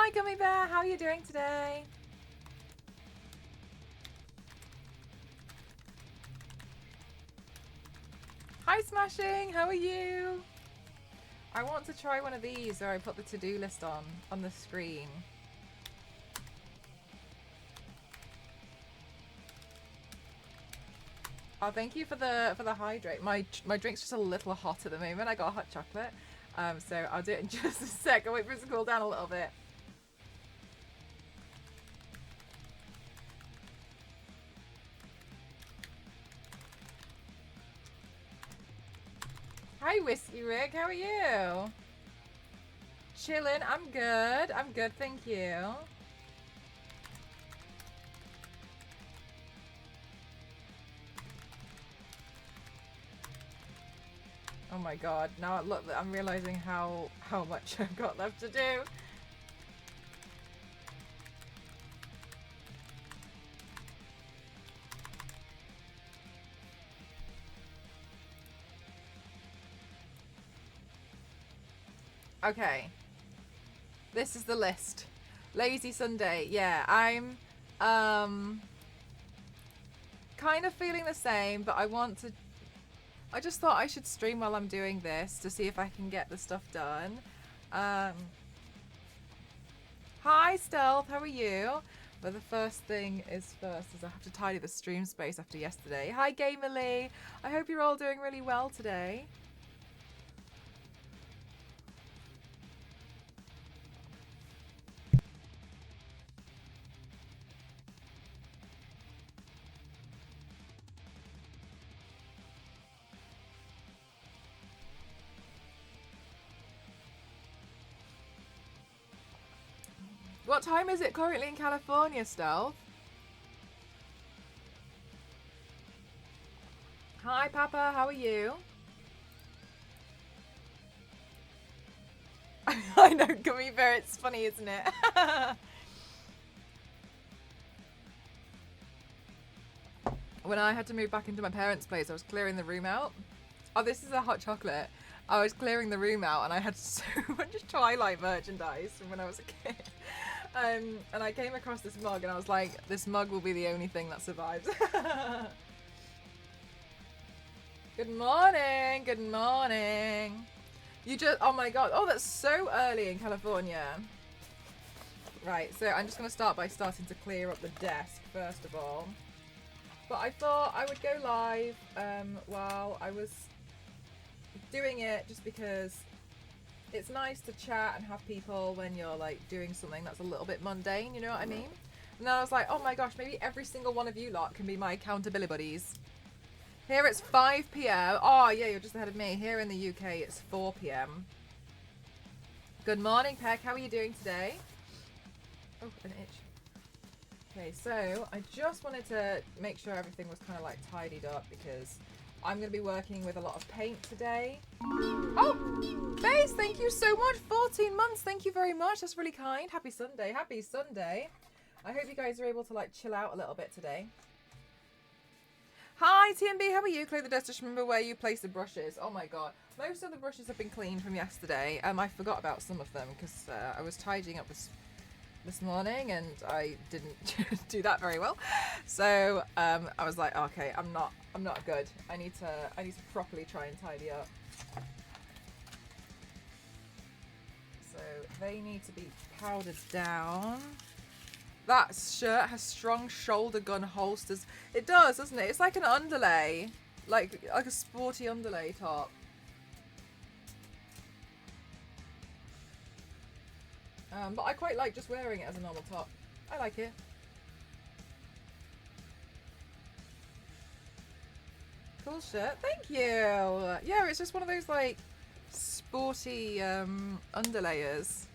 Hi, Gummy Bear. How are you doing today? Hi, Smashing. How are you? I want to try one of these where I put the to-do list on the screen. Oh, thank you for the hydrate. My drink's just a little hot at the moment. I got hot chocolate. So I'll do it in just a sec. I'll wait for it to cool down a little bit. Hi, Whiskey Rick. How are you? Chilling. I'm good. I'm good, thank you. Oh my god. Now look, I'm realizing how much I've got left to do. Okay. This is the list. Lazy Sunday. Yeah, I'm kind of feeling the same, but I just thought I should stream while I'm doing this to see if I can get the stuff done. Hi Stealth, how are you? But the first thing is first is I have to tidy the stream space after yesterday. Hi Gamerly. I hope you're all doing really well today. What time is it currently in California, Stealth? Hi, Papa. How are you? I know, Gummy Bear. It's funny, isn't it? When I had to move back into my parents' place, I was clearing the room out. Oh, this is a hot chocolate. I was clearing the room out and I had so much Twilight merchandise from when I was a kid. And I came across this mug and I was like, this mug will be the only thing that survives. Good morning, good morning. You just, oh my god, oh that's so early in California. Right, so I'm just going to start by starting to clear up the desk first of all. But I thought I would go live while I was doing it just because it's nice to chat and have people when you're like doing something that's a little bit mundane, you know what I mean? And then I was like, oh my gosh, maybe every single one of you lot can be my accountability buddies. Here it's 5 p.m. Oh yeah, you're just ahead of me. Here in the UK it's 4 p.m. Good morning, Peck. How are you doing today? Oh, an itch. Okay, so I just wanted to make sure everything was kind of like tidied up because I'm going to be working with a lot of paint today. Oh, Base, thank you so much. 14 months, thank you very much. That's really kind. Happy Sunday. Happy Sunday. I hope you guys are able to like chill out a little bit today. Hi, TMB, how are you? Clear the desk, just remember where you place the brushes. Oh my god. Most of the brushes have been cleaned from yesterday. I forgot about some of them because I was tidying up this morning and I didn't do that very well. So I was like, okay, I'm not good. I need to properly try and tidy up. So they need to be powdered down. That shirt has strong shoulder gun holsters. It does, doesn't it? It's like an underlay, like a sporty underlay top. But I quite like just wearing it as a normal top. I like it. Cool shirt. Thank you. Yeah, it's just one of those like sporty underlayers.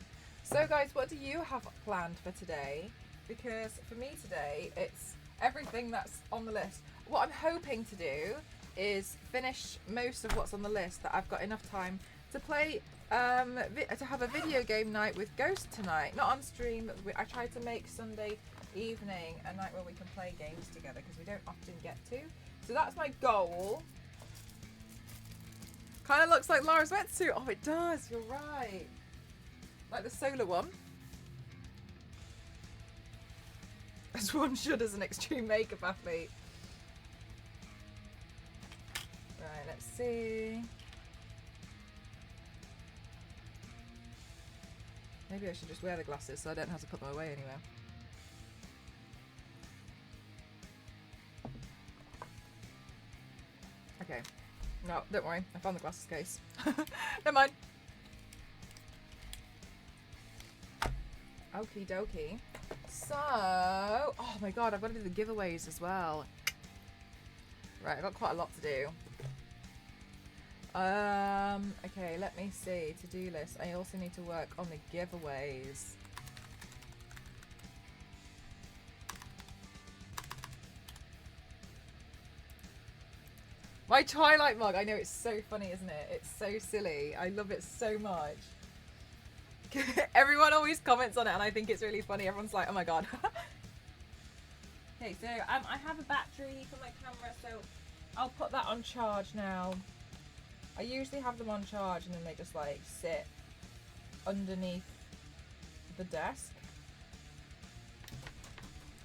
So guys, what do you have planned for today? Because for me today, it's everything that's on the list. What I'm hoping to do is finish most of what's on the list that I've got enough time to play, to have a video game night with Ghost tonight. Not on stream, but I tried to make Sunday evening a night where we can play games together because we don't often get to. So that's my goal. Kind of looks like Lara's wetsuit. Oh, it does. You're right. Like the solar one. as one should as an extreme makeup athlete. Right, let's see. Maybe I should just wear the glasses so I don't have to put them away anywhere. Okay. No, don't worry. I found the glasses case. Never mind. Okie dokie. So, oh my god, I've got to do the giveaways as well. Right, I've got quite a lot to do. Okay, let me see. To-do list. I also need to work on the giveaways. My Twilight mug. I know, it's so funny, isn't it? It's so silly. I love it so much. Everyone always comments on it and I think it's really funny. Everyone's like, oh my god. Okay, so I have a battery for my camera, so I'll put that on charge now. I usually have them on charge and then they just like sit underneath the desk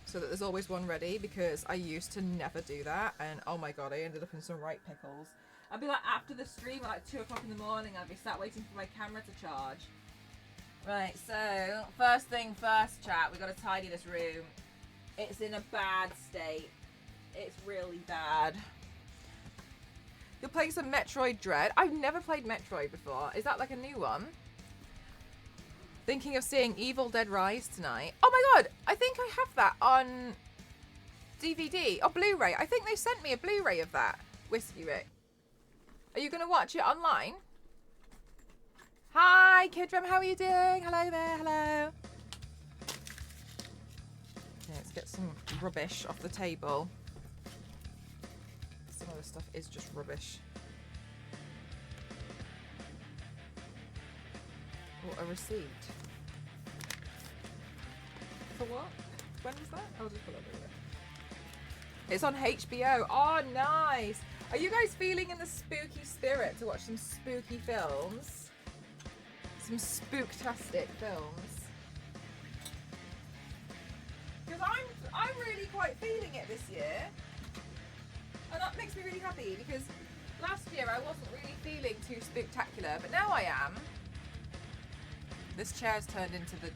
so that there's always one ready, because I used to never do that and oh my god, I ended up in some right pickles. I'd be like, after the stream at like 2 o'clock in the morning, I'd be sat waiting for my camera to charge. Right, so first thing first, chat, we got to tidy this room. It's in a bad state. It's really bad. You're playing some Metroid Dread. I've never played Metroid before. Is that like a new one? Thinking of seeing Evil Dead Rise tonight. Oh my god, I think I have that on DVD or Blu-ray. I think they sent me a Blu-ray of that. Whiskey Rick. Are you going to watch it online? Hi, Kidram, how are you doing? Hello there, hello. Okay, let's get some rubbish off the table. Some of the stuff is just rubbish. Oh, a receipt. For what? When was that? I'll just put that over there. It's on HBO. Oh, nice. Are you guys feeling in the spooky spirit to watch some spooky films? Some spooktastic films? Because I'm really quite feeling it this year. And that makes me really happy, because last year I wasn't really feeling too spooktacular, but now I am. This chair's turned into the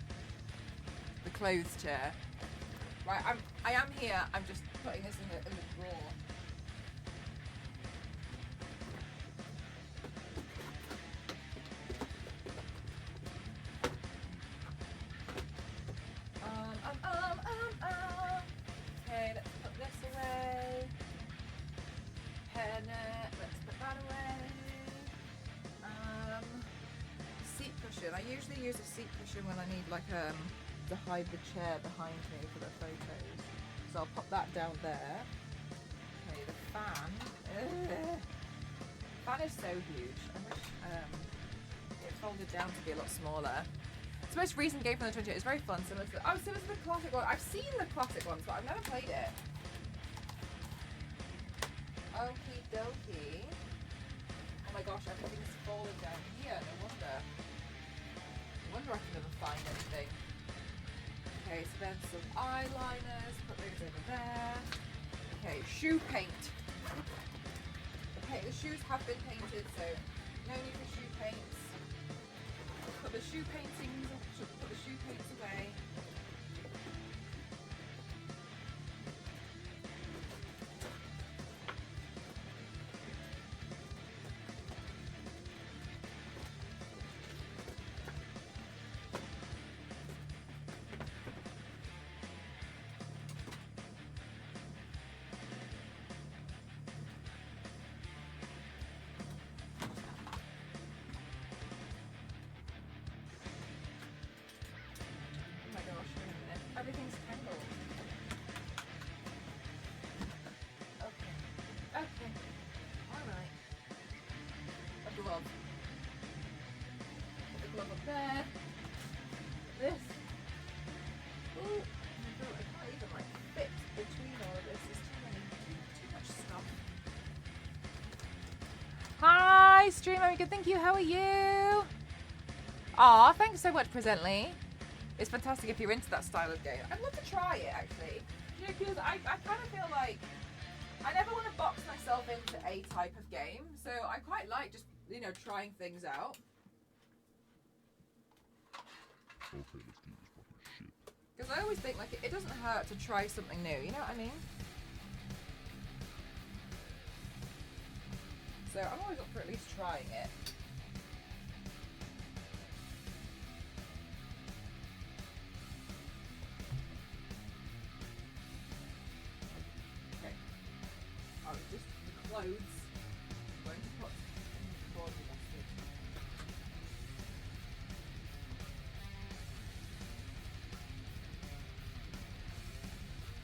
clothes chair. Right, I am here. I'm just putting this in the drawer. Okay, let's put this away. Hairnet, let's put that away. Seat cushion. I usually use a seat cushion when I need like to hide the chair behind me for the photos. So I'll pop that down there. Okay, the fan. Fan is so huge. I wish it folded down to be a lot smaller. It's the most recent game from the 28. It's very fun. Similar to the classic one. I've seen the classic ones, but I've never played it. Okie dokie. Oh my gosh, everything's falling down here. No wonder. No wonder I can never find anything. Okay, so then some eyeliners. Put those over there. Okay, shoe paint. Okay, the shoes have been painted, so no need for shoe paints. Put the shoe paintings, put the shoe paints away. Everything's tangled. Okay. Alright. A glove. Put the glove up there. This. Ooh. I can't even like fit between all of this. There's too much stuff. Hi, stream. I'm good. Thank you. How are you? Aw, thanks so much, Presently. It's fantastic if you're into that style of game. I'd love to try it actually. You know, because I kind of feel like I never want to box myself into a type of game, so I quite like just, you know, trying things out. Okay, let's do this fucking shit. Because I always think like it doesn't hurt to try something new, you know what I mean? So I'm always up for at least trying it. Okay. Oh, just the clothes. I'm going to put board the basket.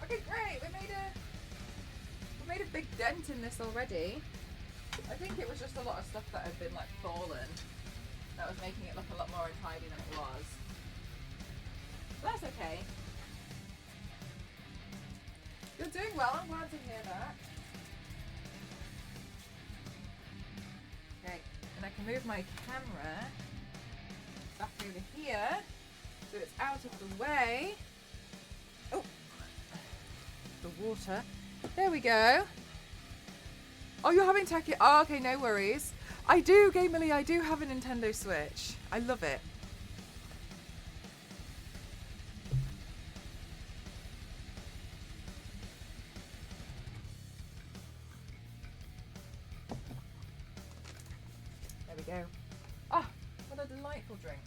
Okay, great. We made a big dent in this already. I think it was just a lot of stuff that had been like fallen that was making it look a lot more untidy than it was. But that's okay. You're doing well, I'm glad to hear that. Okay, and I can move my camera back over here so it's out of the way. Oh, the water. There we go. Oh, you're having tech. Oh, okay, no worries. I do, Gamerly, I do have a Nintendo Switch. I love it. There we go. Ah, what a delightful drink.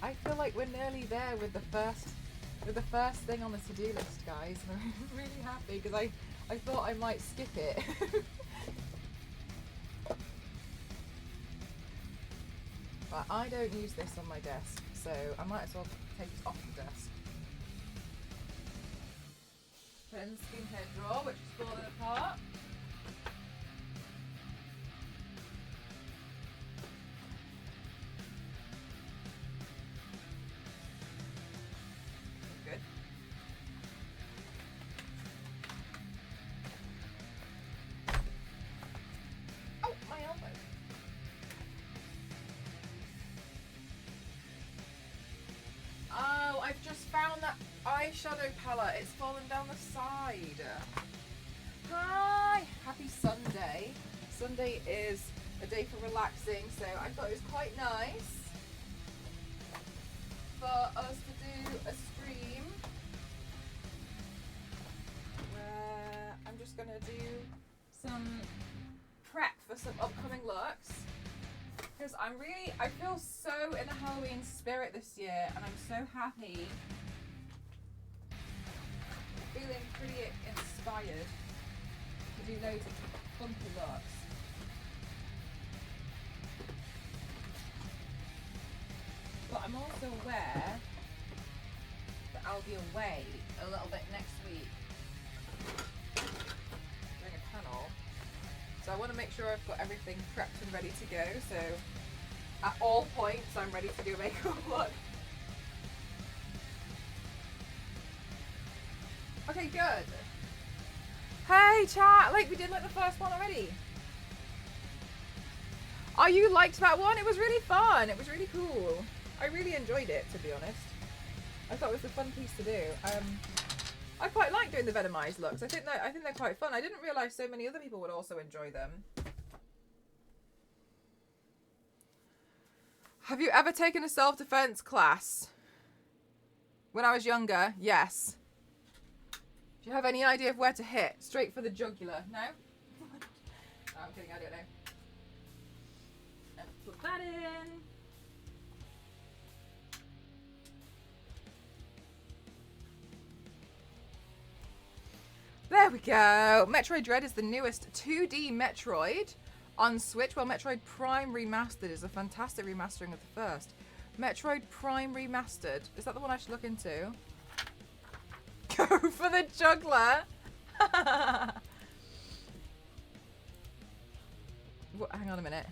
I feel like we're nearly there with the first thing on the to-do list, guys. And I'm really happy because I thought I might skip it. But I don't use this on my desk, so I might as well take it off the desk. Put in the skincare drawer, which is falling apart. Eyeshadow palette, it's fallen down the side. Hi, happy Sunday. Sunday is a day for relaxing, so I thought it was quite nice for us to do a stream where I'm just gonna do some prep for some upcoming looks. Because I feel so in the Halloween spirit this year, and I'm so happy. Feeling pretty inspired to do loads of funky looks. But I'm also aware that I'll be away a little bit next week doing a panel. So I want to make sure I've got everything prepped and ready to go. So at all points I'm ready to do a makeup look. Okay, good. Hey, chat! Like, we did like the first one already. Oh, you liked that one? It was really fun. It was really cool. I really enjoyed it, to be honest. I thought it was a fun piece to do. I quite like doing the Venomized looks. I think they're quite fun. I didn't realise so many other people would also enjoy them. Have you ever taken a self-defense class? When I was younger, yes. Do you have any idea of where to hit? Straight for the jugular? No? No, I'm kidding, I don't know. Let's put that in. There we go. Metroid Dread is the newest 2D Metroid on Switch. Well, Metroid Prime Remastered is a fantastic remastering of the first. Metroid Prime Remastered. Is that the one I should look into? Go for the juggler. Hang on a minute.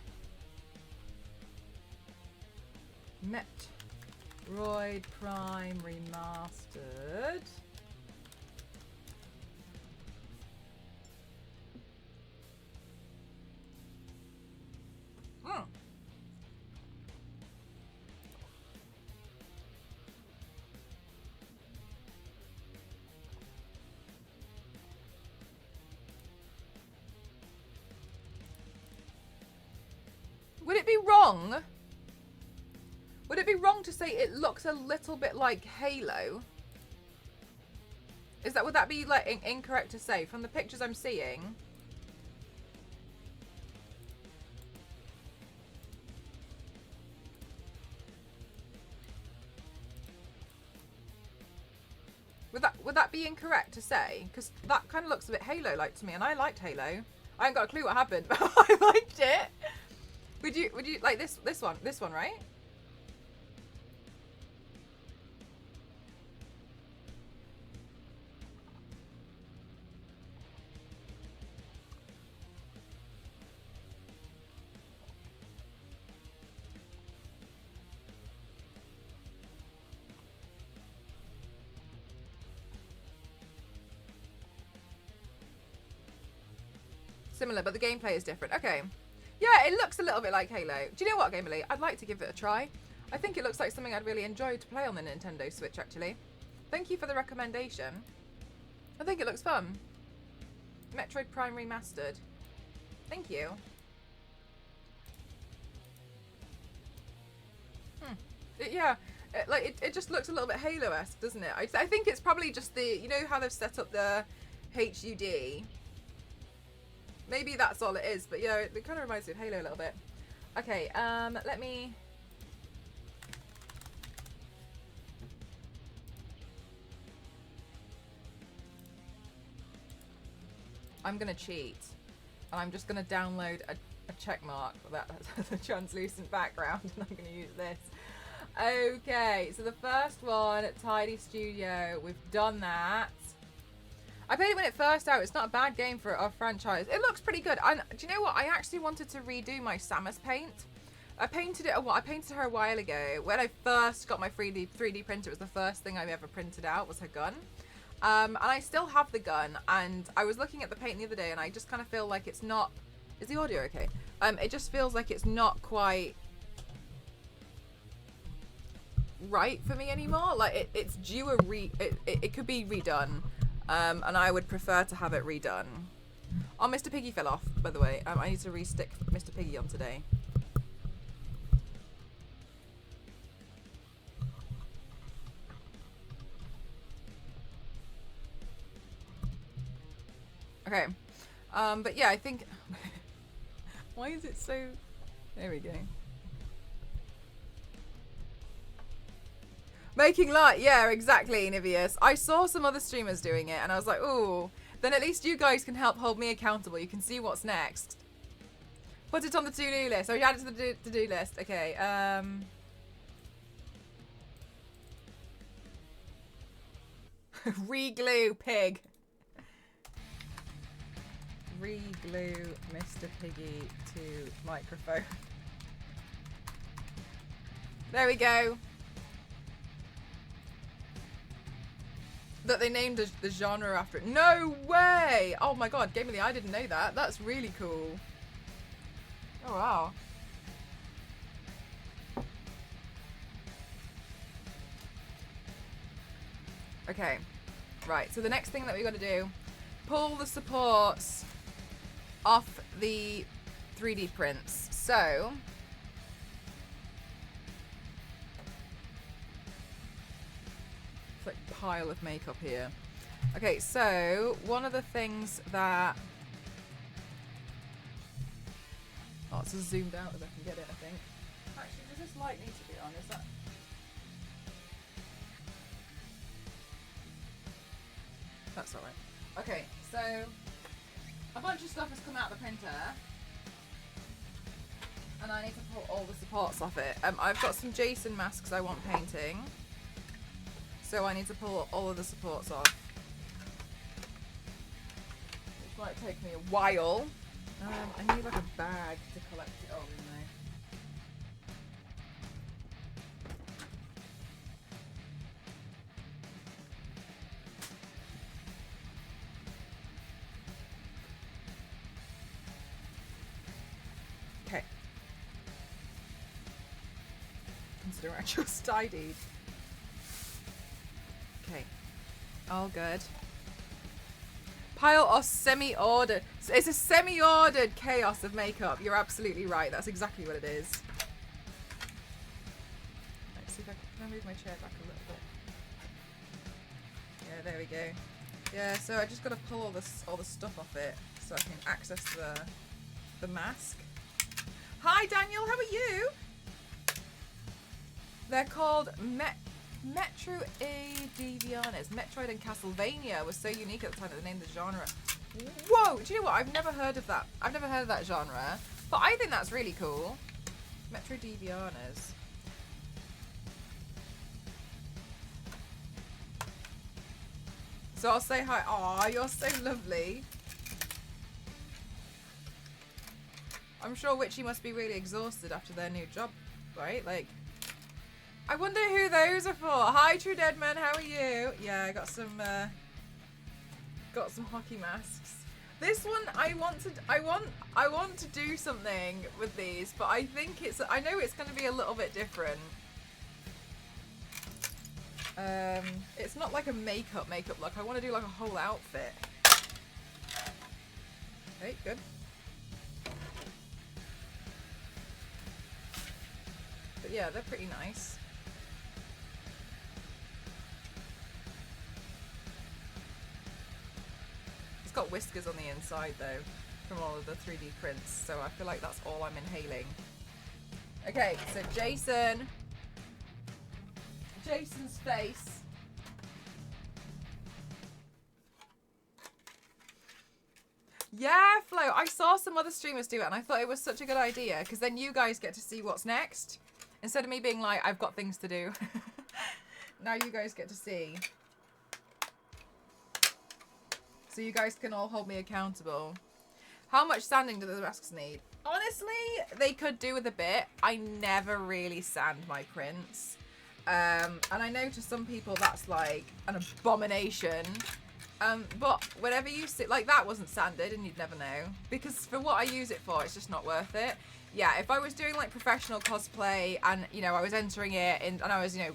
Metroid Prime Remastered. Would it be wrong? Would it be wrong to say it looks a little bit like Halo? Would that be like incorrect to say from the pictures I'm seeing? Would that be incorrect to say? Because that kind of looks a bit Halo-like to me, and I liked Halo. I haven't got a clue what happened, but I liked it. Would you like this one, right? Similar, but the gameplay is different. Okay. Yeah, it looks a little bit like Halo. Do you know what, Gamerly? I'd like to give it a try. I think it looks like something I'd really enjoy to play on the Nintendo Switch, actually. Thank you for the recommendation. I think it looks fun. Metroid Prime Remastered. Thank you. It just looks a little bit Halo-esque, doesn't it? I think it's probably just the, you know how they've set up the HUD? Maybe that's all it is, but yeah, it kind of reminds me of Halo a little bit. Okay, let me... I'm going to cheat. And I'm just going to download a check mark that has a translucent background, and I'm going to use this. Okay, so the first one, Tidy Studio, we've done that. I played it when it first out. It's not a bad game for a franchise. It looks pretty good. And do you know what? I actually wanted to redo my Samus paint. I painted her a while ago. When I first got my 3D printer, it was the first thing I ever printed out was her gun. And I still have the gun. And I was looking at the paint the other day, and I just kind of feel like it's not... Is the audio okay? It just feels like it's not quite right for me anymore. Like it's due a it could be redone. And I would prefer to have it redone. Oh, Mr. Piggy fell off, by the way. I need to re-stick Mr. Piggy on today. Okay. But yeah, I think... Why is it so... There we go. Making light, yeah, exactly, Nivius. I saw some other streamers doing it, and I was like, ooh, then at least you guys can help hold me accountable. You can see what's next. Put it on the to-do list. Oh, you add it to the to-do list. Okay, Re-glue pig. Re-glue Mr. Piggy to microphone. There we go. That they named the genre after it. No way! Oh my god, Gamerly, I didn't know that. That's really cool. Oh wow. Okay. Right, so the next thing that we got to do, pull the supports off the 3D prints. So... like pile of makeup here. Okay, so one of the things that... Oh, it's as zoomed out as I can get it, I think. Actually, does this light need to be on? Is that... That's alright. Okay, so a bunch of stuff has come out of the printer. And I need to pull all the supports off it. I've got some Jason masks I want painting. So I need to pull all of the supports off. Which might take me a while. I need like a bag to collect it all in considering I just ID'd. Okay. All good. Pile or semi-ordered. It's a semi-ordered chaos of makeup. You're absolutely right. That's exactly what it is. Let's see if can I move my chair back a little bit. Yeah, there we go. Yeah, so I just got to pull all the stuff off it so I can access the mask. Hi Daniel, how are you? They're called Metro Divianes. Metroid and Castlevania was so unique at the time that they named the genre. Whoa! Do you know what? I've never heard of that. I've never heard of that genre. But I think that's really cool. Metro Divianes. So I'll say hi. Aw, you're so lovely. I'm sure Witchy must be really exhausted after their new job, right? Like, I wonder who those are for. Hi, True Deadman, how are you? Yeah, I got some hockey masks. This one, I want to do something with these, but I think I know it's going to be a little bit different. It's not like a makeup look. I want to do like a whole outfit. Okay, good. But yeah, they're pretty nice. It's got whiskers on the inside though, from all of the 3D prints, so I feel like that's all I'm inhaling. Okay, so Jason's face. Yeah, Flo, I saw some other streamers do it and I thought it was such a good idea because then you guys get to see what's next. Instead of me being like, I've got things to do. Now you guys get to see. So you guys can all hold me accountable. How much sanding do the masks need? Honestly, they could do with a bit. I never really sand my prints. And I know to some people that's like an abomination. But whenever you sit, like that wasn't sanded and you'd never know. Because for what I use it for, it's just not worth it. Yeah, if I was doing like professional cosplay and, you know, I was entering it and I was, you know,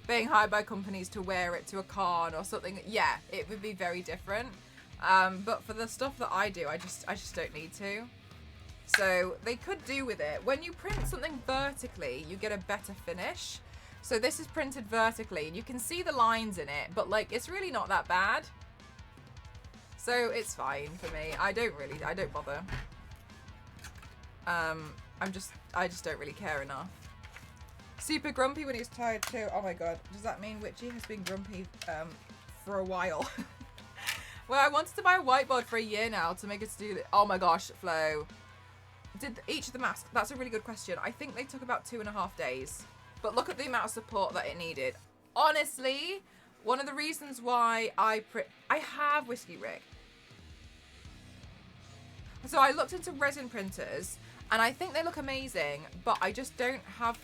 being hired by companies to wear it to a con or something, yeah, it would be very different. But for the stuff that I do, I just don't need to. So they could do with it. When you print something vertically, you get a better finish. So this is printed vertically and you can see the lines in it, but like it's really not that bad. So it's fine for me. I don't bother. I just don't really care enough. Super grumpy when he's tired too. Oh my god. Does that mean Witchy has been grumpy for a while? Well, I wanted to buy a whiteboard for a year now to make us do this. Oh my gosh, Flo. Did each of the masks? That's a really good question. I think they took about 2.5 days. But look at the amount of support that it needed. Honestly, one of the reasons why I have Whiskey Rick. So I looked into resin printers and I think they look amazing, but I just don't have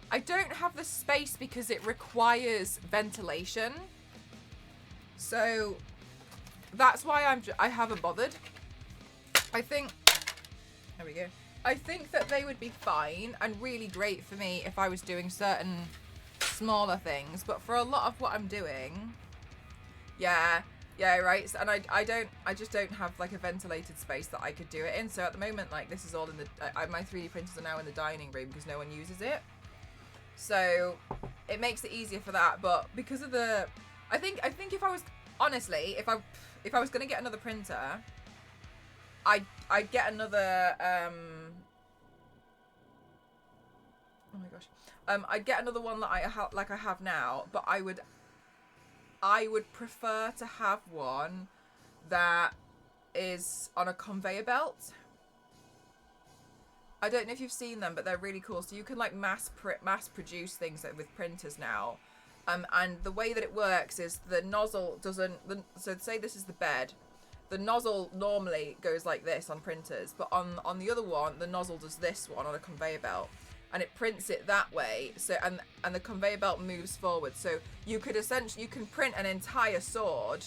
the space because it requires ventilation. So that's why I haven't bothered. I think, there we go. I think that they would be fine and really great for me if I was doing certain smaller things, but for a lot of what I'm doing, yeah, right. And I just don't have like a ventilated space that I could do it in. So at the moment, like this is all in the, my 3D printers are now in the dining room because no one uses it. So it makes it easier for that. But because of the, I think if I was, honestly, if I was gonna get another printer, I'd get another, oh my gosh, I'd get another one that I have now, but I would prefer to have one that is on a conveyor belt. I don't know if you've seen them, but they're really cool. So you can like mass produce things with printers now. And the way that it works is the nozzle doesn't, so say this is the bed. The nozzle normally goes like this on printers, but on the other one, the nozzle does this one on a conveyor belt. And it prints it that way. So and the conveyor belt moves forward. So you could you can print an entire sword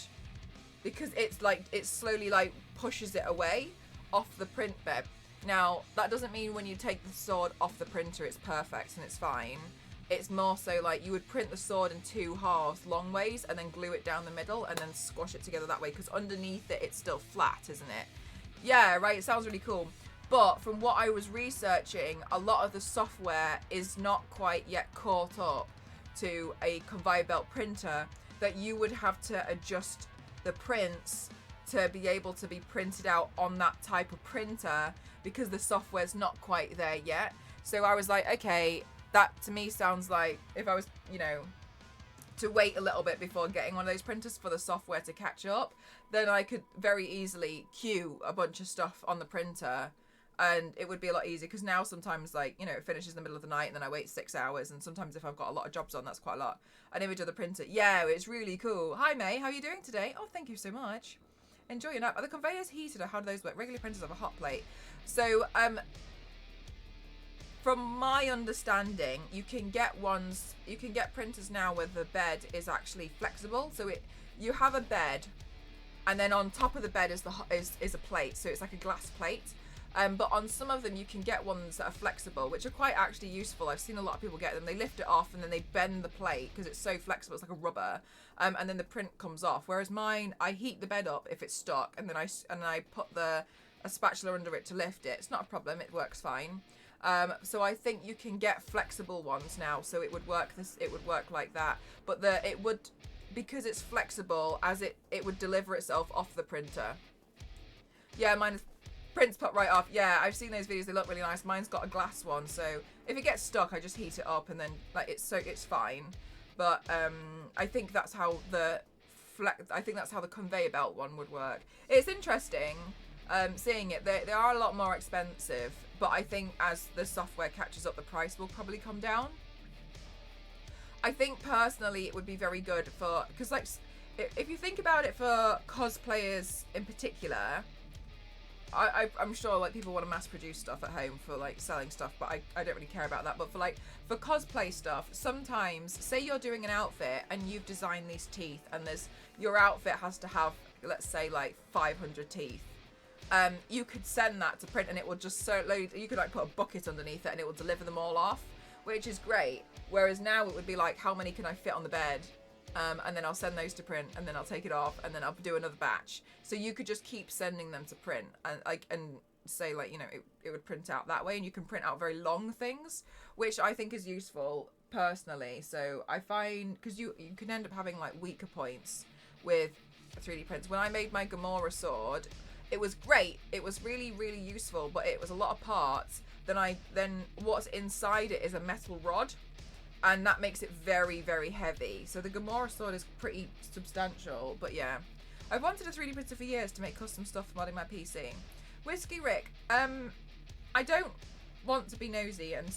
because it's like, it slowly like pushes it away off the print bed. Now, that doesn't mean when you take the sword off the printer it's perfect and it's fine. It's more so like you would print the sword in 2 halves long ways and then glue it down the middle and then squash it together that way, because underneath it it's still flat, isn't it? Yeah, right, it sounds really cool. But from what I was researching, a lot of the software is not quite yet caught up to a conveyor belt printer, that you would have to adjust the prints to be able to be printed out on that type of printer, because the software's not quite there yet. So I was like, okay, that to me sounds like if I was, you know, to wait a little bit before getting one of those printers for the software to catch up, then I could very easily queue a bunch of stuff on the printer and it would be a lot easier, because now sometimes, like, you know, it finishes in the middle of the night and then I wait 6 hours, and sometimes if I've got a lot of jobs on, that's quite a lot. An image of the printer. Yeah, it's really cool. Hi May, how are you doing today? Oh, thank you so much. Enjoy your nap. Are the conveyors heated or how do those work? Regular printers have a hot plate. So, from my understanding, you can get printers now where the bed is actually flexible. So you have a bed, and then on top of the bed is a plate. So it's like a glass plate. But on some of them, you can get ones that are flexible, which are quite actually useful. I've seen a lot of people get them. They lift it off and then they bend the plate because it's so flexible. It's like a rubber, and then the print comes off. Whereas mine, I heat the bed up if it's stuck, and then I put a spatula under it to lift it. It's not a problem. It works fine. So I think you can get flexible ones now. So it would work. It would work like that. But because it's flexible, as it would deliver itself off the printer. Yeah, mine is. Prints pop right off. Yeah, I've seen those videos. They look really nice. Mine's got a glass one, so if it gets stuck, I just heat it up and then like it's fine. But I think that's how the conveyor belt one would work. It's interesting seeing it. They are a lot more expensive, but I think as the software catches up, the price will probably come down. I think personally it would be very good because like if you think about it, for cosplayers in particular. I'm sure like people want to mass produce stuff at home for like selling stuff, but I don't really care about that. But for cosplay stuff, sometimes say you're doing an outfit and you've designed these teeth, and your outfit has to have, let's say, like 500 teeth. You could send that to print and it will just you could like put a bucket underneath it and it will deliver them all off, which is great. Whereas now it would be like, how many can I fit on the bed? And then I'll send those to print, and then I'll take it off, and then I'll do another batch. So you could just keep sending them to print, and say like, you know, it would print out that way, and you can print out very long things, which I think is useful personally. So I find, because you can end up having like weaker points with 3D prints. When I made my Gamora sword, it was great. It was really, really useful, but it was a lot of parts. Then what's inside it is a metal rod. And that makes it very, very heavy. So the Gamora sword is pretty substantial. But yeah, I've wanted a 3D printer for years to make custom stuff for modding my PC. Whiskey Rick, I don't want to be nosy and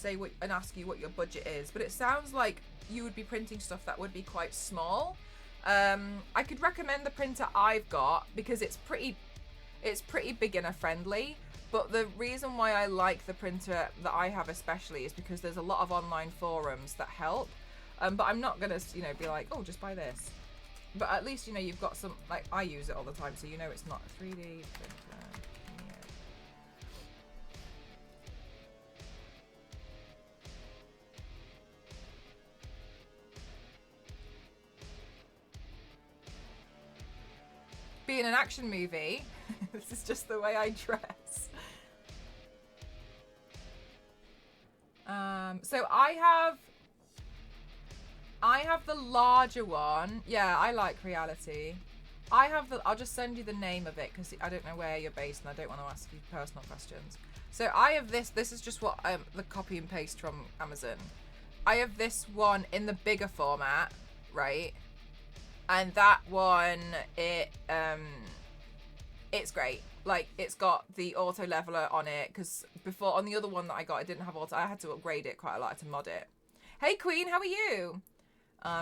ask you what your budget is, but it sounds like you would be printing stuff that would be quite small. I could recommend the printer I've got because it's pretty beginner friendly. But the reason why I like the printer that I have especially is because there's a lot of online forums that help. But I'm not going to, you know, be like, oh, just buy this. But at least, you know, you've got some, like, I use it all the time, so you know it's not a 3D printer. Yeah. Be in an action movie. This is just the way I dress. So I have the larger one. Yeah, I like Reality. I'll just send you the name of it because I don't know where you're based and I don't want to ask you personal questions. So I have this is just what the copy and paste from Amazon. I have this one in the bigger format, right? And that one, it's great. Like, it's got the auto leveler on it, because before on the other one that I got, it didn't have auto. I had to upgrade it quite a lot to mod it. Hey Queen, how are you?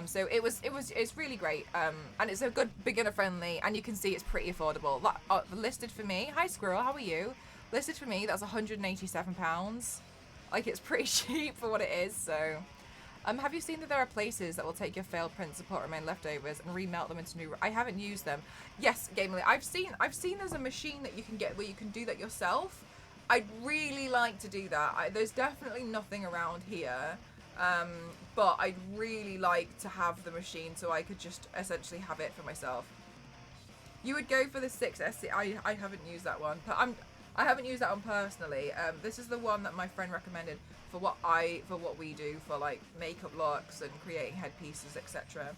So it's really great. And it's a good beginner friendly, and you can see it's pretty affordable. That listed for me. Hi Squirrel, how are you? Listed for me, that's £187. Like, it's pretty cheap for what it is. So, have you seen that there are places that will take your failed print support remain leftovers and remelt them into new? I haven't used them. Yes, Gamely. I've seen there's a machine that you can get where you can do that yourself. I'd really like to do that. There's definitely nothing around here, but I'd really like to have the machine so I could just essentially have it for myself. You would go for the 6SC. I haven't used that one, but I haven't used that one personally. This is the one that my friend recommended for what we do for like makeup looks and creating headpieces, etc.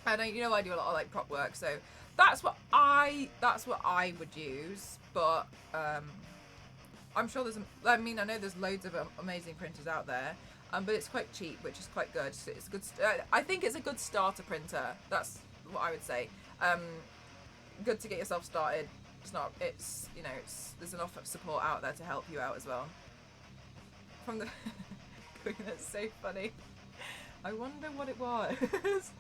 And I do a lot of like prop work, so that's what I would use. But I'm sure I know there's loads of amazing printers out there, but it's quite cheap, which is quite good. So it's good. I think it's a good starter printer. That's what I would say. Good to get yourself started. There's enough support out there to help you out as well. From the that's so funny. I wonder what it was.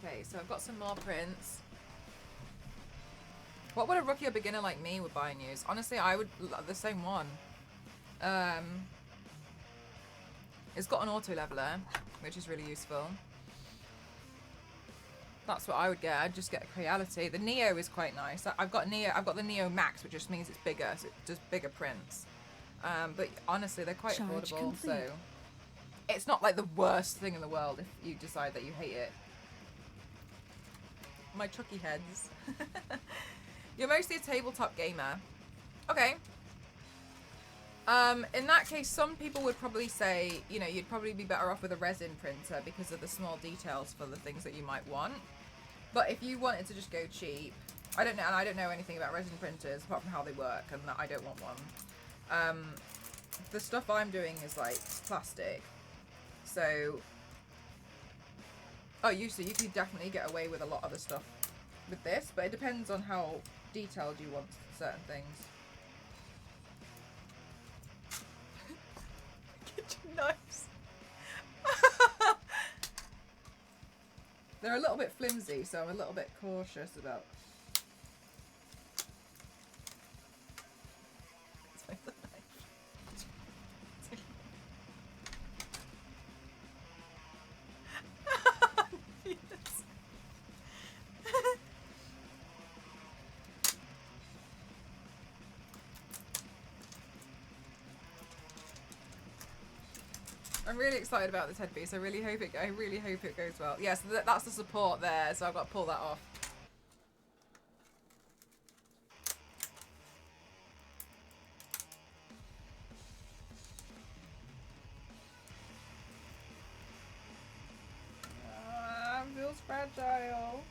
Okay, so I've got some more prints. What would a rookie or beginner like me would buy and use? Honestly, I would the same one. It's got an auto leveler, which is really useful. That's what I would get. I'd just get a Creality. The Neo is quite nice. I've got the Neo Max, which just means it's bigger, so it does bigger prints. But honestly, they're quite affordable, complete. So it's not like the worst thing in the world if you decide that you hate it. My Chucky heads. You're mostly a tabletop gamer. Okay. In that case, some people would probably say, you'd probably be better off with a resin printer because of the small details for the things that you might want. But if you wanted to just go cheap, I don't know anything about resin printers apart from how they work, and I don't want one. The stuff I'm doing is like plastic, so you could definitely get away with a lot of the stuff with this, but it depends on how detailed you want certain things. Kitchen knives. They're a little bit flimsy, so I'm a little bit cautious about. I'm really excited about this headpiece. I really hope it goes well. Yes, yeah, so that's the support there, so I've got to pull that off. Feels fragile.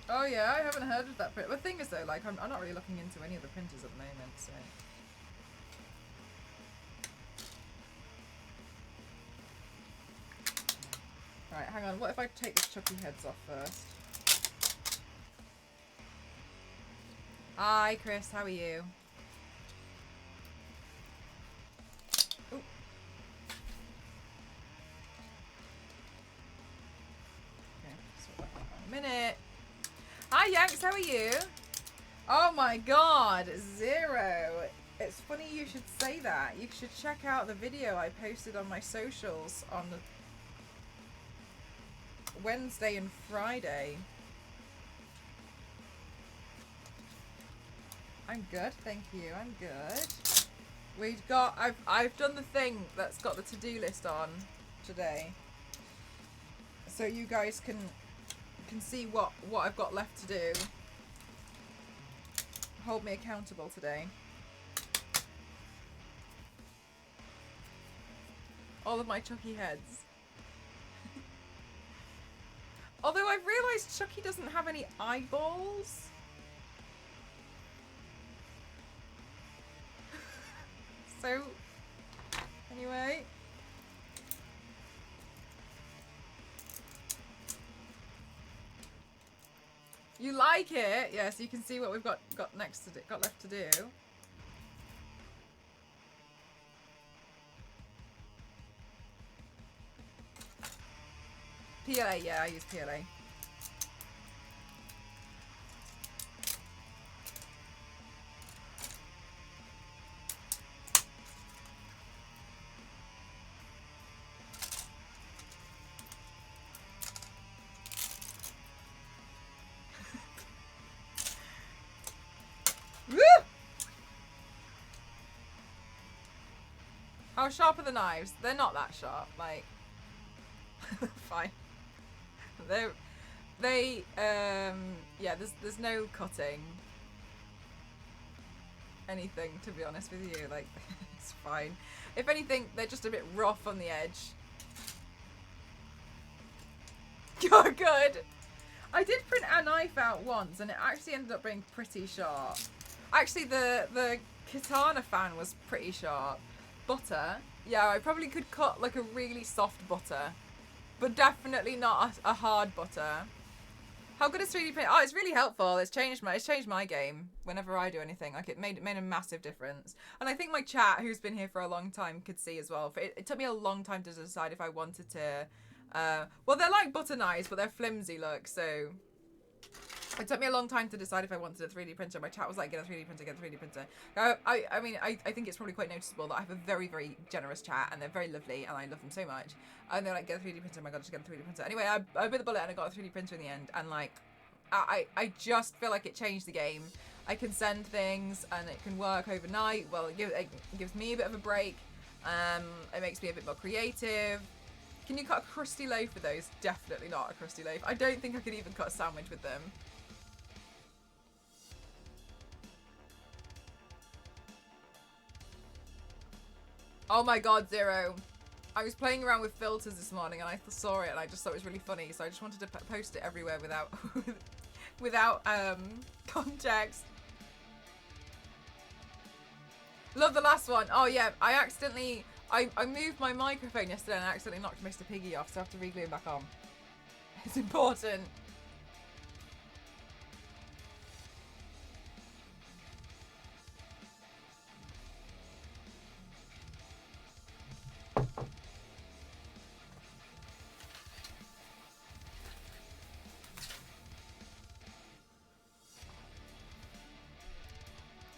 Oh yeah, I haven't heard of that print. The thing is though, like I'm not really looking into any of the printers at the moment, so. Alright, hang on, what if I take the Chucky heads off first? Hi Chris, how are you? Ooh. Okay, sort that out in a minute. Hi Yanks, how are you? Oh my god, 0. It's funny you should say that. You should check out the video I posted on my socials on Wednesday and Friday. I'm good, thank you, I'm good. I've done the thing that's got the to-do list on today. So you guys can see what I've got left to do. Hold me accountable today. All of my Chucky heads. Although I've realised Chucky doesn't have any eyeballs. So, anyway. You like it? Yes, you can see what we've got left to do. PLA, yeah, I use PLA. Woo! How sharp are the knives? They're not that sharp, like... Fine. Yeah, there's no cutting anything, to be honest with you, like, it's fine. If anything, they're just a bit rough on the edge. You're good! I did print a knife out once, and it actually ended up being pretty sharp. Actually, the katana fan was pretty sharp. Butter, yeah, I probably could cut like a really soft butter, but definitely not a hard butter. How good is 3D print? Oh, it's really helpful. It's changed my game whenever I do anything. Like, it made a massive difference. And I think my chat, who's been here for a long time, could see as well. It took me a long time to decide if I wanted to. Well, they're like butter knives, but they're flimsy, look. So it took me a long time to decide if I wanted a 3D printer. My chat was like, get a 3D printer, get a 3D printer. I mean, I think it's probably quite noticeable that I have a very, very generous chat, and they're very lovely, and I love them so much. And they're like, get a 3D printer, oh my god, just get a 3D printer. Anyway, I bit the bullet and I got a 3D printer in the end, and like, I just feel like it changed the game. I can send things, and it can work overnight. Well, it gives me a bit of a break. It makes me a bit more creative. Can you cut a crusty loaf with those? Definitely not a crusty loaf. I don't think I could even cut a sandwich with them. Oh my god, Zero. I was playing around with filters this morning and I saw it and I just thought it was really funny, so I just wanted to post it everywhere without context. Love the last one. Oh yeah, I moved my microphone yesterday and I accidentally knocked Mr. Piggy off, so I have to re-glue him back on. It's important.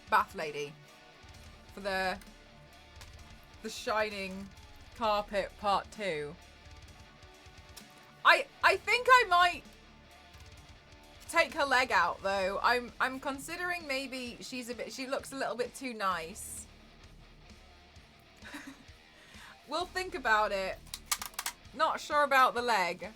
Bath lady for the shining carpet part 2. I think I might take her leg out though. I'm considering maybe she looks a little bit too nice. We'll think about it. Not sure about the leg.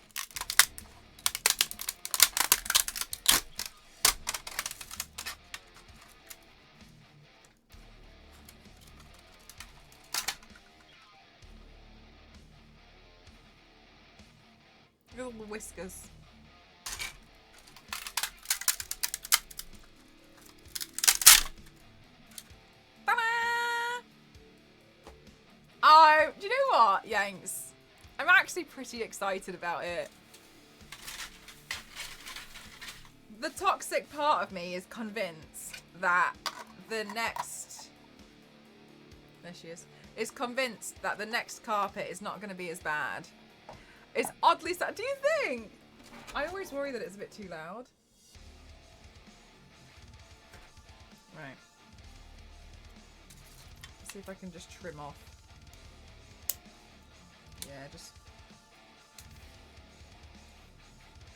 Look at all the whiskers. Ta-da! Oh, do you know what, Yanks? I'm actually pretty excited about it. The toxic part of me is convinced that the next... There she is. Is convinced that the next carpet is not going to be as bad. It's oddly sad. Do you think? I always worry that it's a bit too loud. Right. Let's see if I can just trim off. Yeah, just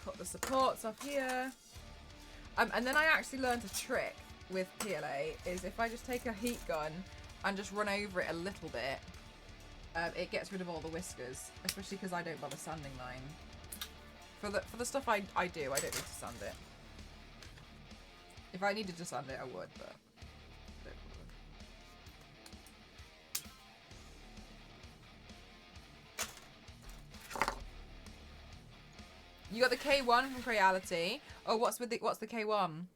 cut the supports off here. And then I actually learned a trick with PLA is if I just take a heat gun and just run over it a little bit, it gets rid of all the whiskers, especially because I don't bother sanding mine. For the stuff I do, I don't need to sand it. If I needed to sand it, I would, but I don't bother. You got the K1 from Creality. Oh, what's the K1?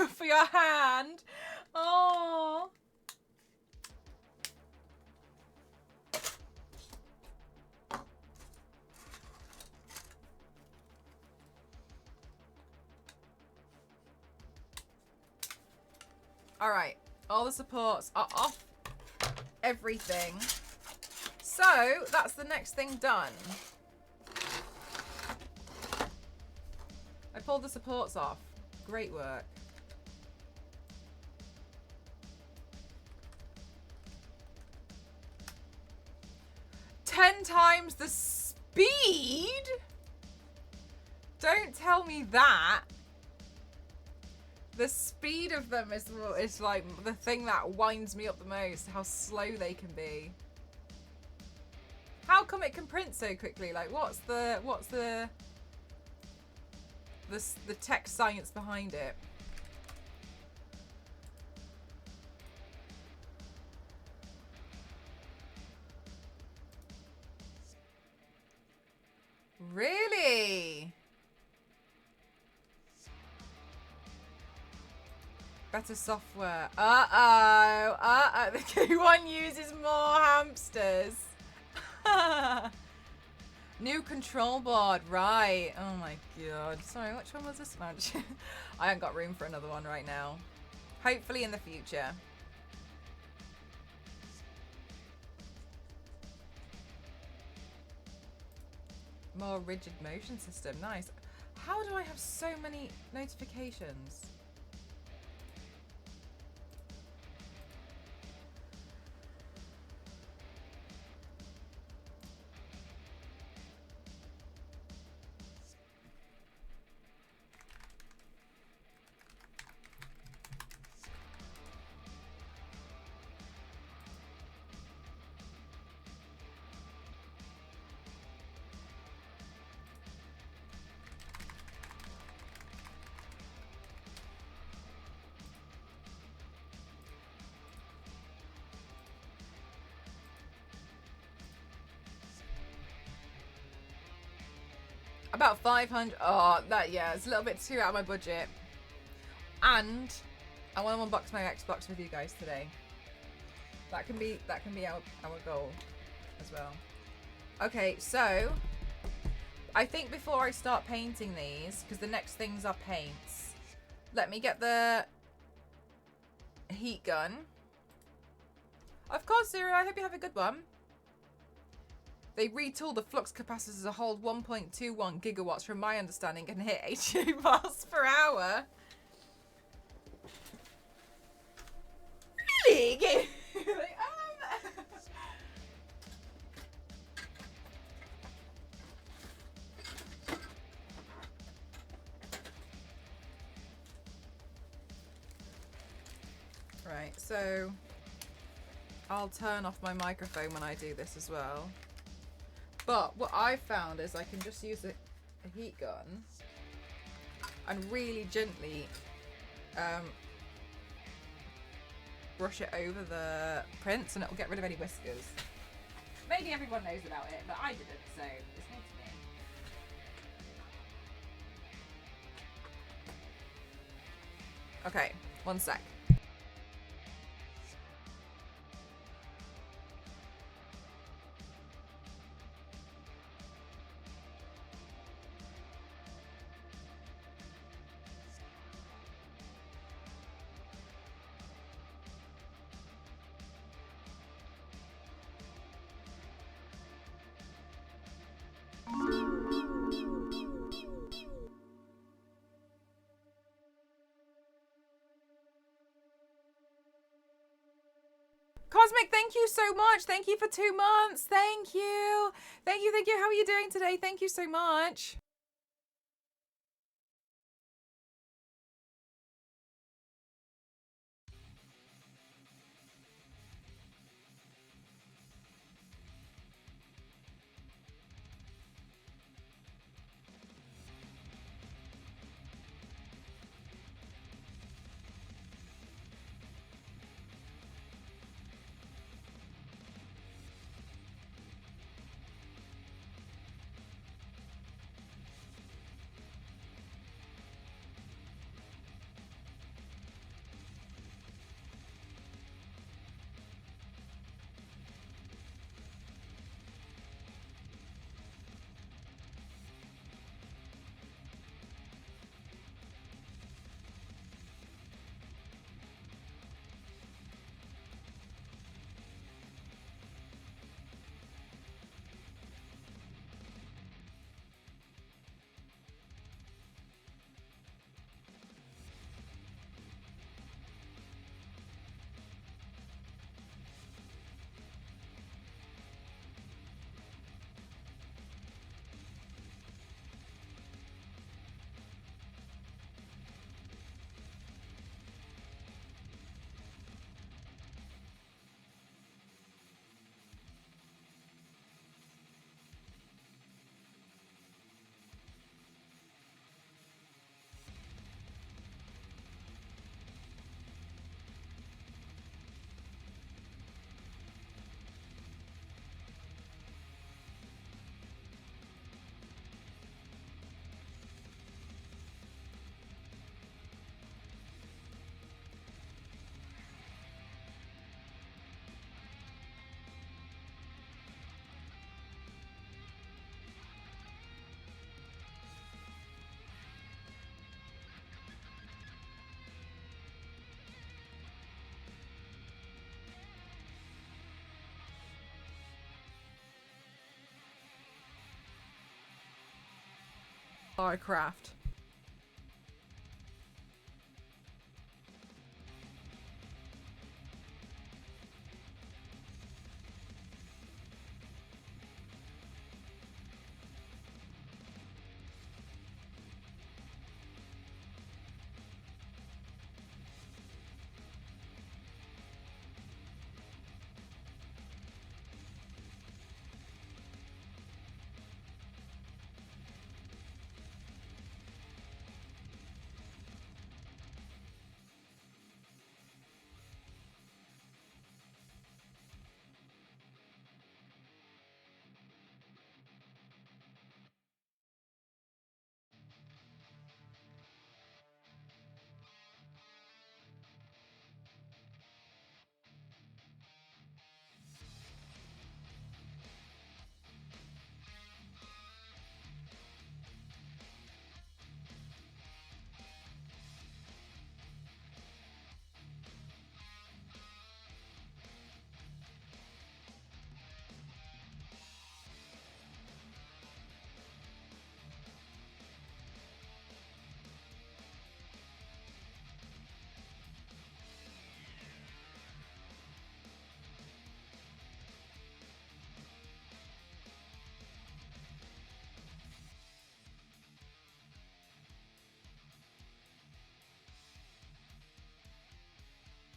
For your hand. Oh. Alright, all the supports are off everything. So, that's the next thing done. pulled the supports off. Great work. Ten times the speed? Don't tell me that. The speed of them is like the thing that winds me up the most. How slow they can be. How come it can print so quickly? Like, what's the tech science behind it? Really? Better software. Uh-oh. Uh-oh. The K1 uses more hamsters. New control board. Right. Oh my god. Sorry, which one was this one? I haven't got room for another one right now. Hopefully in the future. More rigid motion system. Nice. How do I have so many notifications? About 500. Oh, that, yeah, it's a little bit too out of my budget. And I want to unbox my Xbox with you guys today. That can be our goal as well. Okay, so I think before I start painting these, because the next things are paints, let me get the heat gun. Of course, Zero, I hope you have a good one. They retooled the flux capacitors to hold 1.21 gigawatts, from my understanding, and hit 80 miles per hour. Really? Like, Right, so I'll turn off my microphone when I do this as well. But what I found is I can just use a heat gun and really gently brush it over the prints, and it'll get rid of any whiskers. Maybe everyone knows about it, but I didn't, so it's new to me. Okay, one sec. Cosmic, thank you so much. Thank you for 2 months. Thank you. Thank you, thank you. How are you doing today? Thank you so much. our craft.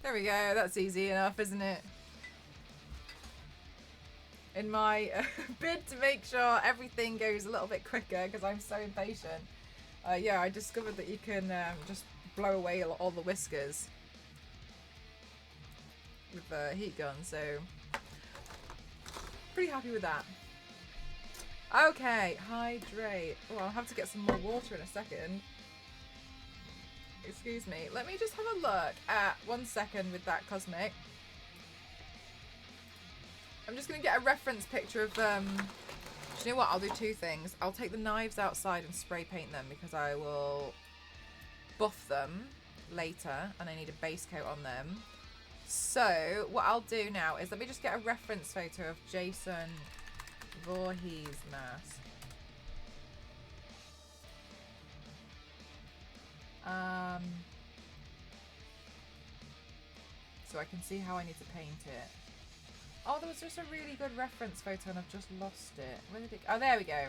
There we go. That's easy enough, isn't it? In my bid to make sure everything goes a little bit quicker because I'm so impatient. Yeah, I discovered that you can just blow away all the whiskers with the heat gun, so pretty happy with that. Okay, hydrate. Oh, I'll have to get some more water in a second. Excuse me. Let me just have a look at 1 second with that cosmic. I'm just going to get a reference picture of, do you know what? I'll do two things. I'll take the knives outside and spray paint them because I will buff them later and I need a base coat on them. So what I'll do now is let me just get a reference photo of Jason Voorhees mask. So I can see how I need to paint it. Oh, there was just a really good reference photo and I've just lost it. Where did it go? Oh, there we go.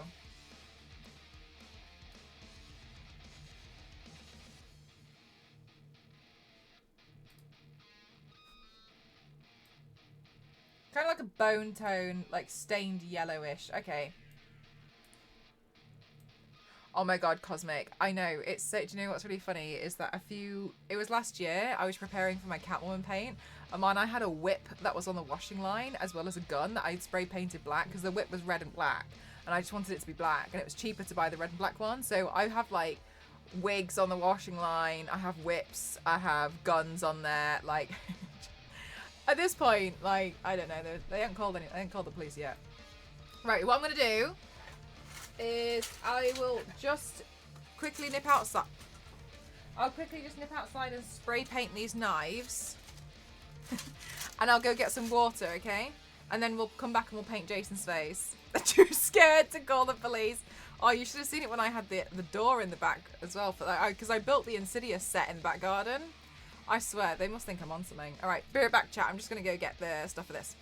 Kind of like a bone tone, like stained yellowish. Okay. Oh my god, Cosmic. I know. It's so, do you know what's really funny is that it was last year, I was preparing for my Catwoman paint, and I had a whip that was on the washing line, as well as a gun that I'd spray painted black, because the whip was red and black, and I just wanted it to be black, and it was cheaper to buy the red and black one, so I have, like, wigs on the washing line, I have whips, I have guns on there, like, at this point, like, I don't know, they haven't called the police yet. Right, what I'm gonna do is I will just quickly nip outside. I'll quickly just nip outside and spray paint these knives. And I'll go get some water, okay? And then we'll come back and we'll paint Jason's face. They're too scared to call the police. Oh, you should have seen it when I had the door in the back as well. Because I built the Insidious set in the back garden. I swear, they must think I'm on something. Alright, be right back, chat. I'm just going to go get the stuff for this.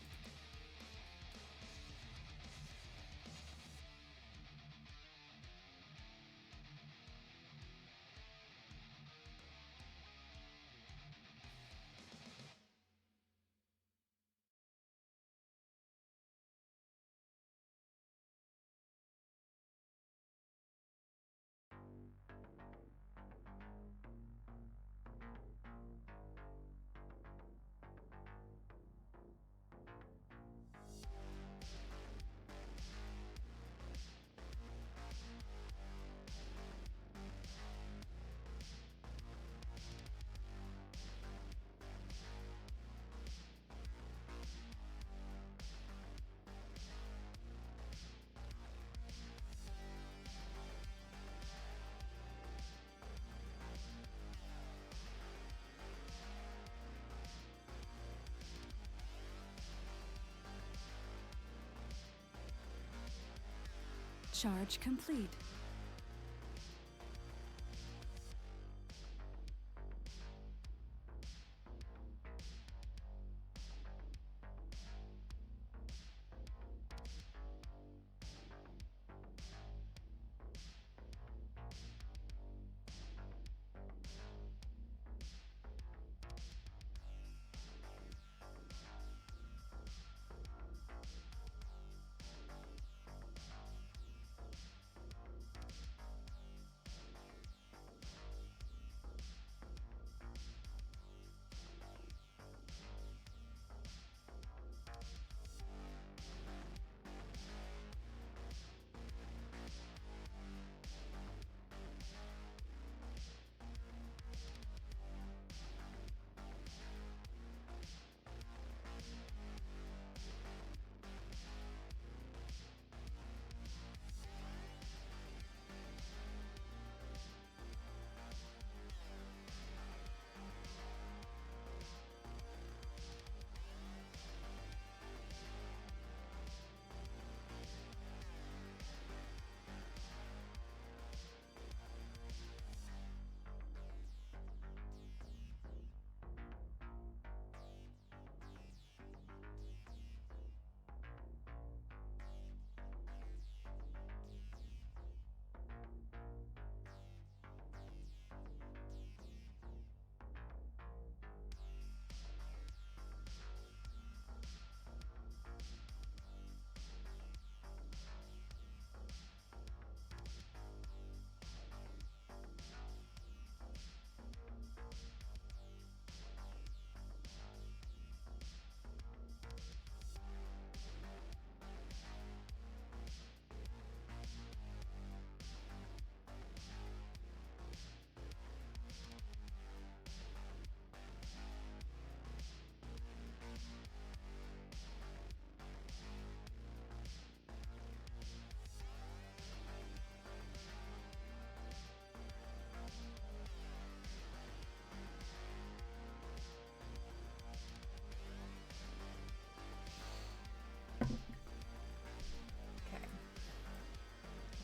Charge complete.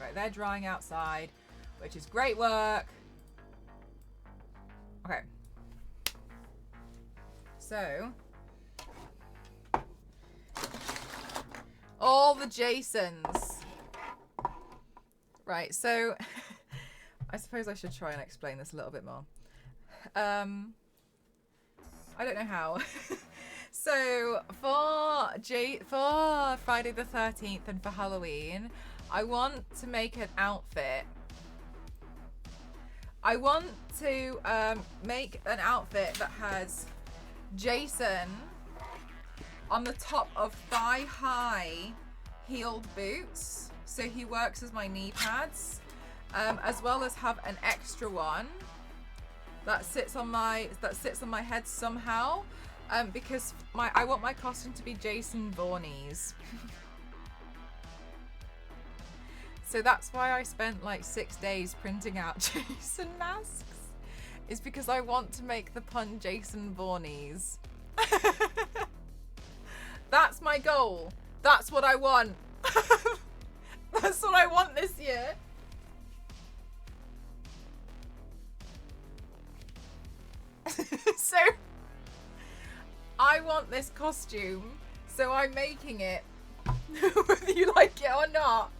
Right, they're drying outside, which is great work. Okay. So, all the Jasons. Right, so I suppose I should try and explain this a little bit more. I don't know how. So for Friday the 13th and for Halloween, I want to make an outfit. I want to make an outfit that has Jason on the top of thigh-high heeled boots, so he works as my knee pads, as well as have an extra one that sits on my head somehow, because I want my costume to be Jason Voorhees. So that's why I spent like 6 days printing out Jason masks. Is because I want to make the pun Jason Voorhees. That's my goal. That's what I want. That's what I want this year. So I want this costume, so I'm making it whether you like it or not.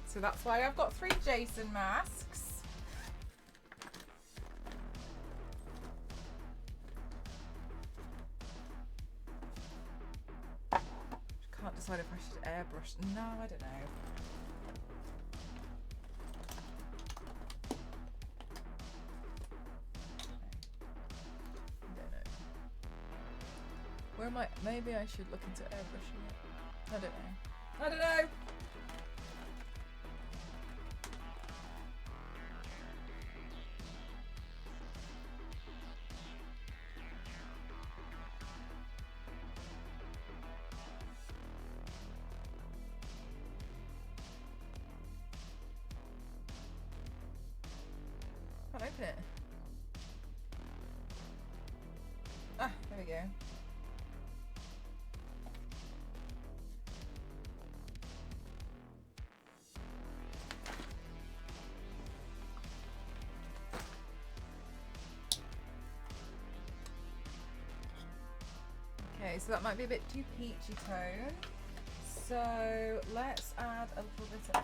So that's why I've got 3 Jason masks. Can't decide if I should airbrush. No, I don't know. I don't know. Where am I? Maybe I should look into airbrushing it. I don't know. I don't know. Can't open it. Ah, there we go. Okay, so that might be a bit too peachy tone. So let's add a little bit of...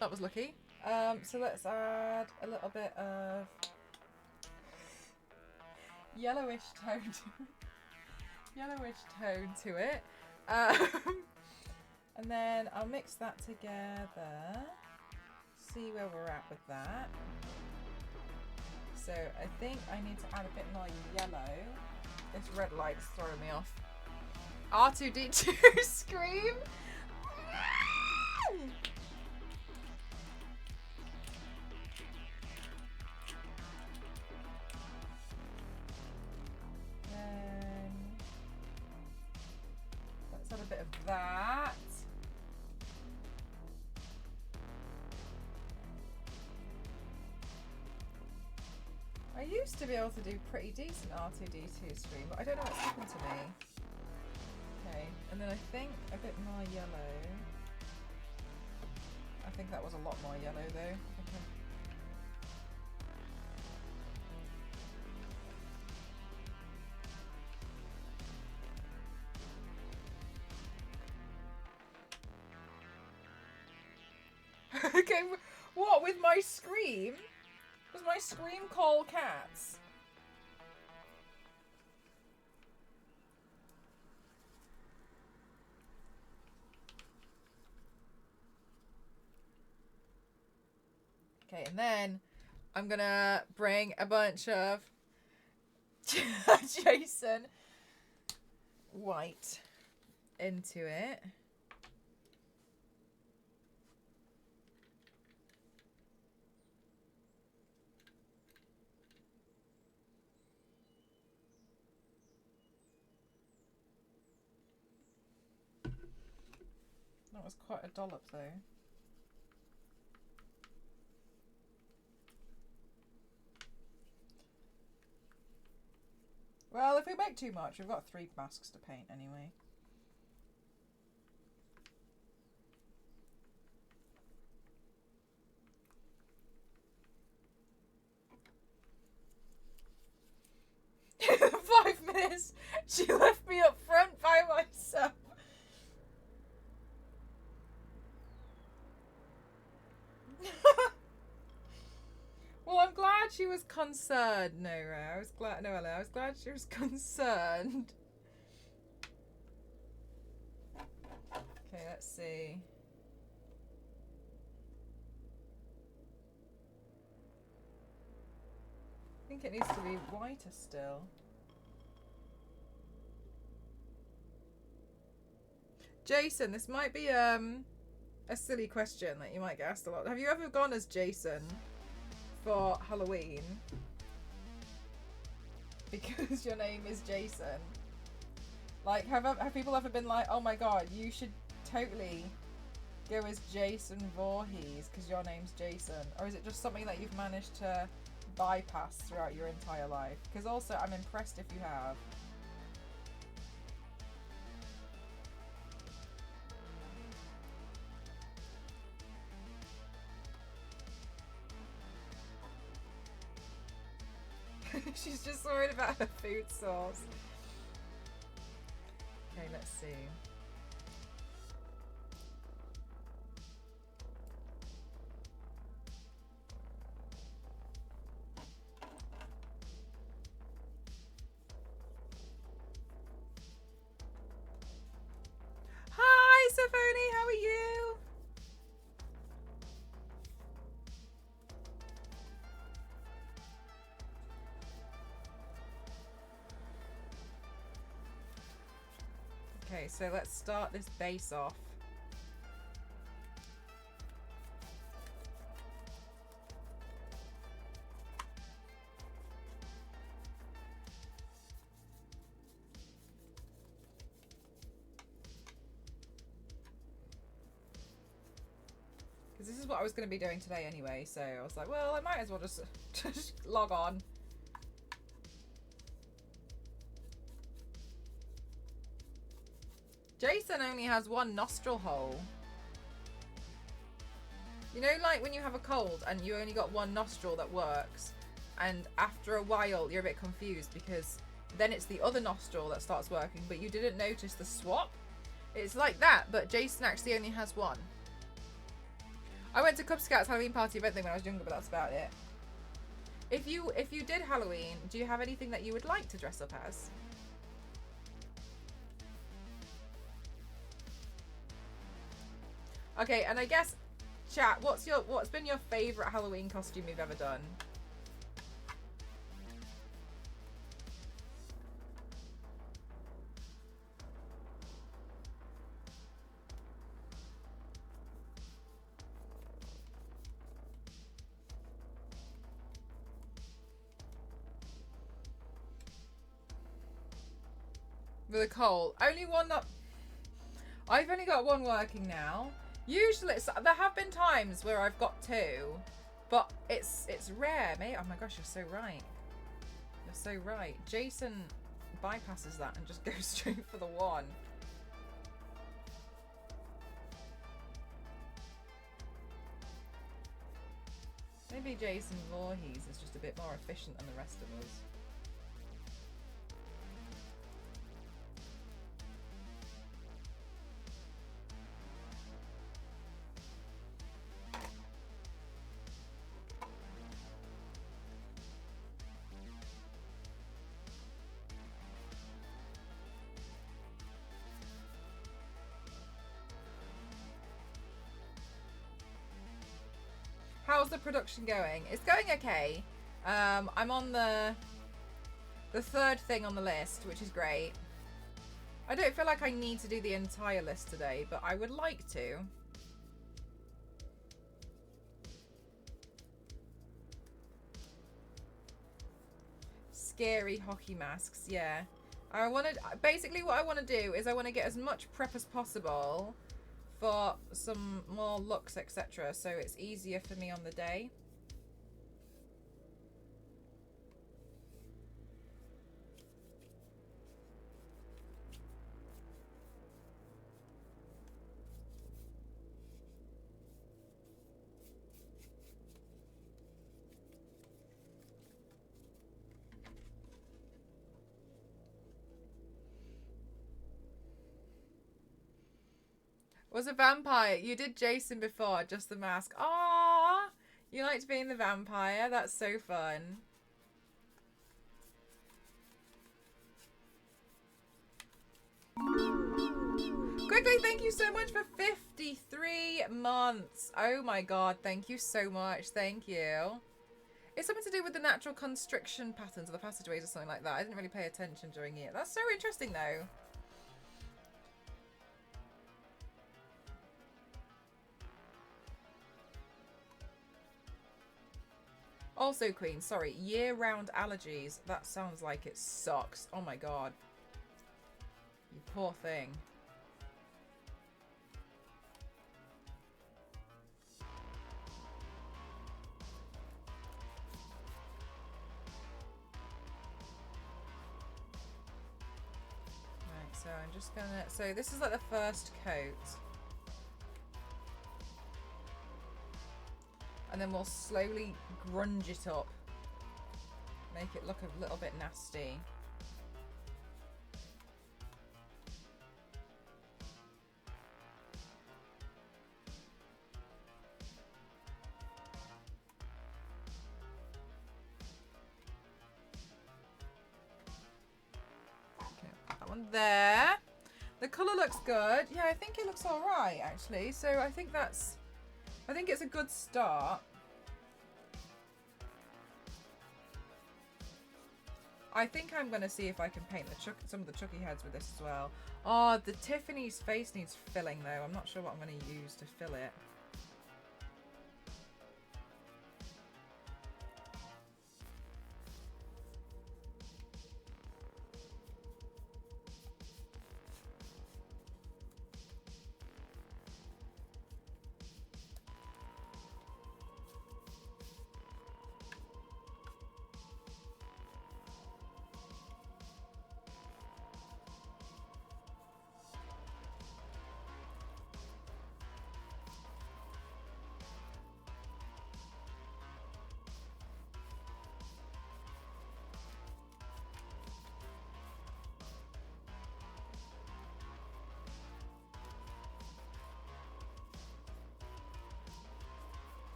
That was lucky. So let's add a little bit of yellowish tone to it. And then I'll mix that together. See where we're at with that. So I think I need to add a bit more yellow. This red light's throwing me off. R2-D2 scream. Then let's add a bit of that. I used to be able to do pretty decent R2-D2 scream, but I don't know what's happened to me. Okay, and then I think a bit more yellow. I think that was a lot more yellow though. Okay. Okay, what with my scream? Was my scream call cats? Okay, and then I'm gonna bring a bunch of Jason White into it. That was quite a dollop though. Well, if we make too much, we've got 3 masks to paint anyway. Five minutes. She left me up front by myself. Well, I'm glad she was concerned, Nora. I was glad, Noella. I was glad she was concerned. Okay, let's see. I think it needs to be whiter still. Jason, this might be a silly question that you might get asked a lot. Have you ever gone as Jason for Halloween? Because your name is Jason. Like, have people ever been like, oh my god, you should totally go as Jason Voorhees because your name's Jason? Or is it just something that you've managed to bypass throughout your entire life? Because also, I'm impressed if you have. She's just worried about her food source. Okay, let's see. Hi, Sophony, how are you? Okay, so let's start this base off. Because this is what I was going to be doing today anyway, so I was like, well, I might as well just log on. Jason only has 1 nostril hole. You know, like when you have a cold and you only got 1 nostril that works, and after a while you're a bit confused because then it's the other nostril that starts working, but you didn't notice the swap? It's like that, but Jason actually only has 1. I went to Cub Scouts Halloween party event thing when I was younger, but that's about it. If you did Halloween, do you have anything that you would like to dress up as? Okay, and I guess, chat, what's been your favourite Halloween costume you've ever done? With a cold. Only 1 that... I've only got 1 working now. Usually, there have been times where I've got 2, but it's rare, mate. Oh my gosh, you're so right. You're so right. Jason bypasses that and just goes straight for the 1. Maybe Jason Voorhees is just a bit more efficient than the rest of us. How's the production going? It's going okay. I'm on the 3rd thing on the list, which is great. I don't feel like I need to do the entire list today, but I would like to. Scary hockey masks, yeah. Basically what I want to do is I want to get as much prep as possible for some more looks, etc., so it's easier for me on the day. Was a vampire. You did Jason before, just the mask. Aww! You liked being the vampire. That's so fun. Quickly, thank you so much for 53 months. Oh my god, thank you so much. Thank you. It's something to do with the natural constriction patterns of the passageways or something like that. I didn't really pay attention during it. That's so interesting though. Also, Queen, sorry, year-round allergies. That sounds like it sucks. Oh my god. You poor thing. Right, so I'm just gonna... So this is like the first coat. And then we'll slowly grunge it up. Make it look a little bit nasty. Okay, put that one there. The colour looks good. Yeah, I think it looks alright actually. So I think that's... I think it's a good start. I think I'm going to see if I can paint the some of the Chucky heads with this as well. Oh, the Tiffany's face needs filling though. I'm not sure what I'm going to use to fill it.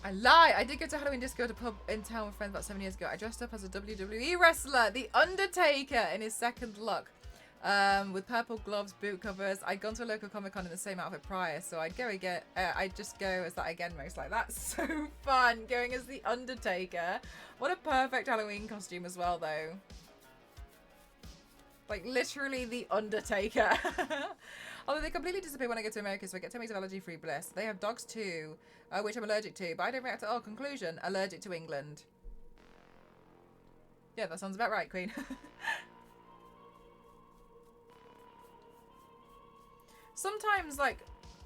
I lie. I did go to Halloween disco at a pub in town with friends about 7 years ago. I dressed up as a WWE wrestler, The Undertaker, in his second look. With purple gloves, boot covers. I'd gone to a local Comic-Con in the same outfit prior, so I'd go again. I'd just go as that again most. Like, that's so fun, going as The Undertaker. What a perfect Halloween costume as well, though. Like, literally The Undertaker. Although they completely disappear when I go to America, so I get 10 weeks of allergy-free bliss. They have dogs too, which I'm allergic to, but I don't react at all. Conclusion, allergic to England. Yeah, that sounds about right, Queen. Sometimes, like,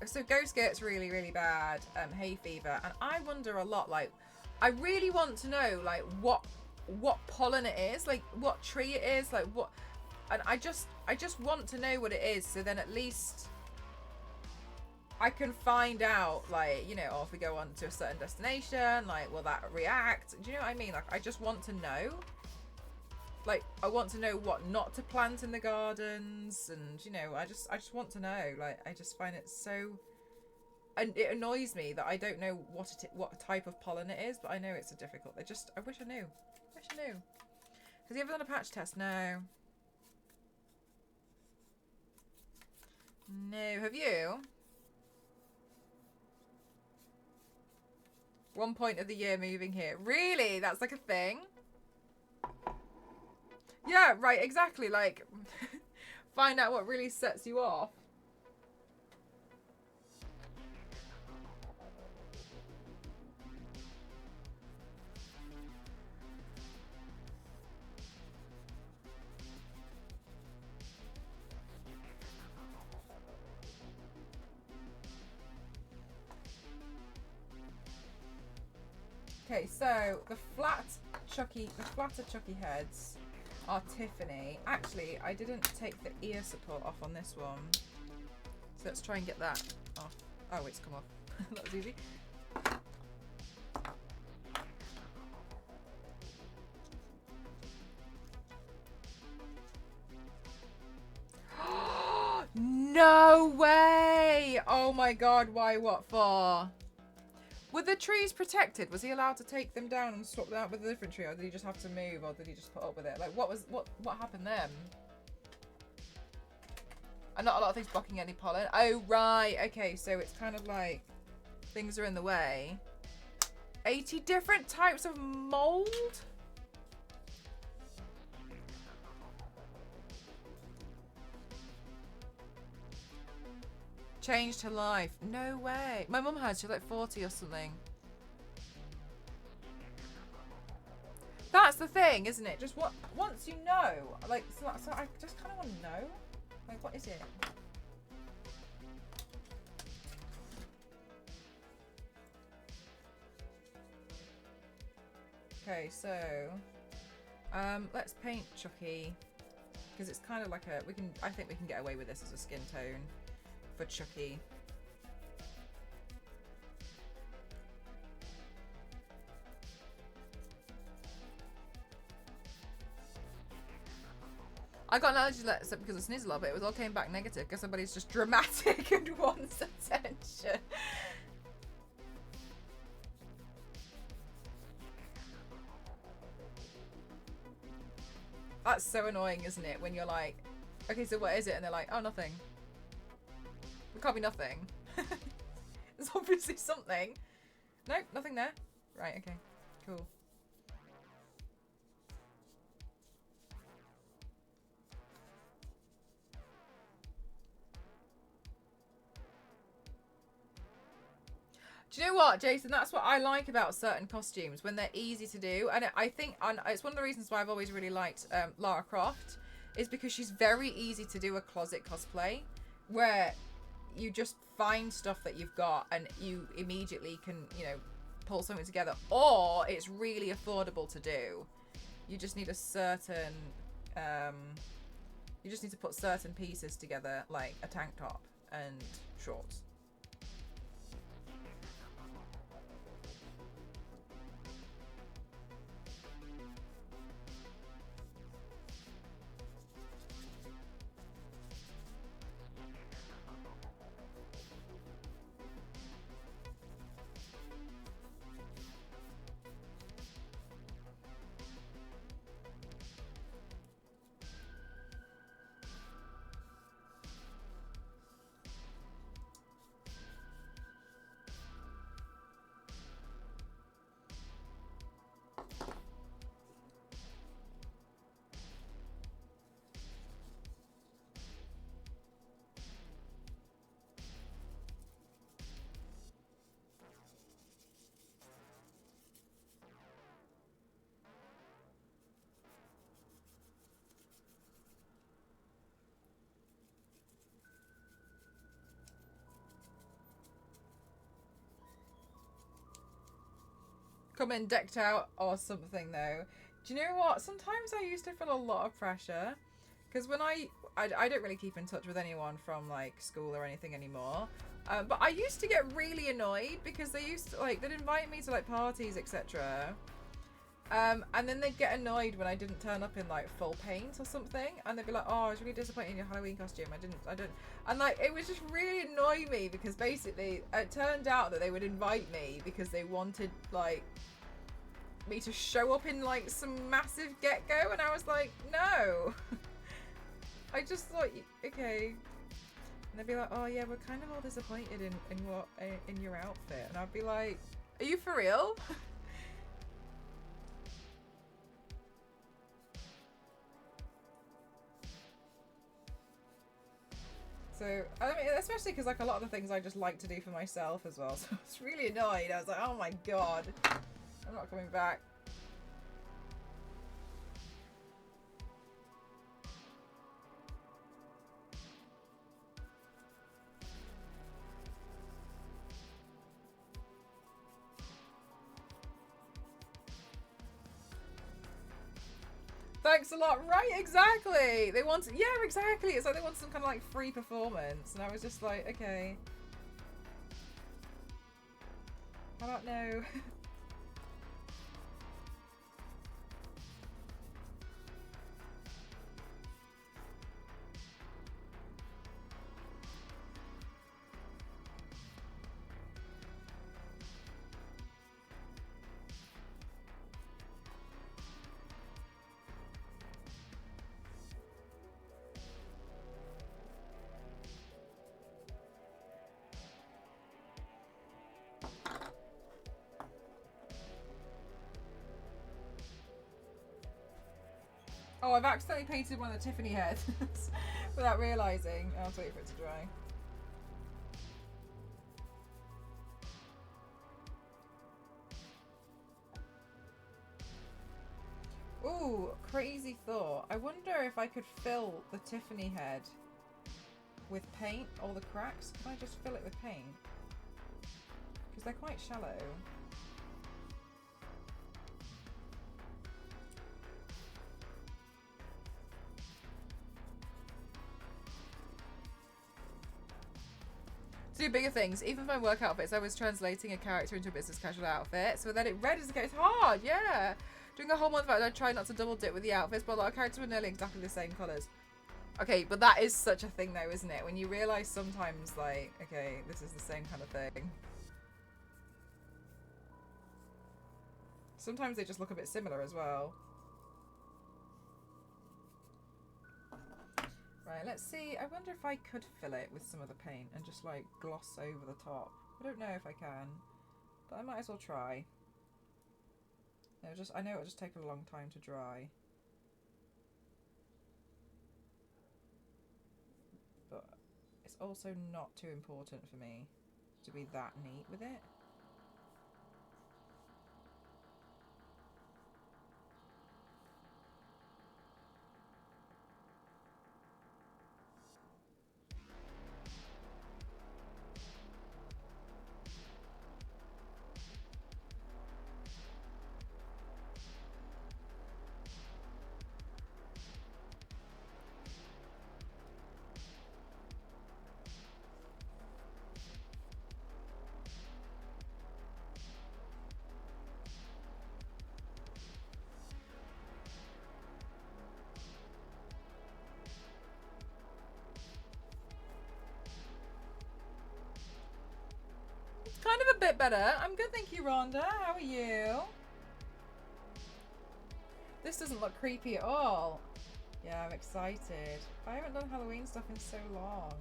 so ghost gets really, really bad hay fever, and I wonder a lot, like, I really want to know, like, what pollen it is, like, what tree it is, like, what... And I just want to know what it is, so then at least I can find out, like, you know, or if we go on to a certain destination, like, will that react? Do you know what I mean? Like, I just want to know. Like, I want to know what not to plant in the gardens, and, you know, I just want to know. Like, I just find it so... And it annoys me that I don't know what type of pollen it is, but I know it's a difficult... I wish I knew. I wish I knew. Has he ever done a patch test? No. No, have you? One point of the year moving here. Really? That's like a thing? Yeah, right, exactly. Like, find out what really sets you off. Okay, so the flatter Chucky heads our Tiffany. Actually, I didn't take the ear support off on this one. So let's try and get that off. Oh, it's come off. That was easy. No way! Oh my god, why, what for? Were the trees protected? Was he allowed to take them down and swap them out with a different tree, or did he just have to move, or did he just put up with it? Like, what happened then? And not a lot of things blocking any pollen. Oh, right. Okay, so it's kind of like things are in the way. 80 different types of mold? Changed her life. No way. My mum had, she was like 40 or something. That's the thing, isn't it? Just once you know, like, so I just kind of want to know. Like, what is it? Okay, so let's paint Chucky, because it's kind of like a I think we can get away with this as a skin tone for Chucky. I got an allergy letter because I sneezed a lot, but it all came back negative because somebody's just dramatic and wants attention. That's so annoying, isn't it? When you're like, okay, so what is it? And they're like, oh, nothing. It can't be nothing. There's obviously something. Nope, nothing there. Right, okay, cool. Do you know what, Jason? That's what I like about certain costumes, when they're easy to do. And I think it's one of the reasons why I've always really liked Lara Croft, is because she's very easy to do a closet cosplay, where you just find stuff that you've got and you immediately can, you know, pull something together. Or it's really affordable to do. You just need a certain, you just need to put certain pieces together, like a tank top and shorts. Come in decked out or something, though. Do you know what? Sometimes I used to feel a lot of pressure, because when I don't really keep in touch with anyone from like school or anything anymore. But I used to get really annoyed because they used to they'd invite me to like parties, etc. And then they'd get annoyed when I didn't turn up in like full paint or something, and they'd be like, "Oh, I was really disappointed in your Halloween costume. I don't," and like it would just really annoy me, because basically it turned out that they would invite me because they wanted like me to show up in like some massive get-go, and I was like, no. I just thought, okay. And they'd be like, oh yeah, we're kind of all disappointed in your outfit, and I'd be like, are you for real? So, I mean, especially because like a lot of the things I just like to do for myself as well. So I was really annoyed. I was like, oh my god, I'm not coming back. Thanks a lot. Right, exactly. They wanted, yeah, exactly. It's like they want some kind of like free performance, and I was just like, okay. How about no? Oh, I've accidentally painted one of the Tiffany heads without realising. I'll have to wait for it to dry. Ooh, crazy thought. I wonder if I could fill the Tiffany head with paint, all the cracks. Can I just fill it with paint? Because they're quite shallow. To do bigger things, even for my work outfits, I was translating a character into a business casual outfit, so then it read as a case. It's hard, yeah. Doing a whole month of it, I tried not to double dip with the outfits, but a lot of characters were nearly exactly the same colours. Okay, but that is such a thing though, isn't it? When you realise sometimes, like, okay, this is the same kind of thing. Sometimes they just look a bit similar as well. Right, let's see. I wonder if I could fill it with some of the paint and just like gloss over the top. I don't know if I can, but I might as well try. I know it'll just take a long time to dry. But it's also not too important for me to be that neat with it. Kind of a bit better. I'm good, thank you, Rhonda. How are you? This doesn't look creepy at all. Yeah, I'm excited. I haven't done Halloween stuff in so long.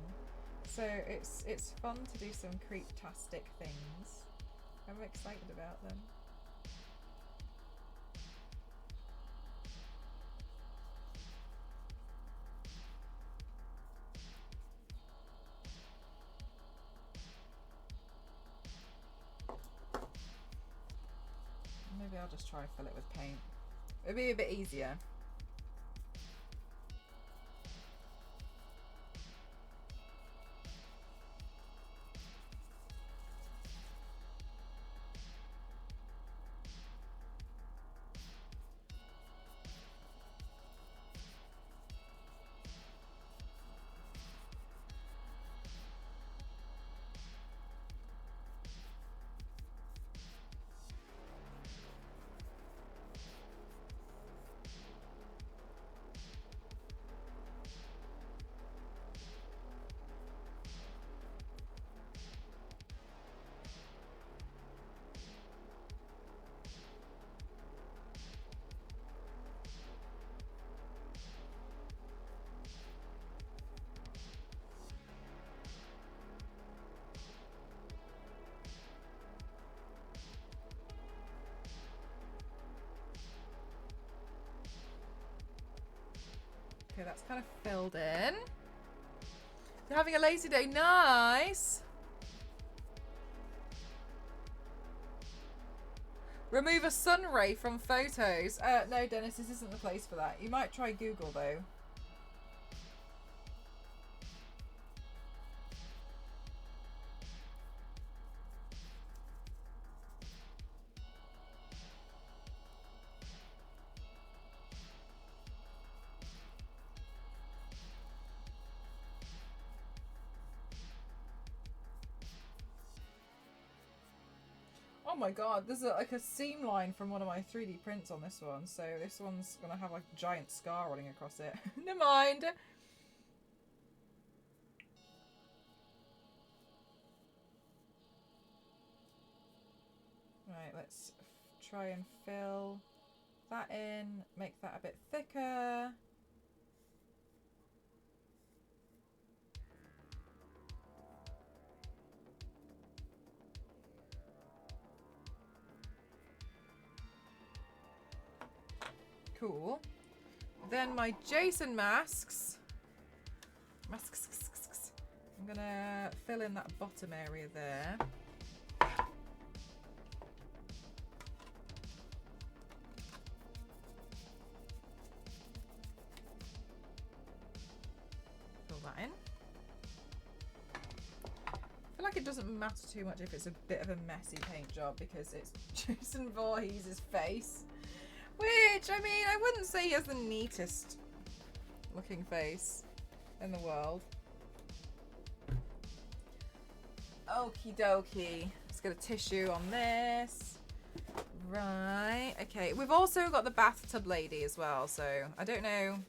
So it's fun to do some creep-tastic things. I'm excited about them. Maybe I'll just try and fill it with paint. It'll be a bit easier. Okay, that's kind of filled in. You're having a lazy day. Nice. Remove a sun ray from photos. No, Dennis, this isn't the place for that. You might try Google, though. Oh my god, there's like a seam line from one of my 3D prints on this one, so this one's gonna have like a giant scar running across it. Never mind. Right, let's try and fill that in, make that a bit thicker. Cool. Then my Jason masks. I'm gonna fill in that bottom area there. Fill that in. I feel like it doesn't matter too much if it's a bit of a messy paint job because it's Jason Voorhees' face. Which, I mean, I wouldn't say he has the neatest looking face in the world. Okie dokie. Let's get a tissue on this. Right. Okay. We've also got the bathtub lady as well, so I don't know.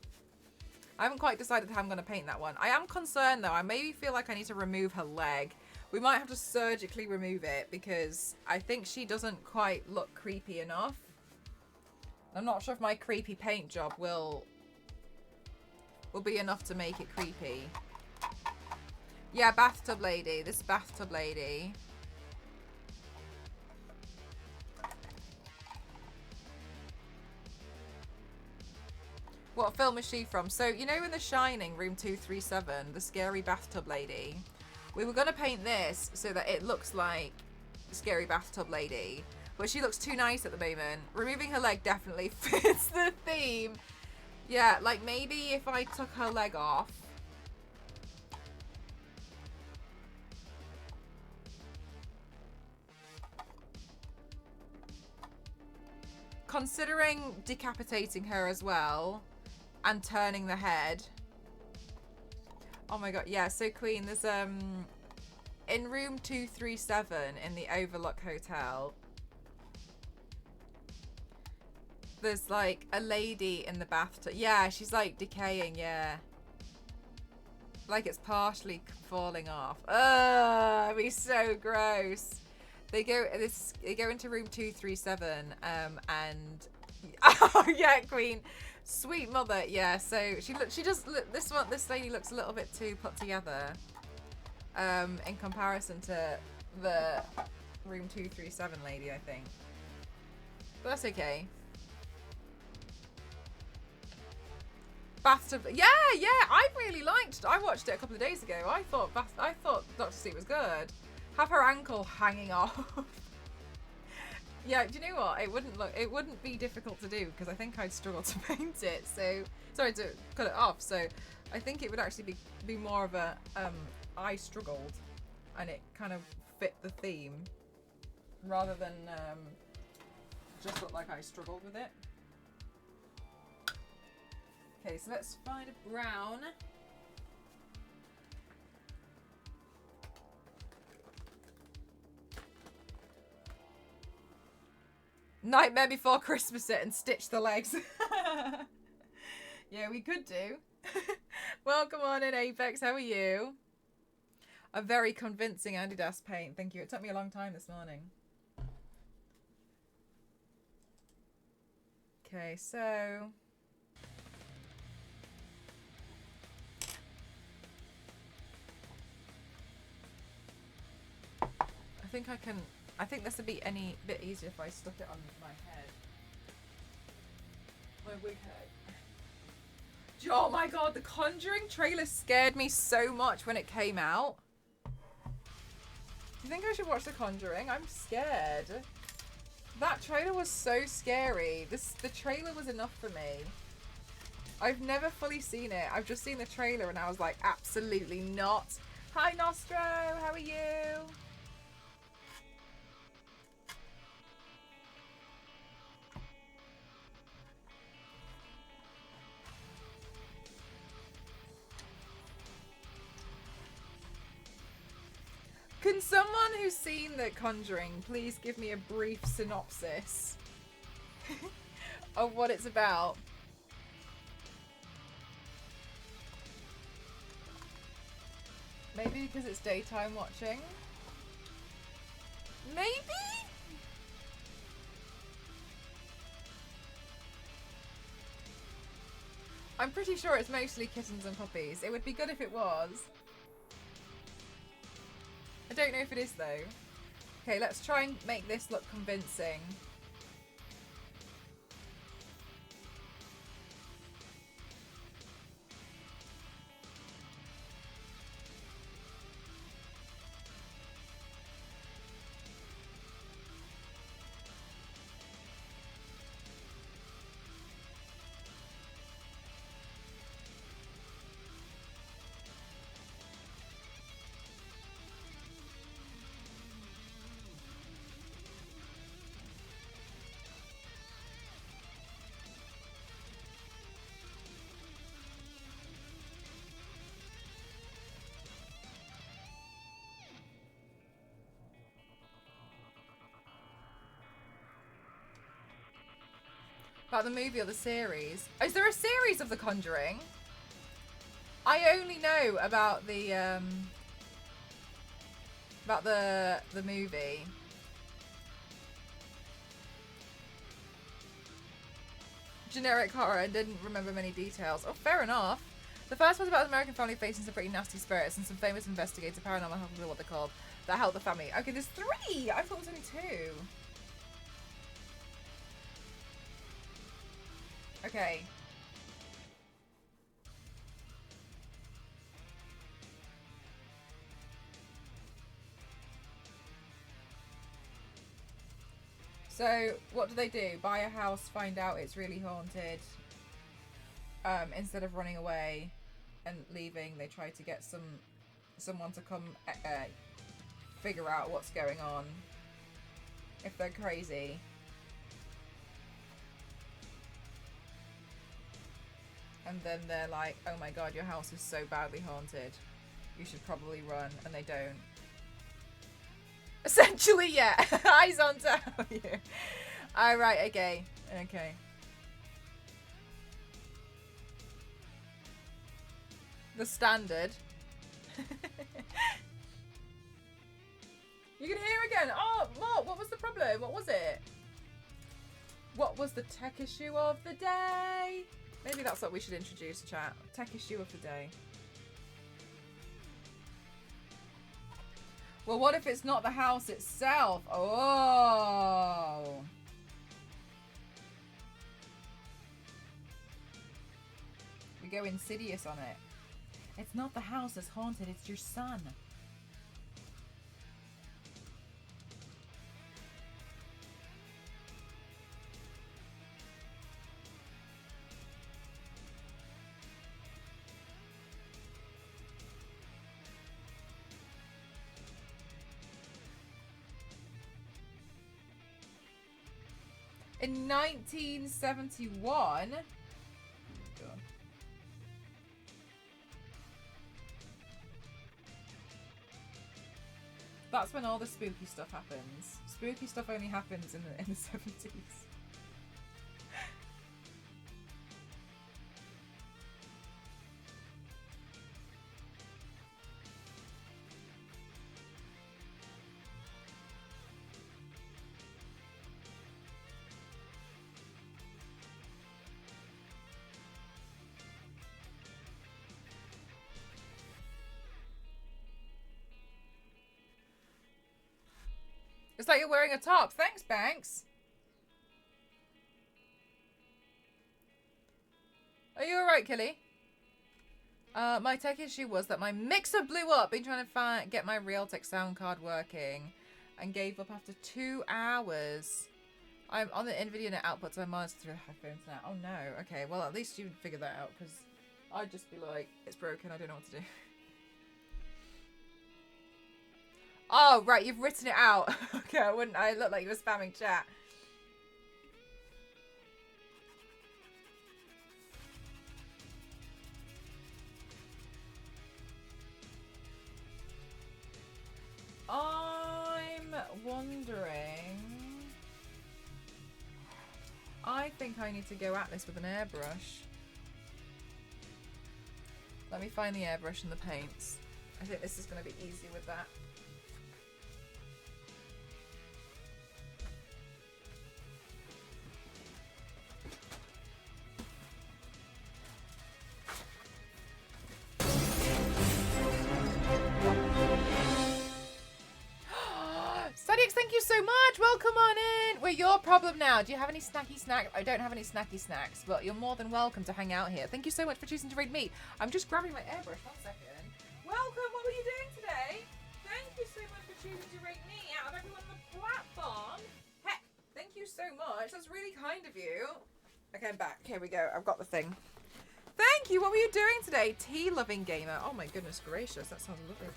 I haven't quite decided how I'm going to paint that one. I am concerned, though. I maybe feel like I need to remove her leg. We might have to surgically remove it because I think she doesn't quite look creepy enough. I'm not sure if my creepy paint job will be enough to make it creepy. Yeah, bathtub lady. This bathtub lady. What film is she from? So, you know in The Shining, room 237, the scary bathtub lady? We were going to paint this so that it looks like the scary bathtub lady. But she looks too nice at the moment. Removing her leg definitely fits the theme. Yeah, like maybe if I took her leg off. Considering decapitating her as well and turning the head. Oh my god, yeah, so Queen, there's in room 237 in the Overlook Hotel. There's like a lady in the bathtub. Yeah, she's like decaying, yeah. Like it's partially falling off. Ugh, it'd be so gross. They go into room 237 and oh yeah, Queen. Sweet mother. Yeah, so this lady looks a little bit too put together in comparison to the room 237 lady, I think. But that's okay. Bathtub. Yeah, I really liked. I watched it a couple of days ago. I thought Dr. Sleep was good. Have her ankle hanging off. Yeah, do you know what? It wouldn't be difficult to do because I think I'd struggle to paint it. So sorry to cut it off. So I think it would actually be more of a I struggled, and it kind of fit the theme rather than just look like I struggled with it. Okay, so let's find a brown. Nightmare Before Christmas it and stitch the legs. Yeah, we could do. Welcome on in, Apex. How are you? A very convincing Adidas paint. Thank you. It took me a long time this morning. Okay, so... I think this would be any bit easier if I stuck it on my head. My wig head. Oh my god, the Conjuring trailer scared me so much when it came out. Do you think I should watch The Conjuring? I'm scared. That trailer was so scary. The trailer was enough for me. I've never fully seen it. I've just seen the trailer and I was like, absolutely not. Hi Nostro, how are you? Can someone who's seen The Conjuring please give me a brief synopsis of what it's about? Maybe because it's daytime watching? Maybe? I'm pretty sure it's mostly kittens and puppies. It would be good if it was. I don't know if it is though. Okay, let's try and make this look convincing. About the movie or the series? Is there a series of The Conjuring? I only know about the movie. Generic horror. I didn't remember many details. Oh, fair enough. The first one's about an American family facing some pretty nasty spirits and some famous investigators, paranormal, I don't know what they're called, that help the family. Okay, there's 3! I thought there was only 2. Okay. So, what do? Buy a house, find out it's really haunted. Instead of running away and leaving, they try to get someone to come figure out what's going on. If they're crazy. And then they're like, oh my god, your house is so badly haunted. You should probably run. And they don't. Essentially, yeah. Eyes on top. Yeah. Alright, okay. Okay. The standard. You can hear again. Oh, what was the problem? What was it? What was the tech issue of the day? Maybe that's what we should introduce, chat. Tech issue of the day. Well, what if it's not the house itself? Oh. We go Insidious on it. It's not the house that's haunted, it's your son. In 1971, that's when all the spooky stuff happens. Spooky stuff only happens in the 70s. It's like you're wearing a top. Thanks, Banks. Are you alright, Killy? My tech issue was that my mixer blew up. Been trying to get my Realtek sound card working and gave up after 2 hours. I'm on the NVIDIA net output, so I monitor through the headphones now. Oh no. Okay, well at least you figured that out, because I'd just be like, it's broken, I don't know what to do. Oh, right, you've written it out. Okay, I look like you were spamming chat. think I need to go at this with an airbrush. Let me find the airbrush and the paints. I think this is going to be easy with that. Sadix, thank you so much. Welcome on in. We're your problem now. Do you have any snacky snacks? I don't have any snacky snacks, but you're more than welcome to hang out here. Thank you so much for choosing to raid me. I'm just grabbing my airbrush. 1 second. Welcome. What were you doing today? Thank you so much for choosing to raid me out of everyone on the platform. Heck, thank you so much. That's really kind of you. Okay, I'm back. Here we go. I've got the thing. Thank you. What were you doing today? Tea-loving gamer. Oh my goodness gracious. That sounds lovely.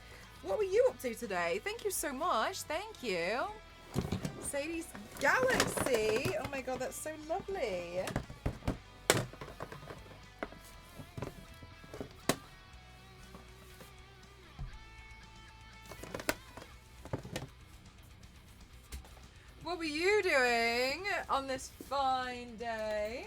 What were you up to today? Thank you so much. Thank you. Sadie's Galaxy. Oh my god, that's so lovely. What were you doing on this fine day?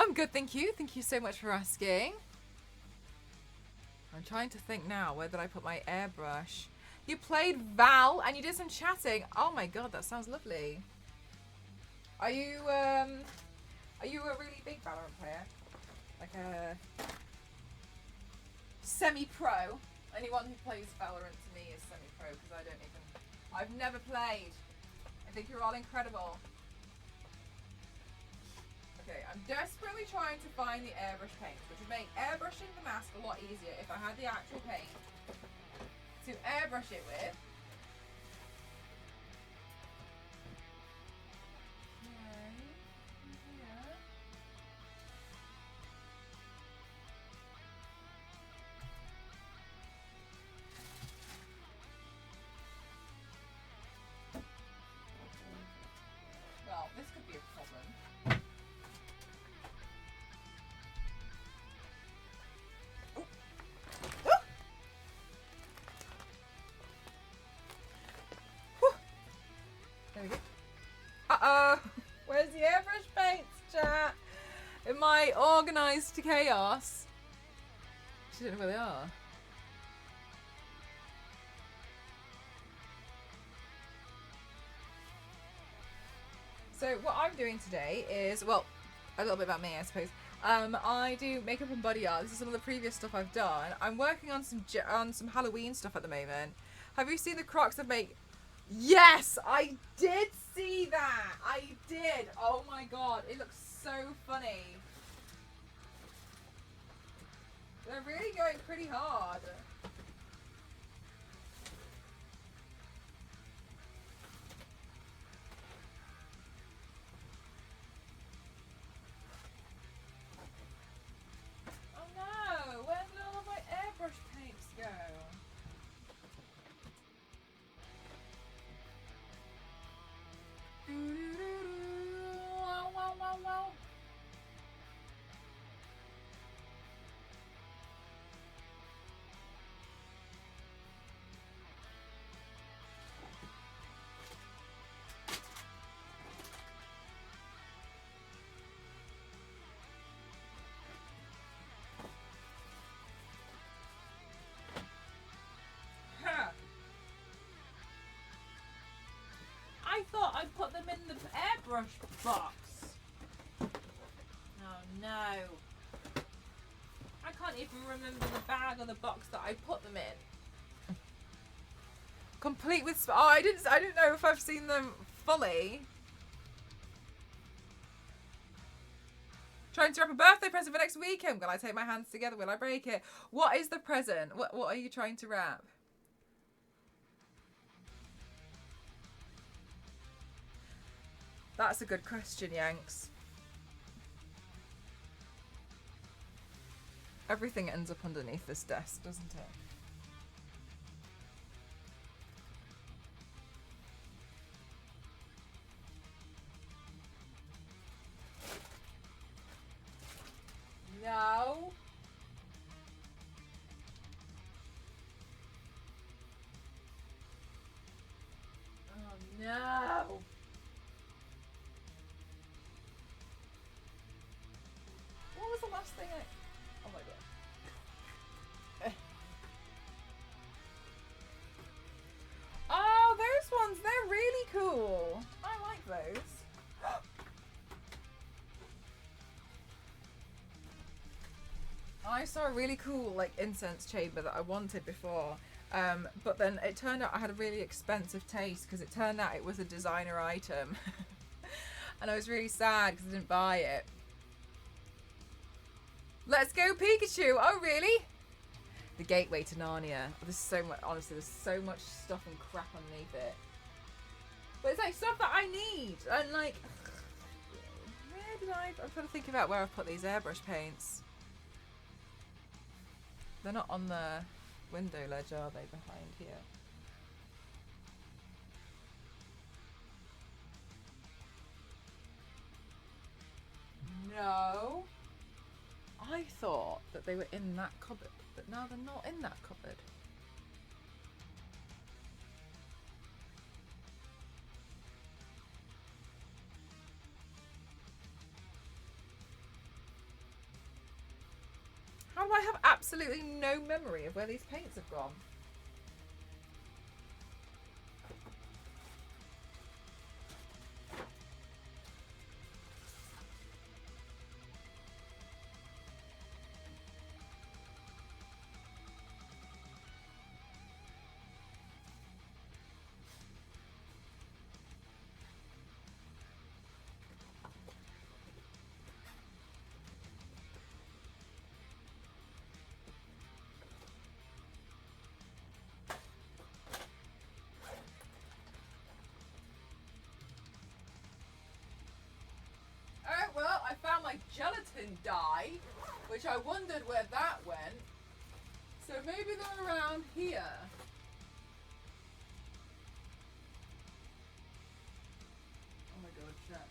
I'm good, thank you. Thank you so much for asking. I'm trying to think now. Where did I put my airbrush? You played Val and you did some chatting. Oh my god, that sounds lovely. Are you a really big Valorant player? Like a semi-pro? Anyone who plays Valorant to me is semi-pro because I've never played. I think you're all incredible. Okay, I'm desperately trying to find the airbrush paint, which would make airbrushing the mask a lot easier if I had the actual paint to airbrush it with. Yeah. Well, this could be a problem. There we go. Uh-oh. Where's the airbrush paints, chat? In my organised chaos. I don't know where they are. So what I'm doing today is, well, a little bit about me, I suppose. I do makeup and body art. This is some of the previous stuff I've done. I'm working on some Halloween stuff at the moment. Have you seen the Crocs that make... Yes, I did see that. I did. Oh my god, it looks so funny. They're really going pretty hard. Oh no, where did all of my airbrush paints go? Wow, wow, wow, wow. Huh. I thought I put them in the airbrush box. Oh no. I can't even remember the bag or the box that I put them in. Complete with... Oh, I didn't know if I've seen them fully. Trying to wrap a birthday present for next weekend. Will I take my hands together? Will I break it? What is the present? What are you trying to wrap? That's a good question, Yanks. Everything ends up underneath this desk, doesn't it? No. no! What was the last thing I... Oh my god. Oh, those ones, they're really cool. I like those. I saw a really cool like incense chamber that I wanted before, but then it turned out I had a really expensive taste because it turned out it was a designer item. And I was really sad because I didn't buy it. Let's go Pikachu! Oh really? The gateway to Narnia. Oh, there's so much, honestly, there's so much stuff and crap underneath it. But it's like stuff that I need. And like, where did I'm trying to think about where I've put these airbrush paints. They're not on the window ledge, are they, behind here? No. I thought that they were in that cupboard, but now they're not in that cupboard. How do I have absolutely no memory of where these paints have gone? Gelatin dye, which I wondered where that went. So maybe they're around here. Oh my god, chat.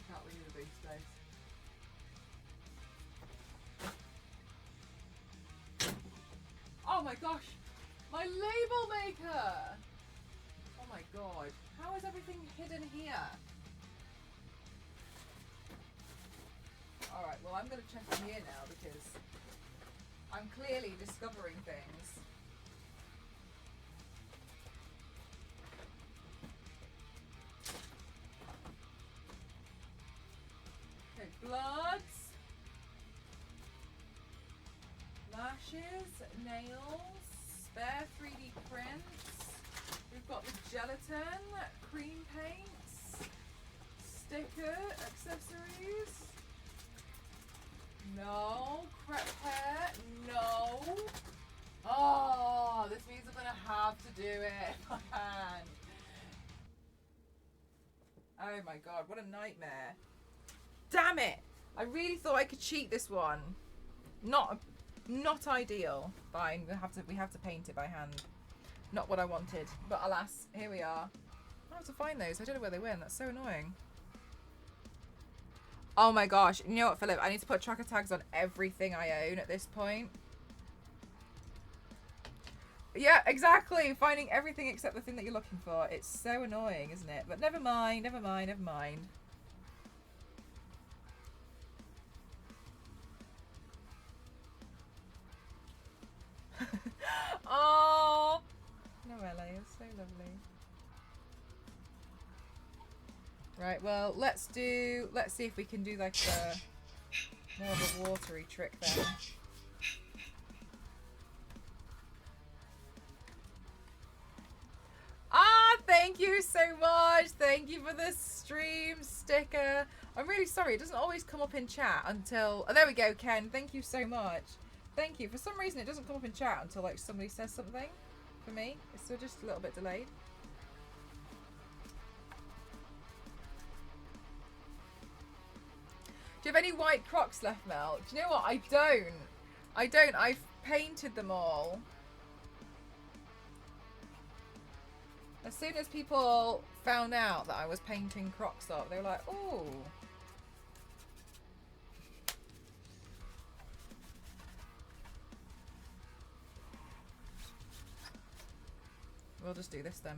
Can't we need a big space? Oh my gosh! My label maker! Oh my god. How is everything hidden here? Alright, well I'm going to check in here now because I'm clearly discovering things. Okay, bloods. Lashes, nails, spare 3D prints. We've got the gelatin, cream paints, sticker, accessories. No, crepe hair, no. Oh, this means I'm gonna have to do it by hand. Oh my god, what a nightmare. Damn it! I really thought I could cheat this one. Not ideal. Fine, we have to paint it by hand. Not what I wanted, but alas, here we are. I have to find those. I don't know where they went. That's so annoying. Oh my gosh. You know what, Philip? I need to put tracker tags on everything I own at this point. Yeah, exactly. Finding everything except the thing that you're looking for. It's so annoying, isn't it? But never mind, never mind, never mind. Oh, Noella, you're so lovely. Right, well, let's see if we can do like more of a watery trick then. Ah, thank you so much. Thank you for the stream sticker. I'm really sorry. It doesn't always come up in chat until... Oh, there we go, Ken. Thank you so much. Thank you. For some reason, it doesn't come up in chat until like somebody says something. For me, it's still just a little bit delayed. Do you have any white Crocs left, Mel? Do you know what? I don't. I don't. I've painted them all. As soon as people found out that I was painting Crocs up, they were like, "Oh." We'll just do this then.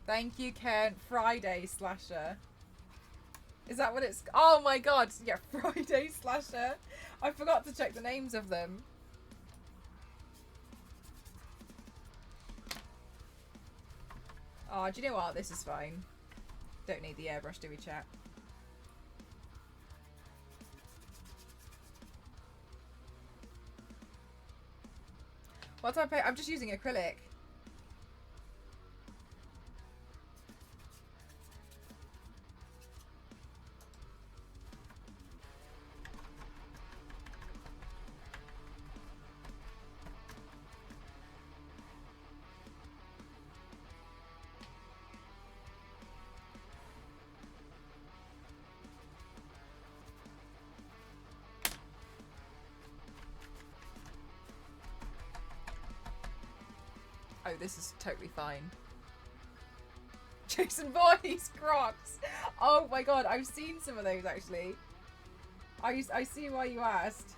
Thank you, Ken. Friday Slasher. Is that what it's... Oh my god. Yeah, Friday Slasher. I forgot to check the names of them. Oh, do you know what? This is fine. Don't need the airbrush, do we, chat? What type of... I'm just using acrylic. Oh, this is totally fine. Jason Voorhees Crocs. Oh my god, I've seen some of those actually. I see why you asked.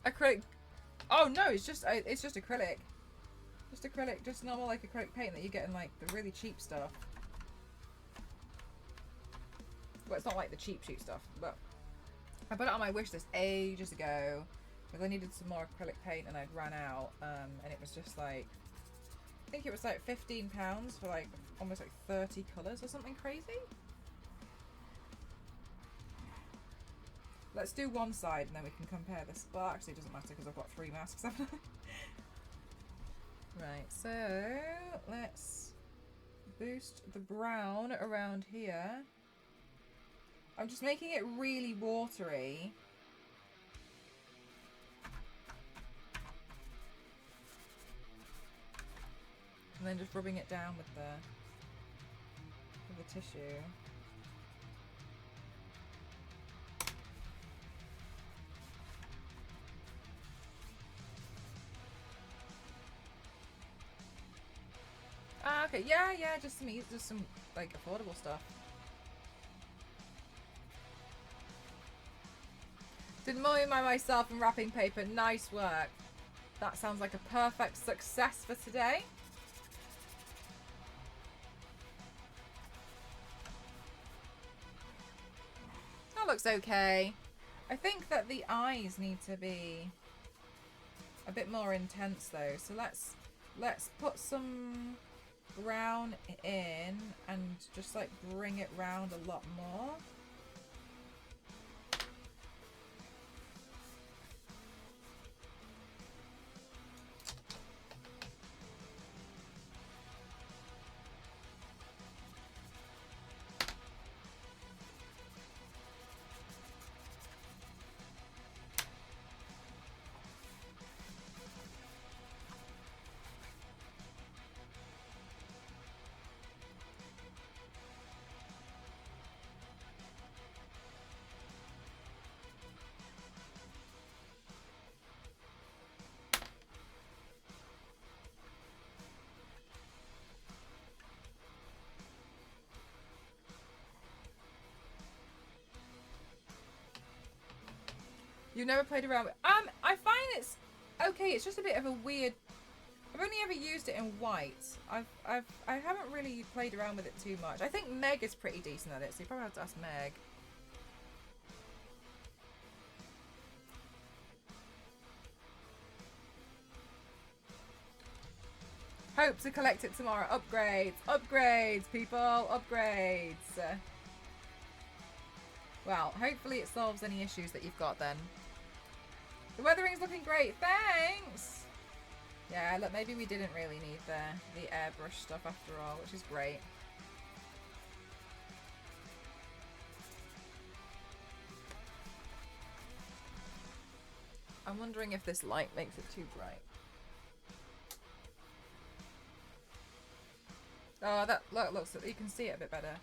Acrylic. Oh no, it's just acrylic. Just acrylic, just normal like acrylic paint that you get in like the really cheap stuff. Well, it's not like the cheap stuff, but I put it on my wish list ages ago because I needed some more acrylic paint and I'd run out. And it was just like, I think it was like £15 for like almost like 30 colours or something crazy. Let's do one side and then we can compare this. Well, actually it doesn't matter because I've got 3 masks, haven't I? Right, so let's boost the brown around here. I'm just making it really watery. And then just rubbing it down with the tissue. Ah, okay, yeah, just some like affordable stuff. Did mowing by myself and wrapping paper. Nice work. That sounds like a perfect success for today. That looks okay. I think that the eyes need to be a bit more intense though. So let's put some brown in and just like bring it round a lot more. You've never played around with... I find it's okay. It's just a bit of a weird... I've only ever used it in white. I haven't really played around with it too much. I think Meg is pretty decent at it, so you probably have to ask Meg. Hope to collect it tomorrow. Upgrades. Upgrades, people. Upgrades. Well, hopefully it solves any issues that you've got then. The weathering's looking great. Thanks! Yeah, look, maybe we didn't really need the airbrush stuff after all, which is great. I'm wondering if this light makes it too bright. Oh, that looks, you can see it a bit better.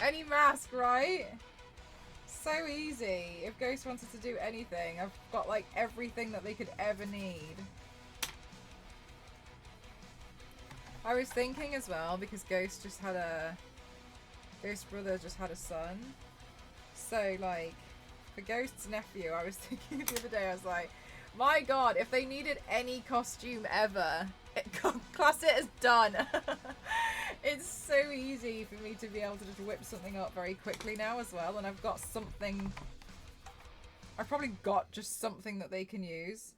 any mask, right? So easy. If Ghost wanted to do anything, I've got like everything that they could ever need. I was thinking as well, because Ghost brother just had a son. So like, for Ghost's nephew, I was thinking the other day, I was like, my god, if they needed any costume ever, class it as done. It's so easy for me to be able to just whip something up very quickly now as well, and I've got something. I've probably got just something that they can use.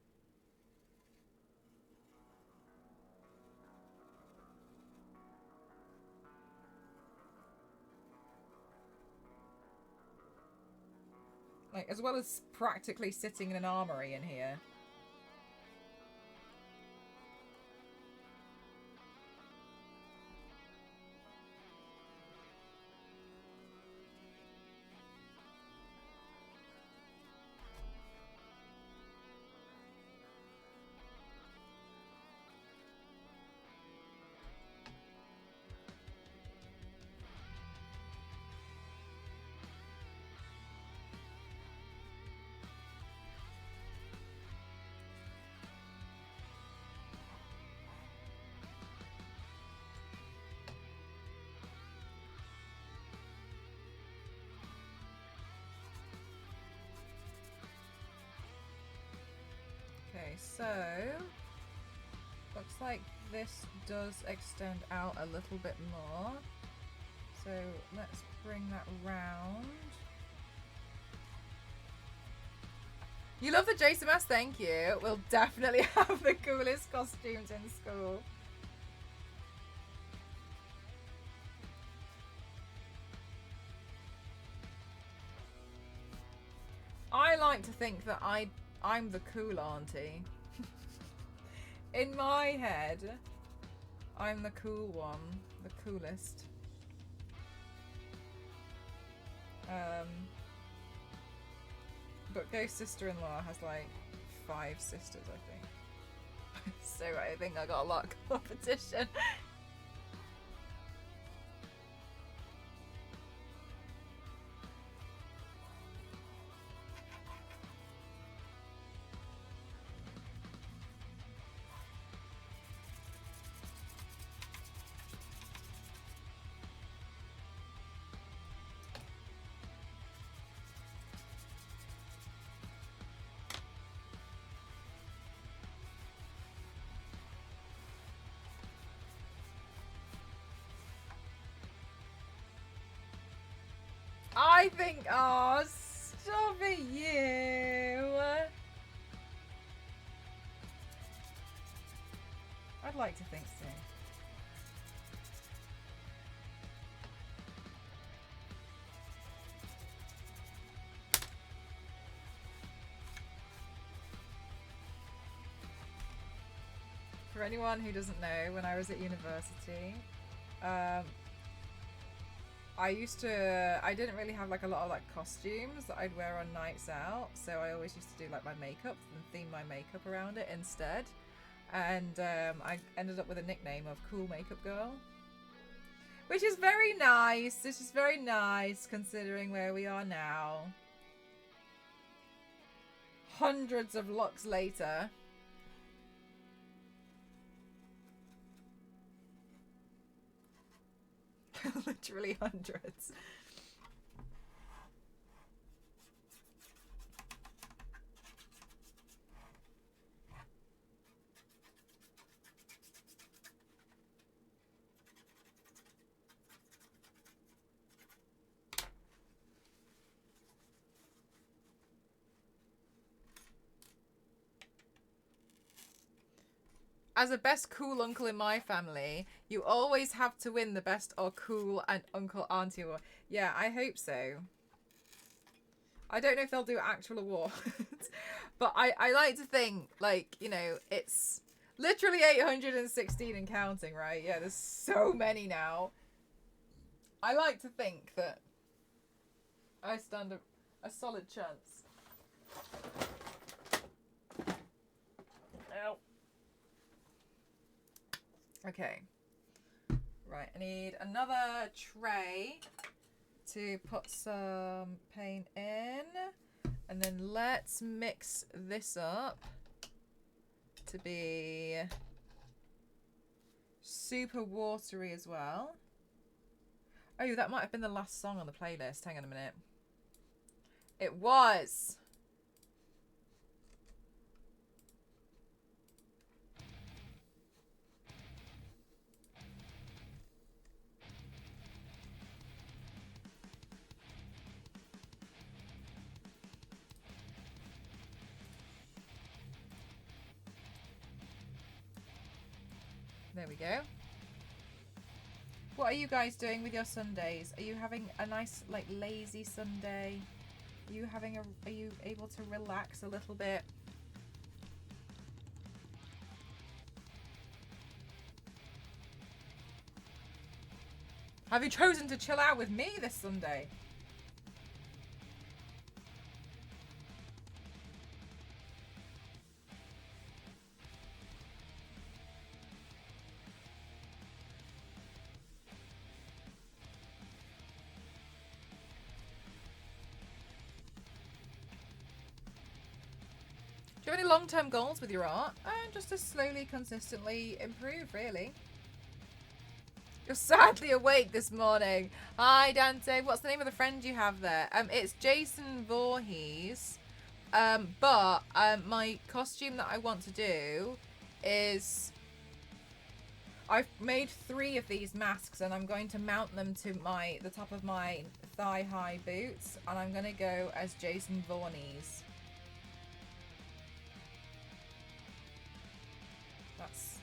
Like, as well as practically sitting in an armory in here. Okay, so looks like this does extend out a little bit more. So let's bring that round. You love the Jason mask, thank you. We'll definitely have the coolest costumes in school. I like to think that I'm the cool auntie. In my head, I'm the cool one, the coolest. But Ghost sister-in-law has like 5 sisters, I think. So I think I got a lot of competition. I think, oh, stop it, you. I'd like to think so. For anyone who doesn't know, when I was at university, I didn't really have like a lot of like costumes that I'd wear on nights out, so I always used to do like my makeup and theme my makeup around it instead. And I ended up with a nickname of Cool Makeup Girl, which is very nice. This is very nice considering where we are now. Hundreds of looks later. Literally hundreds. As a best cool uncle in my family, you always have to win the best or cool and uncle auntie award. Yeah, I hope so. I don't know if they'll do actual awards, but I like to think, like, you know, it's literally 816 and counting, right? Yeah, there's so many now. I like to think that I stand a solid chance. Ow. Okay. Right, I need another tray to put some paint in. And then let's mix this up to be super watery as well. Oh, that might have been the last song on the playlist. Hang on a minute. It was. There we go. What are you guys doing with your Sundays? Are you having a nice, like, lazy Sunday? Are you able to relax a little bit? Have you chosen to chill out with me this Sunday? Do you have any long-term goals with your art? Just to slowly, consistently improve, really. You're sadly awake this morning. Hi, Dante. What's the name of the friend you have there? It's Jason Voorhees. But my costume that I want to do is... I've made 3 of these masks, and I'm going to mount them to the top of my thigh-high boots, and I'm going to go as Jason Voorhees.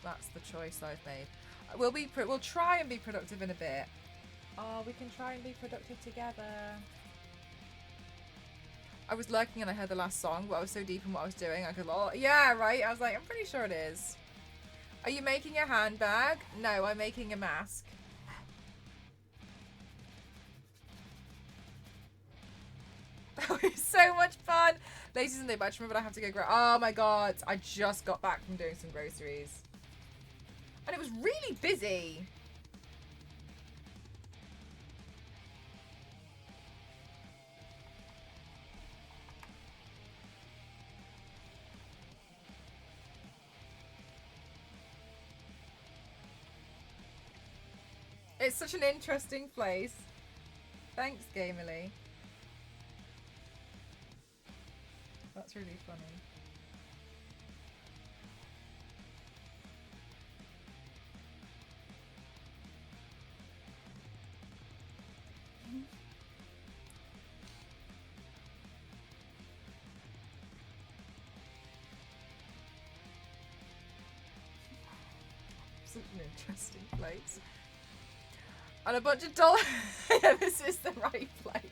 That's the choice I've made. We'll try and be productive in a bit. Oh, we can try and be productive together. I was lurking and I heard the last song, but I was so deep in what I was doing, I could, oh, yeah, right. I was like, I'm pretty sure it is. Are you making a handbag? No, I'm making a mask. That was so much fun. Lazy Sunday, but I just remembered I have to go oh my god, I just got back from doing some groceries. And it was really busy. It's such an interesting place. Thanks, Gamerly. That's really funny. Such an interesting place. And a bunch of dollars. Yeah, this is the right place.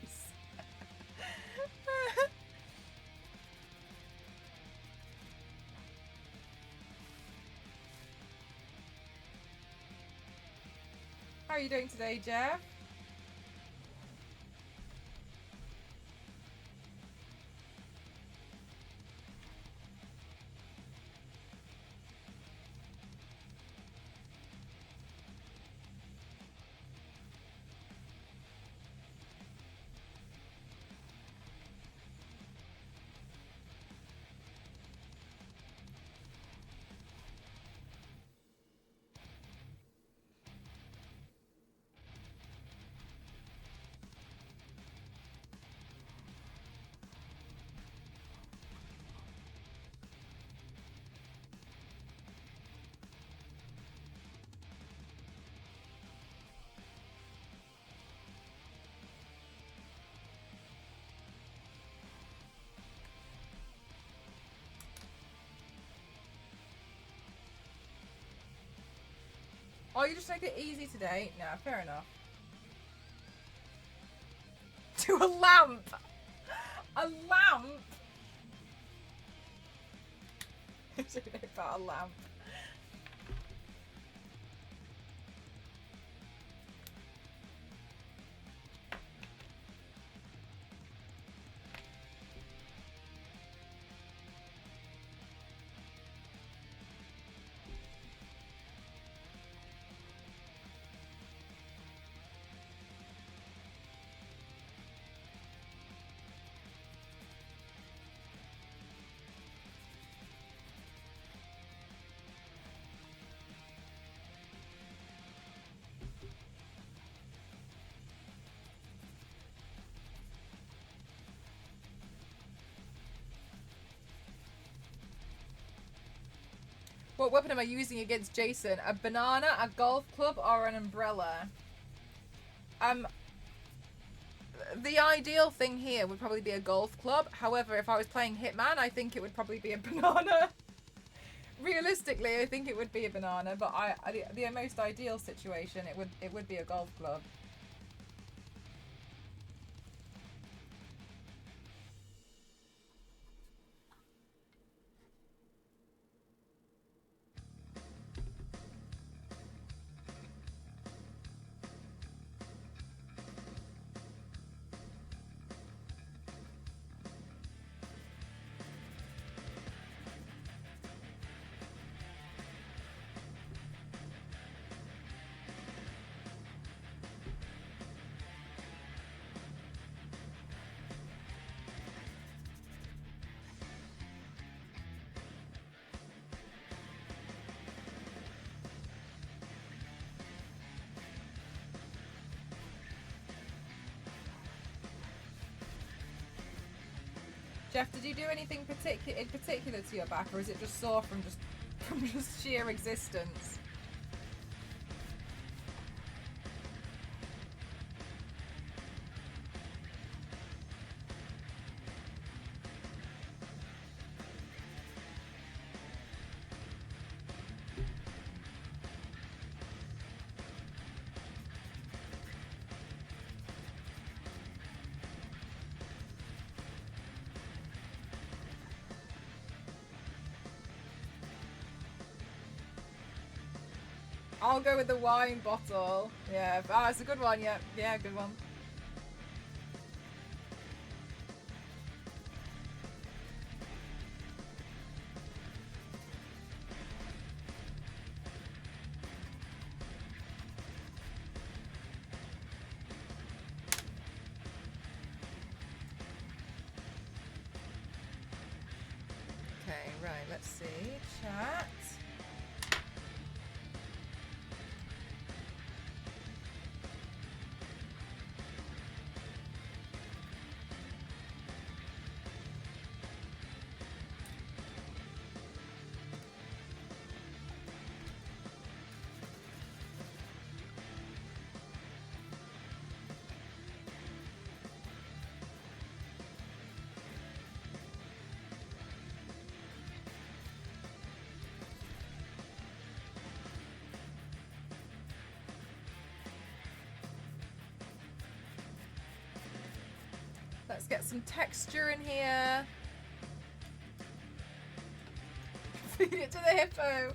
How are you doing today, Jeff? Oh, you just take it easy today? No, fair enough. To a lamp! A lamp! I don't know about a lamp. What weapon am I using against Jason? A banana, a golf club, or an umbrella? The ideal thing here would probably be a golf club. However, if I was playing Hitman, I think it would probably be a banana. Realistically, I think it would be a banana, but the most ideal situation, it would be a golf club. Jeff, did you do anything in particular to your back, or is it just sore from just sheer existence? I'll go with the wine bottle. Yeah, it's a good one. Yeah, good one. Okay, right. Let's see. Chat. Let's get some texture in here. Feed it to the hippo.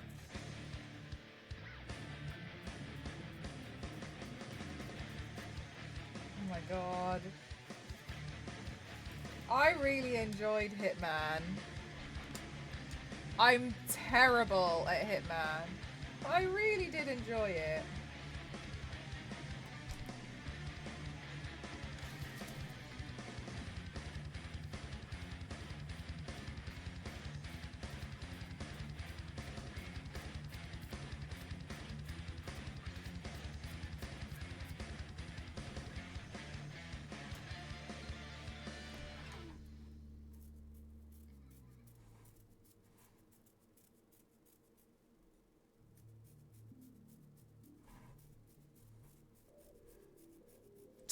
Oh my god. I really enjoyed Hitman. I'm terrible at Hitman. I really did enjoy it.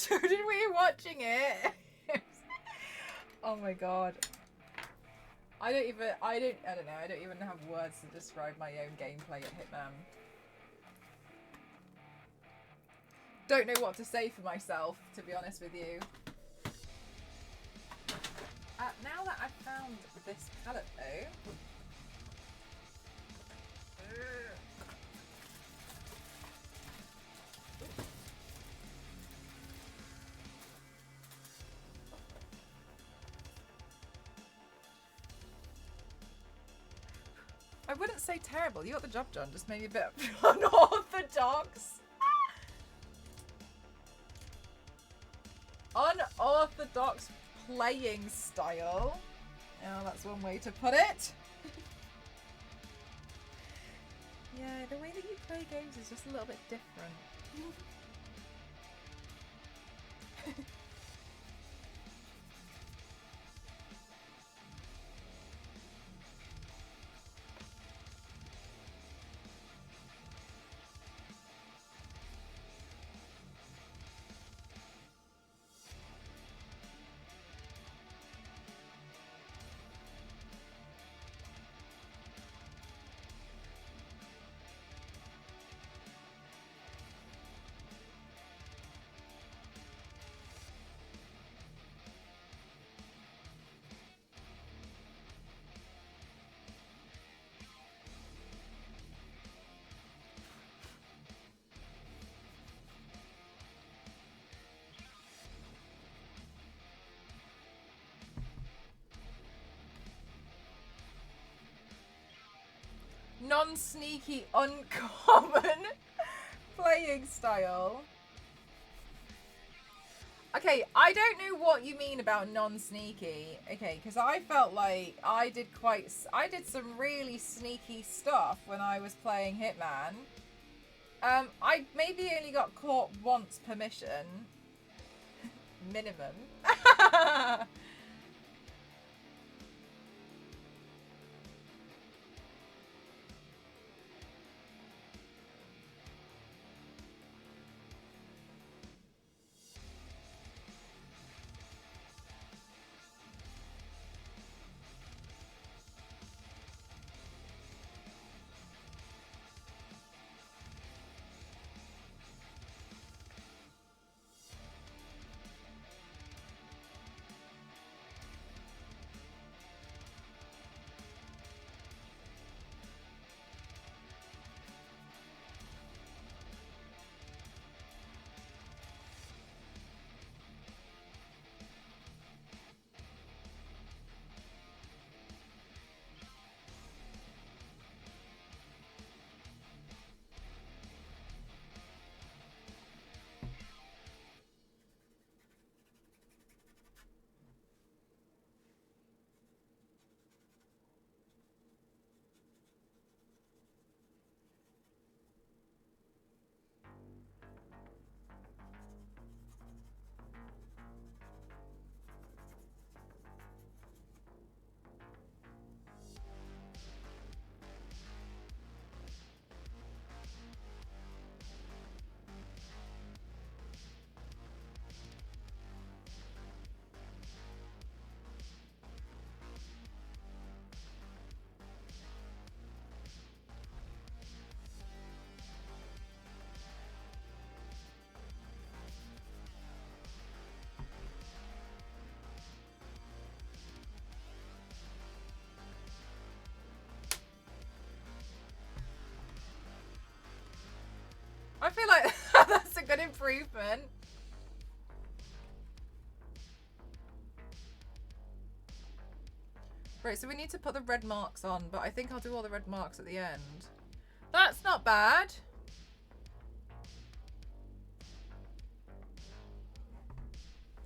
Did we watching it? Oh my god. I don't know. I don't even have words to describe my own gameplay at Hitman. Don't know what to say for myself, to be honest with you. Now that I've found this palette though. I wouldn't say terrible. You got the job done. Just maybe a bit unorthodox. Unorthodox playing style. Oh, that's one way to put it. Yeah, the way that you play games is just a little bit different. non-sneaky, uncommon playing style. Okay, I don't know what you mean about non-sneaky. Okay, because I felt like I did some really sneaky stuff when I was playing Hitman. I maybe only got caught once per mission. Minimum. I feel like that's a good improvement. Right, so we need to put the red marks on, but I think I'll do all the red marks at the end. That's not bad.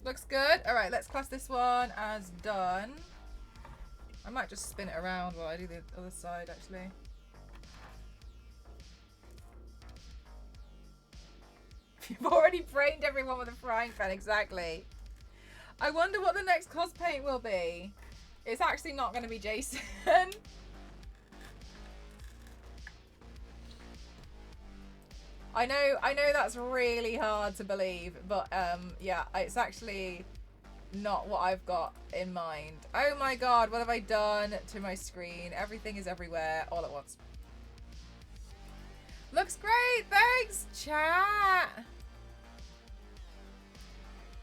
Looks good. All right, let's class this one as done. I might just spin it around while I do the other side, actually. You've already brained everyone with a frying pan, exactly. I wonder what the next cospaint will be. It's actually not going to be Jason. I know that's really hard to believe, but yeah, it's actually not what I've got in mind. Oh my god, what have I done to my screen? Everything is everywhere all at once. Looks great, thanks, chat.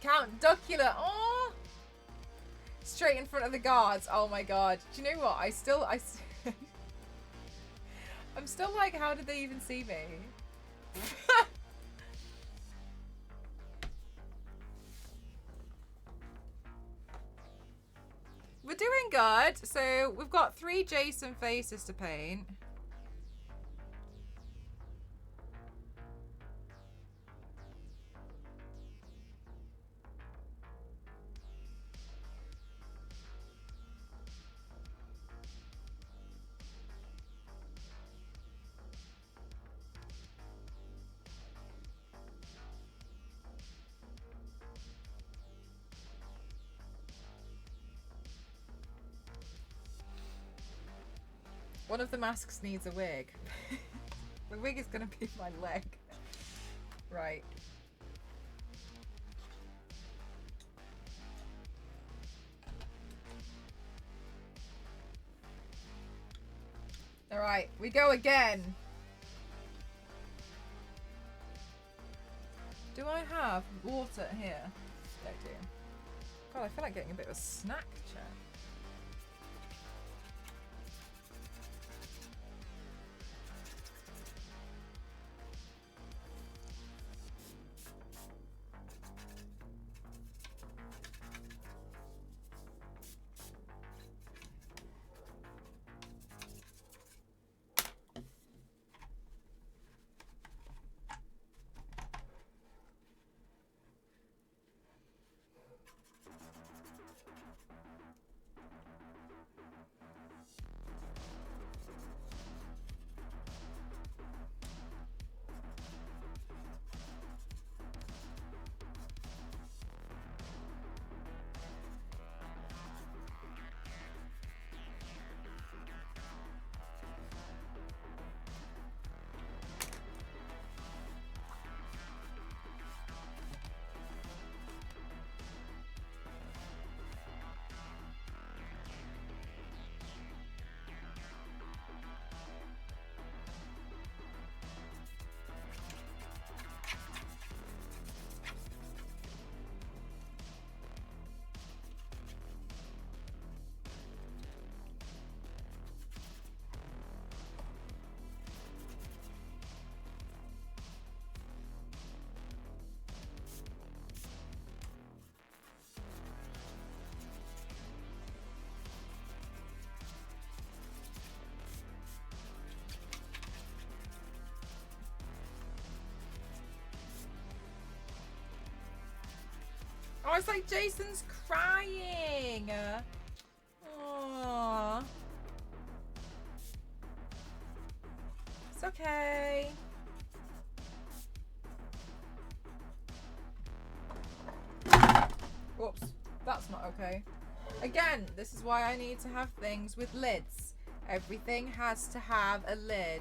Count Duckula, oh, straight in front of the guards. Oh my god, do you know what? I'm still like, how did they even see me? We're doing good. So we've got 3 Jason faces to paint. One of the masks needs a wig. The wig is gonna be my leg. Right. Alright, we go again. Do I have water here? I do. God, I feel like getting a bit of a snack, chat. I was like, Jason's crying. Aww. It's okay. Whoops. That's not okay. Again, this is why I need to have things with lids. Everything has to have a lid.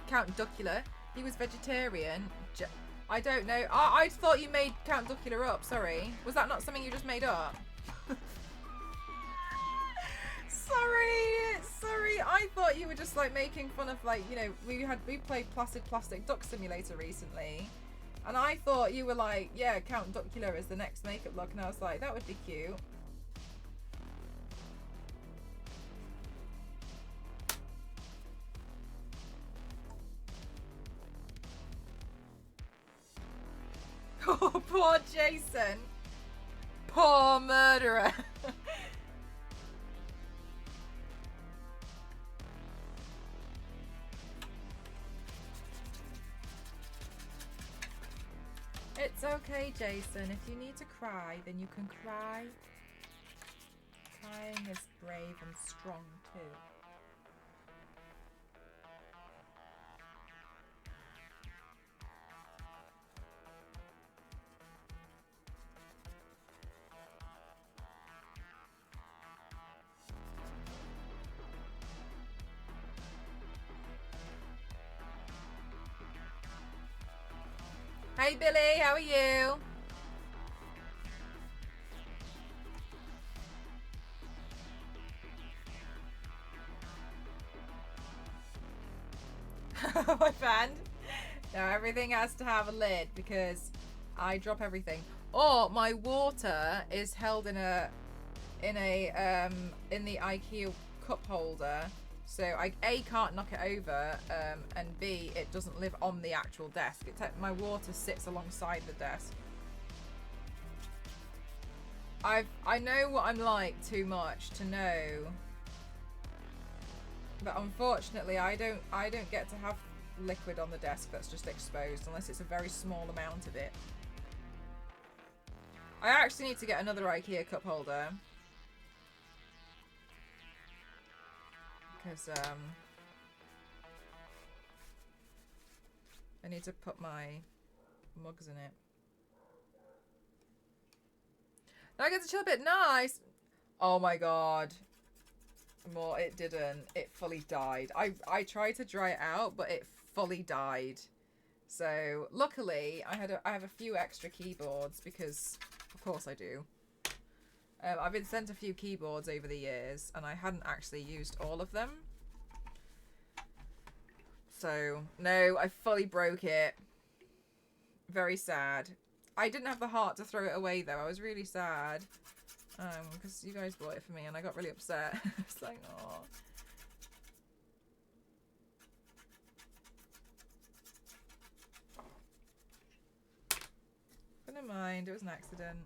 Count Duckula. He was vegetarian. I don't know. I thought you made Count Duckula up. Sorry. Was that not something you just made up? Sorry. I thought you were just like making fun of, like, you know, we played Plastic Duck Simulator recently, and I thought you were like, yeah, Count Duckula is the next makeup look, and I was like, that would be cute. Oh, poor Jason. Poor murderer. It's okay, Jason. If you need to cry, then you can cry. Crying is brave and strong too. Hey Billy, how are you? My friend. No, everything has to have a lid because I drop everything. Or my water is held in the IKEA cup holder. So I A, can't knock it over, and B, it doesn't live on the actual desk. My water sits alongside the desk. I know what I'm like too much to know, but unfortunately I don't get to have liquid on the desk that's just exposed unless it's a very small amount of it. I actually need to get another IKEA cup holder. Because I need to put my mugs in it. Now I get to chill a bit. Nice. Oh my god. More, it didn't. It fully died. I tried to dry it out, but it fully died. So luckily I have a few extra keyboards because of course I do. I've been sent a few keyboards over the years and I hadn't actually used all of them. So, no, I fully broke it. Very sad. I didn't have the heart to throw it away though. I was really sad. Because you guys bought it for me and I got really upset. It's like, oh. But never mind, it was an accident.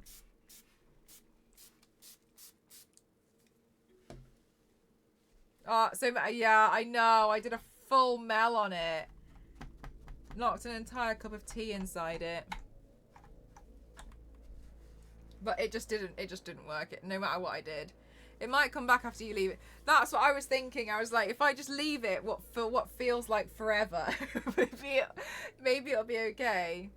So yeah, I know. I did a full mel on it. Knocked an entire cup of tea inside it. But it just didn't work, no matter what I did. It might come back after you leave it. That's what I was thinking. I was like, if I just leave it for what feels like forever, maybe it'll be okay.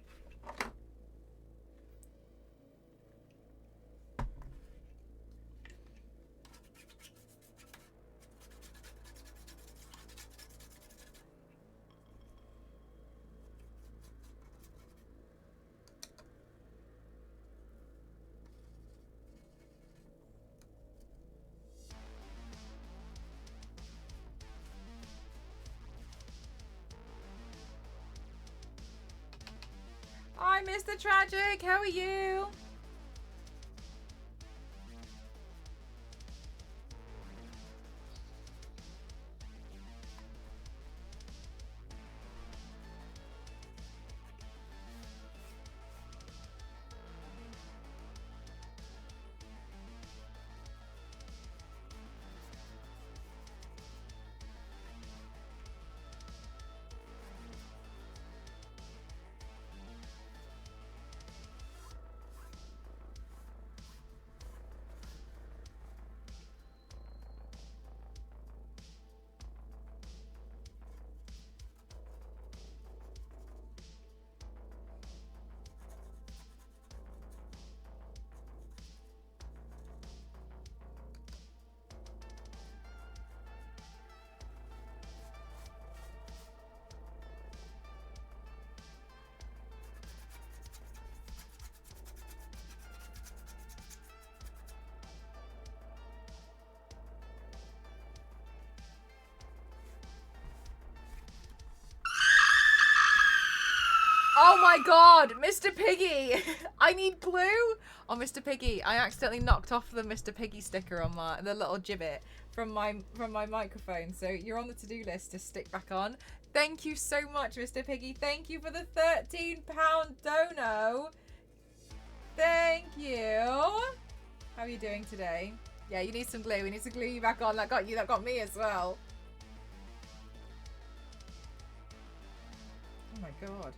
Hi, Mr. Tragic. How are you? god, Mr. Piggy! I need glue! Oh, Mr. Piggy, I accidentally knocked off the Mr. Piggy sticker on the little gibbet from my microphone. So you're on the to-do list to stick back on. Thank you so much, Mr. Piggy. Thank you for the £13 dono. Thank you. How are you doing today? Yeah, you need some glue. We need to glue you back on. That got you. That got me as well. Oh my god.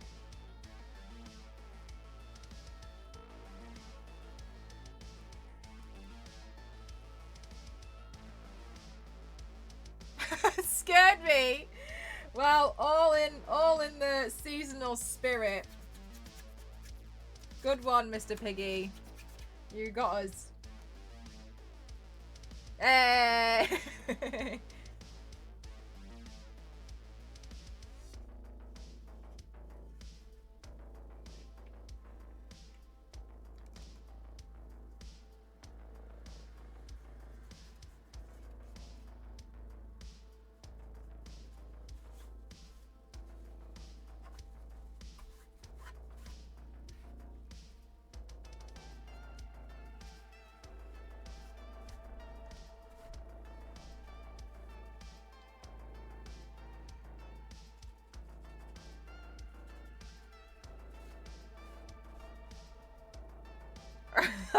Scared me. Well, all in the seasonal spirit. Good one, Mr. Piggy. You got us. Hey.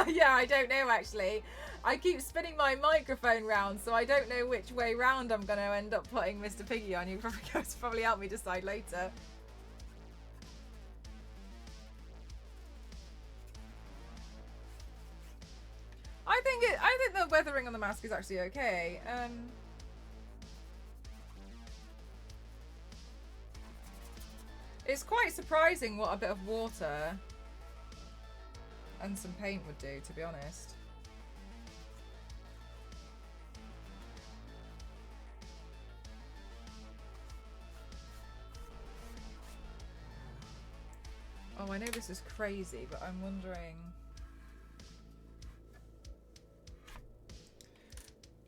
Yeah, I don't know actually. I keep spinning my microphone round, so I don't know which way round I'm going to end up putting Mr. Piggy on. You probably help me decide later. I think the weathering on the mask is actually okay. It's quite surprising what a bit of water and some paint would do, to be honest. Oh, I know this is crazy, but I'm wondering...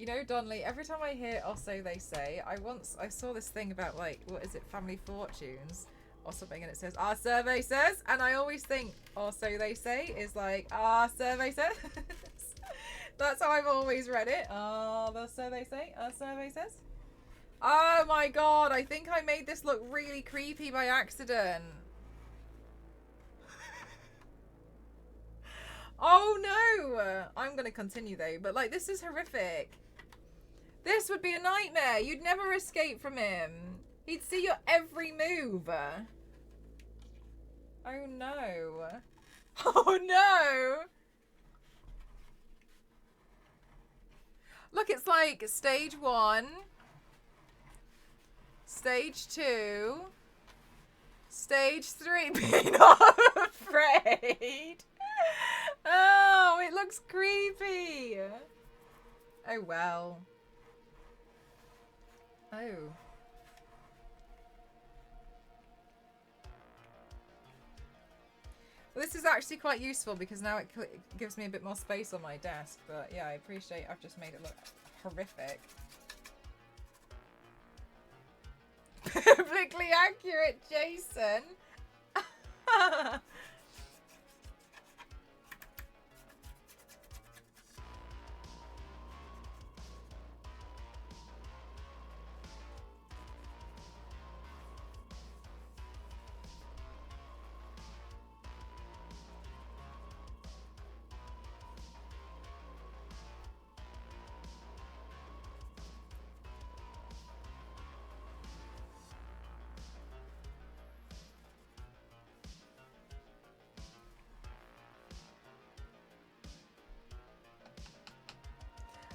You know, Donnelly, every time I hear "or so they say," I saw this thing about, like, what is it, Family Fortunes or something, and it says "our survey says," and I always think "or so they say" is like "our survey says." That's how I've always read it. The survey say, our survey says. Oh my god, I think I made this look really creepy by accident. Oh no! I'm gonna continue though, but like, this is horrific. This would be a nightmare. You'd never escape from him. He'd see your every move. Oh no. Oh no! Look, it's like stage 1, stage 2, stage 3. Be not afraid. Oh, it looks creepy. Oh well. Oh. Well, this is actually quite useful because now it gives me a bit more space on my desk. But yeah, I appreciate I've just made it look horrific. Biblically accurate, Jason.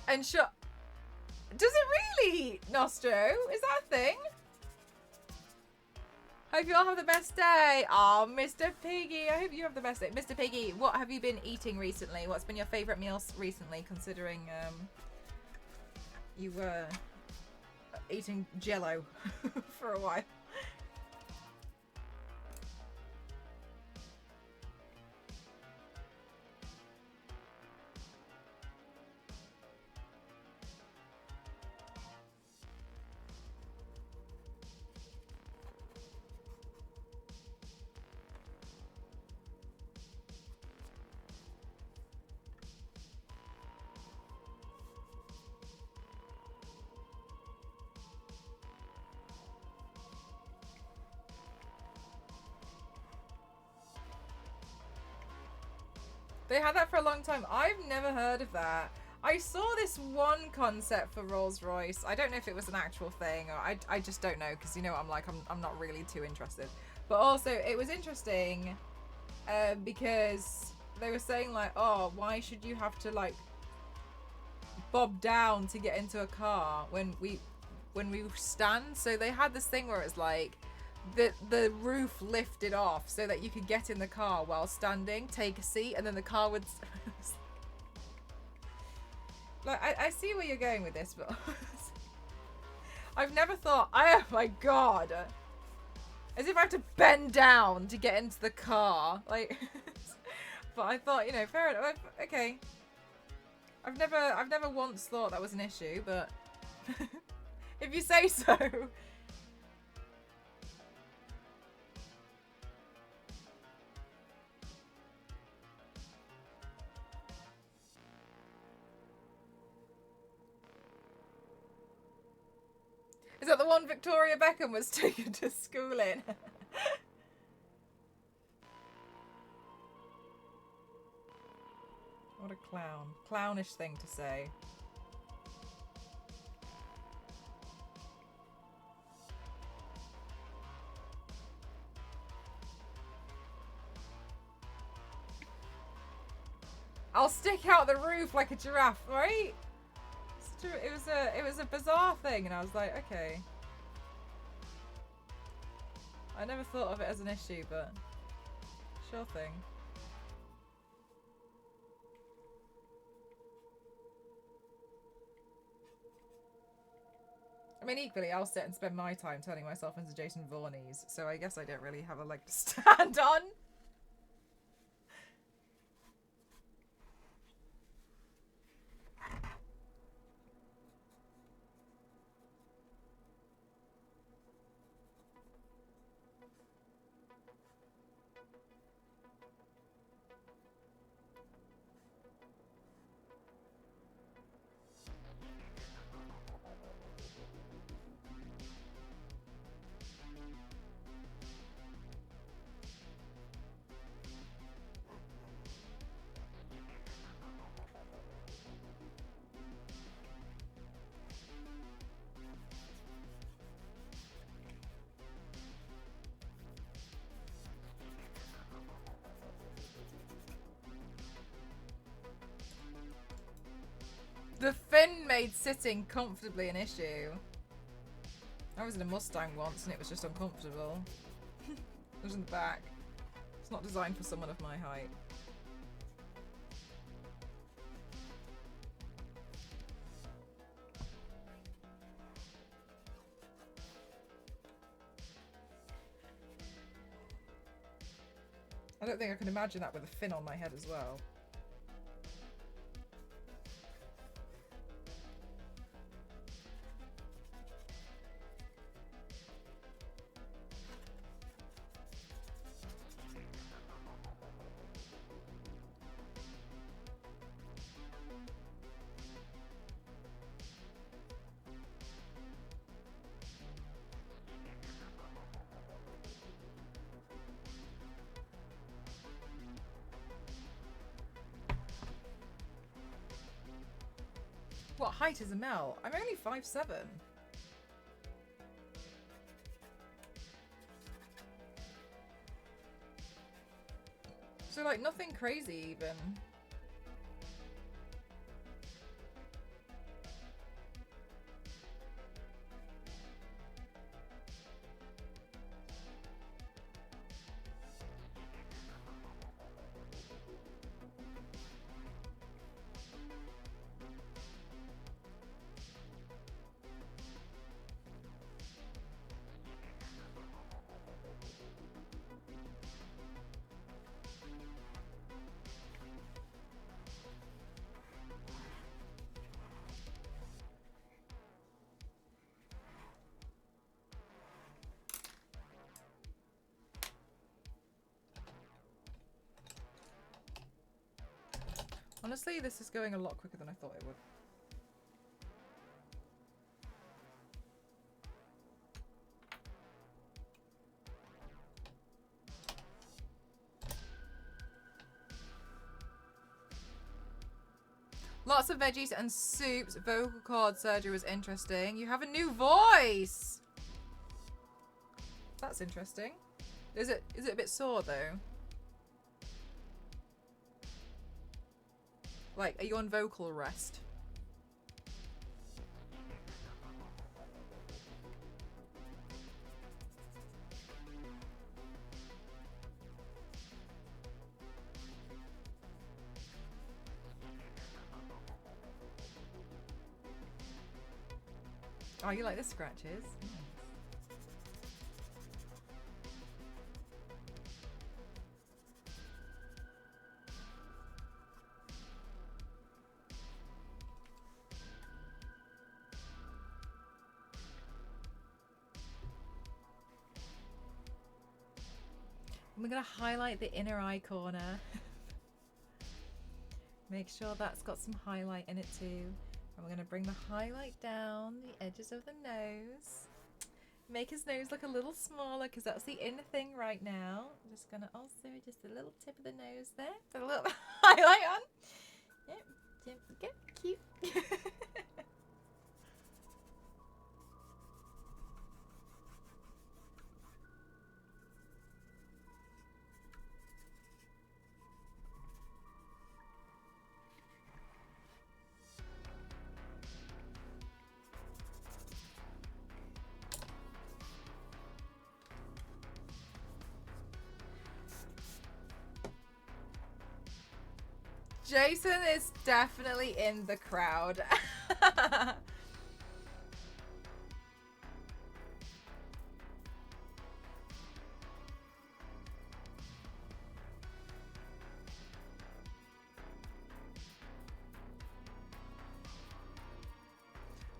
And sure. Does it really, Nostro? Is that a thing? Hope you all have the best day. Oh, Mr. Piggy. I hope you have the best day. Mr. Piggy, what have you been eating recently? What's been your favourite meals recently, considering you were eating Jello for a while? They had that for a long time. I've never heard of that. I saw this one concept for Rolls-Royce. I don't know if it was an actual thing, or I just don't know, because you know what I'm like, I'm not really too interested. But also, it was interesting because they were saying like, oh, why should you have to like bob down to get into a car when we stand? So they had this thing where it's like the roof lifted off so that you could get in the car while standing, take a seat, and then the car would like I see where you're going with this, but I've never thought, oh my god, as if I have to bend down to get into the car, like but I thought, you know, fair enough, okay. I've never once thought that was an issue, but if you say so. Is that the one Victoria Beckham was taken to school in? What a clown. Clownish thing to say. I'll stick out the roof like a giraffe, right? It was a bizarre thing, and I was like, okay. I never thought of it as an issue, but sure thing. I mean, equally, I'll sit and spend my time turning myself into Jason Voorhees, so I guess I don't really have a leg to stand on. The fin made sitting comfortably an issue. I was in a Mustang once and it was just uncomfortable. It was in the back. It's not designed for someone of my height. I don't think I can imagine that with a fin on my head as well. What height is Amel? I'm only 5'7". So like nothing crazy even. Honestly, this is going a lot quicker than I thought it would. Lots of veggies and soups. Vocal cord surgery was interesting. You have a new voice. That's interesting. Is it a bit sore though? Like, are you on vocal rest? Oh, you like the scratches? We're going to highlight the inner eye corner. Make sure that's got some highlight in it too. And we're going to bring the highlight down the edges of the nose. Make his nose look a little smaller because that's the in thing right now. I'm just going to also just a little tip of the nose there. Put a little highlight on. Yep, yep, cute. Jason is definitely in the crowd. I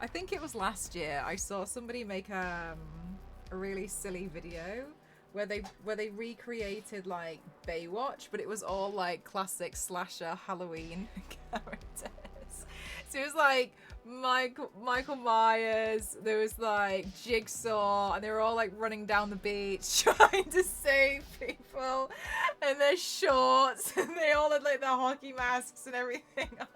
think it was last year I saw somebody make a really silly video where they recreated like Baywatch, but it was all like classic slasher Halloween characters. So it was like Michael Myers, there was like Jigsaw, and they were all like running down the beach trying to save people, and their shorts, and they all had like their hockey masks and everything on.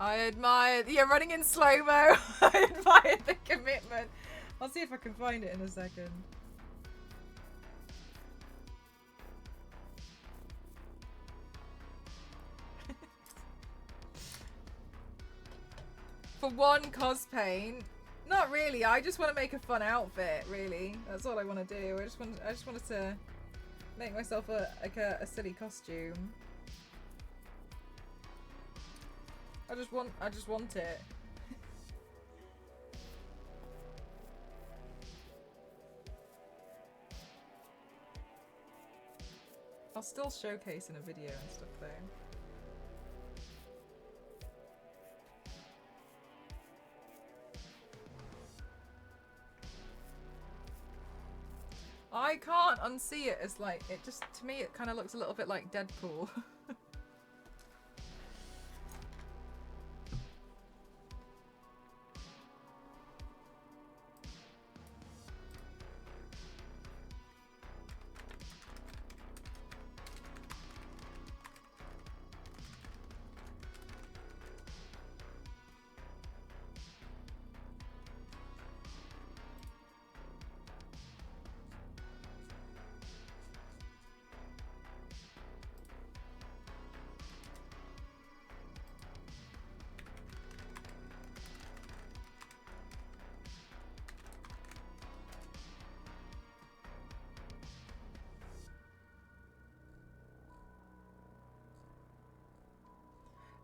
I admire, yeah, running in slow-mo. I admire the commitment. I'll see if I can find it in a second. For one cospaint, not really. I just want to make a fun outfit, really. That's all I want to do. I just wanted to make myself a silly costume. I just want it. I'll still showcase in a video and stuff though. I can't unsee it as like, it just, to me it kind of looks a little bit like Deadpool.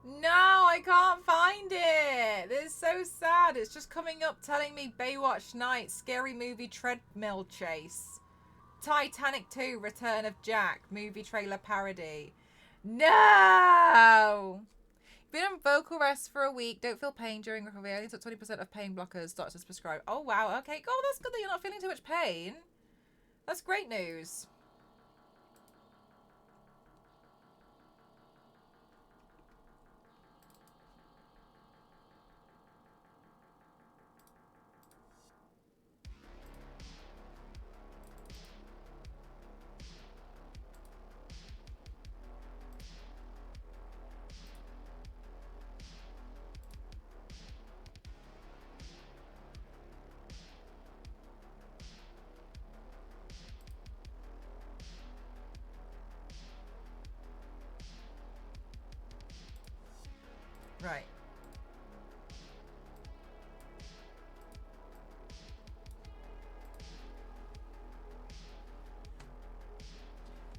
No, I can't find it. This is so sad. It's just coming up telling me Baywatch Night, Scary Movie Treadmill Chase, Titanic 2, Return of Jack, movie trailer parody. No! Been on vocal rest for a week. Don't feel pain during recovery. I only took 20% of pain blockers doctors prescribe. Oh, wow. Okay. Oh, that's good that you're not feeling too much pain. That's great news. Right.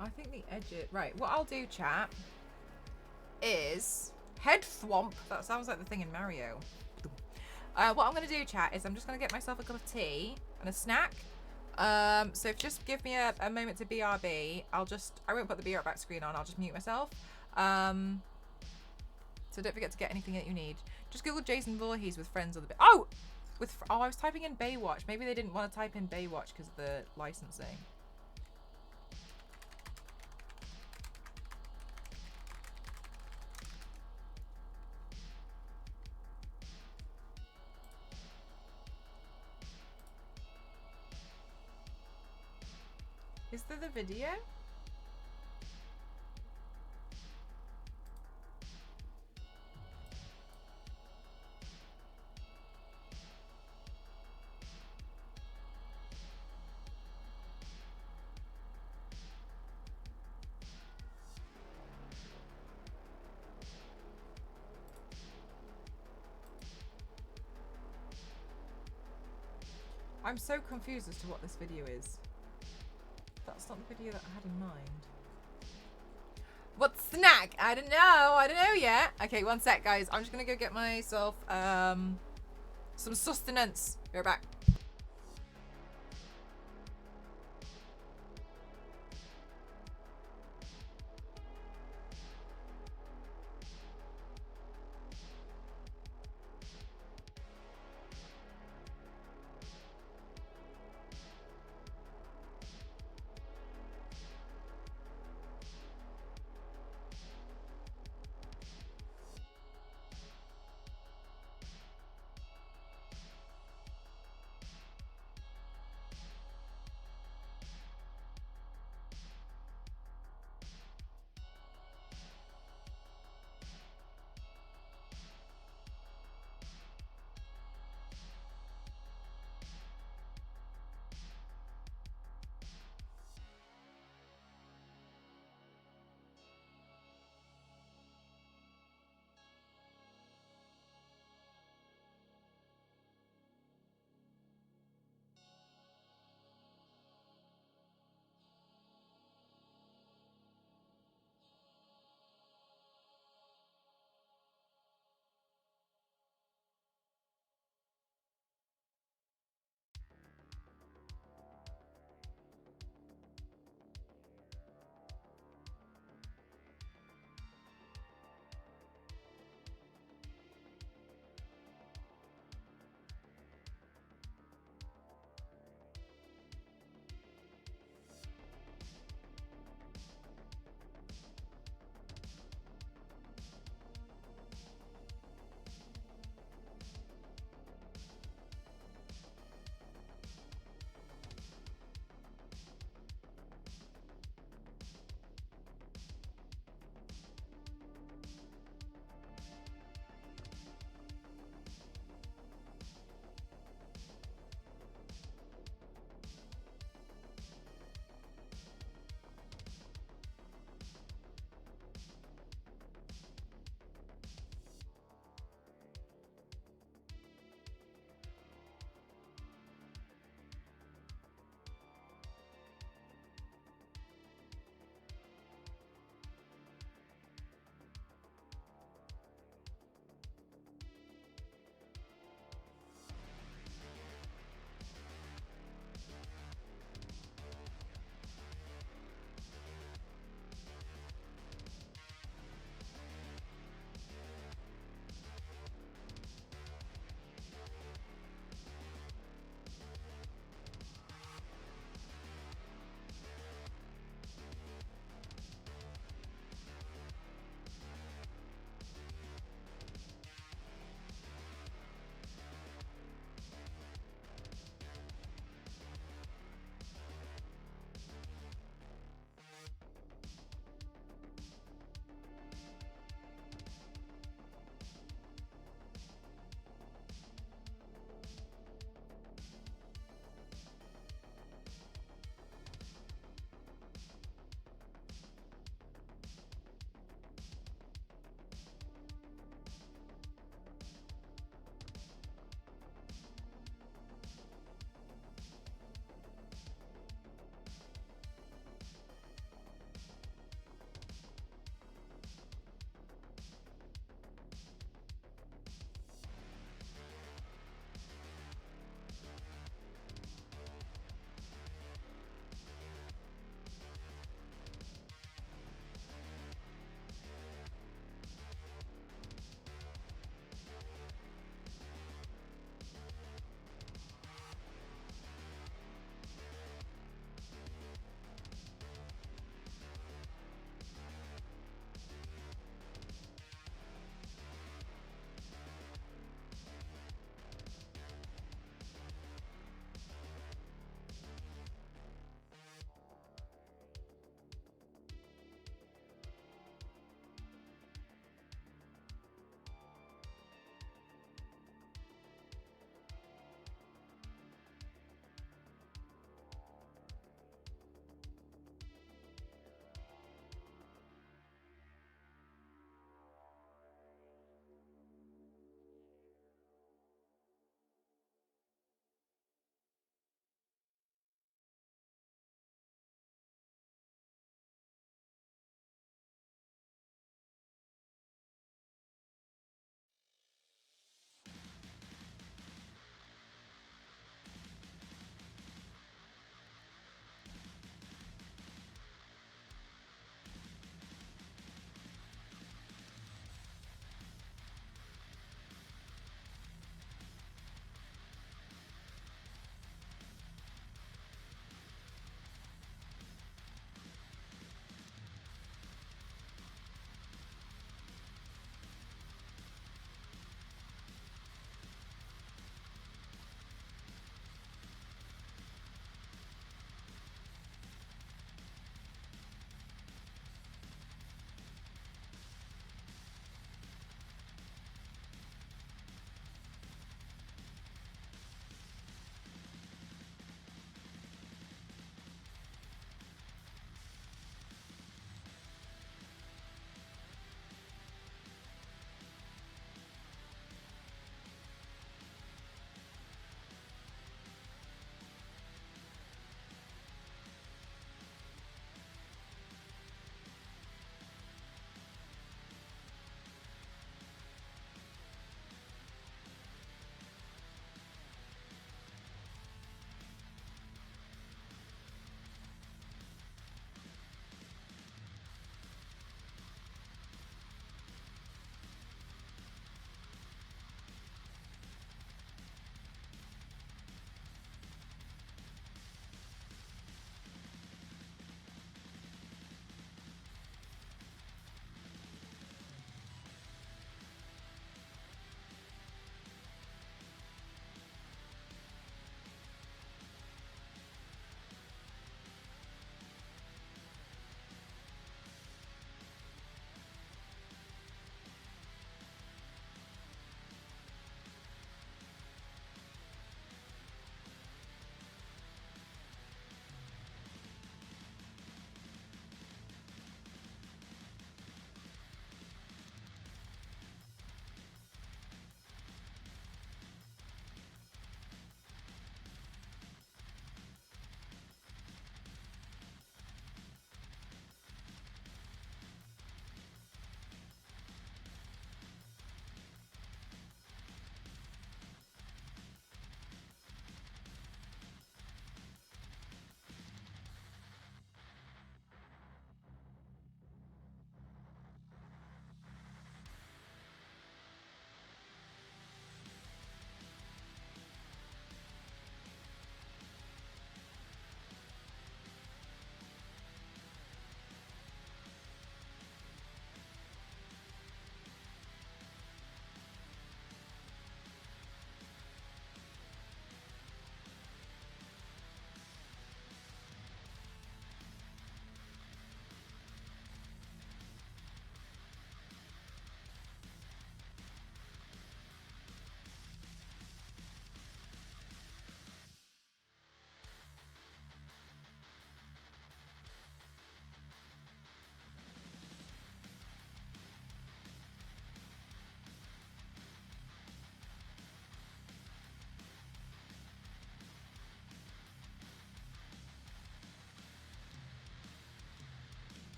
I think the edge it. Right. What I'll do, chat, is head thwomp. That sounds like the thing in Mario. What I'm going to do, chat, is I'm just going to get myself a cup of tea and a snack. So just give me a moment to BRB. I won't put the Be Right Back screen on. I'll just mute myself. So don't forget to get anything that you need. Just Google Jason Voorhees with friends of the... Oh! I was typing in Baywatch. Maybe they didn't want to type in Baywatch because of the licensing. Is there the video? I'm so confused as to what this video is. That's not the video that I had in mind. What snack? I don't know yet. Okay, one sec, guys. I'm just gonna go get myself some sustenance. Be right back.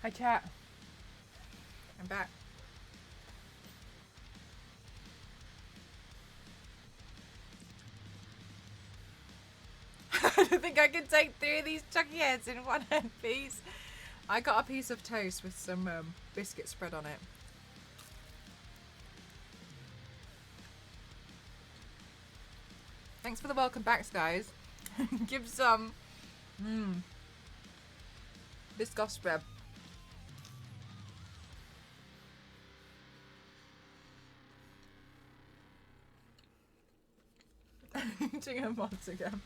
Hi chat. I'm back. I don't think I can take 3 of these chunky heads in one head piece. I got a piece of toast with some biscuit spread on it. Thanks for the welcome backs, guys. Give some biscuit spread. Eating a mods again.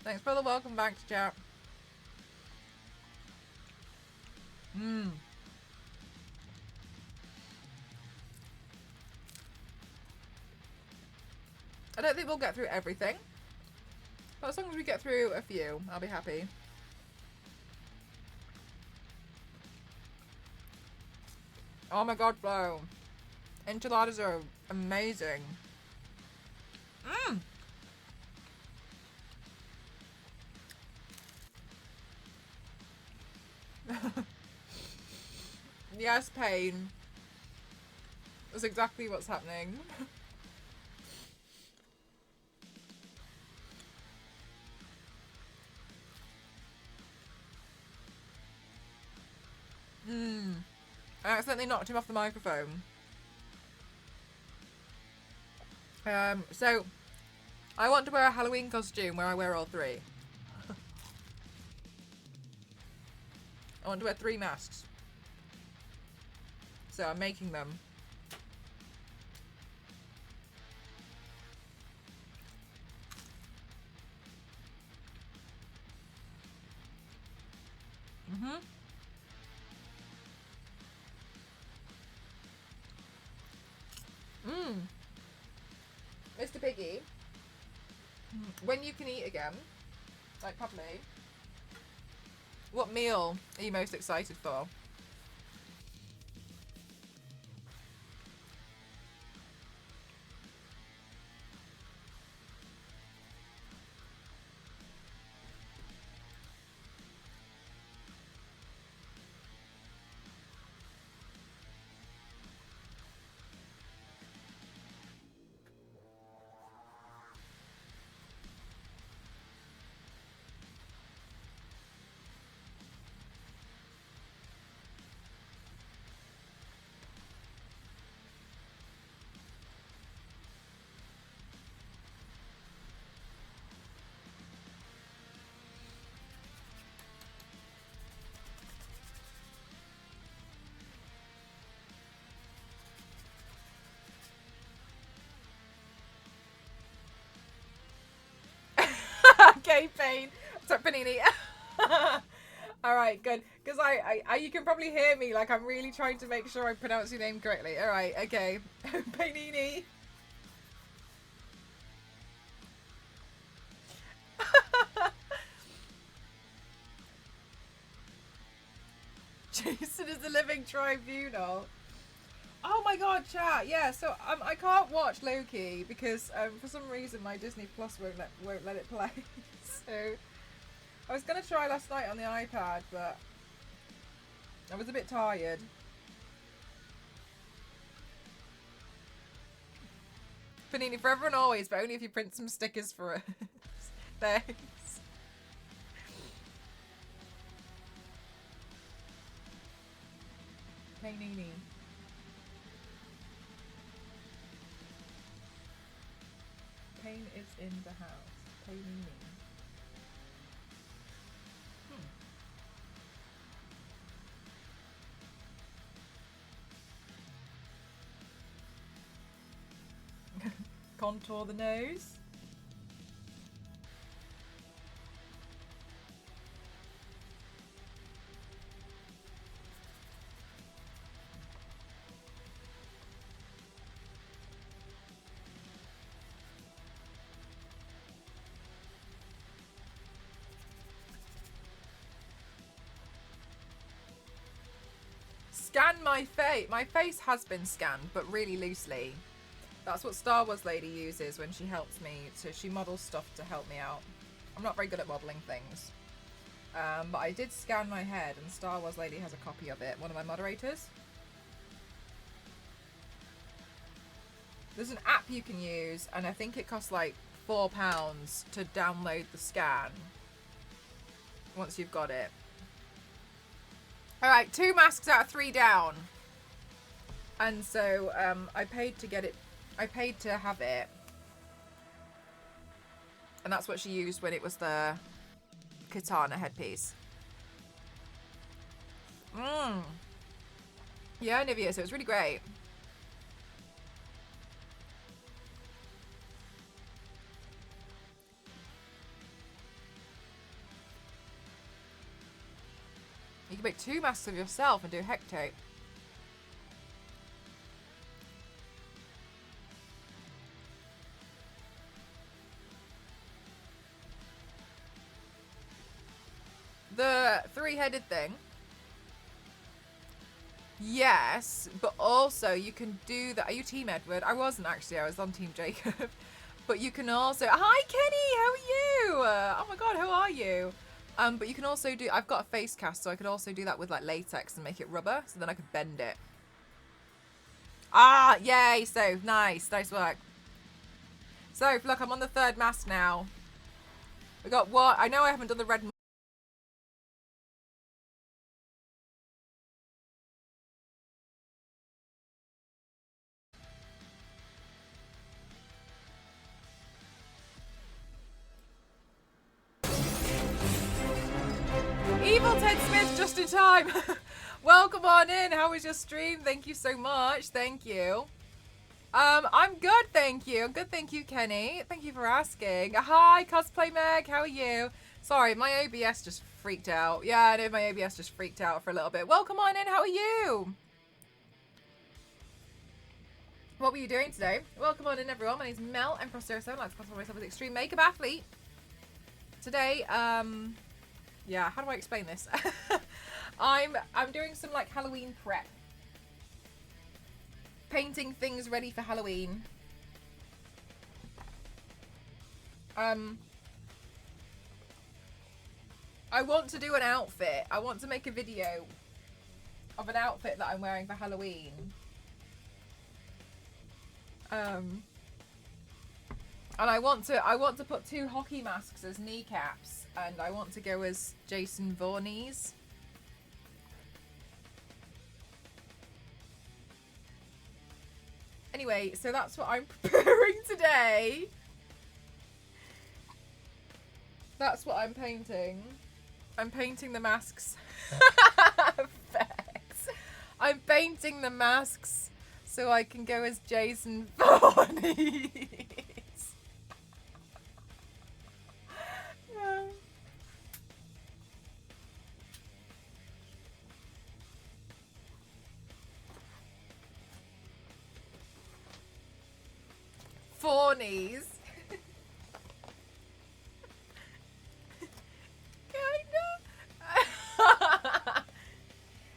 Thanks for the welcome back, chat. I don't think we'll get through everything, but as long as we get through a few, I'll be happy. Oh my god, Flo. Enchiladas are amazing. Yes, pain. That's exactly what's happening. I accidentally knocked him off the microphone. So I want to wear a Halloween costume where I wear all 3. I want to wear 3 masks. So I'm making them. Mr. Piggy, when you can eat again, like properly, what meal are you most excited for? Okay, Payne. Sorry, Panini. Alright, good. Because I you can probably hear me, like I'm really trying to make sure I pronounce your name correctly. Alright, okay. Panini. Jason is the living tribunal. Oh my god, chat. Yeah, so I can't watch Loki because for some reason my Disney Plus won't let it play. So I was gonna try last night on the iPad, but I was a bit tired. Panini, forever and always, but only if you print some stickers for us. Thanks. Panini. Payne is in the house. Panini. Contour the nose. Scan my face. My face has been scanned, but really loosely. That's what Star Wars Lady uses when she helps me. So she models stuff to help me out. I'm not very good at modeling things. But I did scan my head, and Star Wars Lady has a copy of it. One of my moderators. There's an app you can use, and I think it costs like £4 to download the scan. Once you've got it. Alright, 2 masks out of 3 down. And so I paid to get it. I paid to have it. And that's what she used when it was the katana headpiece. Yeah, Nivea, so it was really great. You can make 2 masks of yourself and do hex tape. The 3-headed thing. Yes, but also you can do that. Are you Team Edward? I wasn't actually. I was on Team Jacob. But you can also... Hi, Kenny! How are you? Oh my god, how are you? But you can also do... I've got a face cast, so I could also do that with like latex and make it rubber. So then I could bend it. Ah, yay! So, nice. Nice work. So, look, I'm on the 3rd mask now. We got what? I know I haven't done the red... Evil Ted Smith, just in time. Welcome on in. How was your stream? Thank you so much. Thank you. I'm good, thank you. Good, thank you, Kenny. Thank you for asking. Hi, Cosplay Meg. How are you? Sorry, my OBS just freaked out. Yeah, I know my OBS just freaked out for a little bit. Welcome on in. How are you? What were you doing today? Welcome on in, everyone. My name's Mel. I'm Prosero7. I like to classify myself as extreme makeup athlete. Today, yeah, how do I explain this? I'm doing some like Halloween prep. Painting things ready for Halloween. I want to do an outfit. I want to make a video of an outfit that I'm wearing for Halloween. And I want to put 2 hockey masks as kneecaps, and I want to go as Jason Voorhees. Anyway, so that's what I'm preparing today. That's what I'm painting. I'm painting the masks. Facts. I'm painting the masks so I can go as Jason Voorhees. Yeah. Fawnies.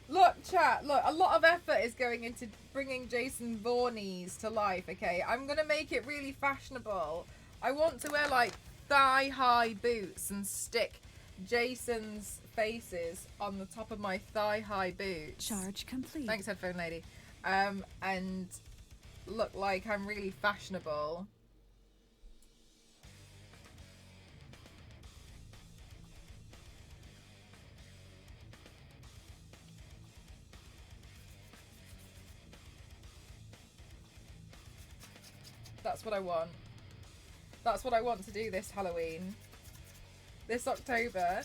Look, chat, look, a lot of effort is going into bringing Jason Voorhees to life, okay? I'm gonna make it really fashionable. I want to wear, like, thigh-high boots and stick Jason's faces on the top of my thigh-high boots. Charge complete. Thanks, headphone lady. And look like I'm really fashionable. That's what I want. That's what I want to do this Halloween. This October.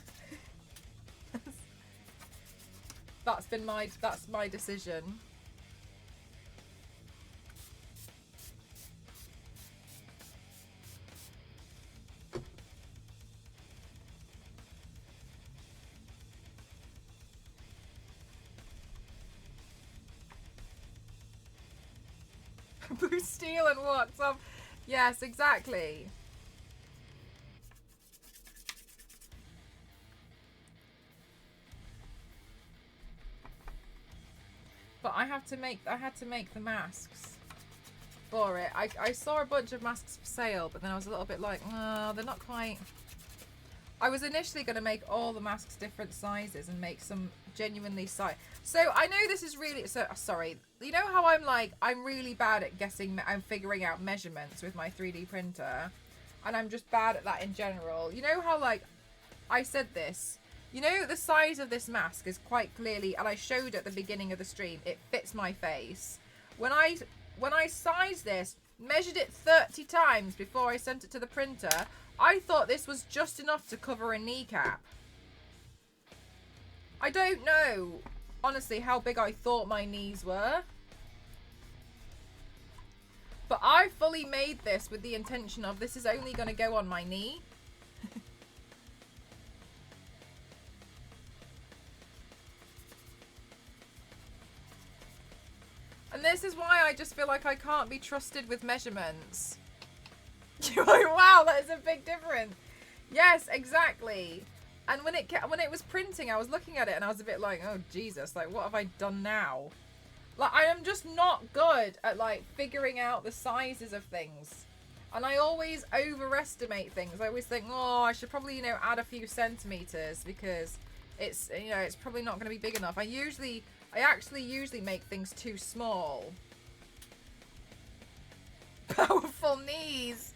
That's my decision. Blue steel and walks off. Yes, exactly. But I had to make the masks. for it. I saw a bunch of masks for sale, but then I was a little bit like, oh, they're not quite... I was initially going to make all the masks different sizes and make some genuinely size. So I know this is really... So sorry. You know how I'm really bad at guessing... I'm figuring out measurements with my 3D printer. And I'm just bad at that in general. You know how, like, I said this. You know, the size of this mask is quite clearly... And I showed at the beginning of the stream. It fits my face. When I sized this, measured it 30 times before I sent it to the printer... I thought this was just enough to cover a kneecap. I don't know, honestly, how big I thought my knees were. But I fully made this with the intention of this is only going to go on my knee. And this is why I just feel like I can't be trusted with measurements. You're like, wow, that is a big difference. Yes, exactly. And when it was printing, I was looking at it and I was a bit like, oh Jesus, like what have I done now? Like I am just not good at like figuring out the sizes of things. And I always overestimate things. I always think, oh, I should probably, you know, add a few centimeters because it's, you know, it's probably not going to be big enough. I actually usually make things too small. Powerful knees.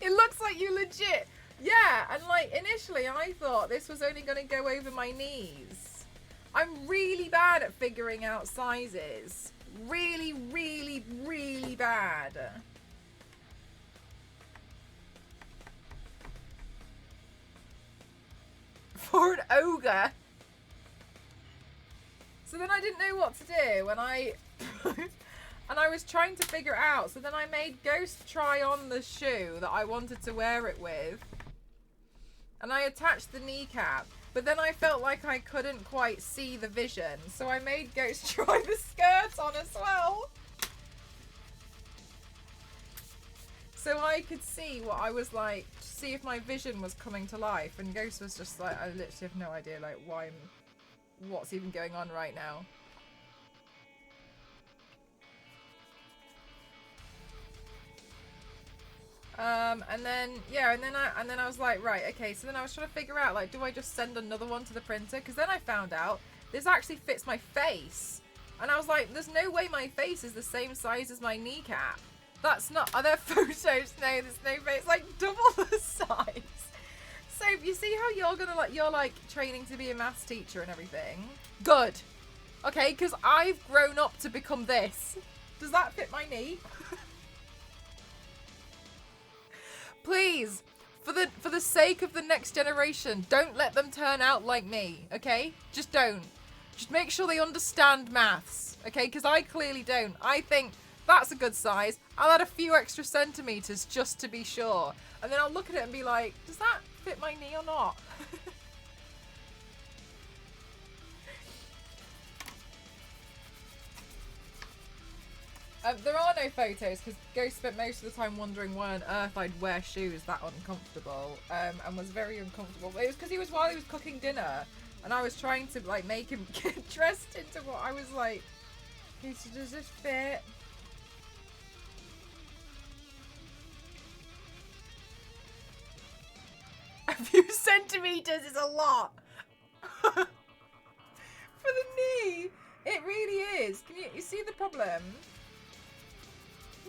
It looks like you legit. Yeah, and like initially I thought this was only going to go over my knees. I'm really bad at figuring out sizes. Really, really, really bad. For an ogre. So then I didn't know what to do and and I was trying to figure it out. So then I made Ghost try on the shoe that I wanted to wear it with. And I attached the kneecap. But then I felt like I couldn't quite see the vision. So I made Ghost try the skirt on as well. So I could see what I was like, to see if my vision was coming to life. And Ghost was just like, I literally have no idea like what's even going on right now. And then I was like, right, okay, so then I was trying to figure out, like, do I just send another one to the printer? Because then I found out this actually fits my face. And I was like, there's no way my face is the same size as my kneecap. That's not, are there photos? No, there's no face, like, double the size. So, you see how you're like training to be a maths teacher and everything? Good. Okay, because I've grown up to become this. Does that fit my knee? Please, for the sake of the next generation, don't let them turn out like me, okay? Just don't. Just make sure they understand maths, okay? Because I clearly don't. I think that's a good size. I'll add a few extra centimeters just to be sure. And then I'll look at it and be like, does that fit my knee or not? There are no photos because Ghost spent most of the time wondering why on earth I'd wear shoes that uncomfortable, and was very uncomfortable. But it was because he was while he was cooking dinner, and I was trying to like make him get dressed into what I was like. Does this fit? A few centimeters is a lot for the knee. It really is. Can you see the problem?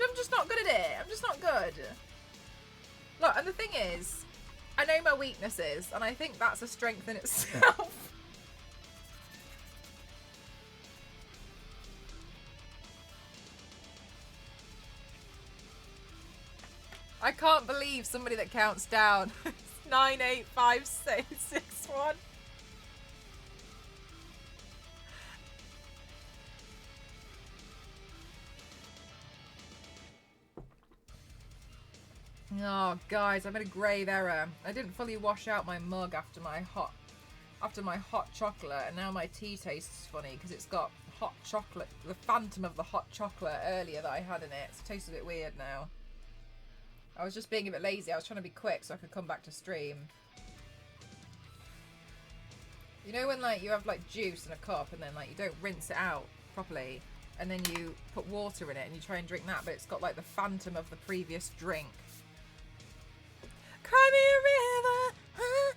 I'm just not good at it. I'm just not good. Look, and the thing is, I know my weaknesses, and I think that's a strength in itself. I can't believe somebody that counts down. 9, 8, 5, 6, 1. Oh, guys, I made a grave error. I didn't fully wash out my mug after my hot chocolate, and now my tea tastes funny because it's got hot chocolate, the phantom of the hot chocolate earlier that I had in it. So it tastes a bit weird now. I was just being a bit lazy. I was trying to be quick so I could come back to stream. You know when like you have like juice in a cup and then like you don't rinse it out properly? and then you put water in it and you try and drink that, but it's got like the phantom of the previous drink. Cry me a river, huh?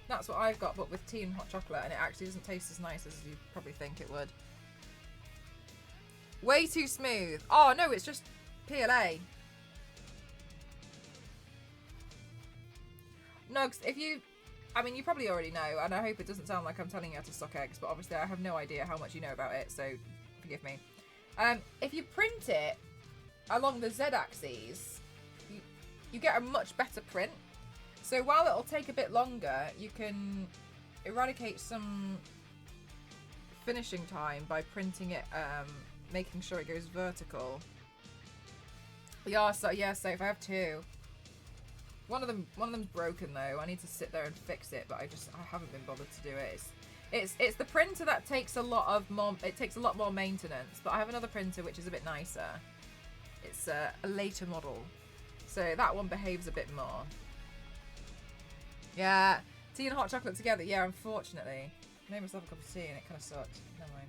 That's what I've got, but with tea and hot chocolate, and it actually doesn't taste as nice as you probably think it would. Way too smooth. Oh no, it's just PLA. Nugs, if you... I mean, you probably already know, and I hope it doesn't sound like I'm telling you how to suck eggs, but obviously I have no idea how much you know about it, so forgive me. If you print it along the z-axis, you get a much better print. So while it'll take a bit longer, you can eradicate some finishing time by printing it, making sure it goes vertical. Yeah, so if I have two. One of them's broken though. I need to sit there and fix it, but I haven't been bothered to do it. It's the printer that takes a lot more maintenance, but I have another printer which is a bit nicer. It's a later model. So that one behaves a bit more. Yeah, tea and hot chocolate together. Yeah, unfortunately. I made myself a cup of tea and it kind of sucked. Never mind.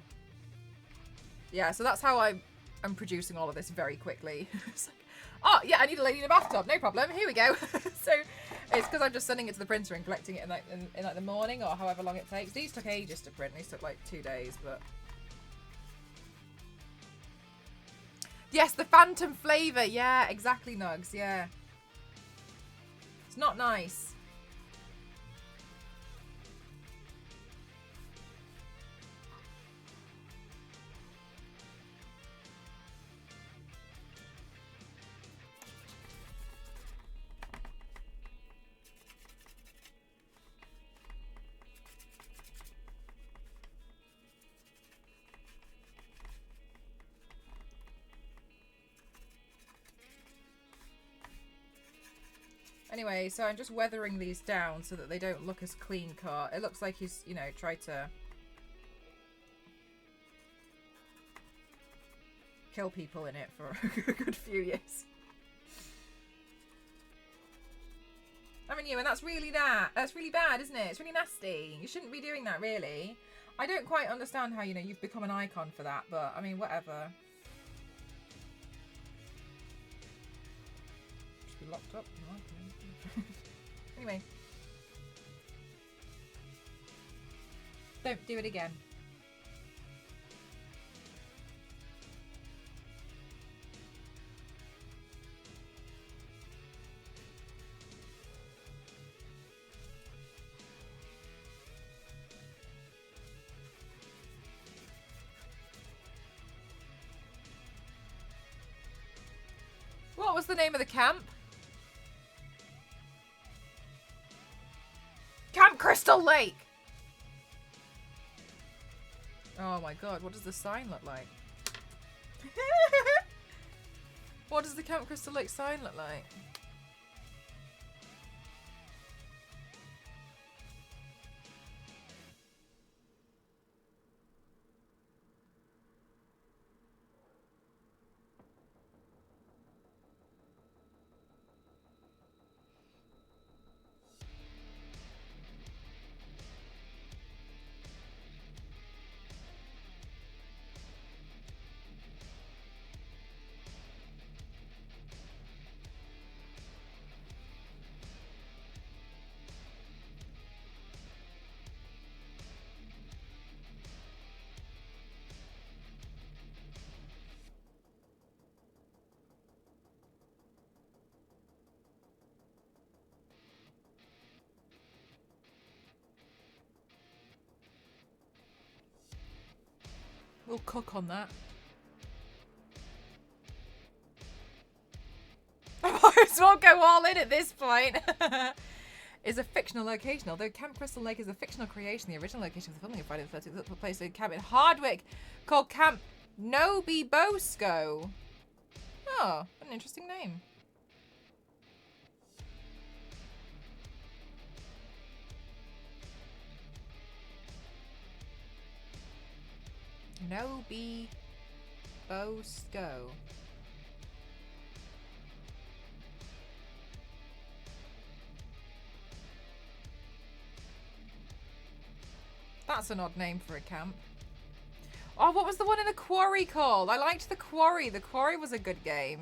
Yeah, so that's how I'm producing all of this very quickly. It's like, oh, yeah, I need a lady in a bathtub. No problem. Here we go. So it's because I'm just sending it to the printer and collecting it in like the morning or however long it takes. These took ages to print. These took like 2 days, but... Yes, the phantom flavour. Yeah, exactly, Nugs. Yeah. It's not nice. Anyway, so I'm just weathering these down so that they don't look as clean cut. It looks like he's, you know, tried to kill people in it for a good few years. I mean, and that's really bad, isn't it? It's really nasty. You shouldn't be doing that, really. I don't quite understand how, you know, you've become an icon for that, but I mean, whatever. Just be locked up. Anyway. Don't do it again. What was the name of the camp? Camp Crystal Lake! Oh my god, what does the sign look like? What does the Camp Crystal Lake sign look like? We'll cook on that. I might as well go all in at this point. Is a fictional location. Although Camp Crystal Lake is a fictional creation, the original location of the filming of Friday the 13th took place in a camp in Hardwick called Camp Nobi Bosco. Oh, what an interesting name. Nobi Bosco. That's an odd name for a camp. Oh, what was the one in the Quarry called? I liked the Quarry. The Quarry was a good game.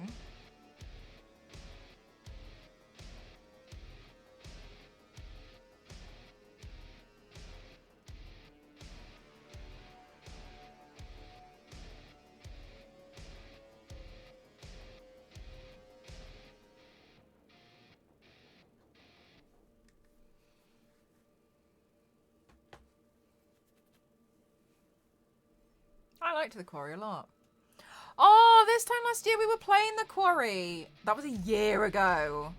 I liked the Quarry a lot. Oh, this time last year we were playing the Quarry. That was a year ago.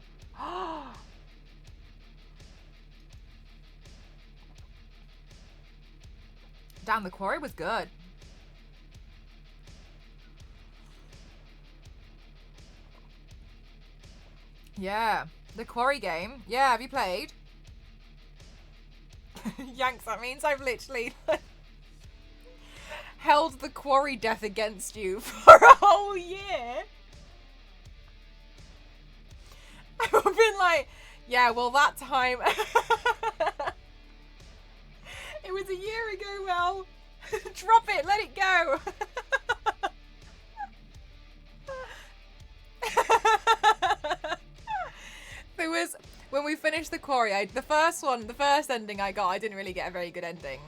Damn, the Quarry was good. Yeah, the Quarry game. Yeah, have you played? Yanks, that means I've literally held the Quarry death against you for a whole year. I've been like, yeah, well, that time. It was a year ago, Mel. Drop it, let it go. There was, when we finished the Quarry, the first ending I got, I didn't really get a very good ending.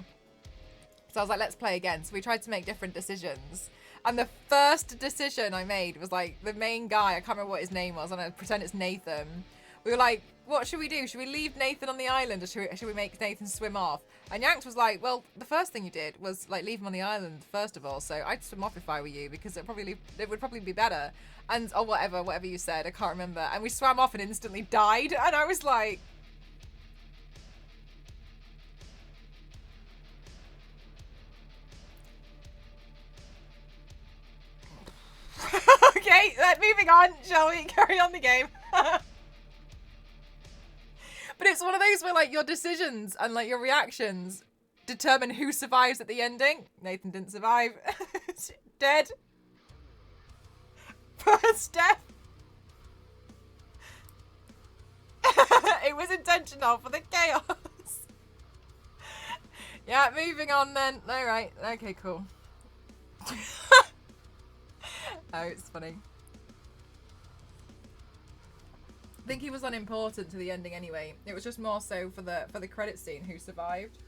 So I was like, let's play again. So we tried to make different decisions. And the first decision I made was like the main guy, I can't remember what his name was, and I pretend it's Nathan. We were like, what should we do? Should we leave Nathan on the island, or should we make Nathan swim off? And Yanks was like, well, the first thing you did was like leave him on the island first of all. So I'd swim off if I were you, because it would probably be better. And or whatever you said, I can't remember. And we swam off and instantly died. And I was like, okay, moving on, shall we? Carry on the game. But it's one of those where like your decisions and like your reactions determine who survives at the ending. Nathan didn't survive. Dead. First death. It was intentional for the chaos. Yeah, moving on then. Alright, okay, cool. Oh, it's funny. I think he was unimportant to the ending anyway. It was just more so for the credit scene who survived.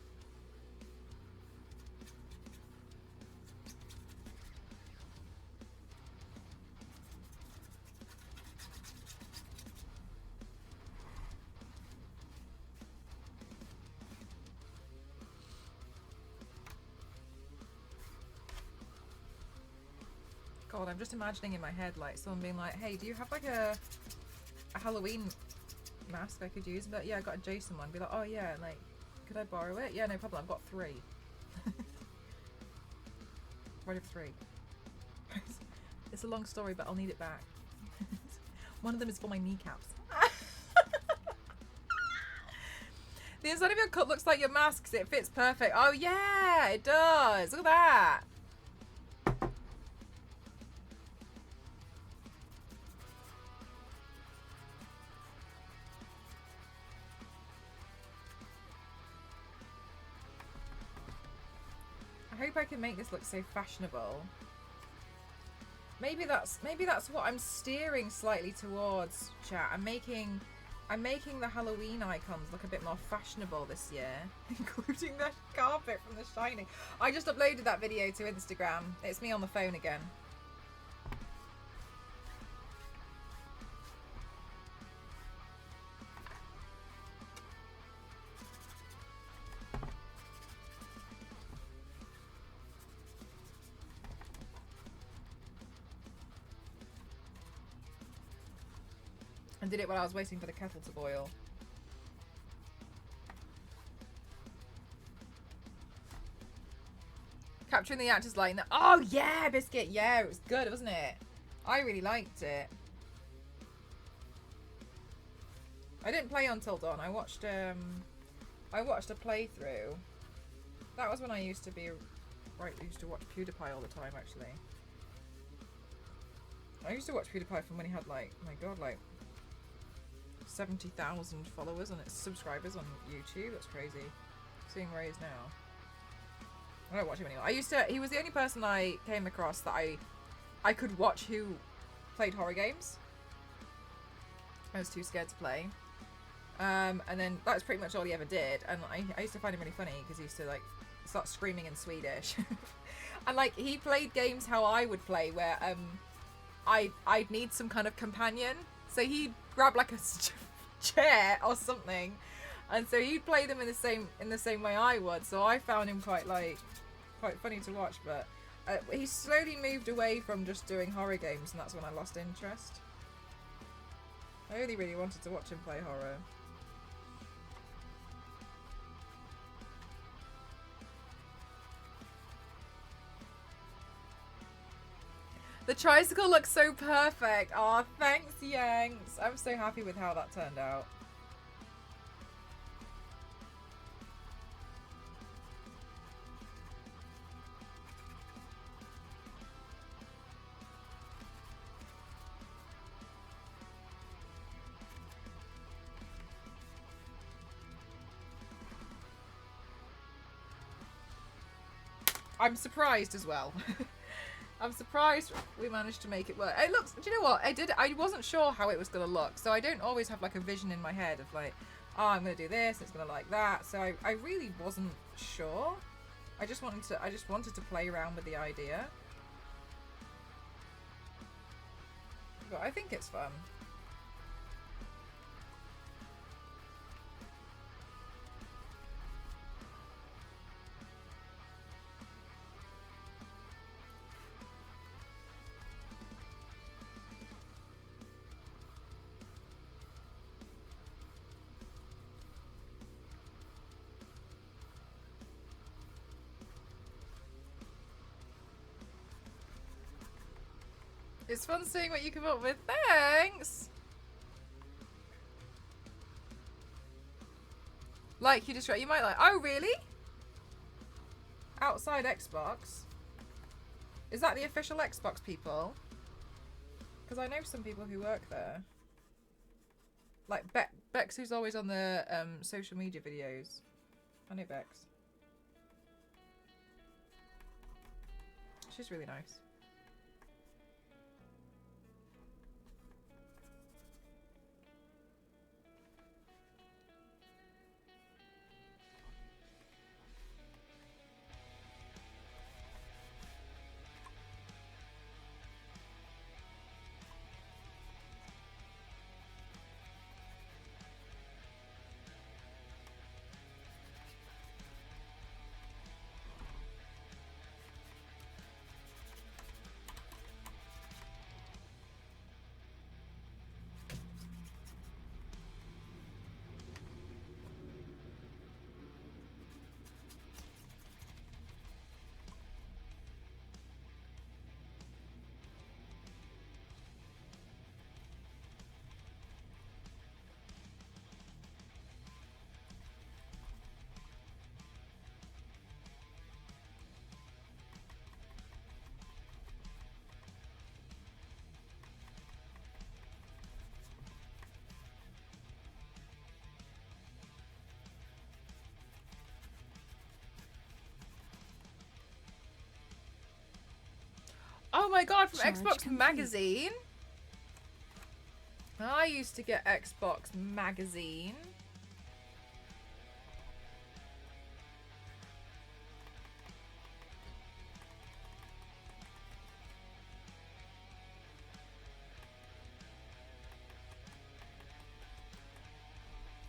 God, I'm just imagining in my head like someone being like, hey, do you have like a Halloween mask I could use? But yeah, I got a Jason one. Be like, oh yeah, like, could I borrow it? Yeah, no problem. I've got 3. Ready for 3. It's a long story, but I'll need it back. One of them is for my kneecaps. The inside of your cup looks like your mask because it fits perfect. Oh yeah, it does. Look at that. I hope I can make this look so fashionable. Maybe that's what I'm steering slightly towards, chat. I'm making the Halloween icons look a bit more fashionable this year, including the carpet from The Shining. I just uploaded that video to Instagram. It's me on the phone again. And did it while I was waiting for the kettle to boil. Capturing the actors like, oh yeah, Biscuit, yeah, it was good, wasn't it? I really liked it. I didn't play Until Dawn. I watched a playthrough. That was when I used to watch PewDiePie all the time, actually. I used to watch PewDiePie from when he had like, oh my god, like 70,000 followers and its subscribers on YouTube. That's crazy. Seeing where he is now. I don't watch him anymore. He was the only person I came across that I could watch who played horror games. I was too scared to play. And then that was pretty much all he ever did. And I used to find him really funny because he used to like start screaming in Swedish. And like he played games how I would play, where I'd need some kind of companion. So he'd grab like a chair or something, and so he'd play them in the same way I would. So I found him quite funny to watch. But he slowly moved away from just doing horror games, and that's when I lost interest. I only really wanted to watch him play horror. The tricycle looks so perfect. Aw, thanks, Yanks. I'm so happy with how that turned out. I'm surprised as well. I'm surprised we managed to make it work. It looks, do you know what? I wasn't sure how it was going to look, so I don't always have like a vision in my head of like, oh, I'm going to do this, it's going to like that. So I really wasn't sure. I just wanted to play around with the idea. But I think it's fun. It's fun seeing what you come up with. Thanks! Like, you might like, oh really? Outside Xbox? Is that the official Xbox people? Because I know some people who work there. Like Bex, who's always on the social media videos. I know Bex. She's really nice. Oh my god, from Charge Xbox complete. Magazine? I used to get Xbox Magazine.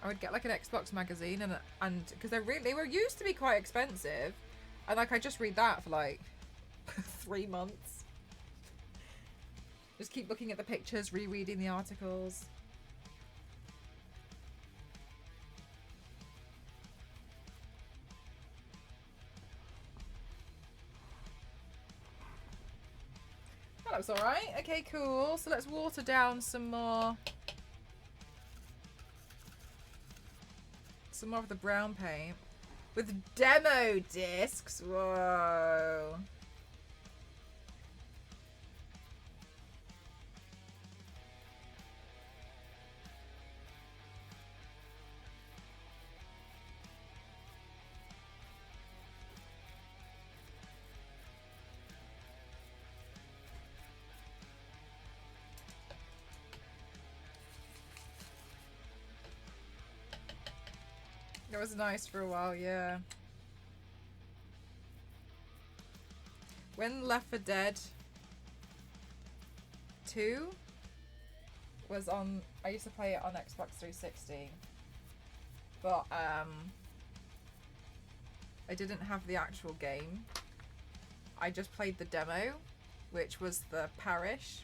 I would get like an Xbox Magazine and because they were used to be quite expensive, and like I just read that for like 3 months. Just keep looking at the pictures, rereading the articles. That looks alright. Okay, cool. So let's water down some more. Some more of the brown paint. With demo discs. Whoa. It was nice for a while, yeah. When Left 4 Dead 2 was on, I used to play it on Xbox 360, but I didn't have the actual game. I just played the demo, which was the Parish.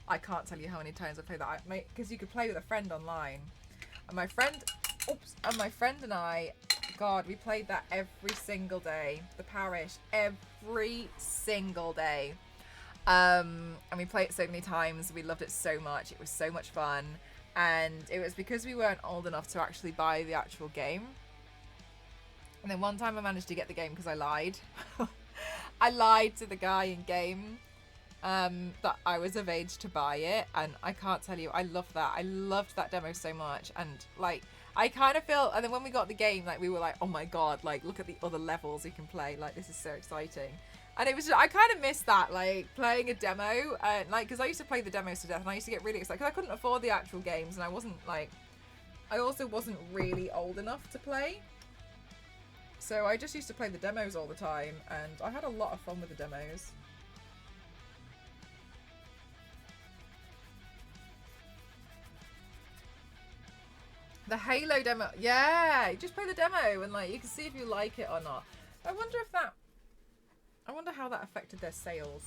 I can't tell you how many times I played that, because you could play with a friend online, and my friend and I, God, we played that every single day. The Parish, every single day. And we played it so many times. We loved it so much. It was so much fun. And it was because we weren't old enough to actually buy the actual game. And then one time I managed to get the game because I lied. I lied to the guy in game that I was of age to buy it. And I can't tell you, I love that. I loved that demo so much. And like, I kind of feel, and then when we got the game, like we were like, oh my God, like look at the other levels we can play. Like this is so exciting. And it was just, I kind of missed that, like playing a demo, like, because I used to play the demos to death and I used to get really excited because I couldn't afford the actual games, and I wasn't like, I also wasn't really old enough to play. So I just used to play the demos all the time, and I had a lot of fun with the demos. The Halo demo, yeah, you just play the demo and like you can see if you like it or not. I wonder how that affected their sales.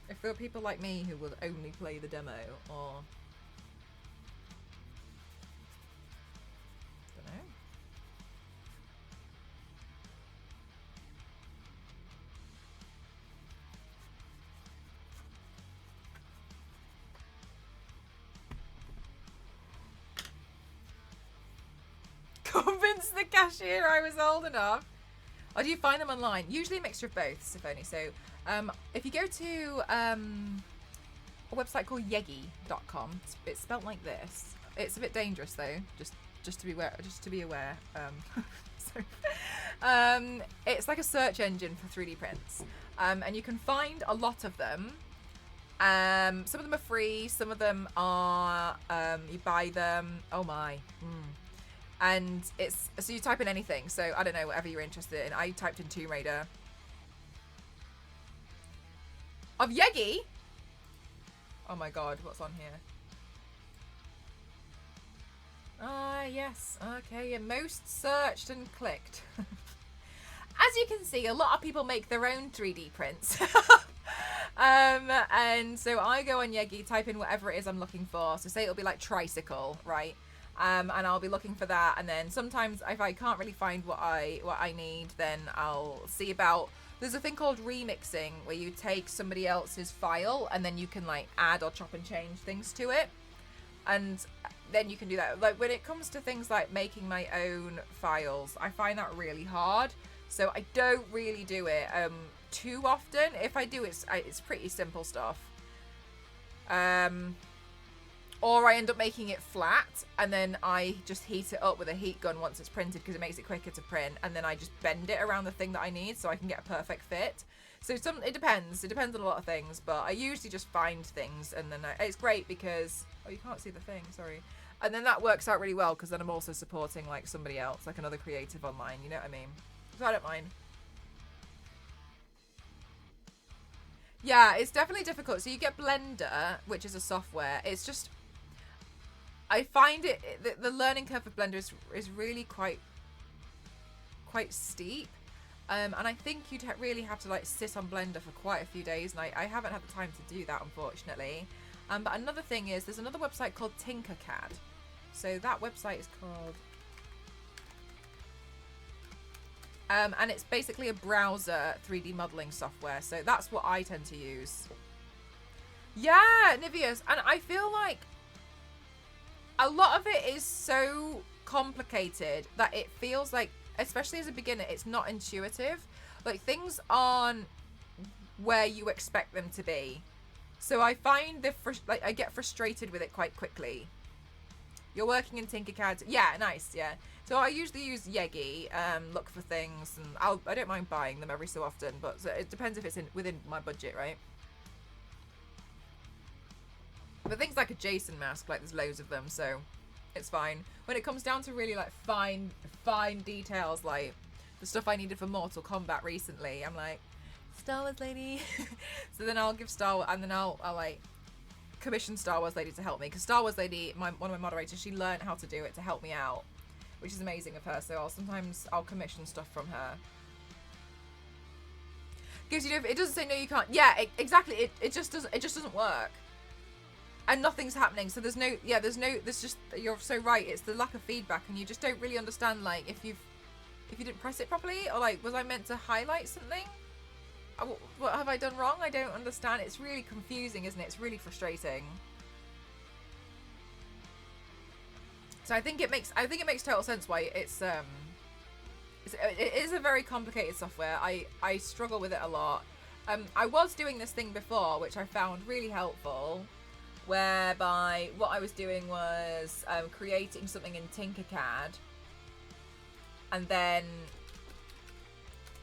If there were people like me who would only play the demo, or don't know. Convince the cashier I was old enough. Or do you find them online? Usually a mixture of both, Sifoni. So if you go to a website called Yeggy.com, it's spelt like this. It's a bit dangerous though, just to be aware. It's like a search engine for 3D prints, and you can find a lot of them. Some of them are free, some of them are you buy them. Oh my. And it's, so you type in anything, so I don't know, whatever you're interested in. I typed in Tomb Raider. Of Yeggy? Oh my God, what's on here? Yes, okay, yeah, most searched and clicked. As you can see, a lot of people make their own 3D prints. And so I go on Yeggy, type in whatever it is I'm looking for. So say it'll be like tricycle, right? And I'll be looking for that, and then sometimes if I can't really find what I need, then I'll see about, there's a thing called remixing where you take somebody else's file and then you can like add or chop and change things to it, and then you can do that. Like when it comes to things like making my own files, I find that really hard, so I don't really do it too often. If I do, it's pretty simple stuff. Or I end up making it flat, and then I just heat it up with a heat gun once it's printed because it makes it quicker to print, and then I just bend it around the thing that I need so I can get a perfect fit. So it depends on a lot of things, but I usually just find things, and then it's great because, oh, you can't see the thing, sorry. And then that works out really well because then I'm also supporting like somebody else, like another creative online, you know what I mean? So I don't mind. Yeah, it's definitely difficult. So you get Blender, which is a software. It's just, I find the learning curve of Blender is really quite steep, and I think you'd really have to like sit on Blender for quite a few days, and I haven't had the time to do that, unfortunately. But another thing is there's another website called Tinkercad. So that website is called, and it's basically a browser 3D modeling software. So that's what I tend to use. Yeah, Niveus, and I feel like a lot of it is so complicated that it feels like, especially as a beginner, it's not intuitive. Like things aren't where you expect them to be. So I find I get frustrated with it quite quickly. You're working in Tinkercad. Yeah, nice, yeah. So I usually use Yeggy, look for things, and I don't mind buying them every so often, but it depends if it's within my budget, right? But things like a Jason mask, like there's loads of them, so It's fine. When it comes down to really like fine details, like the stuff I needed for Mortal Kombat recently, I'm like, Star Wars lady. So then I'll give and then I'll like commission Star Wars lady to help me, because Star Wars lady, one of my moderators, she learned how to do it to help me out, which is amazing of her. So I'll commission stuff from her. Gives you, it doesn't say no you can't. Yeah, exactly. It just doesn't work. And nothing's happening, so there's just, you're so right, it's the lack of feedback, and you just don't really understand, like, if you didn't press it properly, or like, was I meant to highlight something? What have I done wrong? I don't understand. It's really confusing, isn't it? It's really frustrating. So I think it makes total sense why it is a very complicated software. I struggle with it a lot. I was doing this thing before, which I found really helpful, whereby what I was doing was creating something in Tinkercad and then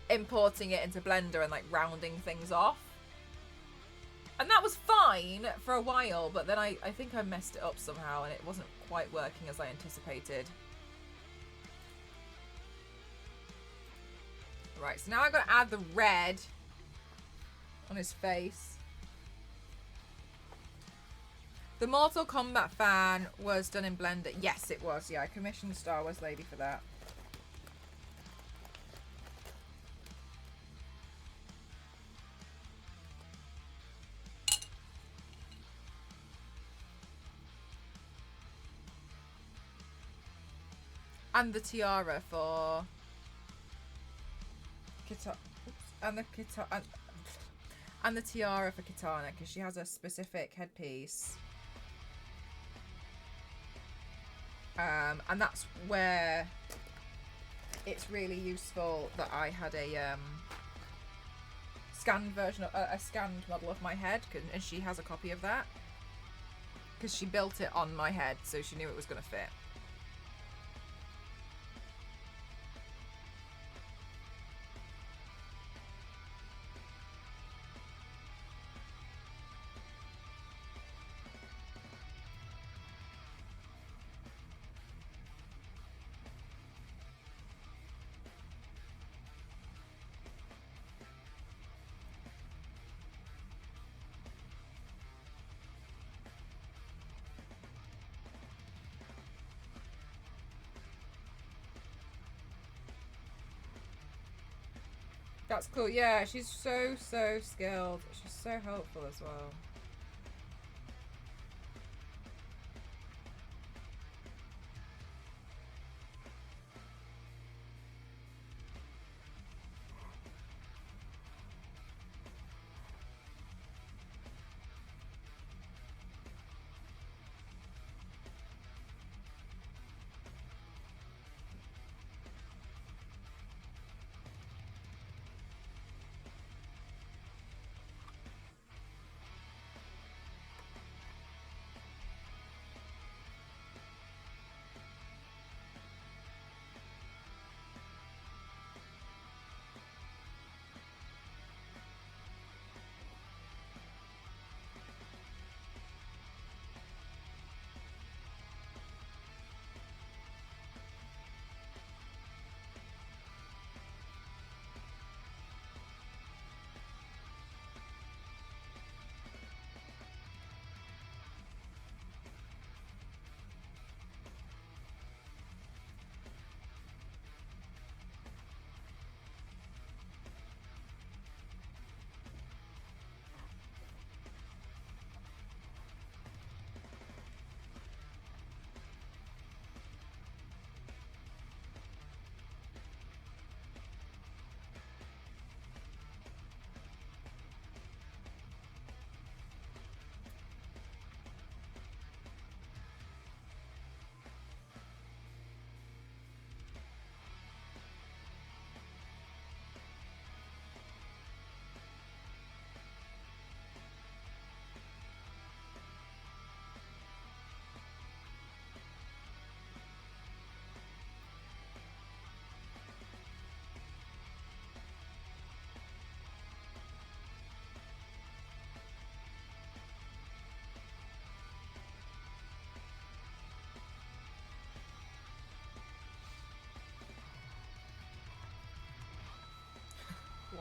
importing it into Blender and like rounding things off. And that was fine for a while, but then I think I messed it up somehow and it wasn't quite working as I anticipated. Right, so now I've got to add the red on his face. The Mortal Kombat fan was done in Blender. Yes, it was. Yeah, I commissioned Star Wars lady for that. And the tiara for Kitana. And the tiara for Kitana, because she has a specific headpiece. And that's where it's really useful that I had a scanned version of a scanned model of my head, and she has a copy of that because she built it on my head, so she knew it was going to fit. That's cool. Yeah, she's so skilled. She's so helpful as well.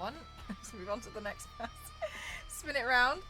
want. Let's move on to the next pass. Spin it round.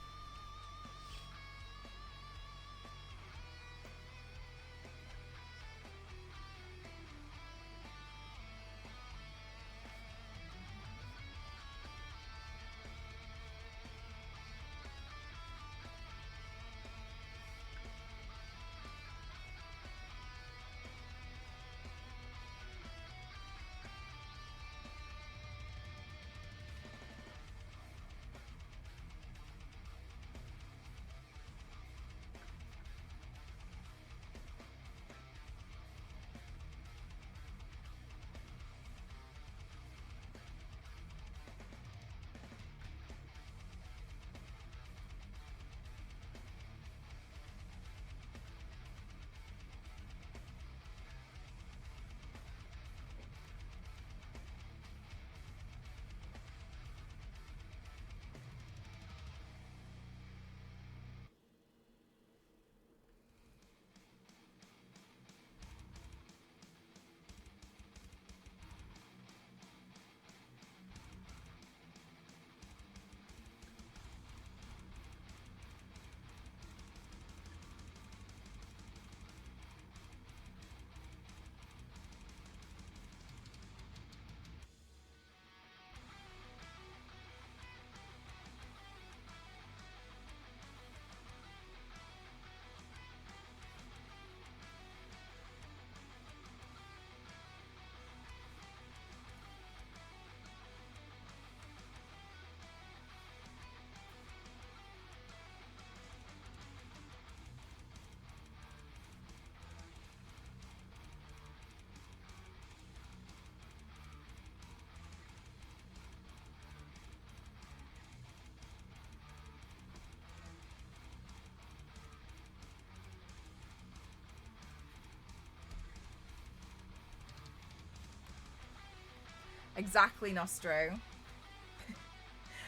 Exactly, Nostro.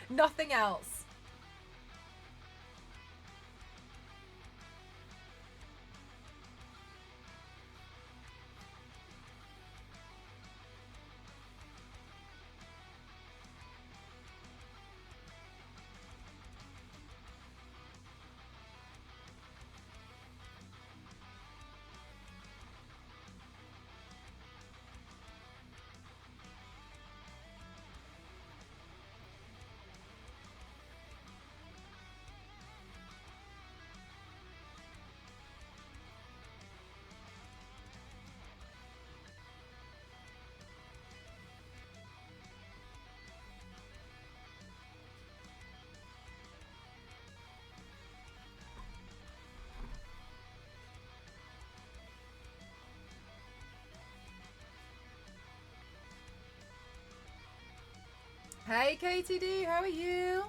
Nothing else. Hey, KTD, how are you?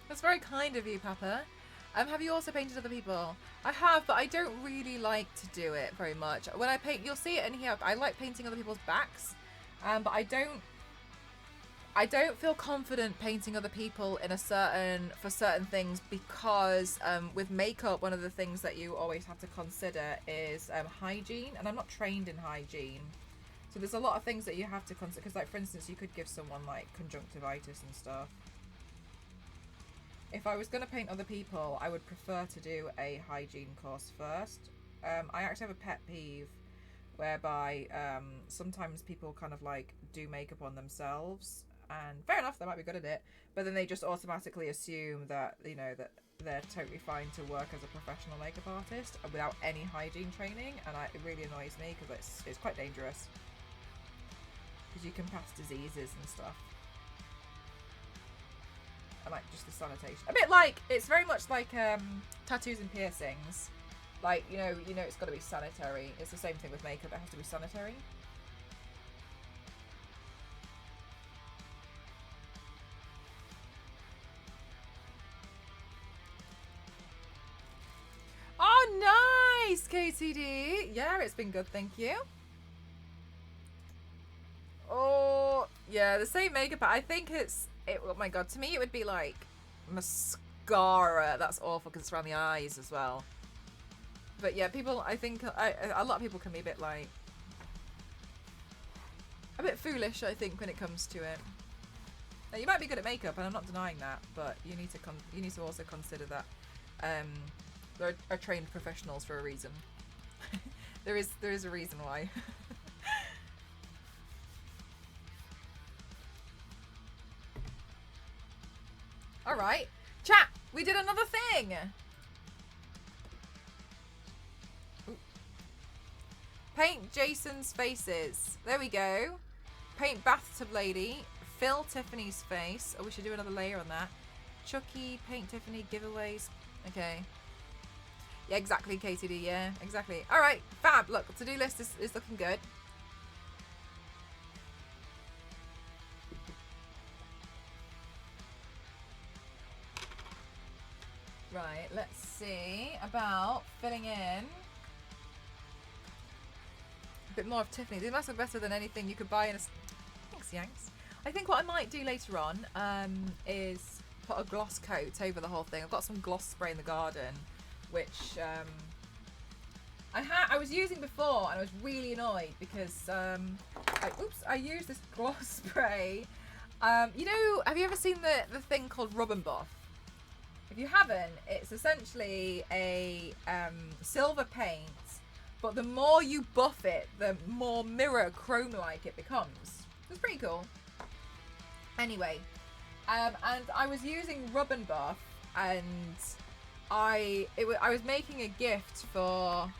That's very kind of you, Papa. Have you also painted other people? I have, but I don't really like to do it very much. When I paint, you'll see it in here. I like painting other people's backs, but I don't feel confident painting other people in for certain things because with makeup, one of the things that you always have to consider is hygiene, and I'm not trained in hygiene. So there's a lot of things that you have to consider, because like for instance, you could give someone like conjunctivitis and stuff. If I was going to paint other people, I would prefer to do a hygiene course first. I actually have a pet peeve whereby sometimes people kind of like do makeup on themselves, and fair enough, they might be good at it, but then they just automatically assume that, you know, that they're totally fine to work as a professional makeup artist without any hygiene training, and it really annoys me because it's quite dangerous because you can pass diseases and stuff. and like just the sanitation. A bit like, it's very much like tattoos and piercings. Like, you know it's got to be sanitary. It's the same thing with makeup. It has to be sanitary. Oh, nice, KTD. Yeah, it's been good, thank you. Oh, yeah, the same makeup. I think oh my god, to me it would be like mascara. That's awful because it's around the eyes as well. But yeah, people, I think, a lot of people can be a bit like, a bit foolish, I think, when it comes to it. Now, you might be good at makeup, and I'm not denying that, but you need to also consider that there are trained professionals for a reason. there is a reason why. All right, chat. We did another thing. Ooh. Paint Jason's faces. There we go. Paint bathtub lady. Fill Tiffany's face. Oh, we should do another layer on that. Chucky, paint Tiffany, giveaways. Okay. Yeah, exactly, KTD. Yeah, exactly. All right, fab. Look, to-do list is looking good. Right, let's see about filling in a bit more of Tiffany. These must look better than anything you could buy in a... Thanks, Yanks. I think what I might do later on is put a gloss coat over the whole thing. I've got some gloss spray in the garden, which I was using before, and I was really annoyed because I used this gloss spray. Have you ever seen the thing called Rub and Buff? If you haven't, it's essentially a silver paint, but the more you buff it, the more mirror chrome-like it becomes. It's pretty cool. Anyway, and I was using Rub and Buff, and I was making a gift for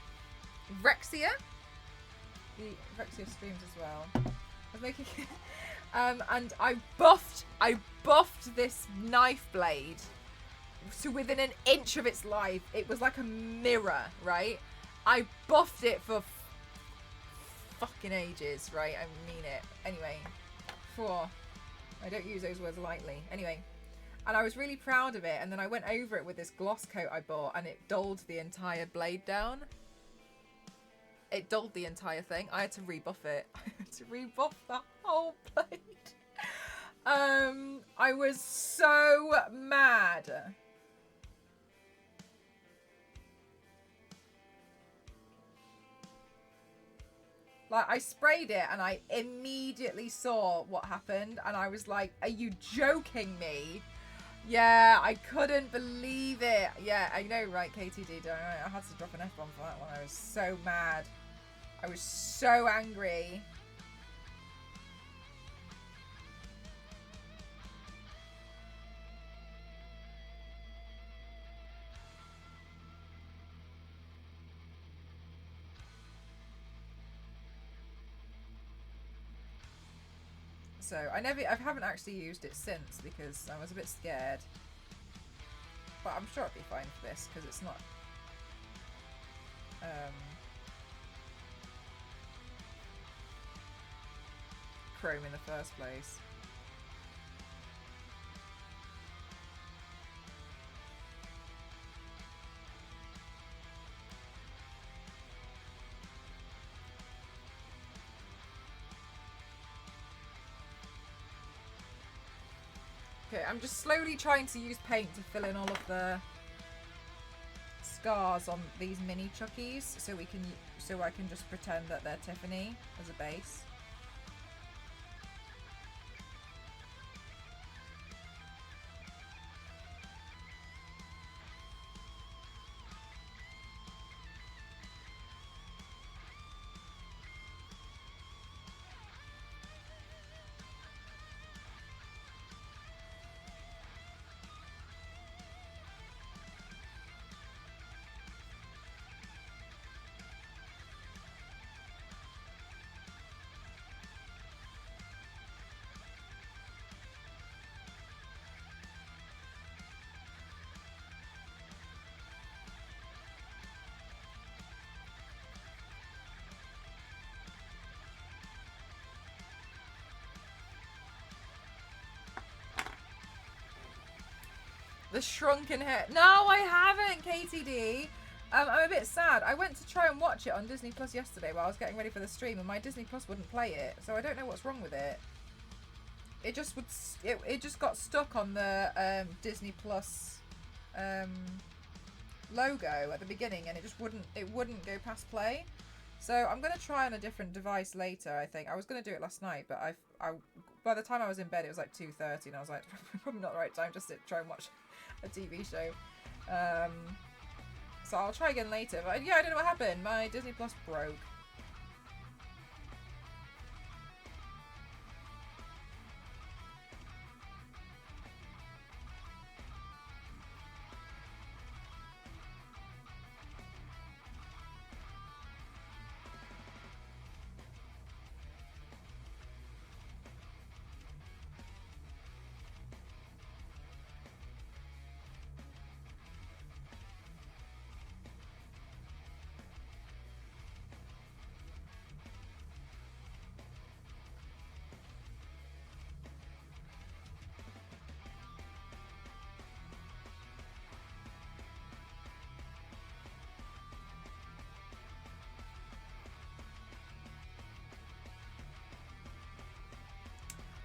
Rexia. The Rexia streams as well. I was making, and I buffed this knife blade to within an inch of its life. It was like a mirror, right? I buffed it for fucking ages, right? I mean it. Anyway, I don't use those words lightly. Anyway, and I was really proud of it, and then I went over it with this gloss coat I bought, and it dulled the entire blade down. It dulled the entire thing. I had to rebuff it. I had to rebuff the whole blade. I was so mad. Like, I sprayed it and I immediately saw what happened, and I was like, are you joking me? Yeah, I couldn't believe it. Yeah, I know, right, KTD? I had to drop an F-bomb for that one. I was so mad. I was so angry. So I haven't actually used it since because I was a bit scared. But I'm sure it'll be fine for this because it's not chrome in the first place. Okay, I'm just slowly trying to use paint to fill in all of the scars on these mini Chuckies, so I can just pretend that they're Tiffany as a base. The shrunken hair. No, I haven't, KTD. I'm a bit sad. I went to try and watch it on Disney Plus yesterday while I was getting ready for the stream, and my Disney Plus wouldn't play it, so I don't know what's wrong with it. It just would. It just got stuck on the Disney Plus logo at the beginning, and it just wouldn't. It wouldn't go past play. So I'm gonna try on a different device later. I think I was gonna do it last night, but I by the time I was in bed, it was like 2:30, and I was like, probably not the right time just to try and watch a TV show. So I'll try again later. But yeah, I don't know what happened. My Disney Plus broke.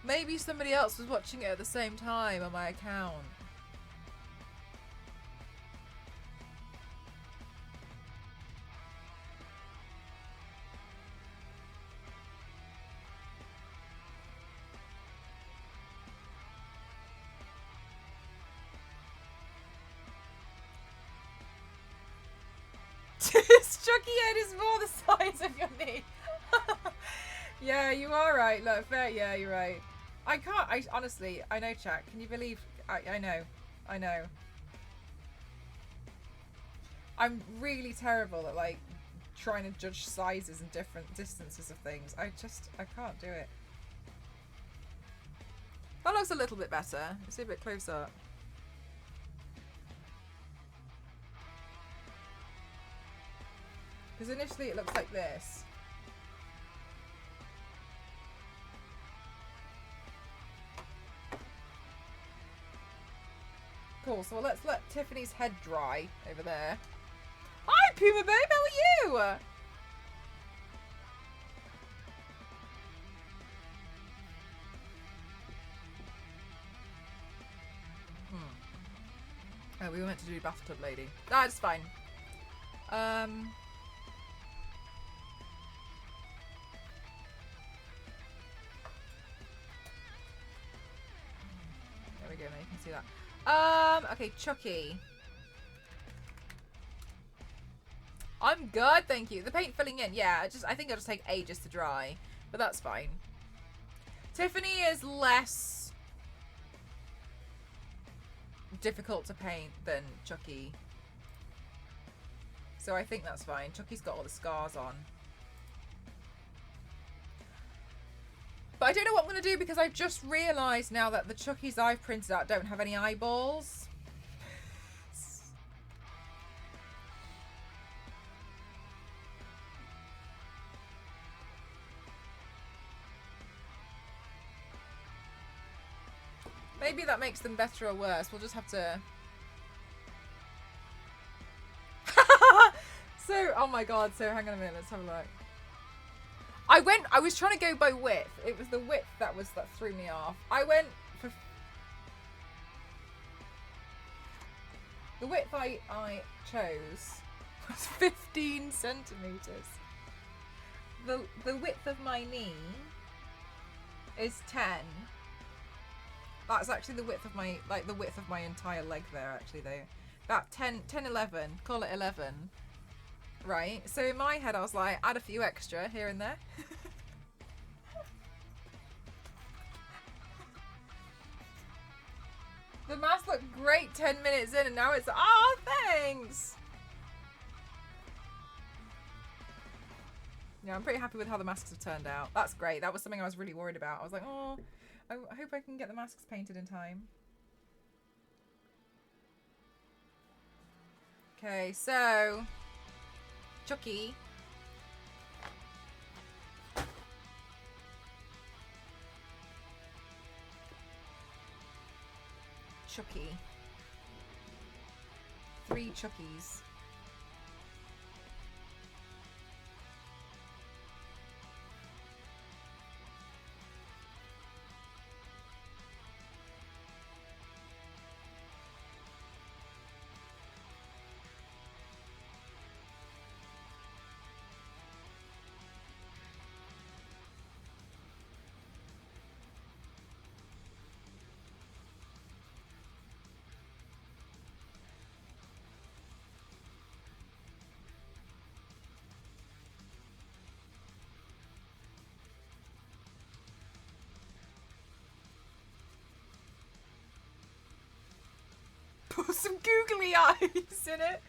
Maybe somebody else was watching it at the same time on my account. Chucky head is more the size of your knee. Yeah, you are right. Look, fair. Yeah, you're right. I can't. I honestly, I know, chat. Can you believe? I know. I know. I'm really terrible at like trying to judge sizes and different distances of things. I can't do it. That looks a little bit better. Let's see a bit close up. Because initially it looks like this. Cool, so let's let Tiffany's head dry over there. Hi, Puma Babe, how are you? Oh, we were meant to do bathtub lady. That's fine. There we go, now you can see that. Okay, Chucky. I'm good, thank you. The paint filling in, yeah, I think it'll just take ages to dry, but that's fine. Tiffany is less difficult to paint than Chucky, so I think that's fine. Chucky's got all the scars on. But I don't know what I'm going to do because I've just realised now that the Chuckies I've printed out don't have any eyeballs. Maybe that makes them better or worse. We'll just have to... So, oh my god, so hang on a minute, let's have a look. I was trying to go by width. It was the width that threw me off. I went for... The width I chose was 15 centimetres. The width of my knee is 10. That's actually the width of my, like the width of my entire leg there actually though. About 10, 11, call it 11. Right, so in my head I was like, add a few extra here and there. The mask looked great 10 minutes in and now it's, oh thanks! Yeah, I'm pretty happy with how the masks have turned out. That's great, that was something I was really worried about. I was like, oh, I hope I can get the masks painted in time. Okay, so... Chucky. Chucky. 3 Chuckies. Put some googly eyes in it.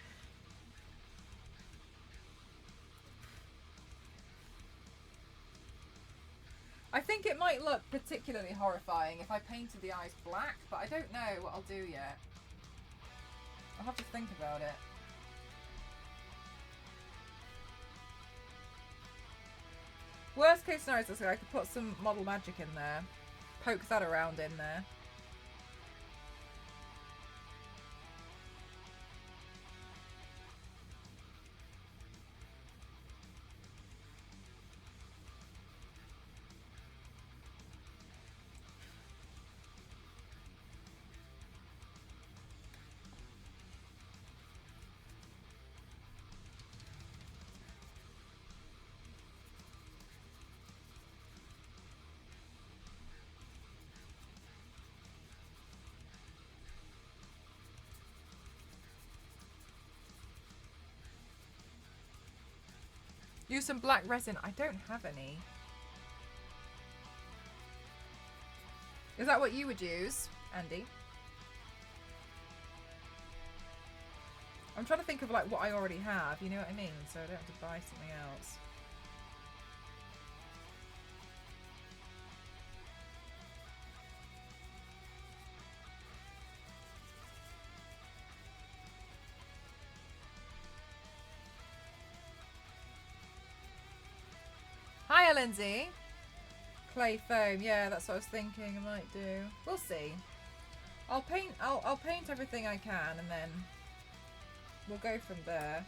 I think it might look particularly horrifying if I painted the eyes black, but I don't know what I'll do yet. I'll have to think about it. Worst case scenario is I could put some model magic in there. Poke that around in there. Use some black resin. I don't have any. Is that what you would use, Andy? I'm trying to think of like what I already have, you know what I mean? So I don't have to buy something else. Hiya, Lindsay. Clay foam. Yeah, that's what I was thinking I might do. We'll see. I'll paint everything I can and then we'll go from there.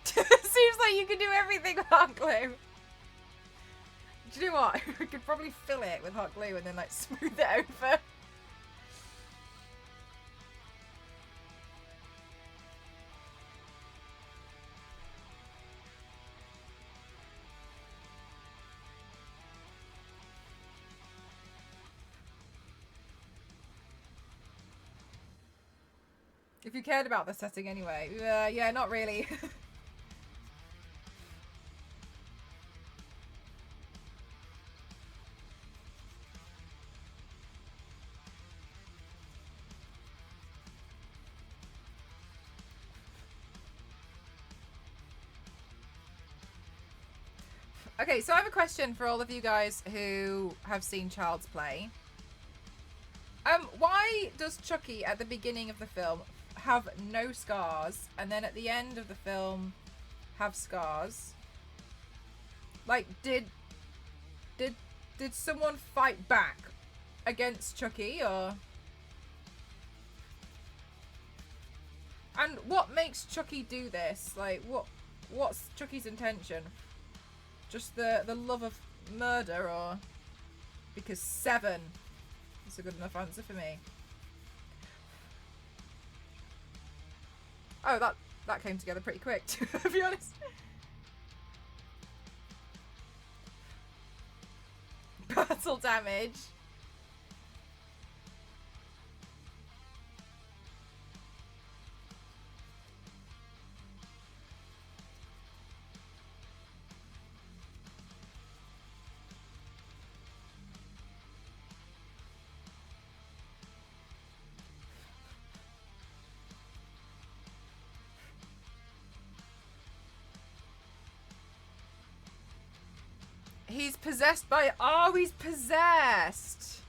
Seems like you can do everything with hot glue. Do you know what? I could probably fill it with hot glue and then like smooth it over. If you cared about the setting anyway. Yeah, not really. Okay, so I have a question for all of you guys who have seen Child's Play. Why does Chucky at the beginning of the film have no scars and then at the end of the film have scars? Like, did someone fight back against Chucky, or? And what makes Chucky do this? Like, what's Chucky's intention? Just the love of murder, or because 7 is a good enough answer for me? Oh, that came together pretty quick, to be honest. Battle damage. he's possessed by... Oh, he's possessed.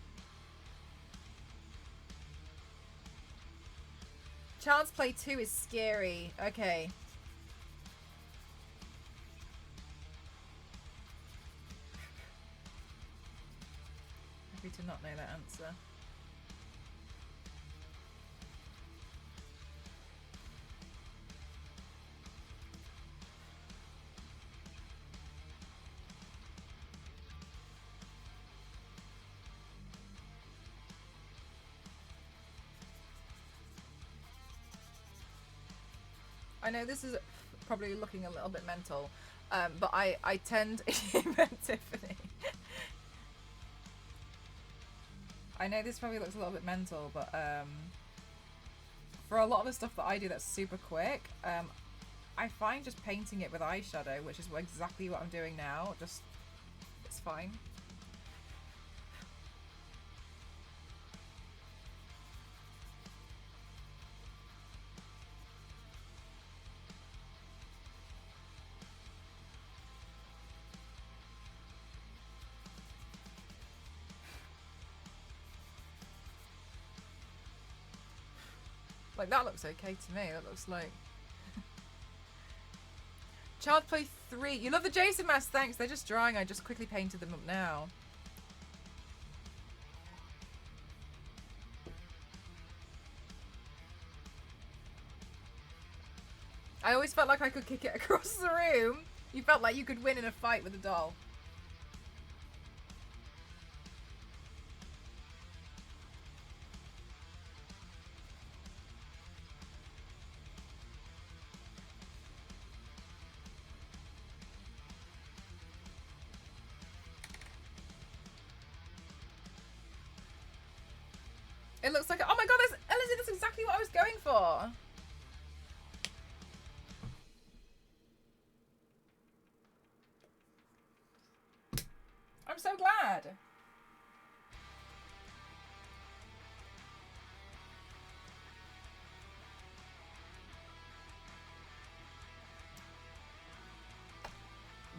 Child's Play 2 is scary. Okay. Happy to not know that answer. I know this is probably looking a little bit mental, but I tend... Tiffany. I know this probably looks a little bit mental, but for a lot of the stuff that I do that's super quick, I find just painting it with eyeshadow, which is exactly what I'm doing now, just... it's fine. Like, that looks okay to me. That looks like... Child Play 3. You love the Jason mask, thanks. They're just drying. I just quickly painted them up now. I always felt like I could kick it across the room. You felt like you could win in a fight with a doll. It looks like... Oh my god, Elizabeth, that's exactly what I was going for. I'm so glad.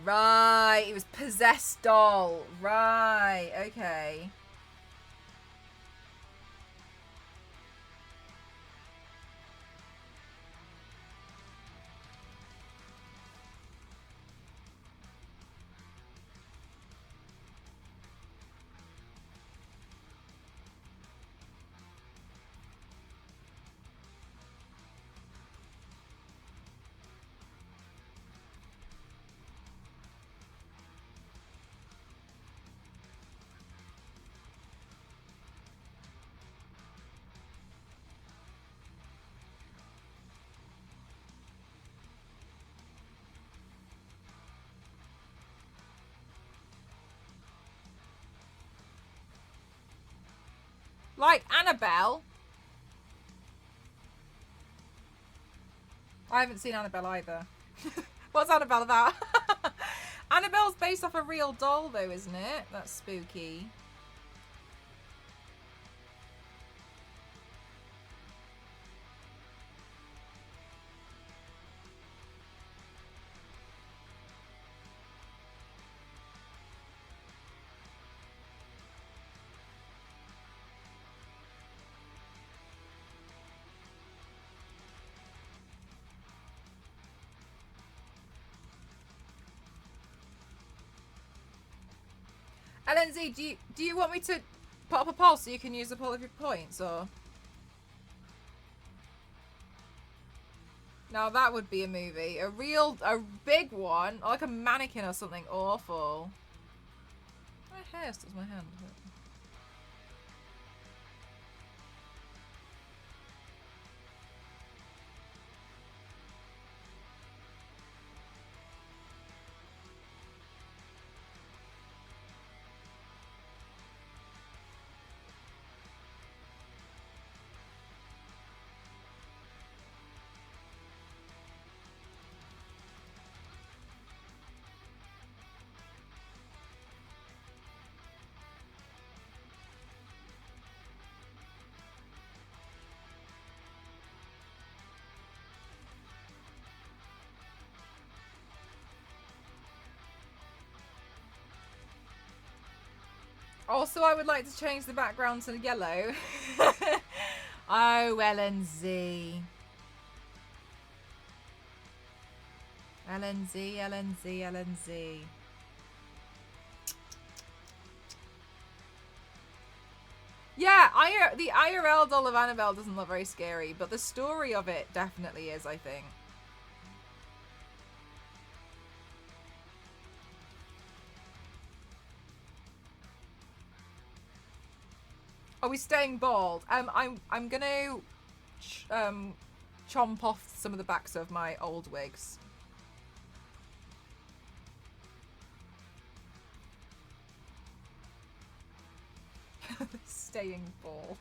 Right, it was possessed doll. Right, okay. Like Annabelle. I haven't seen Annabelle either. What's Annabelle about? Annabelle's based off a real doll though, isn't it? That's spooky. LNZ, do you want me to put up a poll so you can use up all of your points, or? Now that would be a movie. A big one, like a mannequin or something awful. My hair sticks my hand. Also, I would like to change the background to yellow. Oh, LNZ. LNZ, LNZ, LNZ. Yeah, the IRL doll of Annabelle doesn't look very scary, but the story of it definitely is, I think. Are we staying bald? I'm gonna chomp off some of the backs of my old wigs. Staying bald.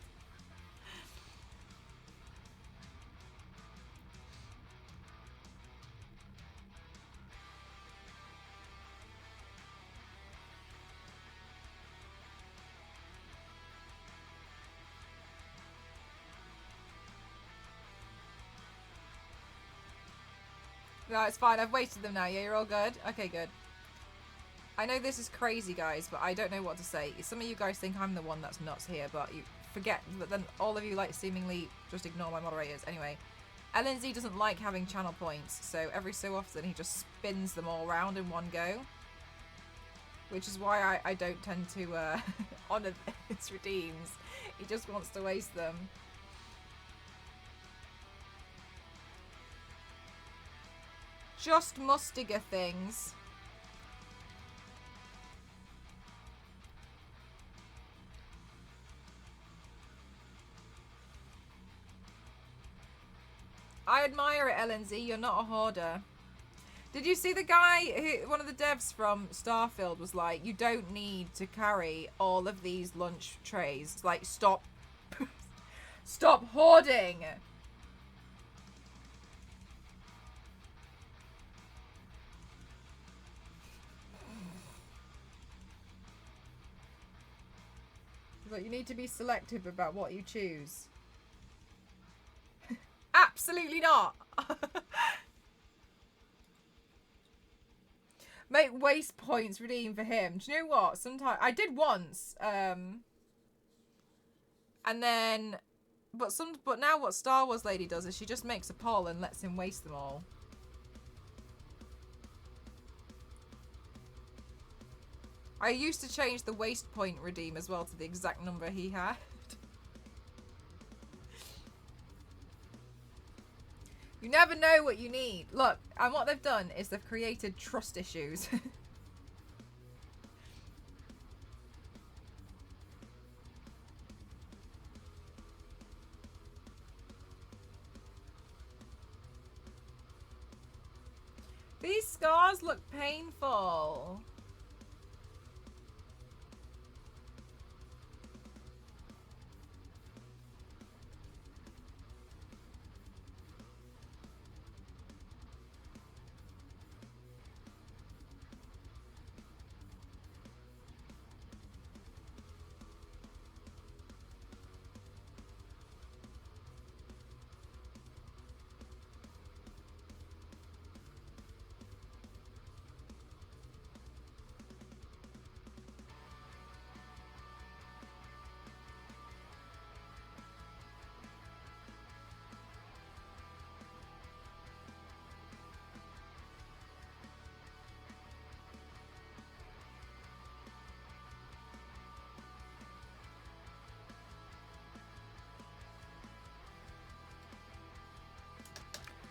No, it's fine. I've wasted them now. Yeah, you're all good? Okay, good. I know this is crazy, guys, but I don't know what to say. Some of you guys think I'm the one that's nuts here, but you forget that then all of you like seemingly just ignore my moderators. Anyway, LNZ doesn't like having channel points, so every so often he just spins them all around in one go. Which is why I don't tend to honour his redeems. He just wants to waste them. Just Mustiger things. I admire it, LNZ. You're not a hoarder. Did you see the guy, one of the devs from Starfield was like, you don't need to carry all of these lunch trays. Like, stop. Stop hoarding. But you need to be selective about what you choose. Absolutely not. Make waste points redeem for him. Do you know what? Sometimes I did once, and then, but now what Star Wars Lady does is she just makes a poll and lets him waste them all. I used to change the waste point redeem as well to the exact number he had. You never know what you need. Look, and what they've done is they've created trust issues. These scars look painful.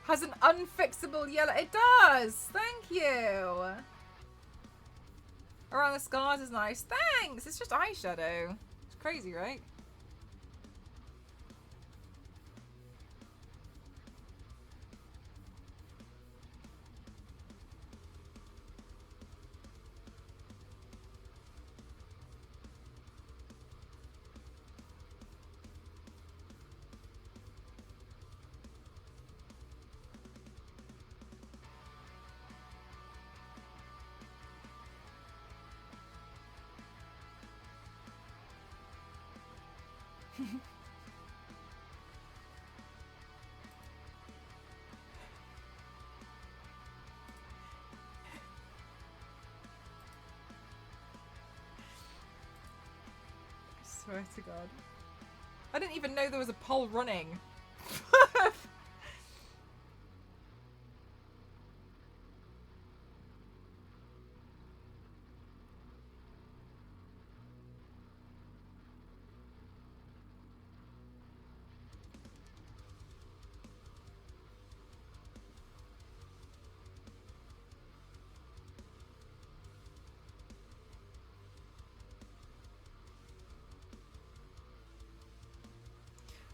Has an unfixable yellow. It does. Thank you. Around the scars is nice. Thanks. It's just eyeshadow. It's crazy, right? swear to God. I didn't even know there was a poll running.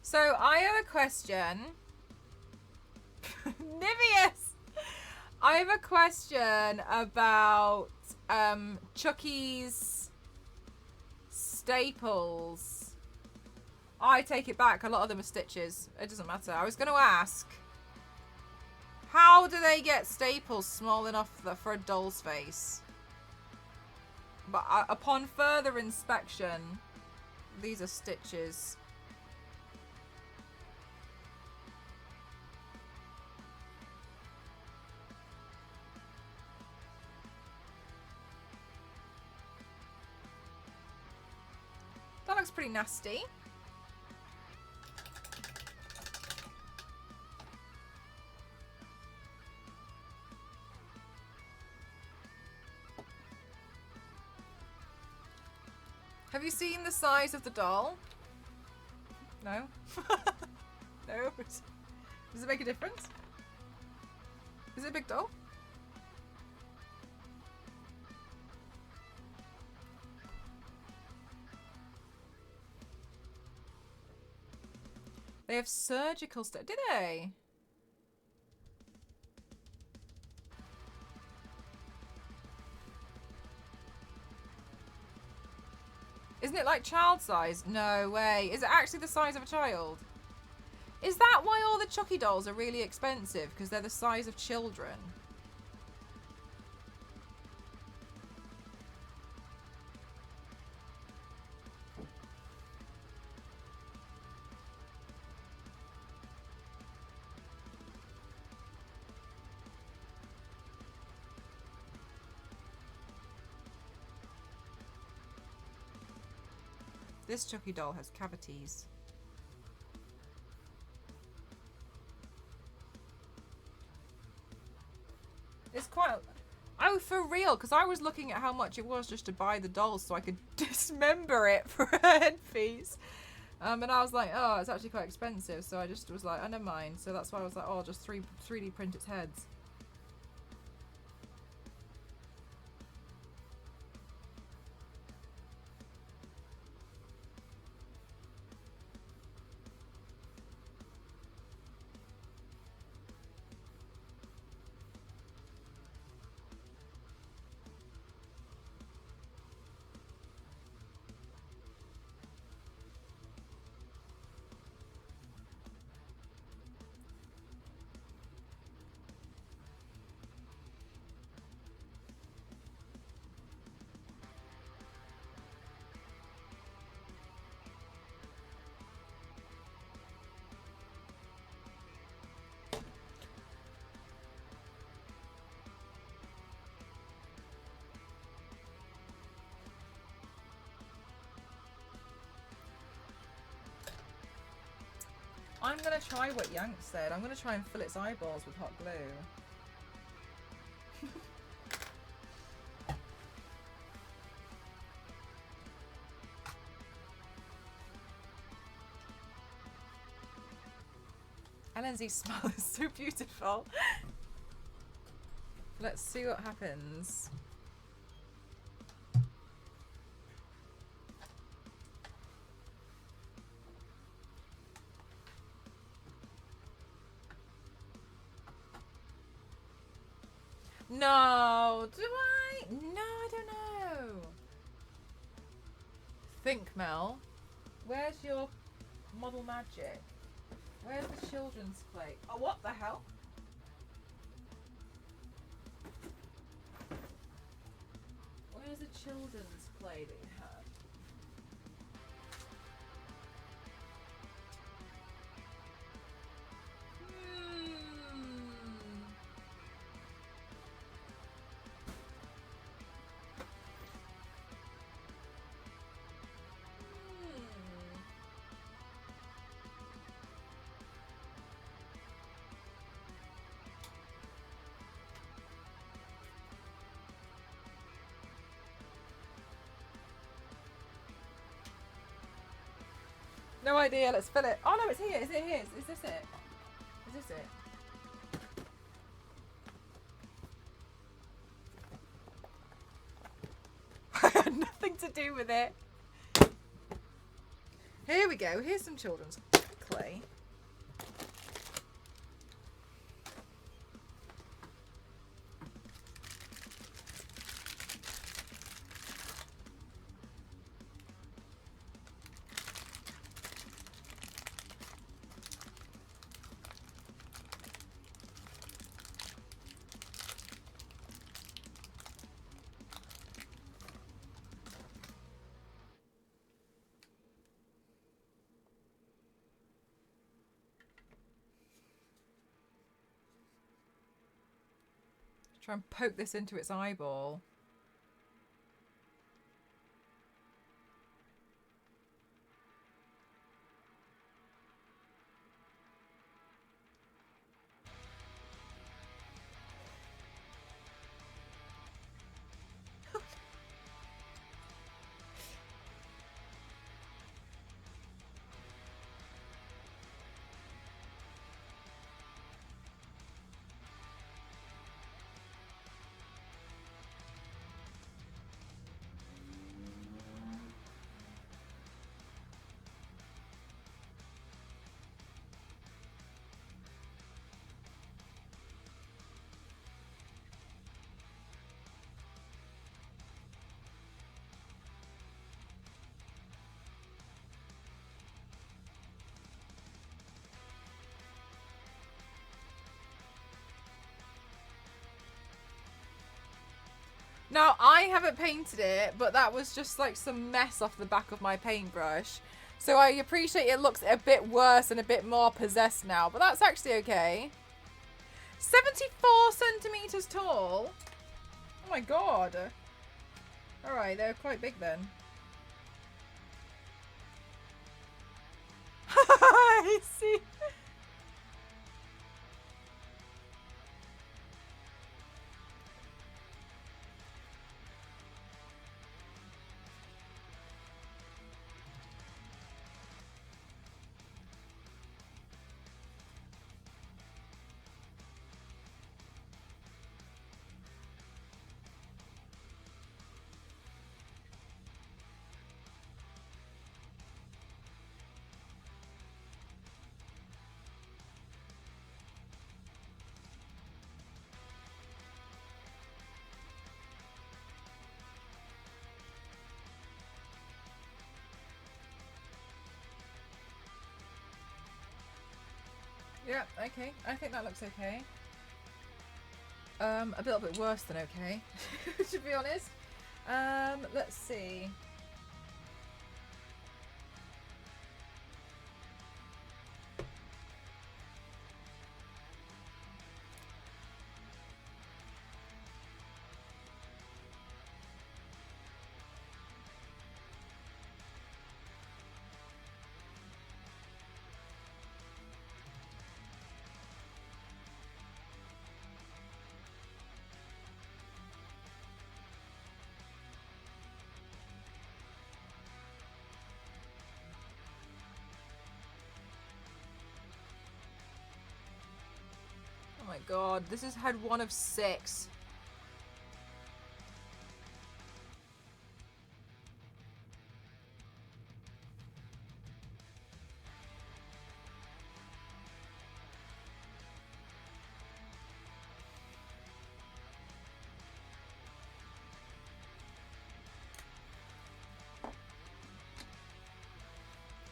So I have a question. Niveus! I have a question about Chucky's staples. I take it back. A lot of them are stitches. It doesn't matter. I was going to ask, how do they get staples small enough for a doll's face? But upon further inspection, these are stitches. That looks pretty nasty. Have you seen the size of the doll? No? No? Does it make a difference? Is it a big doll? They have surgical stuff. Do they? Isn't it like child size? No way. Is it actually the size of a child? Is that why all the Chucky dolls are really expensive? Because they're the size of children? This Chucky doll has cavities. It's quite... Oh, for real? Because I was looking at how much it was just to buy the dolls so I could dismember it for a headpiece. And I was like, oh, it's actually quite expensive. So I just was like, oh, never mind. So that's why I was like, oh, I'll just 3D print its heads. I'm going to try what Yank said. I'm going to try and fill its eyeballs with hot glue. Ellen's smile is so beautiful. Let's see what happens. No, do I? No, I don't know. Think, Mel. Where's your model magic? Where's the children's play? Oh, what the hell? Where's the children's play that you had? No idea. Let's fill it. Oh no, it's here. Is it here? Is this it? Is this it? I had nothing to do with it. Here we go. Here's some children's clay. Try and poke this into its eyeball. Now, I haven't painted it, but that was just like some mess off the back of my paintbrush. So I appreciate it looks a bit worse and a bit more possessed now, but that's actually okay. 74 centimeters tall? Oh my god. Alright, they're quite big then. I see. Yeah, okay. I think that looks okay. A little bit worse than okay, to be honest. Let's see. Oh my god, this is head 1 of 6.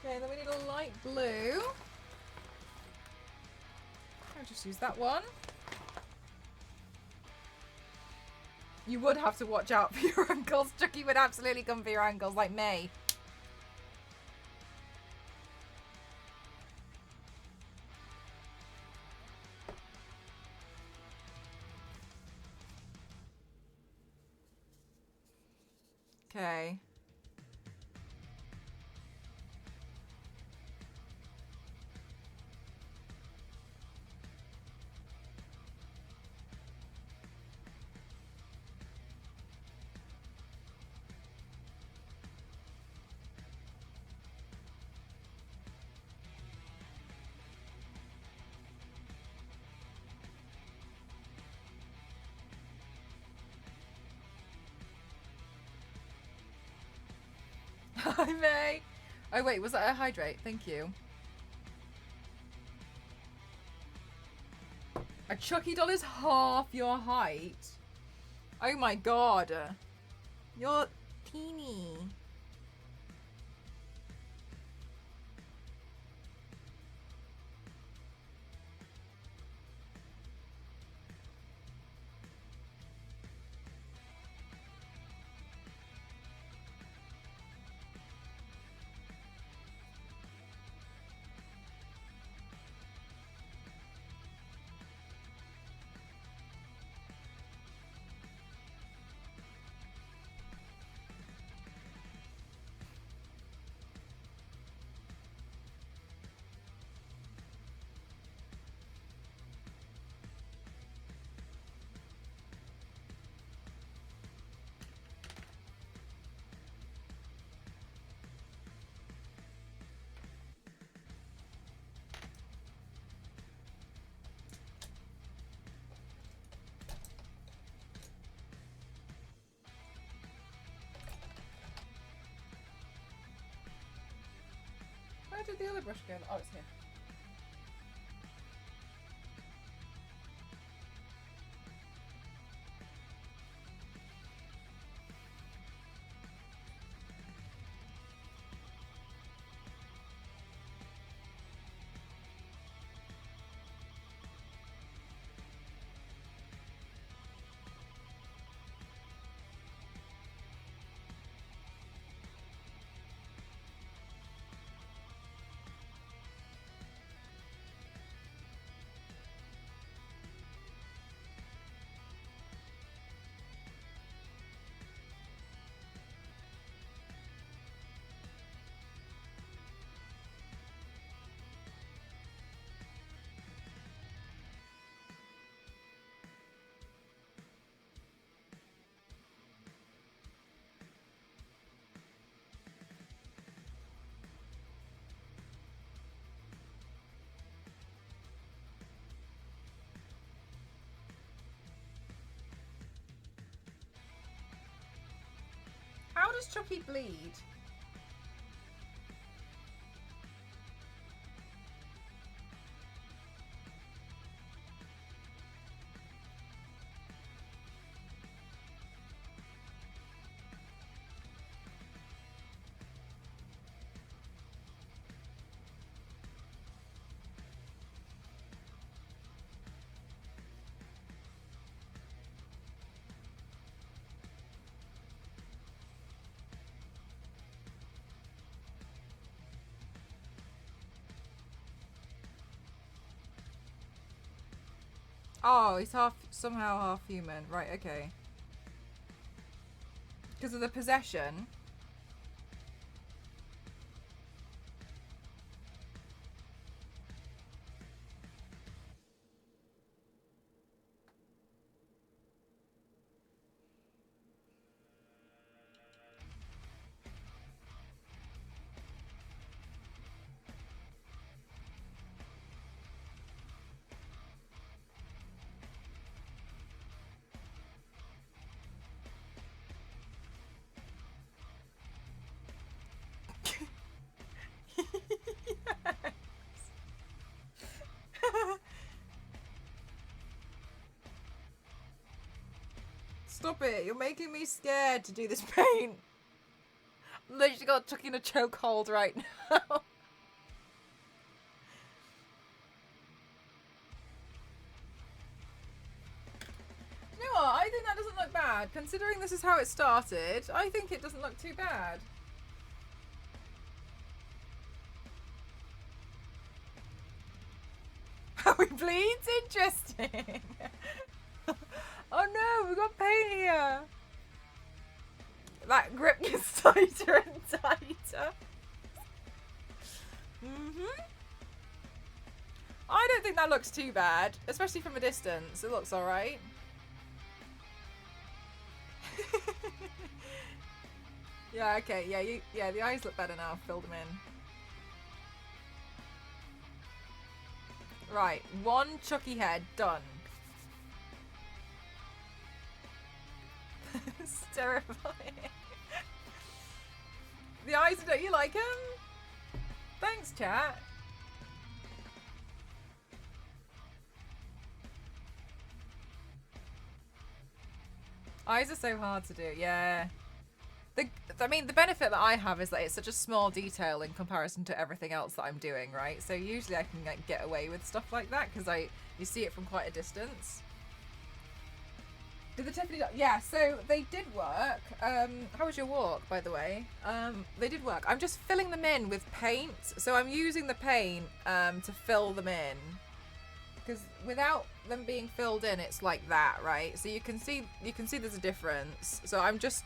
Okay, then we need a light blue. I'll just use that one. You would have to watch out for your ankles. Chucky would absolutely come for your ankles, like me. Okay. Hi, May. Oh, wait, was that a hydrate? Thank you. A Chucky doll is half your height. Oh my god. You're teeny. Where did the other brush go? Oh, it's here. How does Chucky bleed? Oh, he's somehow half human. Right, okay. Because of the possession. Stop it. You're making me scared to do this paint. I'm literally got Chucky in a chokehold right now. You know what? I think that doesn't look bad. Considering this is how it started, I think it doesn't look too bad. How he bleeds? Interesting. Oh no, we got paint here. That grip gets tighter and tighter. I don't think that looks too bad, especially from a distance. It looks alright. Yeah, okay, yeah, the eyes look better now. I've filled them in. Right, one Chucky head done. It's terrifying. The eyes, don't you like him? Thanks, chat. Eyes are so hard to do, yeah. I mean, the benefit that I have is that it's such a small detail in comparison to everything else that I'm doing, right? So usually I can like get away with stuff like that because you see it from quite a distance. Did the Tiffany... Yeah, so they did work. How was your walk, by the way? They did work. I'm just filling them in with paint. So I'm using the paint to fill them in. Because without them being filled in, it's like that, right? So you can see there's a difference. So I'm just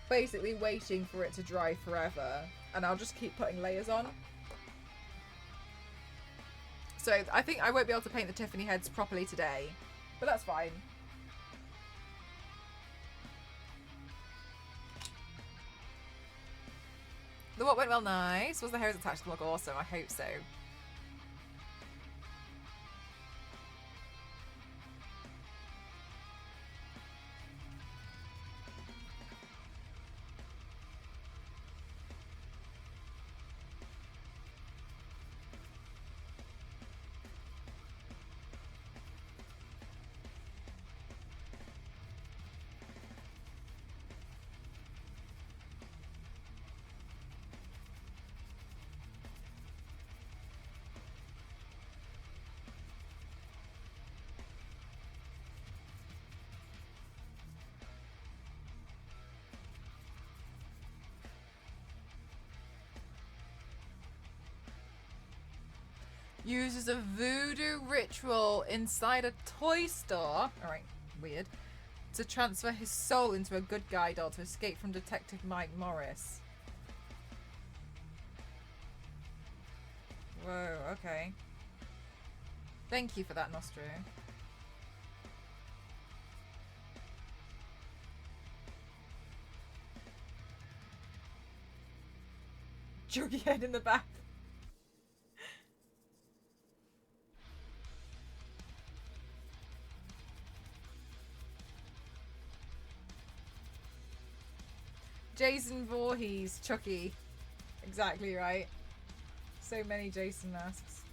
basically waiting for it to dry forever. And I'll just keep putting layers on. So I think I won't be able to paint the Tiffany heads properly today. But that's fine. The what went well, nice. Was the hairs attached to look awesome? I hope so. Uses a voodoo ritual inside a toy store. Alright, weird. To transfer his soul into a good guy doll to escape from Detective Mike Morris. Whoa, okay. Thank you for that, Nostru. Juggy head in the back. Jason Voorhees, Chucky. Exactly right. So many Jason masks.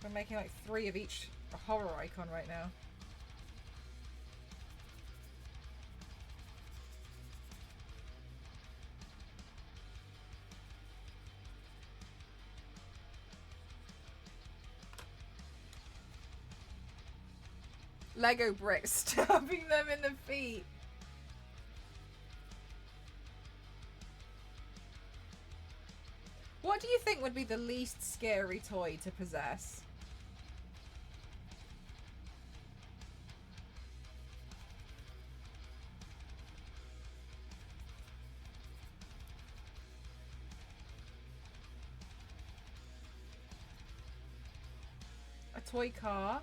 I'm making like 3 of each horror icon right now. Lego bricks stabbing them in the feet. What do you think would be the least scary toy to possess? A toy car?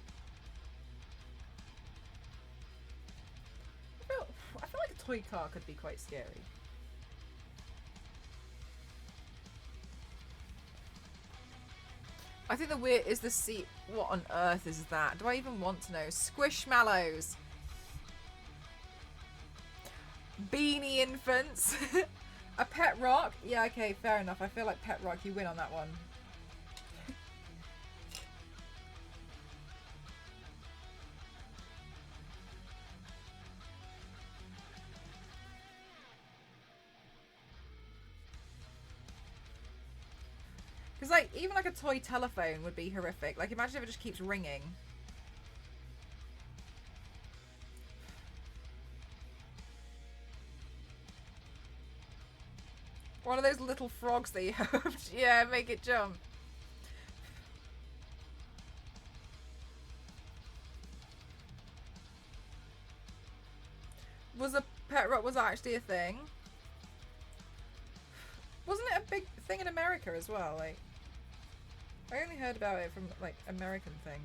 I feel like a toy car could be quite scary. I think the weird is the seat. What on earth is that? Do I even want to know? Squishmallows. Beanie infants. A pet rock? Yeah, okay, fair enough. I feel like pet rock, you win on that one. Because, like, even like a toy telephone would be horrific. Like, imagine if it just keeps ringing. One of those little frogs that you have. Yeah, make it jump. Was a pet rock was actually a thing? Wasn't it a big thing in America as well? Like, I only heard about it from like American thing.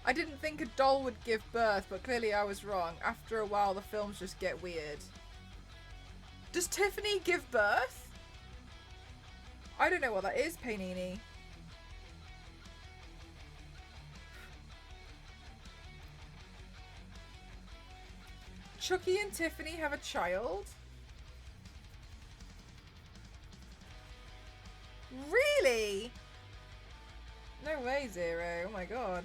I didn't think a doll would give birth, but clearly I was wrong. After a while, the films just get weird. Does Tiffany give birth? I don't know what that is, Panini. Chucky and Tiffany have a child? Really? No way, Zero. Oh my god.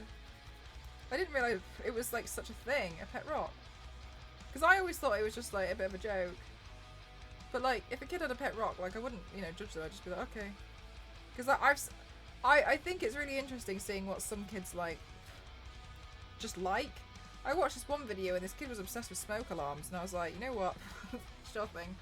I didn't realise it was like such a thing, a pet rock. Because I always thought it was just like a bit of a joke. But like, if a kid had a pet rock, like I wouldn't, you know, judge them. I'd just be like, okay. Because I think it's really interesting seeing what some kids like. Just like. I watched this one video and this kid was obsessed with smoke alarms, and I was like, you know what, it's your thing.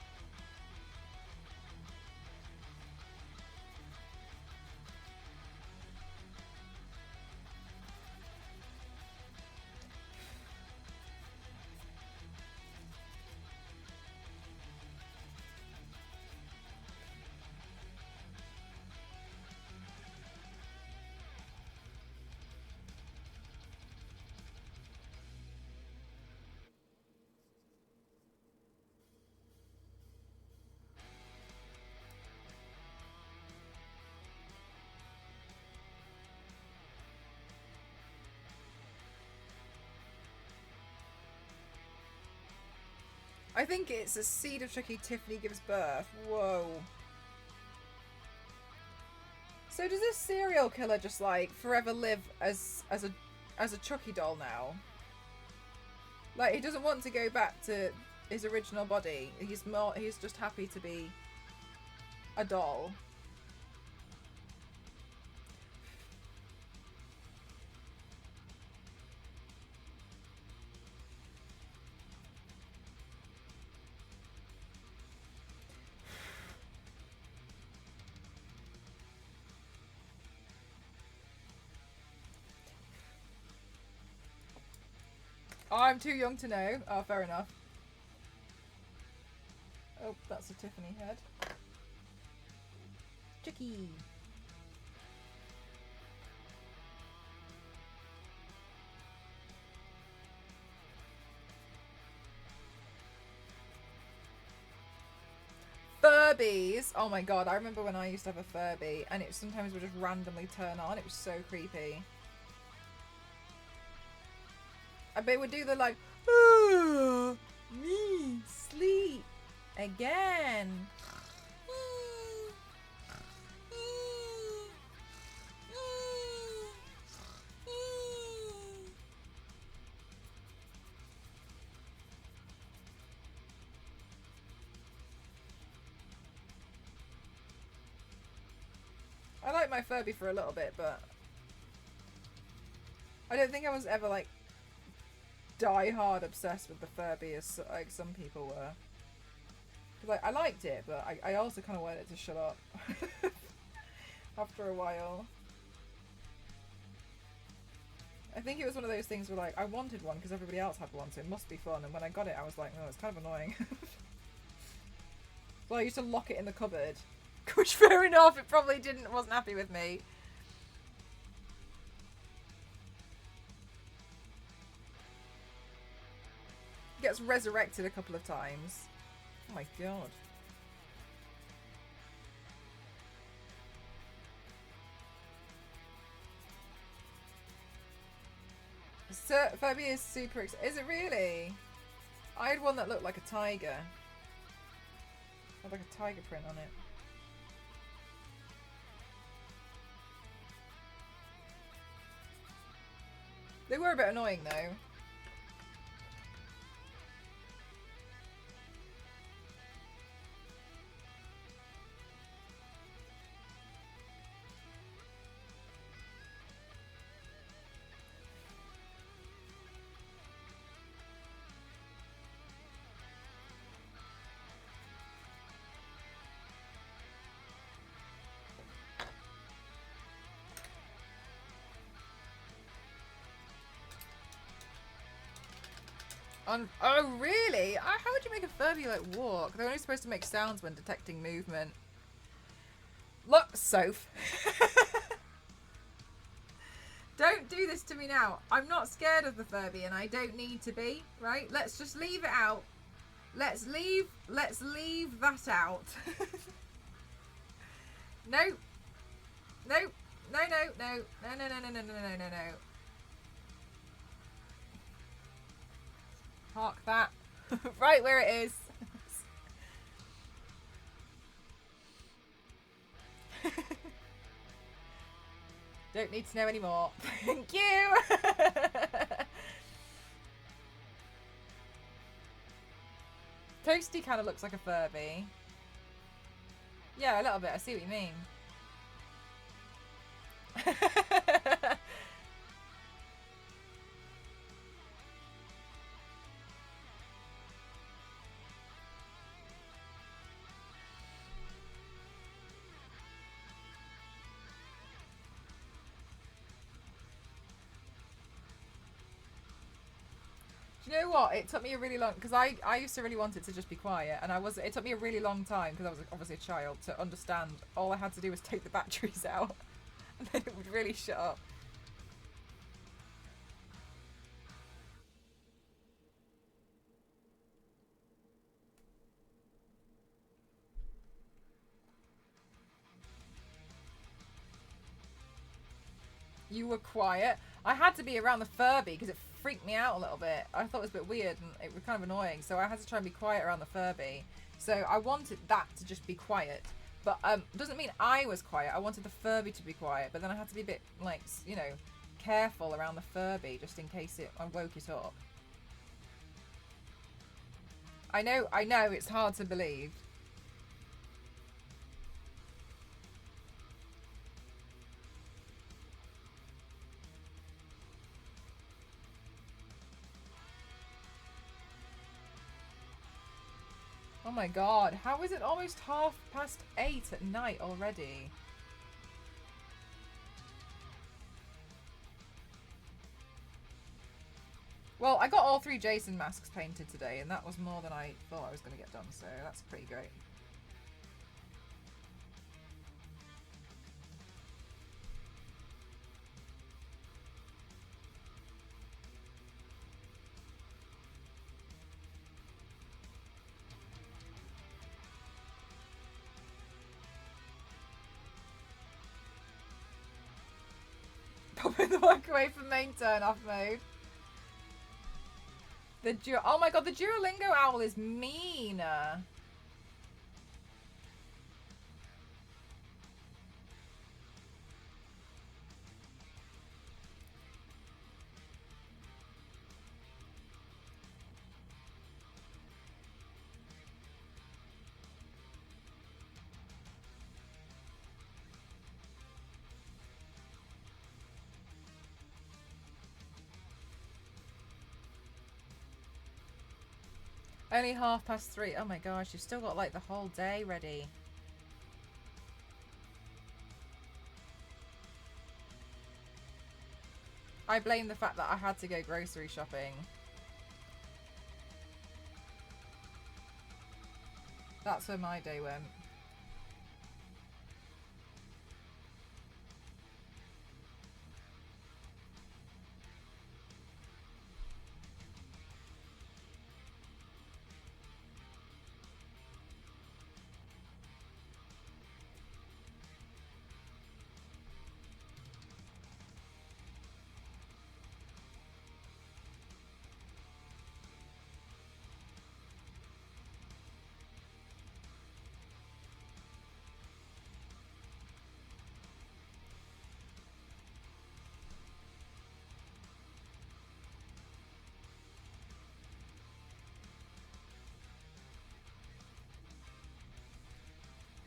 I think it's a seed of Chucky Tiffany gives birth. Whoa. So does this serial killer just like forever live as a Chucky doll now? Like he doesn't want to go back to his original body. He's just happy to be a doll. Oh, I'm too young to know. Oh, fair enough. Oh, that's a Tiffany head. Chucky. Furbies! Oh my god, I remember when I used to have a Furby and it sometimes would just randomly turn on. It was so creepy. I bet it would do the like, oh, me, sleep, again. I like my Furby for a little bit, but I don't think I was ever like die hard obsessed with the Furby as like some people were. Like I liked it, but I also kind of wanted it to shut up after a while. I think it was one of those things where like I wanted one because everybody else had one, so it must be fun. And when I got it, I was like, oh, it's kind of annoying. So I used to lock it in the cupboard, which fair enough, it probably wasn't happy with me. Gets resurrected a couple of times. Oh my god. Furby is super is it really? I had one that looked like a tiger. Had like a tiger print on it. They were a bit annoying though. Oh really? How would you make a Furby like walk? They're only supposed to make sounds when detecting movement. Look, Soph. Don't do this to me now. I'm not scared of the Furby and I don't need to be, right? Let's just leave it out. Let's leave that out. No. No. No, no, no. No, no, no, no, no, no, no, no, no. Park that. Right where it is. Don't need to know anymore. Thank you. Toasty kind of looks like a Furby. Yeah, a little bit. I see what you mean. Do you know what? It took me a really long, because I used to really want it to just be quiet, and it took me a really long time, because I was obviously a child, to understand all I had to do was take the batteries out, and then it would really shut up. You were quiet. I had to be around the Furby because it freaked me out a little bit. I thought it was a bit weird and it was kind of annoying, so I had to try and be quiet around the Furby. So I wanted that to just be quiet, but doesn't mean I was quiet. I wanted the Furby to be quiet, but then I had to be a bit, like, you know, careful around the Furby just in case I woke it up. I know, it's hard to believe. Oh my god, how is it almost 8:30 at night already? Well, I got all 3 Jason masks painted today, and that was more than I thought I was going to get done, so that's pretty great. Popping the work away from main turn off mode. Oh my god, the Duolingo owl is mean. Only 3:30. Oh my gosh, you've still got like the whole day ready. I blame the fact that I had to go grocery shopping. That's where my day went.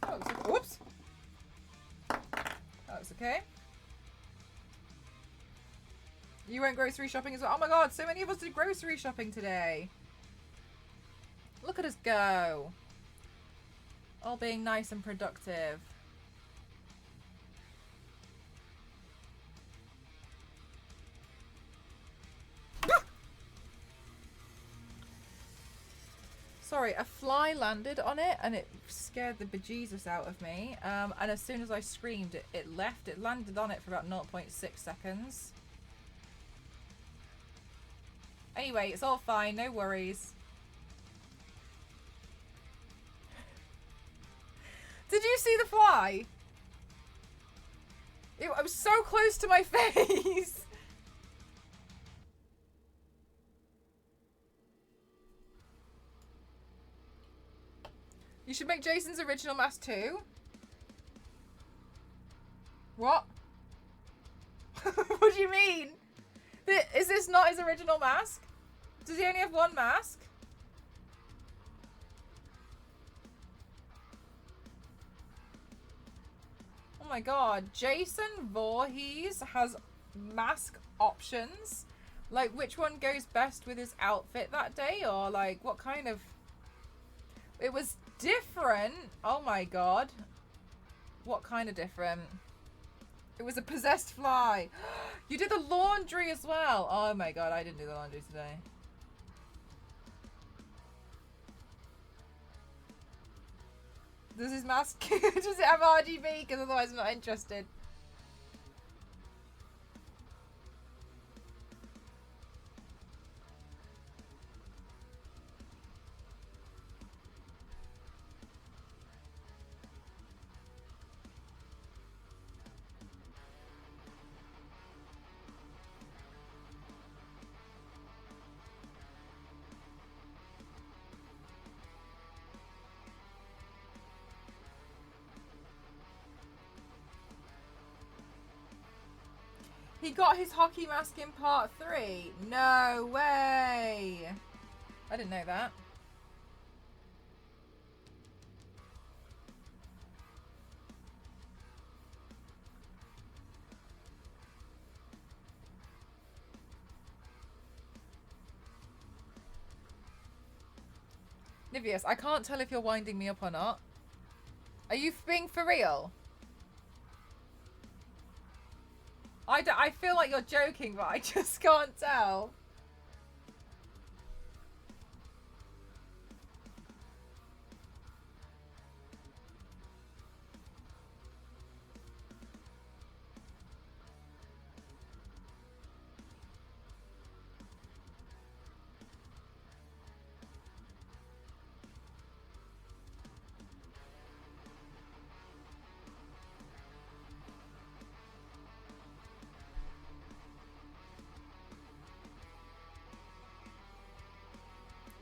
Oh, whoops. That was okay. You went grocery shopping as well. Oh my god, so many of us did grocery shopping today. Look at us go. All being nice and productive. Sorry, a fly landed on it and it scared the bejesus out of me. And as soon as I screamed, it left. It landed on it for about 0.6 seconds. Anyway, it's all fine, no worries. see the fly? It was so close to my face. You should make Jason's original mask too. What? What do you mean? Is this not his original mask? Does he only have one mask? Oh my god. Jason Voorhees has mask options. Like, which one goes best with his outfit that day? Or, like, what kind of... It was different. Oh my god. What kind of different? It was a possessed fly. You did the laundry as well. Oh my god, I didn't do the laundry today. Does his mask... Does it have RGB? Because otherwise I'm not interested. He got his hockey mask in part 3. No way. I didn't know that. Nivius, I can't tell if you're winding me up or not. Are you being for real? I feel like you're joking, but I just can't tell.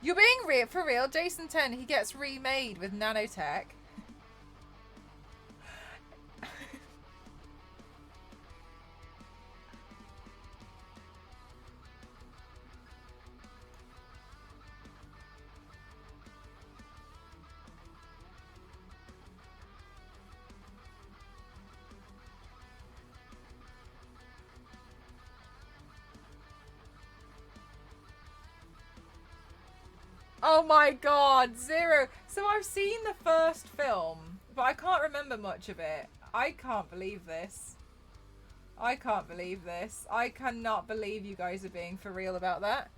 You're being for real. Jason 10, he gets remade with nanotech. Oh my god, Zero. So I've seen the first film, but I can't remember much of it. I can't believe this. I can't believe this. I cannot believe you guys are being for real about that.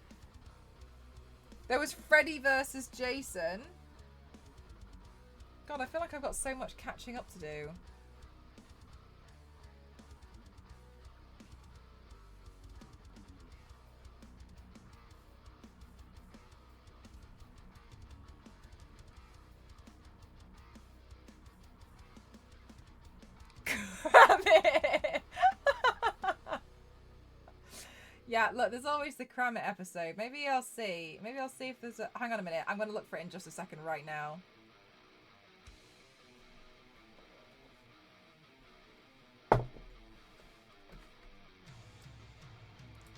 There was Freddy versus Jason. God, I feel like I've got so much catching up to do. Yeah, look, there's always the Cram It episode. Maybe I'll see. Maybe I'll see if there's a... Hang on a minute. I'm going to look for it in just a second right now.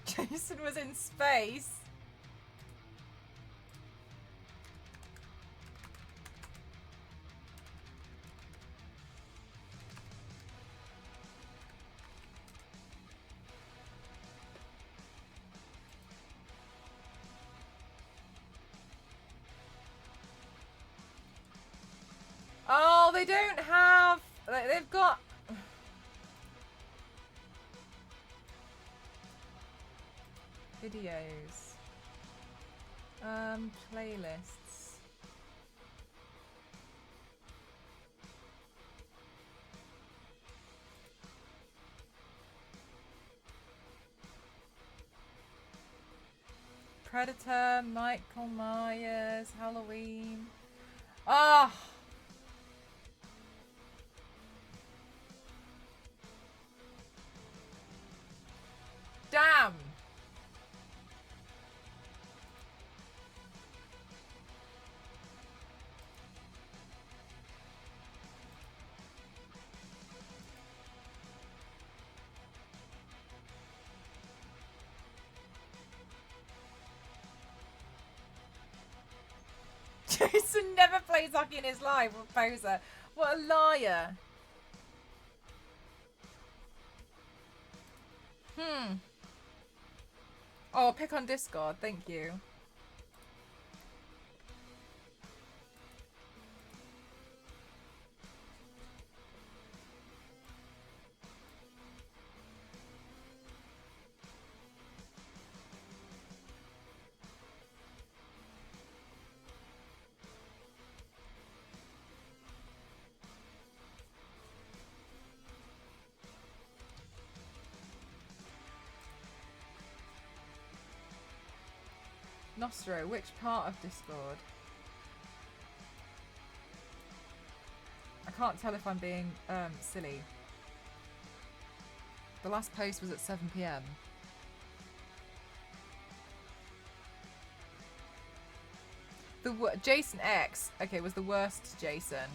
Jason was in space. Oh, they don't have... They've got... Videos. Playlists. Predator, Michael Myers, Halloween. Ah! Jason never plays hockey in his life. What a poser. What a liar. Oh, pick on Discord. Thank you. Nostro, which part of Discord? I can't tell if I'm being silly. The last post was at 7 PM. Jason X, okay, was the worst Jason.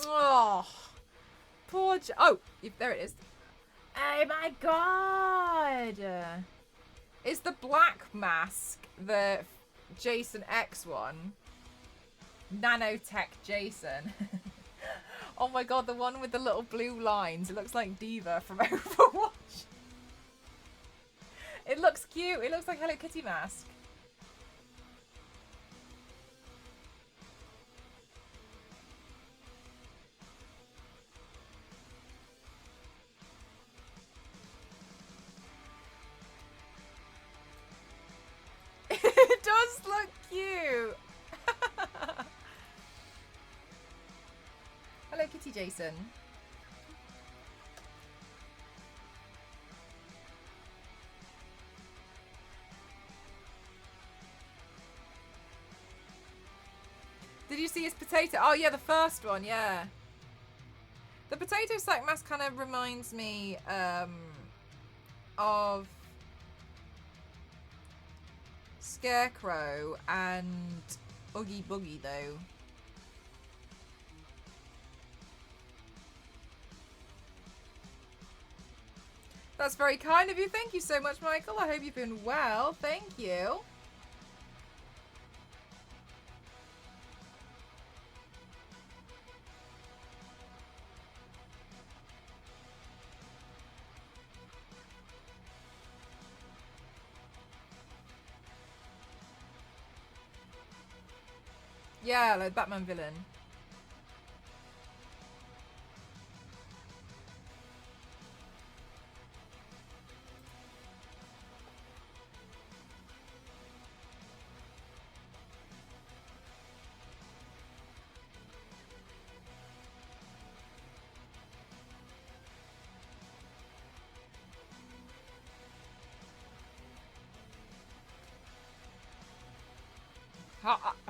Oh, poor oh, there it is. Oh my god! Is the black mask the Jason X one? Nanotech Jason. Oh my god, the one with the little blue lines. It looks like Diva from Overwatch. It looks cute. It looks like Hello Kitty mask. It does look cute. Hello Kitty Jason. Did you see his potato? Oh yeah, the first one, yeah. The potato sack mask kind of reminds me of Scarecrow and Oogie Boogie though. That's very kind of you. Thank you so much, Michael. I hope you've been well. Thank you. Yeah, like Batman villain.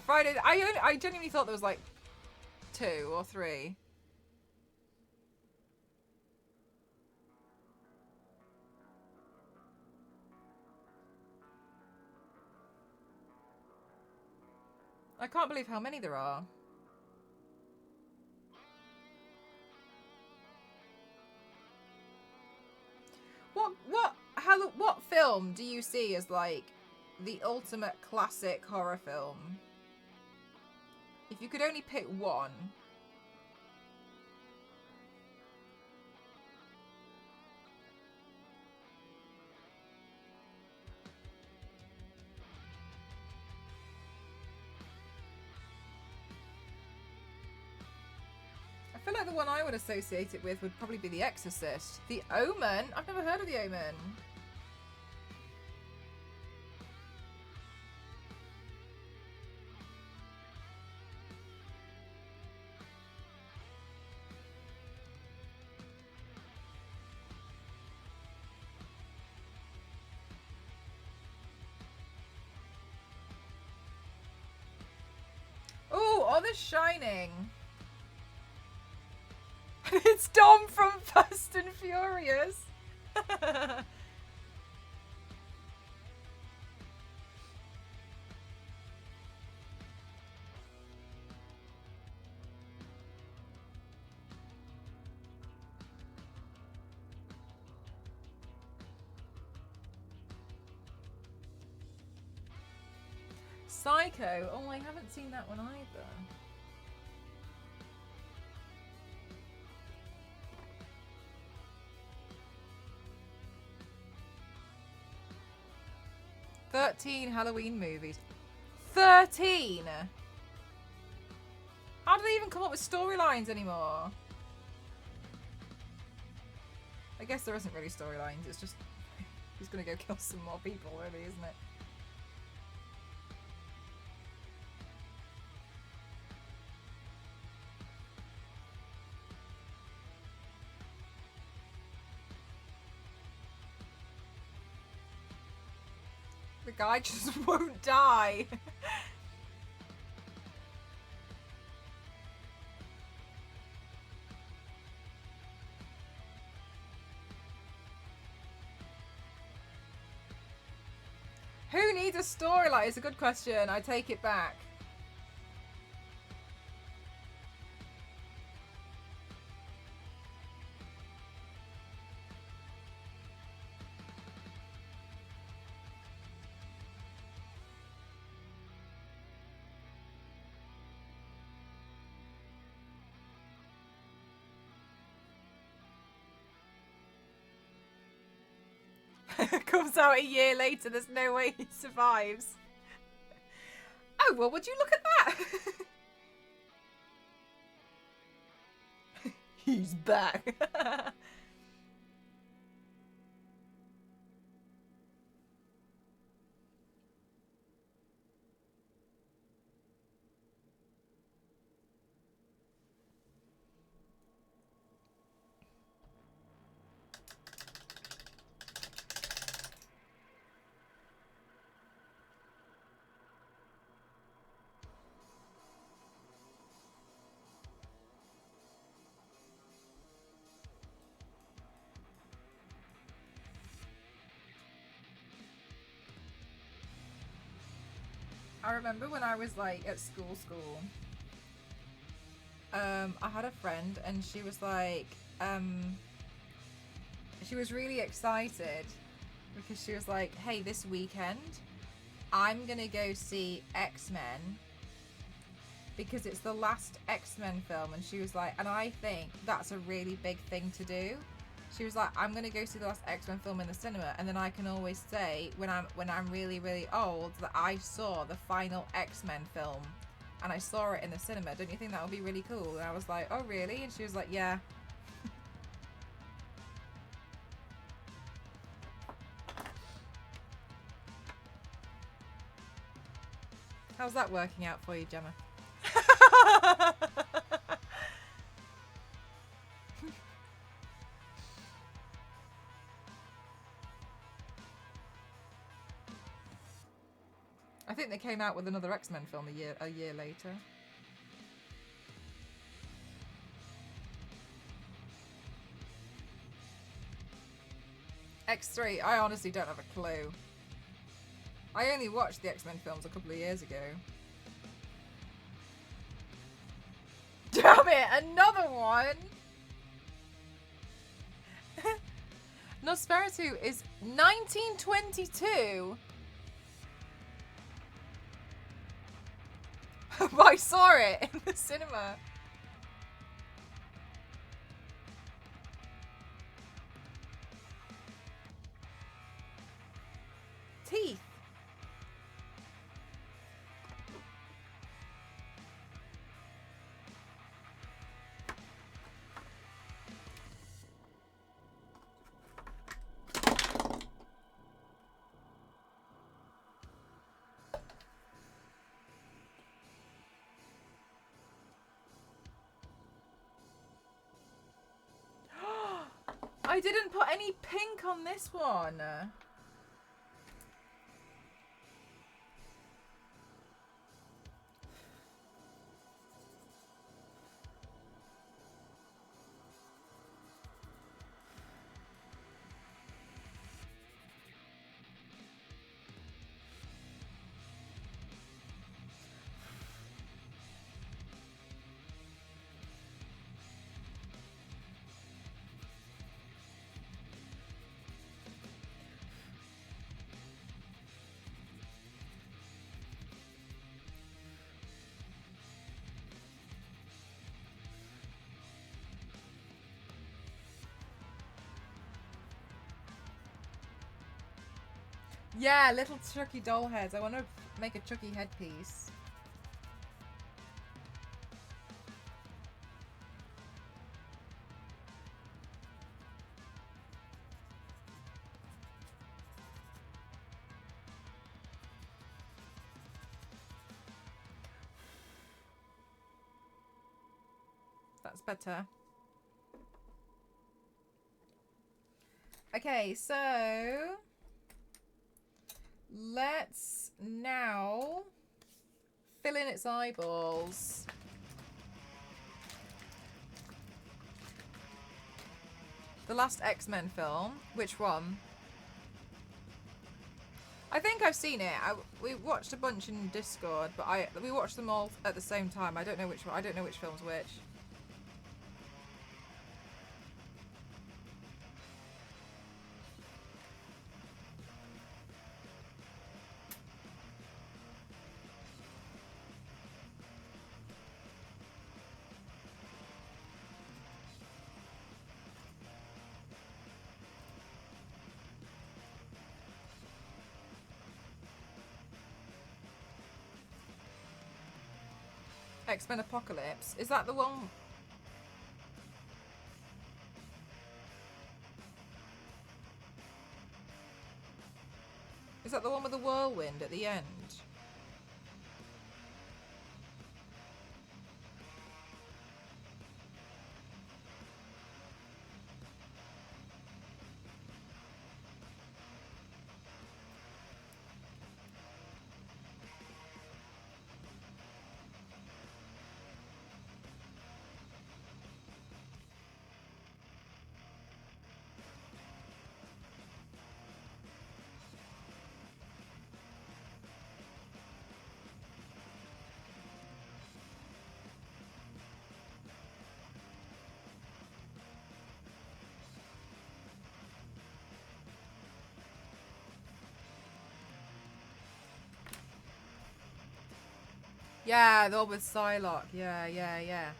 Friday. I genuinely thought there was like 2 or 3. I can't believe how many there are. What film do you see as like the ultimate classic horror film? If you could only pick one. I feel like the one I would associate it with would probably be The Exorcist. The Omen? I've never heard of The Omen. Oh, The Shining. It's Dom from Fast and Furious. Psycho. Oh, I haven't seen that one either. "13 Halloween movies." 13! How do they even come up with storylines anymore? I guess there isn't really storylines, it's just he's gonna go kill some more people, really, isn't it? The guy just won't die. Who needs a storyline? It's a good question. I take it back. Comes out a year later, there's no way he survives. Oh, well, would you look at that? He's back. I remember when I was like at school, I had a friend and she was like, she was really excited because she was like, hey, this weekend I'm gonna go see X-Men because it's the last X-Men film. And she was like, and I think that's a really big thing to do. She was like, I'm gonna go see the last X-Men film in the cinema, and then I can always say when I'm really, really old that I saw the final X-Men film and I saw it in the cinema. Don't you think that would be really cool? And I was like, oh really? And she was like, yeah. How's that working out for you, Gemma? I think they came out with another X-Men film a year later. X3, I honestly don't have a clue. I only watched the X-Men films a couple of years ago. Damn it, another one! Nosferatu is 1922. I saw it in the cinema. Teeth. I didn't put any pink on this one. Yeah, little Chucky doll heads. I want to make a Chucky headpiece. That's better. Okay, so let's now fill in its eyeballs. The last X-Men film. Which one? I think I've seen it. We watched a bunch in Discord, but we watched them all at the same time. I don't know which one. I don't know which film's which. X-Men Apocalypse. Is that the one? Is that the one with the whirlwind at the end? Yeah, the one with Psylocke. Yeah. Yeah,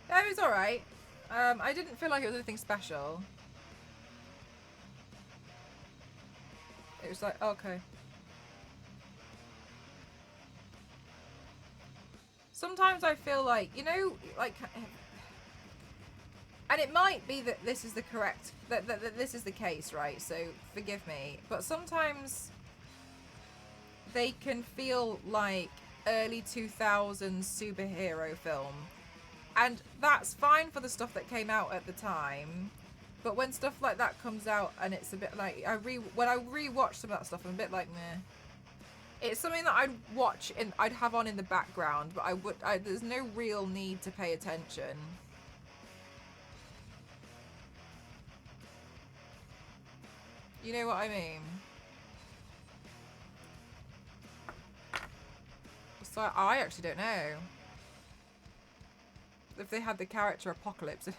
it was alright. I didn't feel like it was anything special. It was like, okay. Sometimes I feel like, you know, like... And it might be that this is the correct... That this is the case, right? So, forgive me. But sometimes... they can feel like early 2000s superhero film. And that's fine for the stuff that came out at the time. But when stuff like that comes out and it's a bit like... when I rewatch some of that stuff, I'm a bit like, meh. It's something that I'd watch and I'd have on in the background, but there's no real need to pay attention. You know what I mean? So I actually don't know if they had the character Apocalypse.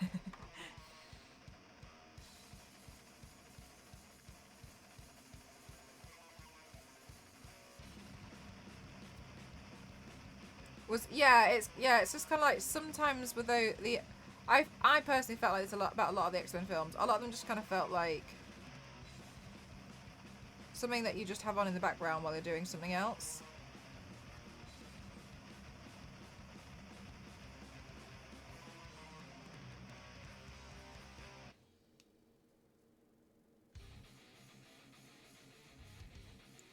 It's just kind of like sometimes with I personally felt like it's about a lot of the X-Men films. A lot of them just kind of felt like something that you just have on in the background while they're doing something else.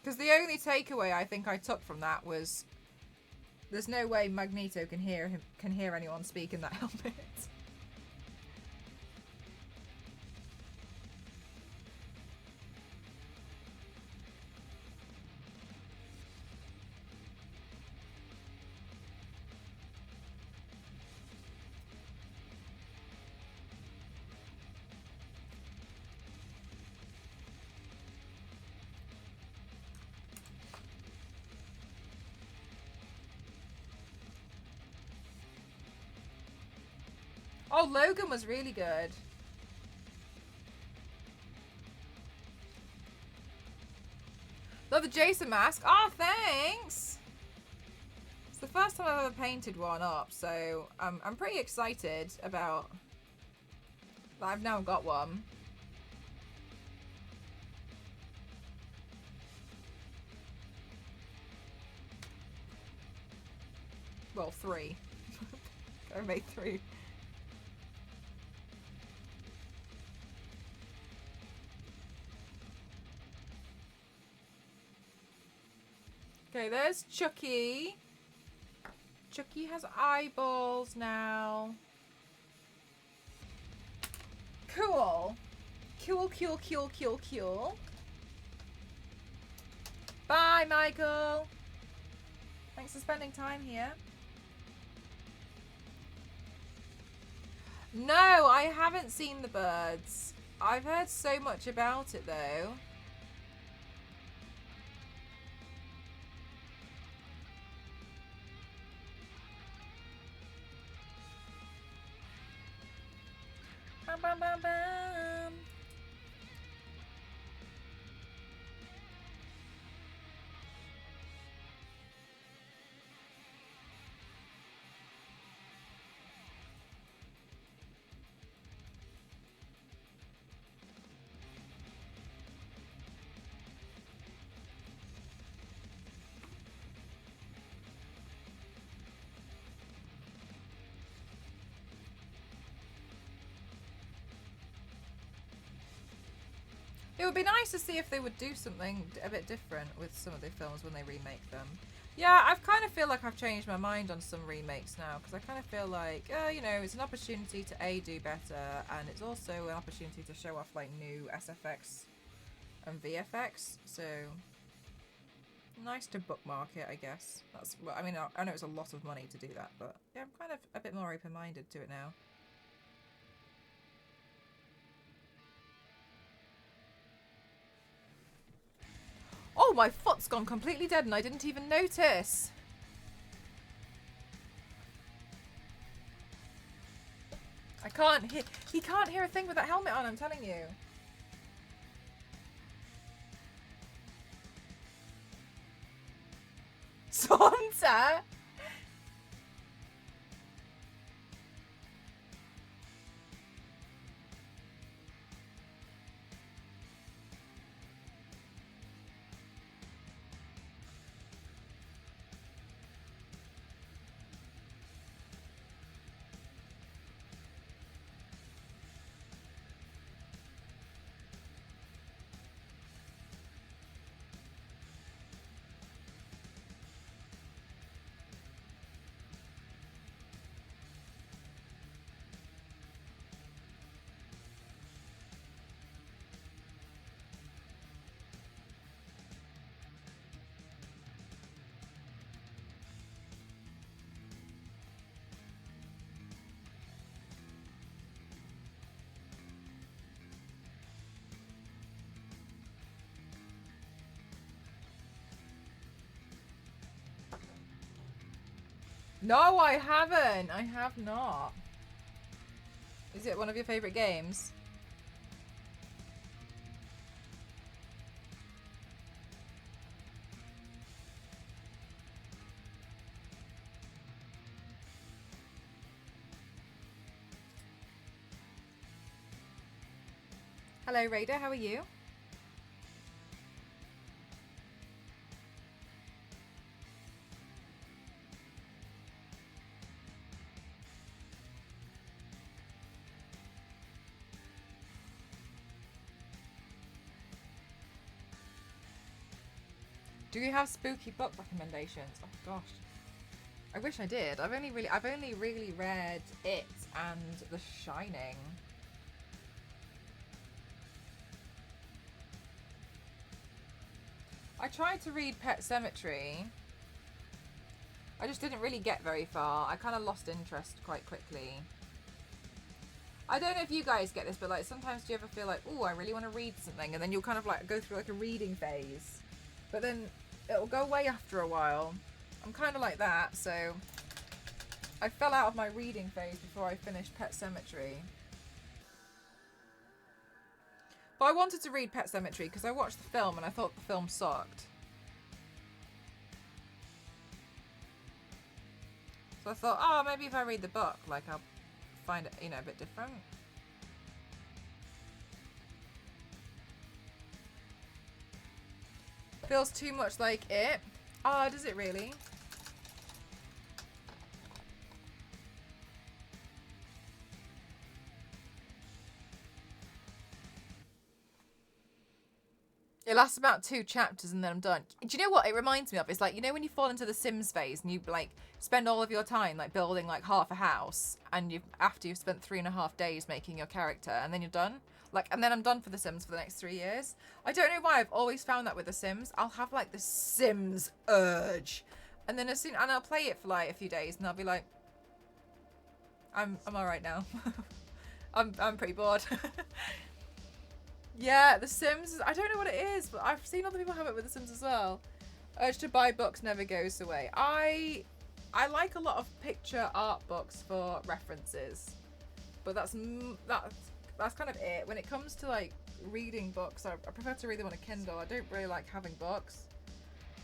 Because the only takeaway I think I took from that was there's no way Magneto can hear anyone speak in that helmet. Oh, Logan was really good. Love the Jason mask. Oh, thanks. It's the first time I've ever painted one up, so I'm pretty excited about that I've now got one. Well, 3. I made 3. Okay, there's Chucky. Chucky has eyeballs now. Cool. Cool, cool, cool, cool, cool. Bye, Michael. Thanks for spending time here. No, I haven't seen The Birds. I've heard so much about it, though. Bam, bam, bam, bam. It would be nice to see if they would do something a bit different with some of the films when they remake them. Yeah, I kind of feel like I've changed my mind on some remakes now, because I kind of feel like, you know, it's an opportunity to A, do better, and it's also an opportunity to show off, like, new SFX and VFX, so nice to bookmark it, I guess. That's, well, I mean, I know it's a lot of money to do that, but yeah, I'm kind of a bit more open-minded to it now. Oh, my foot's gone completely dead and I didn't even notice. I can't hear. He can't hear a thing with that helmet on, I'm telling you. Santa? No, I haven't. I have not. Is it one of your favorite games? Hello, Raider. How are you? Do you have spooky book recommendations? Oh gosh, I wish I did. I've only really read It and The Shining. I tried to read Pet Sematary. I just didn't really get very far. I kind of lost interest quite quickly. I don't know if you guys get this, but like sometimes do you ever feel like, oh, I really want to read something, and then you'll kind of like go through like a reading phase, but then it'll go away after a while. I'm kind of like that, so I fell out of my reading phase before I finished Pet Sematary. But I wanted to read Pet Sematary because I watched the film and I thought the film sucked. So I thought, oh, maybe if I read the book, like I'll find it, you know, a bit different. Feels too much like It. Oh, does it really? It lasts about 2 chapters and then I'm done. Do you know what it reminds me of? It's like, you know when you fall into the Sims phase and you like spend all of your time like building like half a house and after you've spent 3.5 days making your character and then you're done? Like, and then I'm done for the Sims for the next 3 years. I don't know why, I've always found that with the Sims. I'll have like the Sims urge. And then I'll play it for like a few days and I'll be like, I'm alright now. I'm pretty bored. Yeah, The Sims, I don't know what it is, but I've seen other people have it with The Sims as well. Urge to buy books never goes away. I like a lot of picture art books for references, but that's kind of it. When it comes to like reading books, I prefer to read them on a Kindle. I don't really like having books.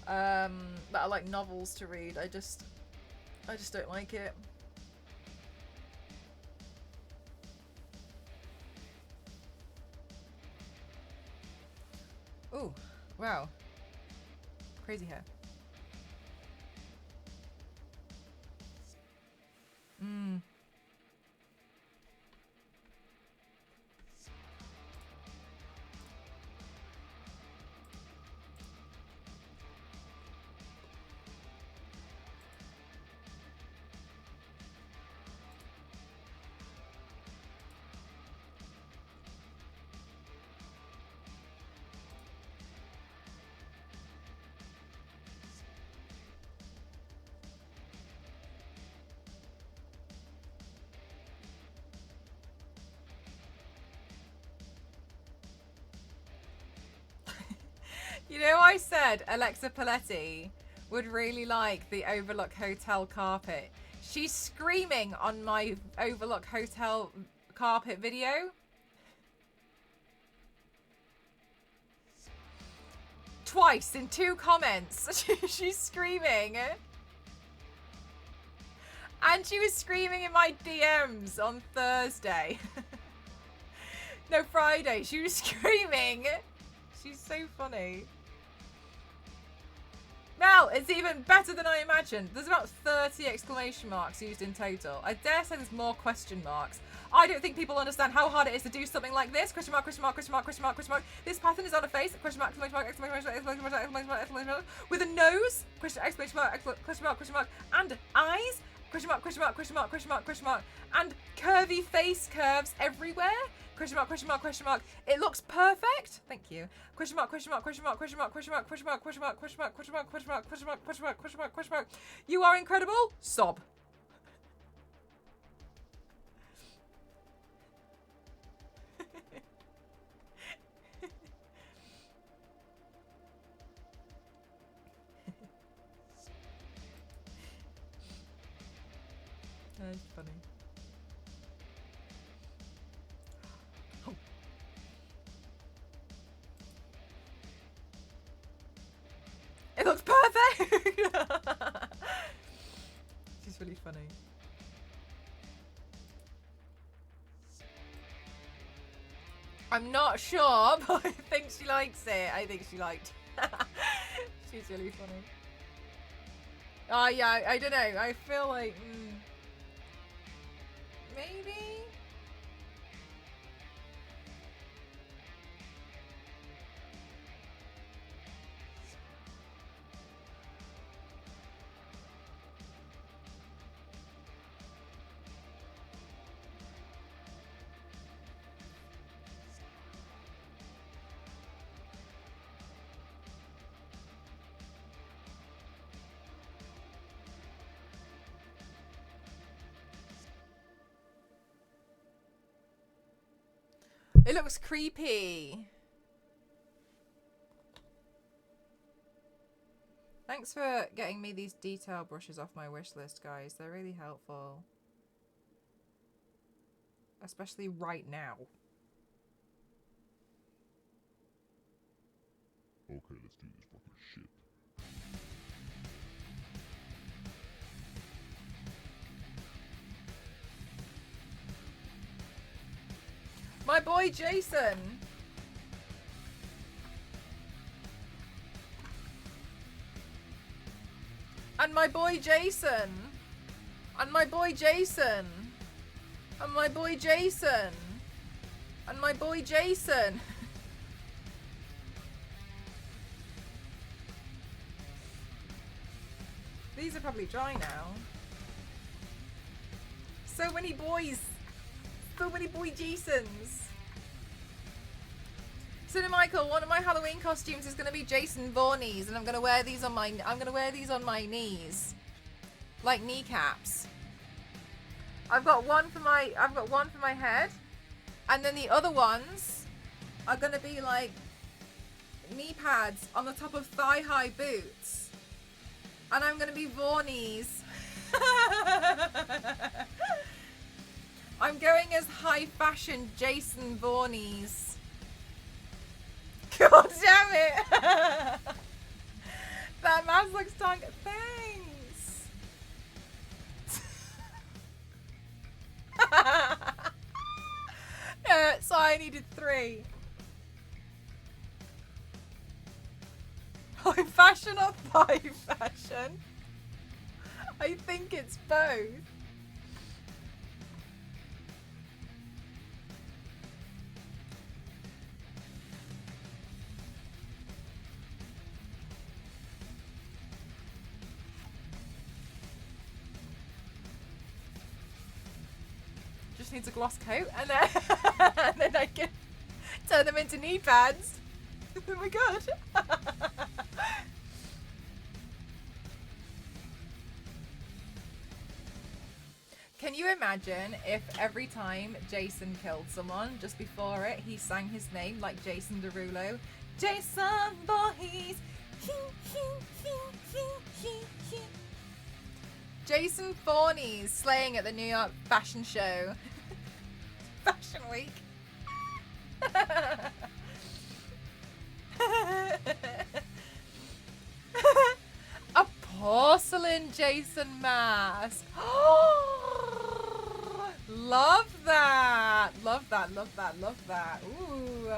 But I like novels to read. I just don't like it. Ooh, wow. Crazy hair. Mmm. You know, I said Alexa Paletti would really like the Overlook Hotel carpet. She's screaming on my Overlook Hotel carpet video. Twice in 2 comments. She's screaming. And she was screaming in my DMs on Thursday. No, Friday. She was screaming. She's so funny. Mel, it's even better than I imagined. There's about 30 exclamation marks used in total. I dare say there's more question marks. I don't think people understand how hard it is to do something like this. Question mark, question mark, question mark, question mark, question mark. This pattern is on a face. Question mark, exclamation mark, exclamation mark, exclamation mark, exclamation mark, exclamation mark. With a nose. Question, exclamation mark, question mark, question mark. And eyes. Question mark, question mark, question mark, question mark, question mark. And curvy face curves everywhere. Question mark, question mark, question mark. It looks perfect. Thank you. Question mark, question mark, question mark, question mark, question mark, question mark, question mark, question mark, question mark, question mark, question mark, question mark, question mark, question mark. You are incredible. Sob. That's funny. It looks perfect! She's really funny. I'm not sure, but I think she likes it. I think she liked it. She's really funny. Oh, yeah, I don't know. I feel like... maybe? It looks creepy. Thanks for getting me these detail brushes off my wish list, guys. They're really helpful. Especially right now. Okay, let's do this fucking shit. My boy Jason. And my boy Jason. And my boy Jason. And my boy Jason. And my boy Jason. These are probably dry now. So many boys. So many boy Jasons. So Michael, one of my Halloween costumes is going to be Jason Voorhees, and I'm going to wear these on my knees, like kneecaps. I've got one for my head, and then the other ones are going to be like knee pads on the top of thigh-high boots, and I'm going to be Voorhees. I'm going as high fashion Jason Voorhees. God damn it! That mask looks tongue. Thanks. So I needed 3. High fashion or thigh fashion? I think it's both. Just needs a gloss coat, and then I can turn them into knee pads. Then we're good. Can you imagine if every time Jason killed someone, just before it, he sang his name like Jason Derulo? Jason Voorhees. Jason Voorhees slaying at the New York Fashion Show. Fashion Week. A porcelain Jason mask. Love that. Love that, love that, love that. Ooh.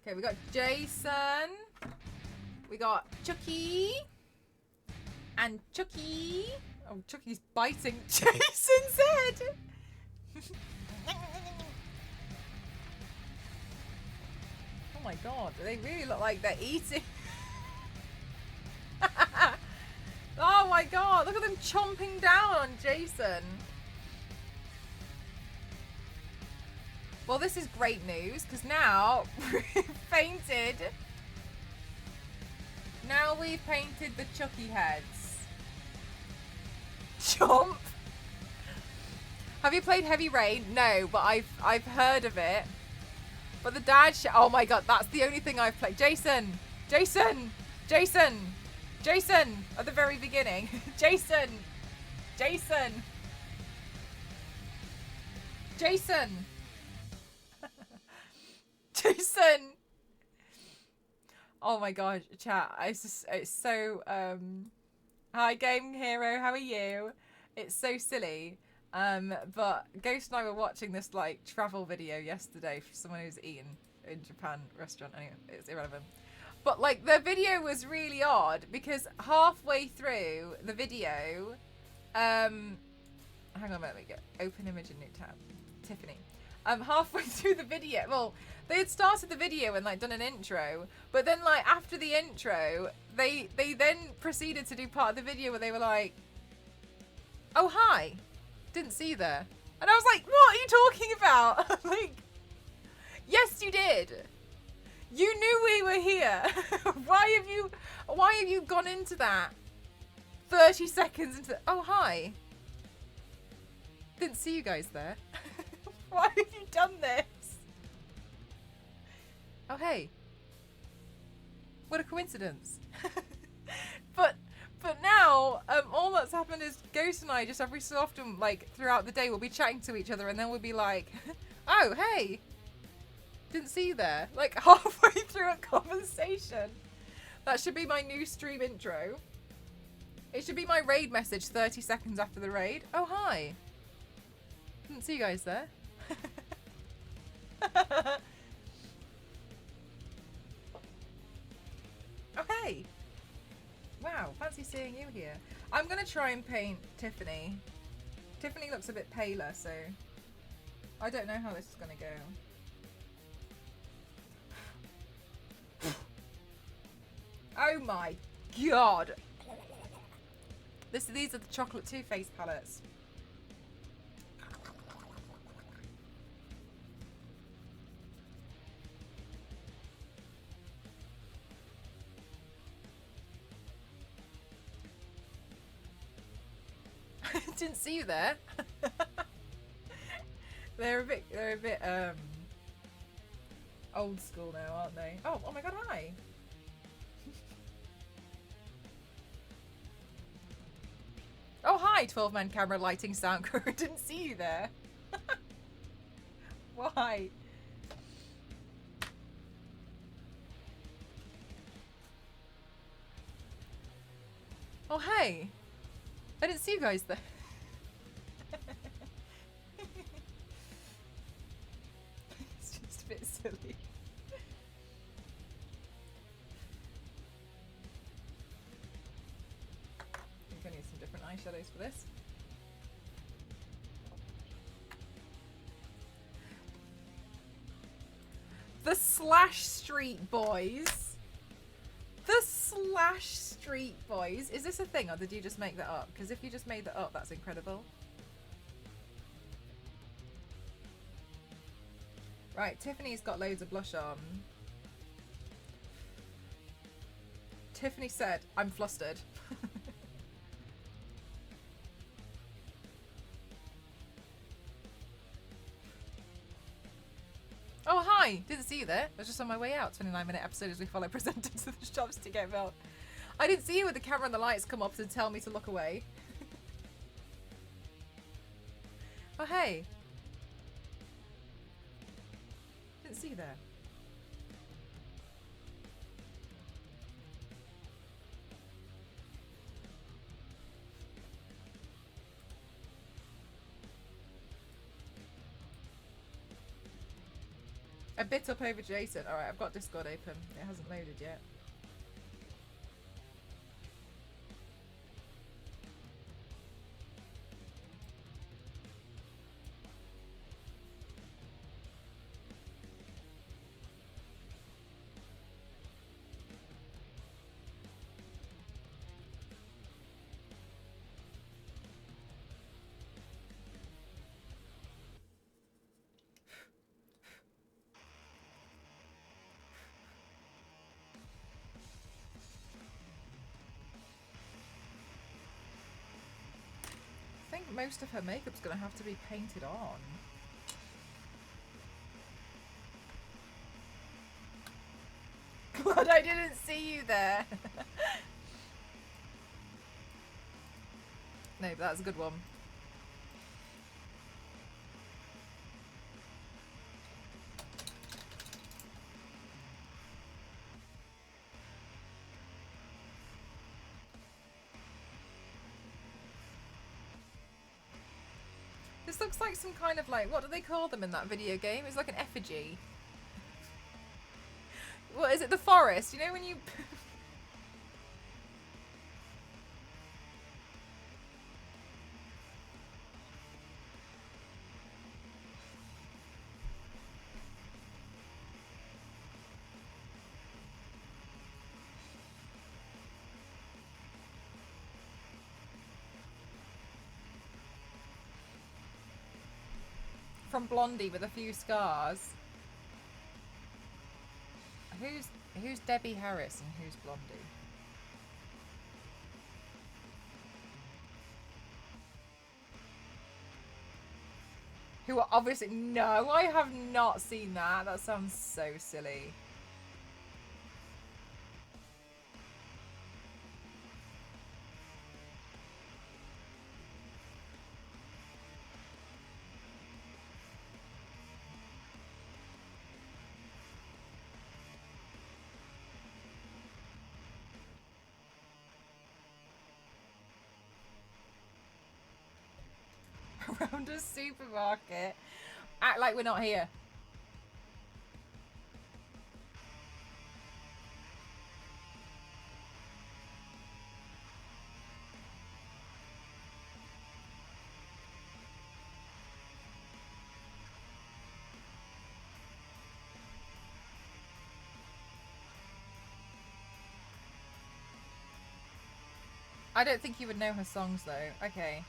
Okay, we got Jason. We got Chucky. And Chucky. Oh, Chucky's biting Jason's head. Oh my god, they really look like they're eating. Oh my god, look at them chomping down on Jason. Well, this is great news, because now we've painted. Now we've painted the Chucky heads. Chomp. Have you played Heavy Rain? No, but I've heard of it. But the dad oh my god, that's the only thing I've played. Jason! Jason! Jason! Jason! At the very beginning. Jason! Jason! Jason! Jason! Oh my gosh, chat. It's so hi Game Hero, how are you? It's so silly. But Ghost and I were watching this like travel video yesterday for someone who's eaten in Japan restaurant. Anyway, it's irrelevant. But like the video was really odd because halfway through the video, hang on a minute, let me get open image in new tab. Tiffany. Halfway through the video, well, they had started the video and like done an intro, but then like after the intro, they then proceeded to do part of the video where they were like, "Oh hi, didn't see you there," and I was like, "What are you talking about?" Like, yes, you did. You knew we were here. Why have you gone into that 30 seconds into? Oh hi, didn't see you guys there. Why have you done this? Oh hey, what a coincidence. But now, all that's happened is Ghost and I just every so often, like throughout the day, we'll be chatting to each other, and then we'll be like, "Oh hey, didn't see you there." Like halfway through a conversation. That should be my new stream intro. It should be my raid message 30 seconds after the raid. Oh hi, didn't see you guys there. Okay. Wow, fancy seeing you here. I'm gonna try and paint Tiffany. Tiffany looks a bit paler, so I don't know how this is going to go. Oh my god! These are the chocolate Too Faced palettes. Didn't see you there. They're a bit old school now, aren't they? Oh my god, hi. Oh hi, 12-man camera lighting sound crew. Didn't see you there. Why? Oh hey. I didn't see you guys there. It's just a bit silly. I'm gonna use some different eyeshadows for this. The Slash Street Boys. The Slash Street Boys. Is this a thing or did you just make that up? Because if you just made that up, that's incredible. Right, Tiffany's got loads of blush on. Tiffany said, I'm flustered. Oh, hi! Didn't see you there. I was just on my way out. 29-minute episode as we follow presenters to the shops to get milk. I didn't see you with the camera and the lights come up to tell me to look away. Oh, hey. Didn't see you there. A bit up over Jason. Alright, I've got Discord open. It hasn't loaded yet. I think most of her makeup's going to have to be painted on. God, I didn't see you there. No, but that's a good one. This looks like some kind of like, what do they call them in that video game? It's like an effigy. What is it? The forest? You know when you... From Blondie with a few scars. Who's Debbie Harris and who's Blondie? Who are obviously... No, I have not seen that. That sounds so silly. Around a supermarket. Act like we're not here. I don't think you would know her songs though. Okay.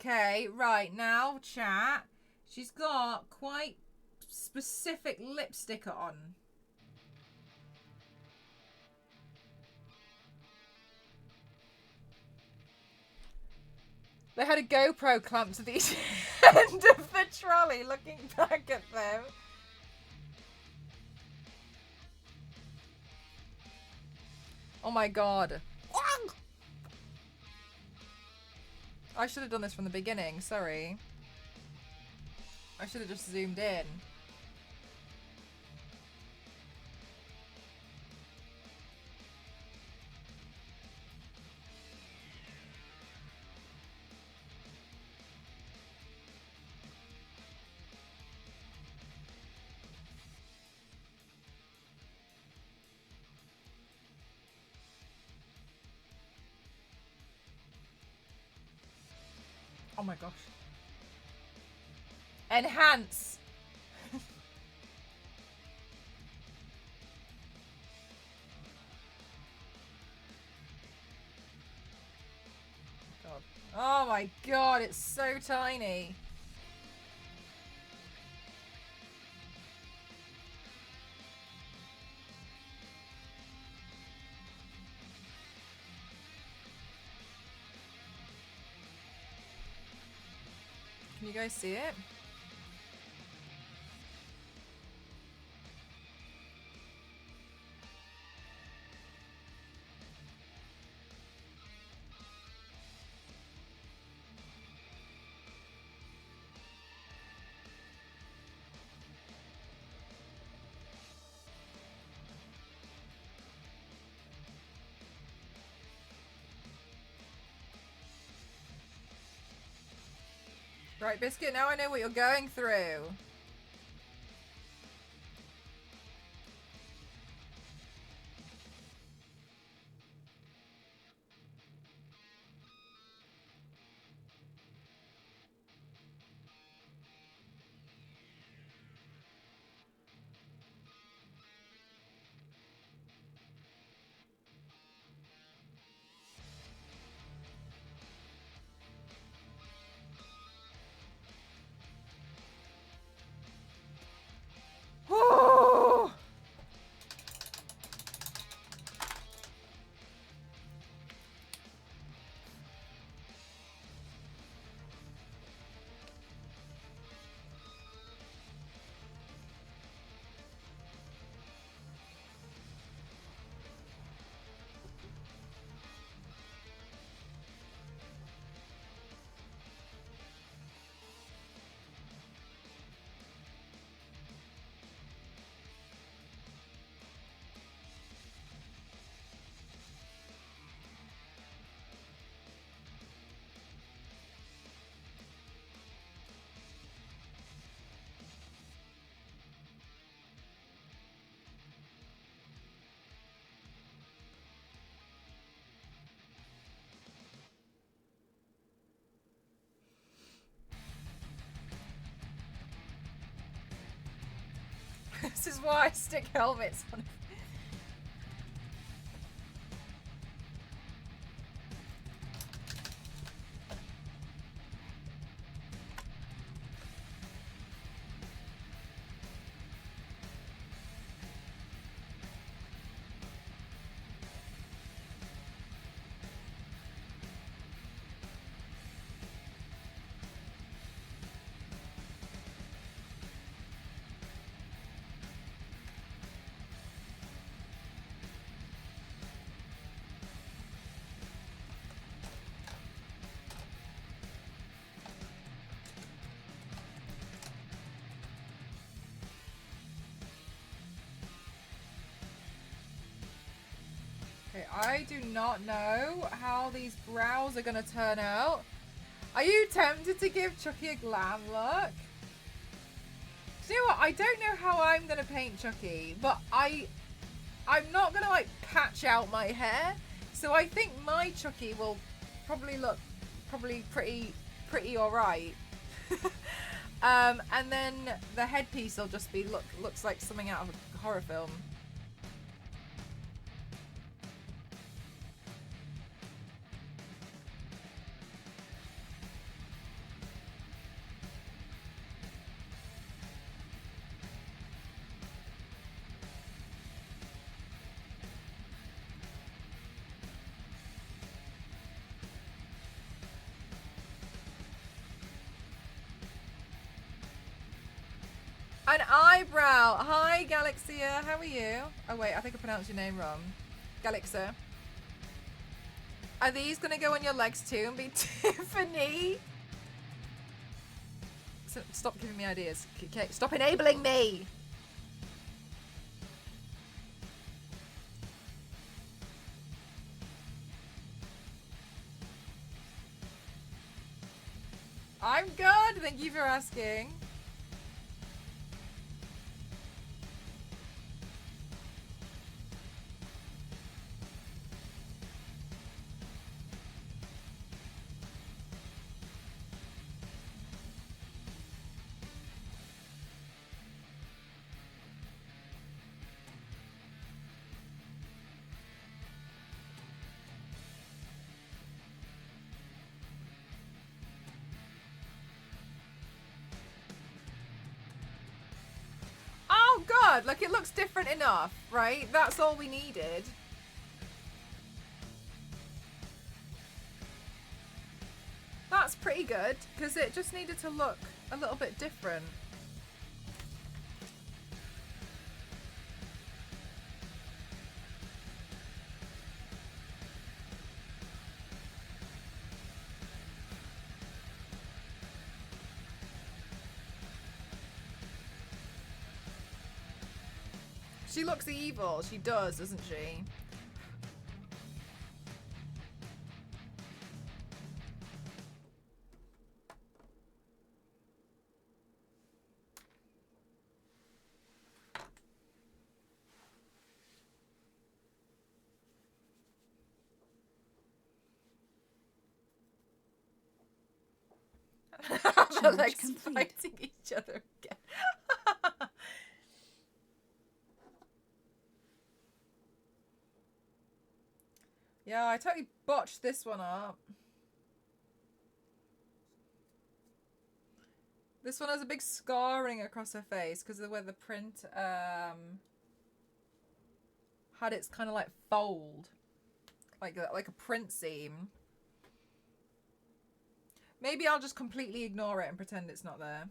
Okay, right now, chat. She's got quite specific lipstick on. They had a GoPro clamped to the end of the trolley looking back at them. Oh my god. I should have done this from the beginning, sorry. I should have just zoomed in. Oh my gosh. Enhance! God. Oh my god, it's so tiny. Can you guys see it? Right, Biscuit, now I know what you're going through. Oh! This is why I stick helmets on. I do not know how these brows are going to turn out. Are you tempted to give Chucky a glam look? Do you know what? I don't know how I'm going to paint Chucky, but I'm not going to like patch out my hair. So I think my Chucky will probably look pretty alright. And then the headpiece will just be looks like something out of a horror film. An eyebrow. Hi, Galaxia. How are you? Oh, wait. I think I pronounced your name wrong. Galaxia. Are these going to go on your legs too and be Tiffany? So, stop giving me ideas. Okay, stop enabling me. I'm good. Thank you for asking. Oh god, like it looks different enough, right? That's all we needed. That's pretty good, because it just needed to look a little bit different. She looks evil. She does, doesn't she? They're like fighting each other again. Yeah, I totally botched this one up. This one has a big scarring across her face because of where the print had its kind of like fold, like a print seam. Maybe I'll just completely ignore it and pretend it's not there.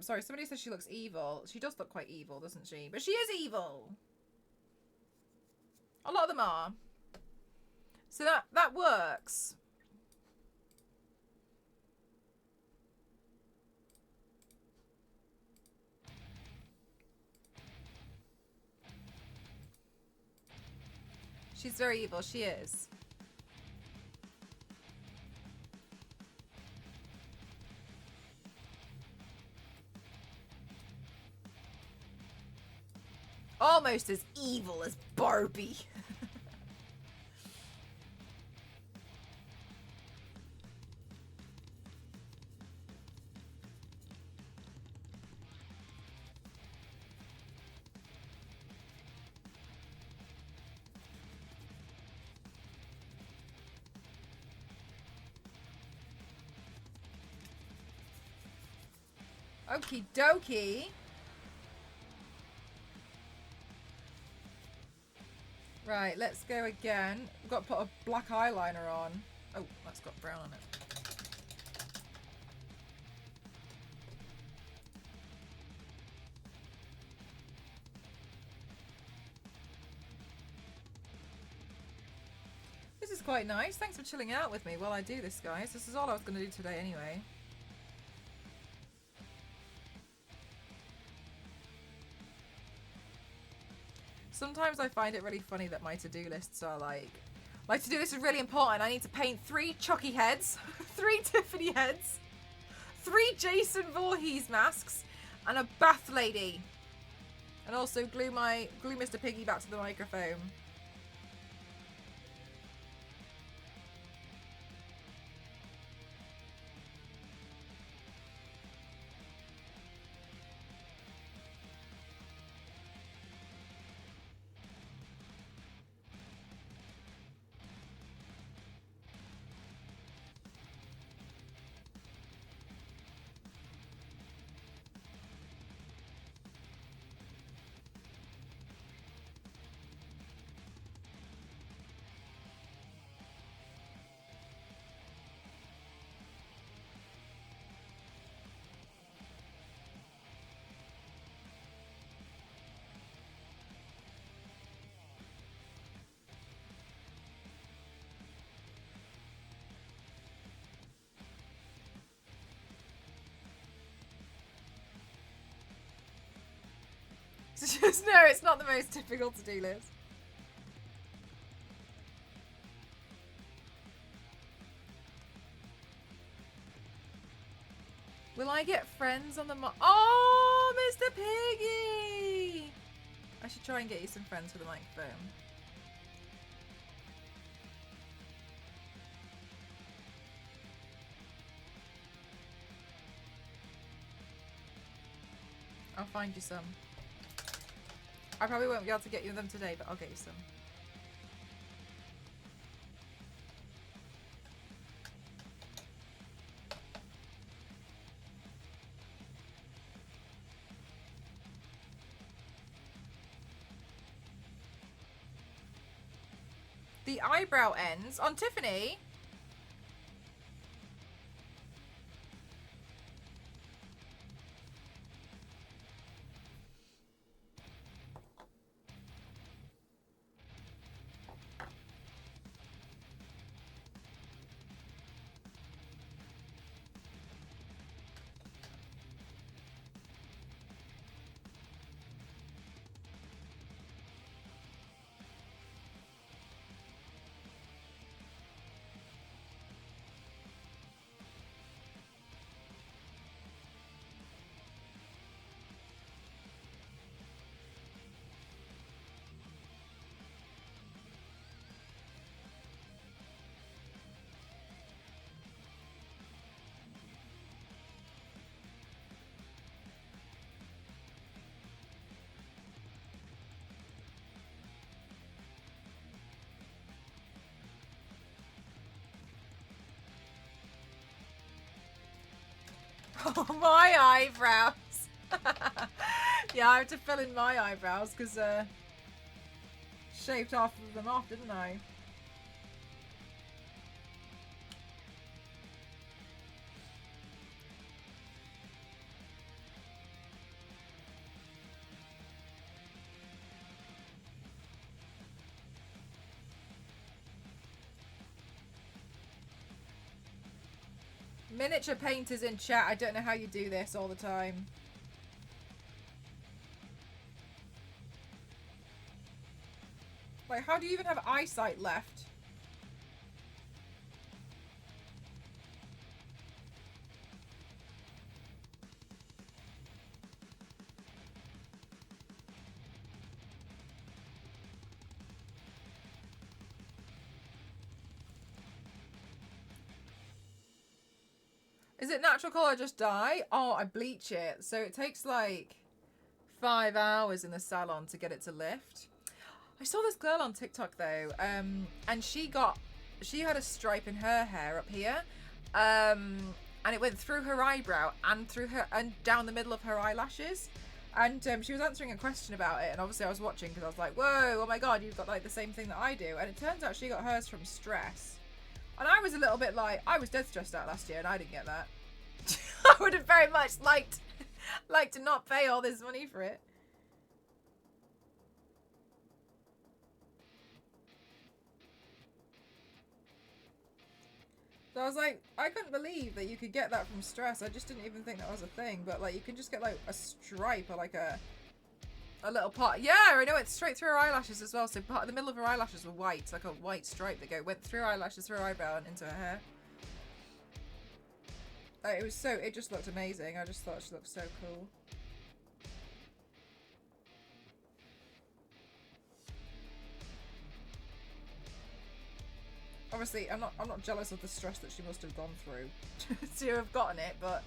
Sorry, somebody says she looks evil. She does look quite evil, doesn't she? But she is evil. A lot of them are. So that works. She's very evil, she is. Almost as evil as Barbie. Okie dokie. Right, let's go again. We've got to put a black eyeliner on. Oh, that's got brown on it. quite nice. Thanks for chilling out with me while I do this, guys. This is all I was going to do today anyway. Sometimes I find it really funny that my to-do lists are like, my to-do list is really important. I need to paint 3 Chucky heads, 3 Tiffany heads, 3 Jason Voorhees masks, and a bath lady. And also glue Mr. Piggy back to the microphone. Just no, it's not the most typical to-do list. Will I get friends on the Oh, Mr. Piggy! I should try and get you some friends for the microphone. I'll find you some. I probably won't be able to get you them today, but I'll get you some. The eyebrow ends on Tiffany. Oh, my eyebrows. Yeah, I have to fill in my eyebrows because shaved half of them off, didn't I? Miniature painters in chat. I don't know how you do this all the time. Like, how do you even have eyesight left? Is it natural colour just dye? Oh, I bleach it. So it takes like 5 hours in the salon to get it to lift. I saw this girl on TikTok though, and she had a stripe in her hair up here, and it went through her eyebrow and through her and down the middle of her eyelashes. And she was answering a question about it, and obviously I was watching because I was like, whoa, oh my god, you've got like the same thing that I do. And it turns out she got hers from stress. And I was a little bit like, I was dead stressed out last year and I didn't get that. I would have very much liked to not pay all this money for it. So I was like, I couldn't believe that you could get that from stress. I just didn't even think that was a thing. But like, you can just get like a stripe or like a little part. Yeah, I know, it's straight through her eyelashes as well. So the middle of her eyelashes were white. It's like a white stripe that went through her eyelashes, through her eyebrow, and into her hair. It just looked amazing. I just thought she looked so cool. Obviously, I'm not jealous of the stress that she must have gone through to have gotten it, but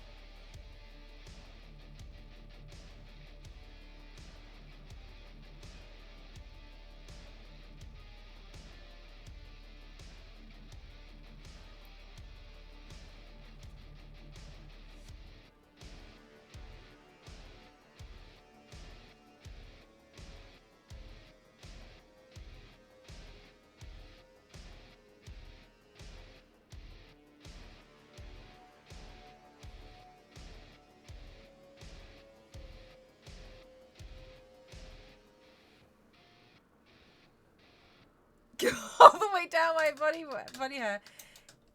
all the way down my body hair.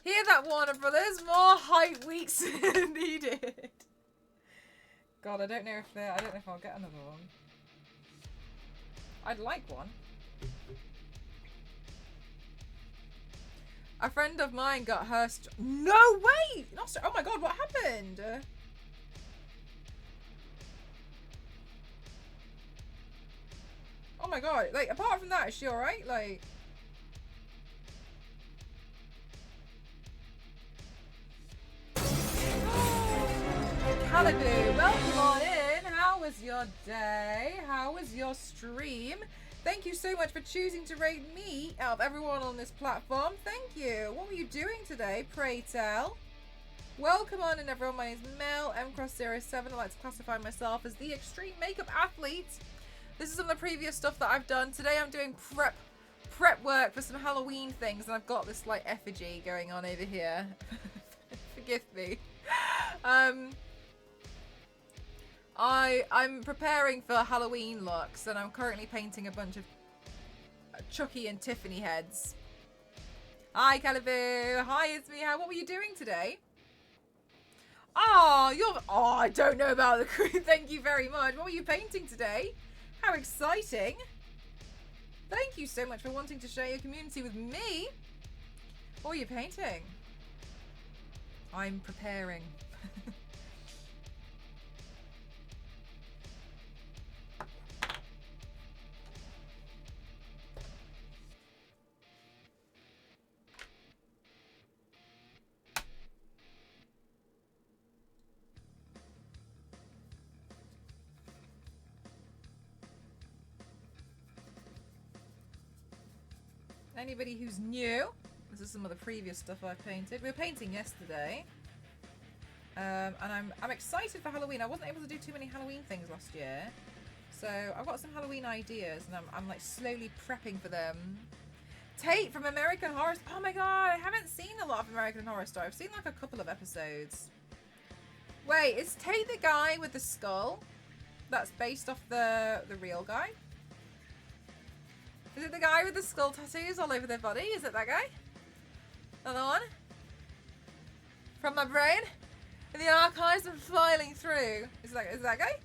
Hear that, Warner Brothers? More height weeks needed. God, I don't know if I'll get another one. I'd like one. A friend of mine got her. No way! Oh my God, what happened? Oh my God! Like, apart from that, is she all right? Like. Caliboo, welcome on in. How was your day? How was your stream? Thank you so much for choosing to rate me out of everyone on this platform. Thank you. What were you doing today, pray tell? Welcome on in, everyone. My name is Mel, mcross07. I like to classify myself as the extreme makeup athlete. This is some of the previous stuff that I've done. Today I'm doing prep work for some Halloween things, and I've got this like effigy going on over here. Forgive me. I'm preparing for Halloween looks, and I'm currently painting a bunch of Chucky and Tiffany heads. Hi, Caliboo. Hi, it's me. What were you doing today? Oh, I don't know about the crew. Thank you very much. What were you painting today? How exciting. Thank you so much for wanting to share your community with me. What were you painting? I'm preparing. Anybody who's new, this is some of the previous stuff I've painted. We were painting yesterday. And I'm excited for Halloween. I wasn't able to do too many Halloween things last year. So I've got some Halloween ideas, and I'm like slowly prepping for them. Tate from American Horror Story. Oh my God, I haven't seen a lot of American Horror Story. I've seen like a couple of episodes. Wait, is Tate the guy with the skull that's based off the real guy? Is it the guy with the skull tattoos all over their body? Is it that guy? Another one? From my brain? In the archives and filing through. Is that guy?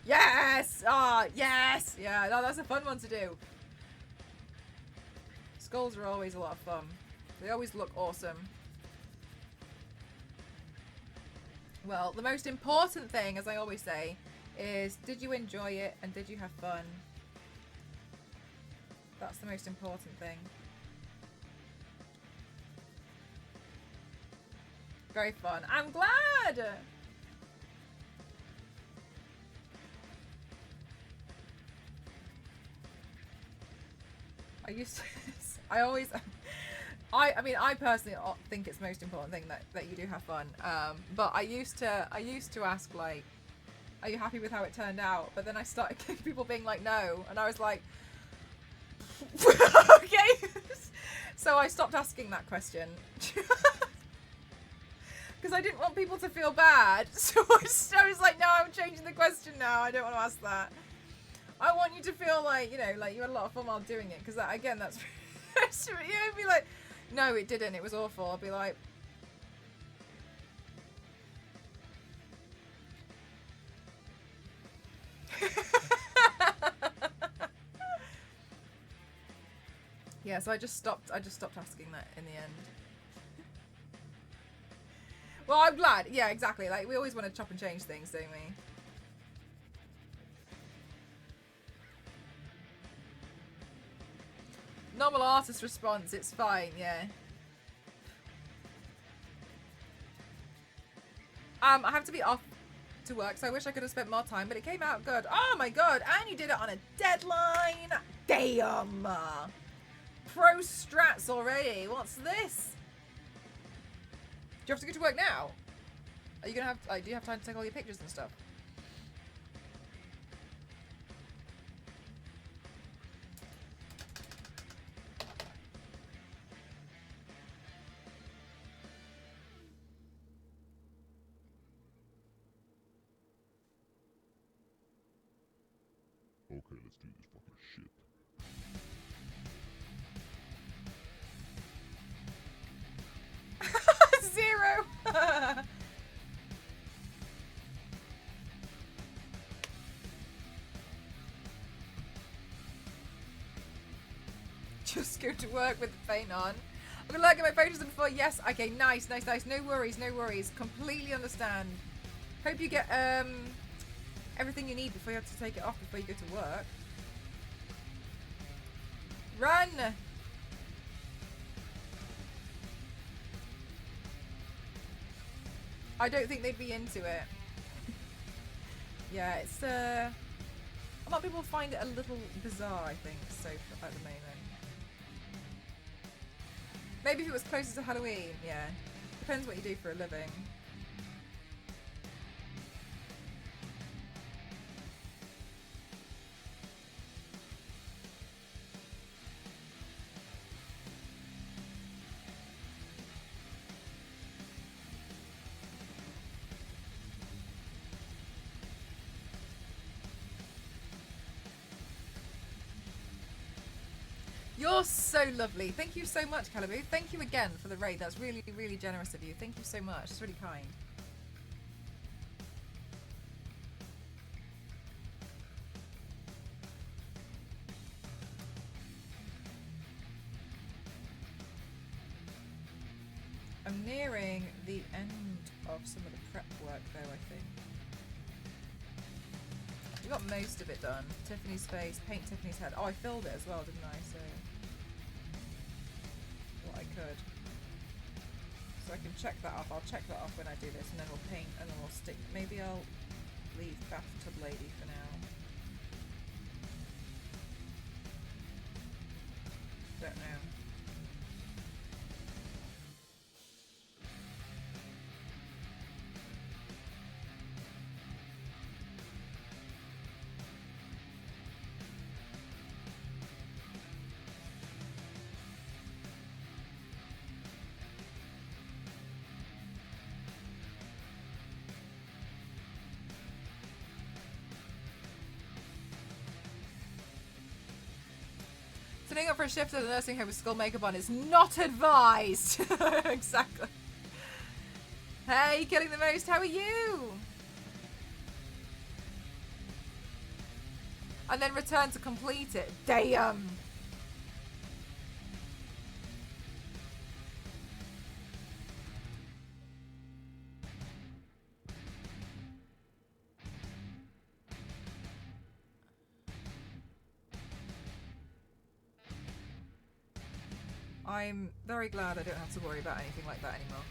Yes! Ah, oh, yes! Yeah, no, that's a fun one to do. Skulls are always a lot of fun. They always look awesome. Well, the most important thing, as I always say, is did you enjoy it and did you have fun? That's the most important thing. Very fun. I'm glad! I mean, I personally think it's the most important thing that you do have fun. But I used to ask, like, are you happy with how it turned out? But then I started getting people being like, no. And I was like, okay. So I stopped asking that question. Because I didn't want people to feel bad. So I was like, no, I'm changing the question now. I don't want to ask that. I want you to feel like, you know, like you had a lot of fun while doing it. Because, that, again, that's... You'd be like, no, it didn't. It was awful. I'll be like... Yeah, so I just stopped asking that in the end. Well, I'm glad. Yeah, exactly. Like, we always want to chop and change things, don't we? Normal artist response, it's fine, yeah. I have to be off to work, so I wish I could have spent more time, but it came out good. Oh my god, and you did it on a deadline! Damn! Pro strats already. What's this? Do you have to go to work now? Are you gonna have, like, do you have time to take all your pictures and stuff? Okay, let's do this fucking shit. Zero! Just go to work with the paint on. I'm gonna look at my photos before. Yes, okay, nice. No worries. Completely understand. Hope you get everything you need before you have to take it off before you go to work. Run! I don't think they'd be into it. Yeah, it's a lot of people find it a little bizarre, I think, so at the moment. Maybe if it was closer to Halloween, yeah. Depends what you do for a living. You're so lovely. Thank you so much, Calibu. Thank you again for the raid. That's really, really generous of you. Thank you so much. It's really kind. I'm nearing the end of some of the prep work, though, I think. We got most of it done. Tiffany's face, paint Tiffany's head. Oh, I filled it as well, didn't I? So what I could. So I can check that off. I'll check that off when I do this, and then we'll paint, and then we'll stick. Maybe I'll leave Bathtub Lady for now. Don't know. Sitting up for a shift at a nursing home with skull makeup on is not advised. Exactly. Hey, Killing the Most, how are you? And then return to complete it. Damn. I'm very glad I don't have to worry about anything like that anymore.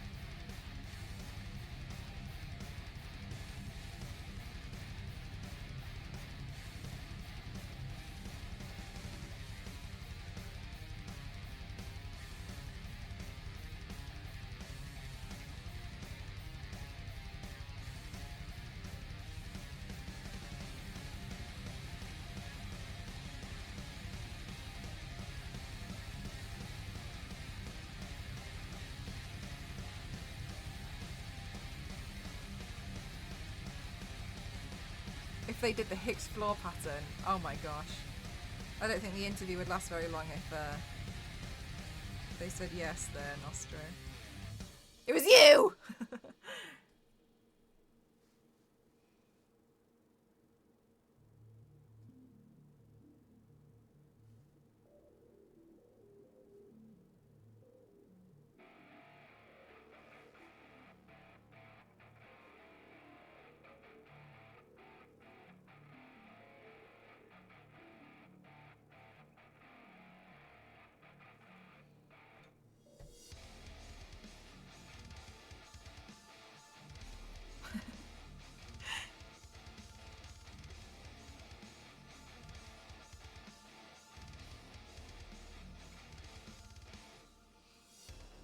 if they did the Higgs floor pattern, oh my gosh. I don't think the interview would last very long if they said yes there, Nostro. It was you!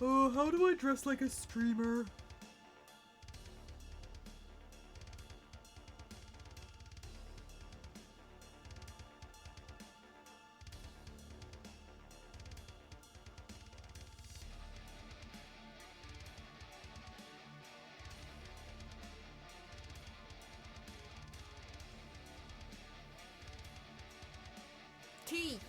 Oh, how do I dress like a streamer? Teeth.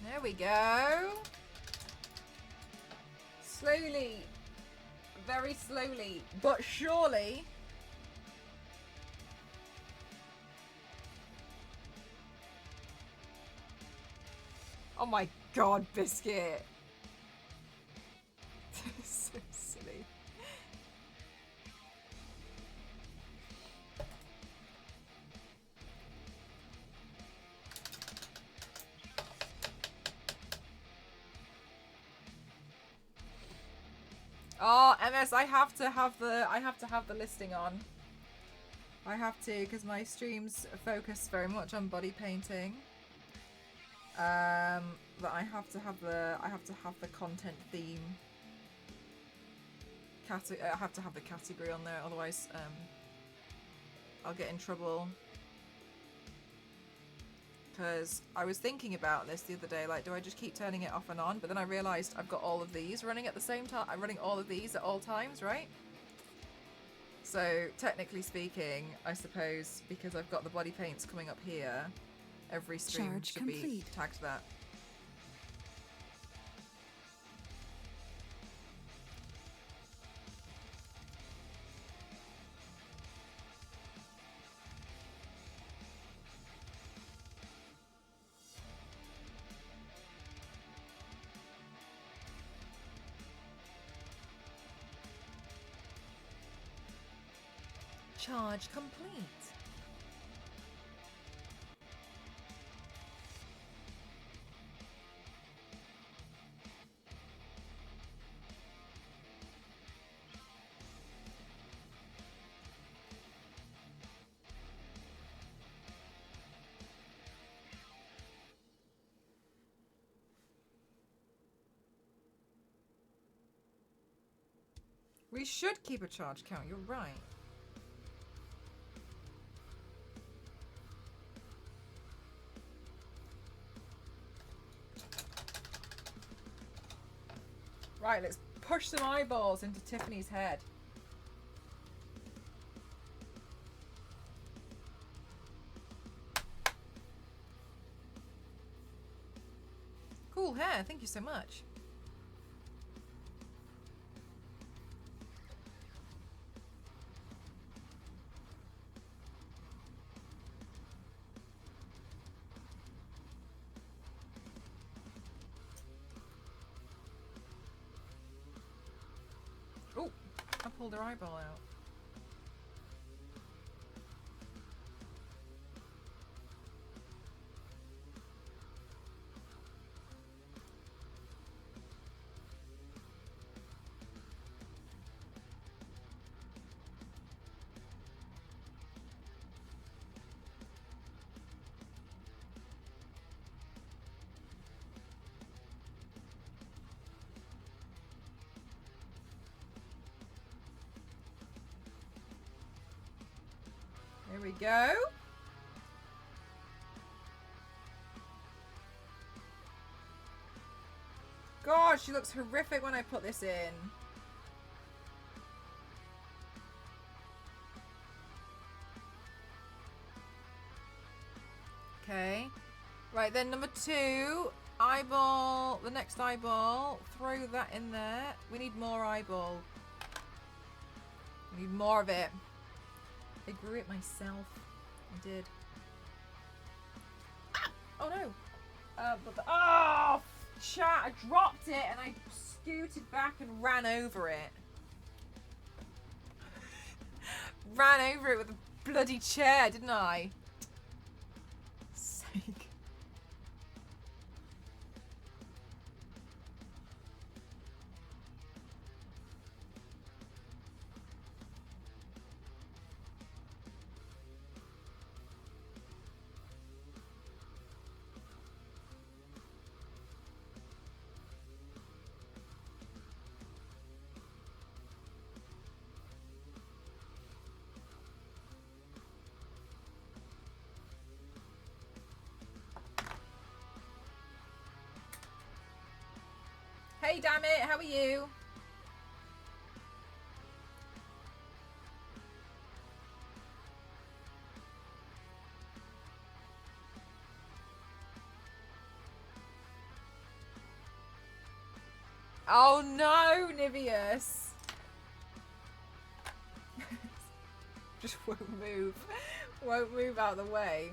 There we go. Slowly, very slowly, but surely. Oh my god, Biscuit. So silly. Oh, MS, I have to have the listing on. I have to, because my streams focus very much on body painting. But I have to have the content theme. I have to have the category on there, otherwise I'll get in trouble. Because I was thinking about this the other day, like, do I just keep turning it off and on? But then I realised I've got all of these running at the same time. I'm running all of these at all times, right? So, technically speaking, I suppose, because I've got the body paints coming up here, every stream Charge should complete. be tagged that. Charge complete. We should keep a charge count, you're right. Right, let's push some eyeballs into Tiffany's head. Cool hair, thank you so much. Oh, I pulled her eyeball out. we go. God, she looks horrific when I put this in. Okay. Right, then number 2. Eyeball. The next eyeball. Throw that in there. We need more eyeball. We need more of it. I grew it myself. I did. Ah! Oh no. Oh, chat! I dropped it and I scooted back and ran over it. Ran over it with a bloody chair, didn't I? Sake. Hey, damn it! How are you? Oh no, Niveus! Just won't move. Won't move out of the way.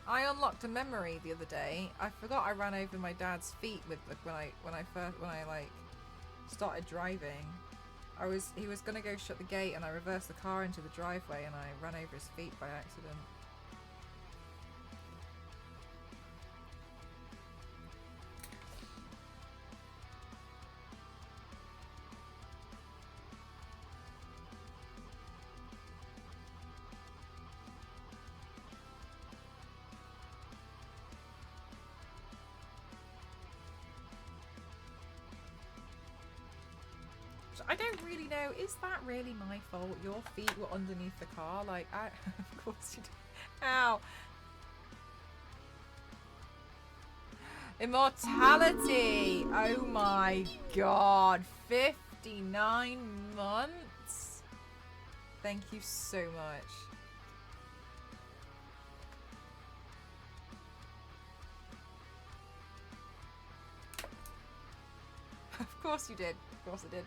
I unlocked a memory the other day. I forgot I ran over my dad's feet with when I like started driving. He was gonna go shut the gate and I reversed the car into the driveway and I ran over his feet by accident. I don't really know, is that really my fault? Your feet were underneath the car? Like, of course you do. Ow. Immortality! Oh my god. 59 months? Thank you so much. Of course you did. Of course I did.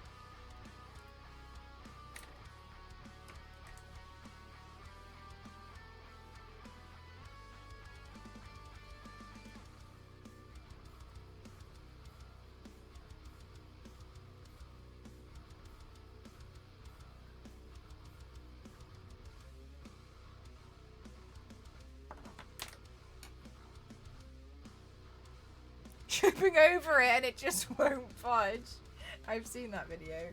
Tripping over it and it just won't budge. I've seen that video.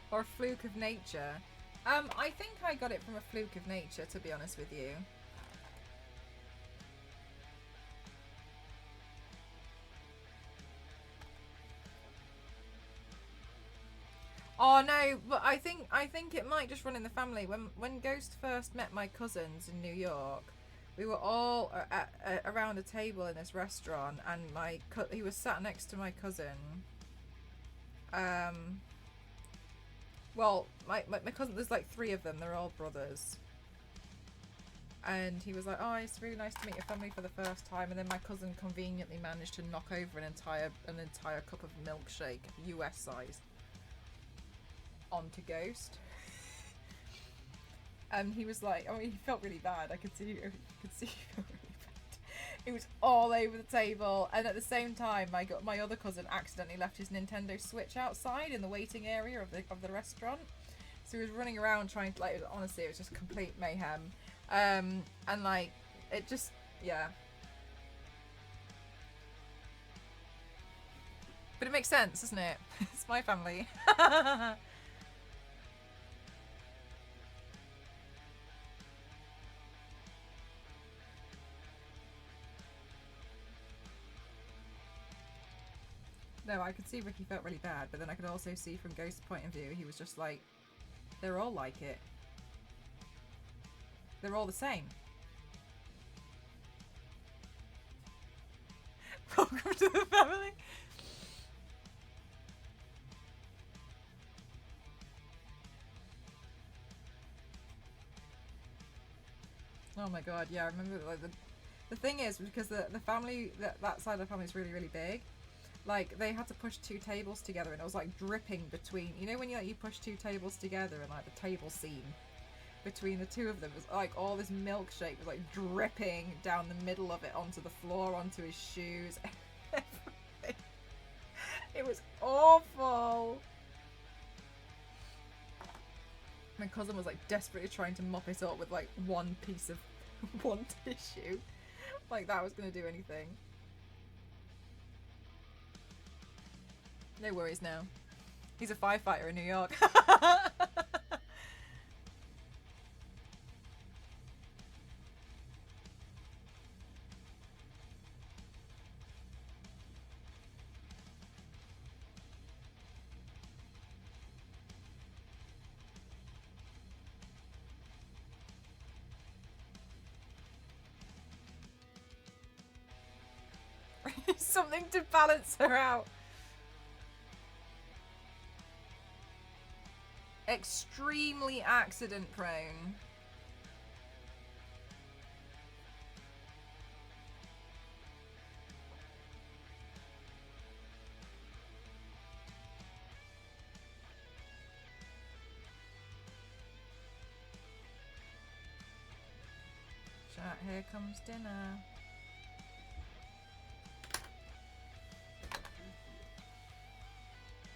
Or a fluke of nature. I think I got it from a fluke of nature, to be honest with you. Oh no, but I think it might just run in the family. When Ghost first met my cousins in New York, we were all around a table in this restaurant, and he was sat next to my cousin. Well, my cousin, there's like 3 of them. They're all brothers. And he was like, oh, it's really nice to meet your family for the first time. And then my cousin conveniently managed to knock over an entire cup of milkshake, US size, onto Ghost. And he was like, I mean, he felt really bad. I could see he felt really bad. It was all over the table, and at the same time, my other cousin accidentally left his Nintendo Switch outside in the waiting area of the restaurant. So he was running around trying to, like, honestly, it was just complete mayhem. And like, it just, yeah. But it makes sense, doesn't it? It's my family. No, I could see Ricky felt really bad, but then I could also see from Ghost's point of view, he was just like, they're all like it. They're all the same. Welcome to the family. Oh my god, yeah, I remember, like, the thing is, because the family, that side of the family is really, really big, like, they had to push 2 tables together, and it was like dripping between, you know when you push 2 tables together and like the table seam between the 2 of them, it was like all this milkshake was like dripping down the middle of it onto the floor, onto his shoes, everything. It was awful. My cousin was like desperately trying to mop it up with like one piece of one tissue, like that was gonna do anything. No worries now. He's a firefighter in New York. Something to balance her out. Extremely accident prone. Chat, here comes dinner.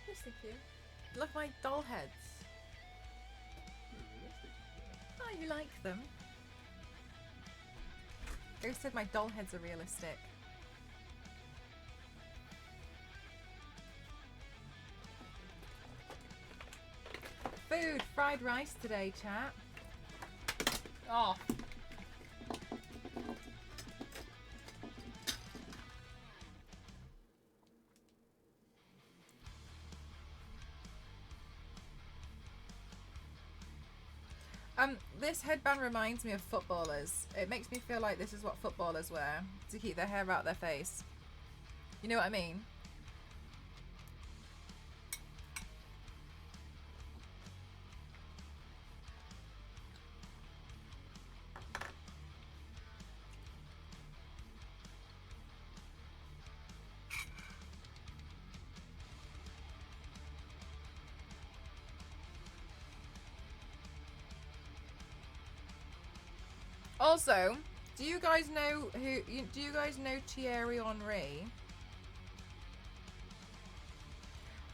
Yes, thank you. Love my doll heads. Oh, you like them? Ghost said my doll heads are realistic. Food, fried rice today, chat. Oh. This headband reminds me of footballers. It makes me feel like this is what footballers wear to keep their hair out their face. You know what I mean? Also, do you guys know Thierry Henry?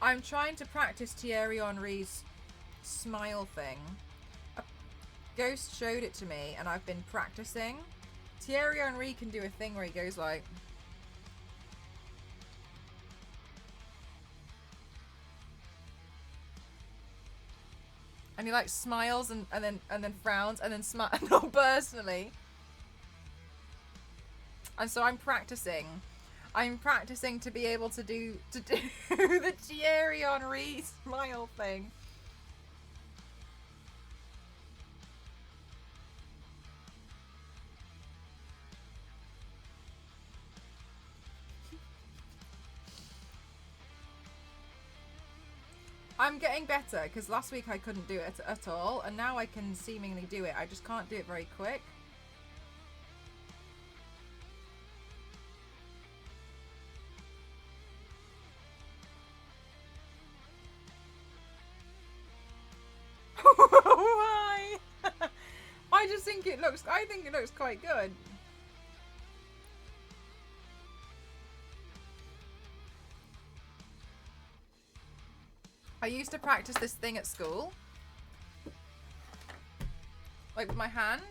I'm trying to practice Thierry Henry's smile thing. A ghost showed it to me and I've been practicing. Thierry Henry can do a thing where he goes like... and he like smiles and then frowns and then smiles. Not personally. And so I'm practicing. I'm practicing to be able to do the Thierry Henry smile thing. I'm getting better because last week I couldn't do it at all, and now I can seemingly do it. I just can't do it very quick. Why? I just think it looks. I think it looks quite good. I used to practice this thing at school, like with my hand,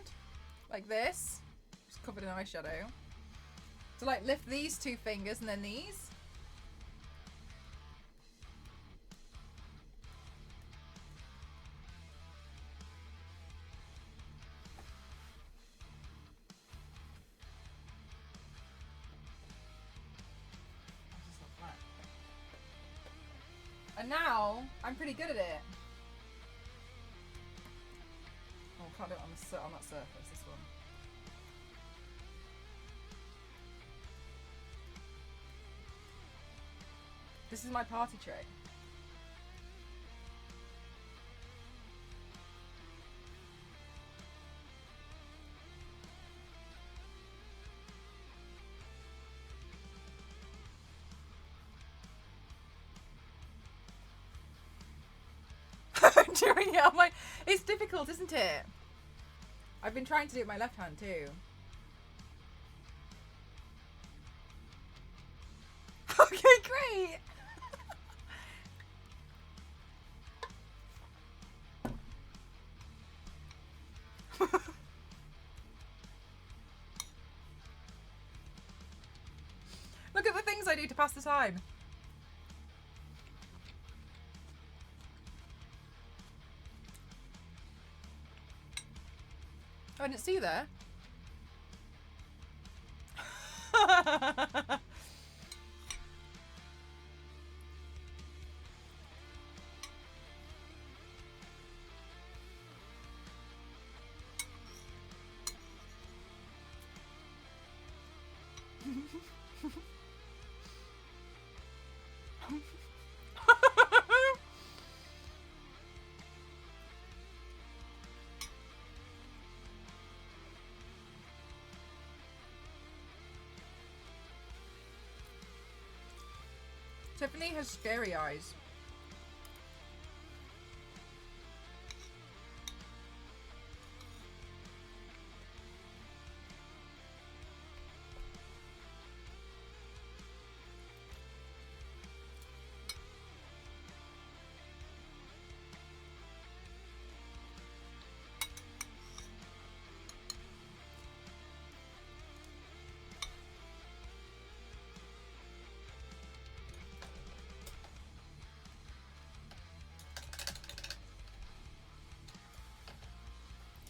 like this, just covered in eyeshadow. So like lift these two fingers and then these. And now I'm pretty good at it. Oh, I can't do it on that surface. This one. This is my party trick. Doing it on my. It's difficult, isn't it? I've been trying to do it with my left hand too. Okay, great. Look at the things I do to pass the time. Oh, I didn't see you there. Tiffany has scary eyes.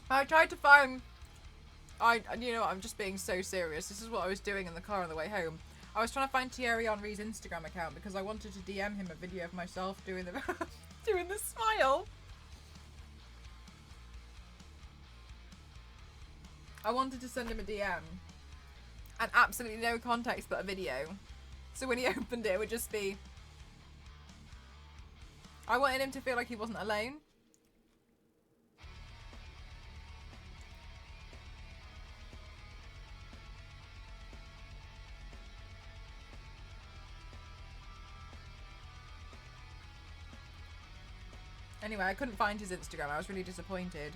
I tried to find. You know, I'm just being so serious. This is what I was doing in the car on the way home. I was trying to find Thierry Henry's Instagram account because I wanted to DM him a video of myself doing the doing the smile. I wanted to send him a DM, and absolutely no context but a video. So when he opened it, it would just be. I wanted him to feel like he wasn't alone. Anyway, I couldn't find his Instagram. I was really disappointed.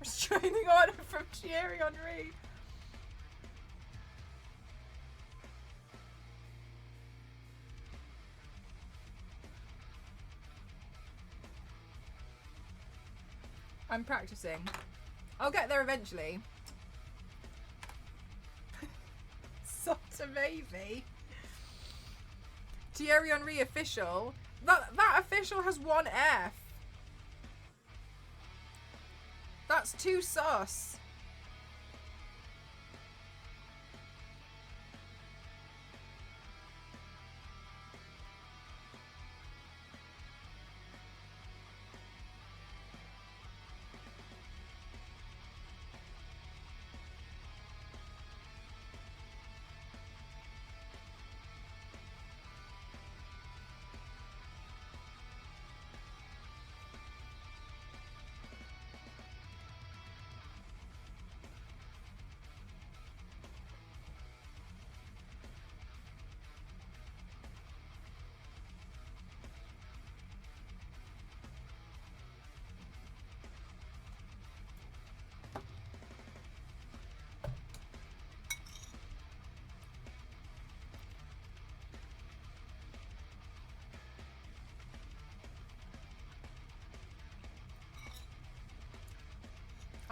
Restraining order from Thierry Henry. I'm practicing. I'll get there eventually. Such a baby. Thierry Henry official. That official has one F. That's too sus.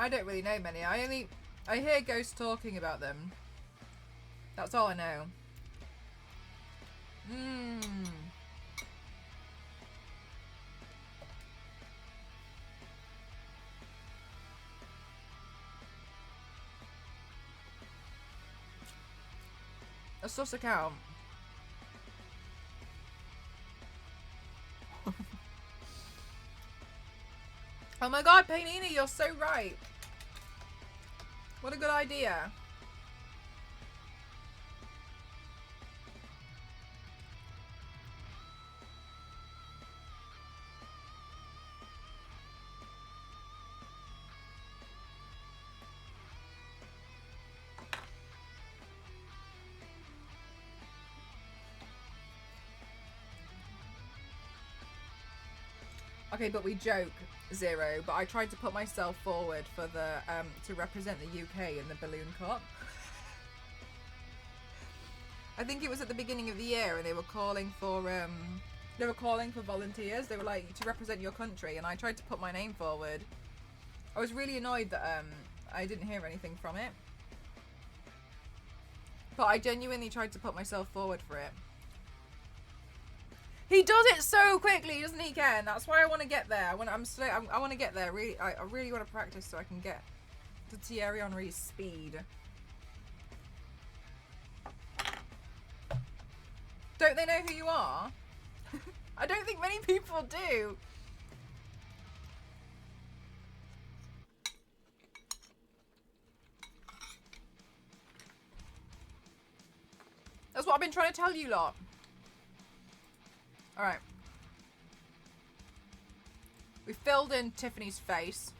I don't really know many. I hear ghosts talking about them. That's all I know. A sus account. Oh my god, Painini, you're so right. What a good idea. Okay, but we joke, Zero, but I tried to put myself forward for the to represent the UK in the balloon cup. I think it was at the beginning of the year, and they were calling for volunteers. They were like, to represent your country, and I tried to put my name forward. I was really annoyed that I didn't hear anything from it, but I genuinely tried to put myself forward for it. He does it so quickly, doesn't he, Ken? That's why I want to get there. I want to get there. Really, I really want to practice so I can get to Thierry Henry's speed. Don't they know who you are? I don't think many people do. That's what I've been trying to tell you lot. Alright. We filled in Tiffany's face.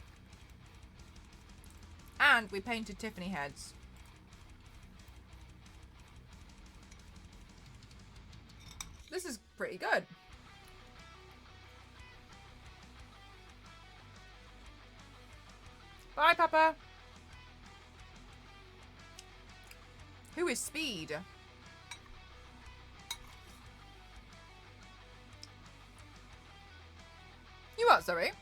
And we painted Tiffany heads. This is pretty good. Bye, Papa. Who is Speed? You what, sorry?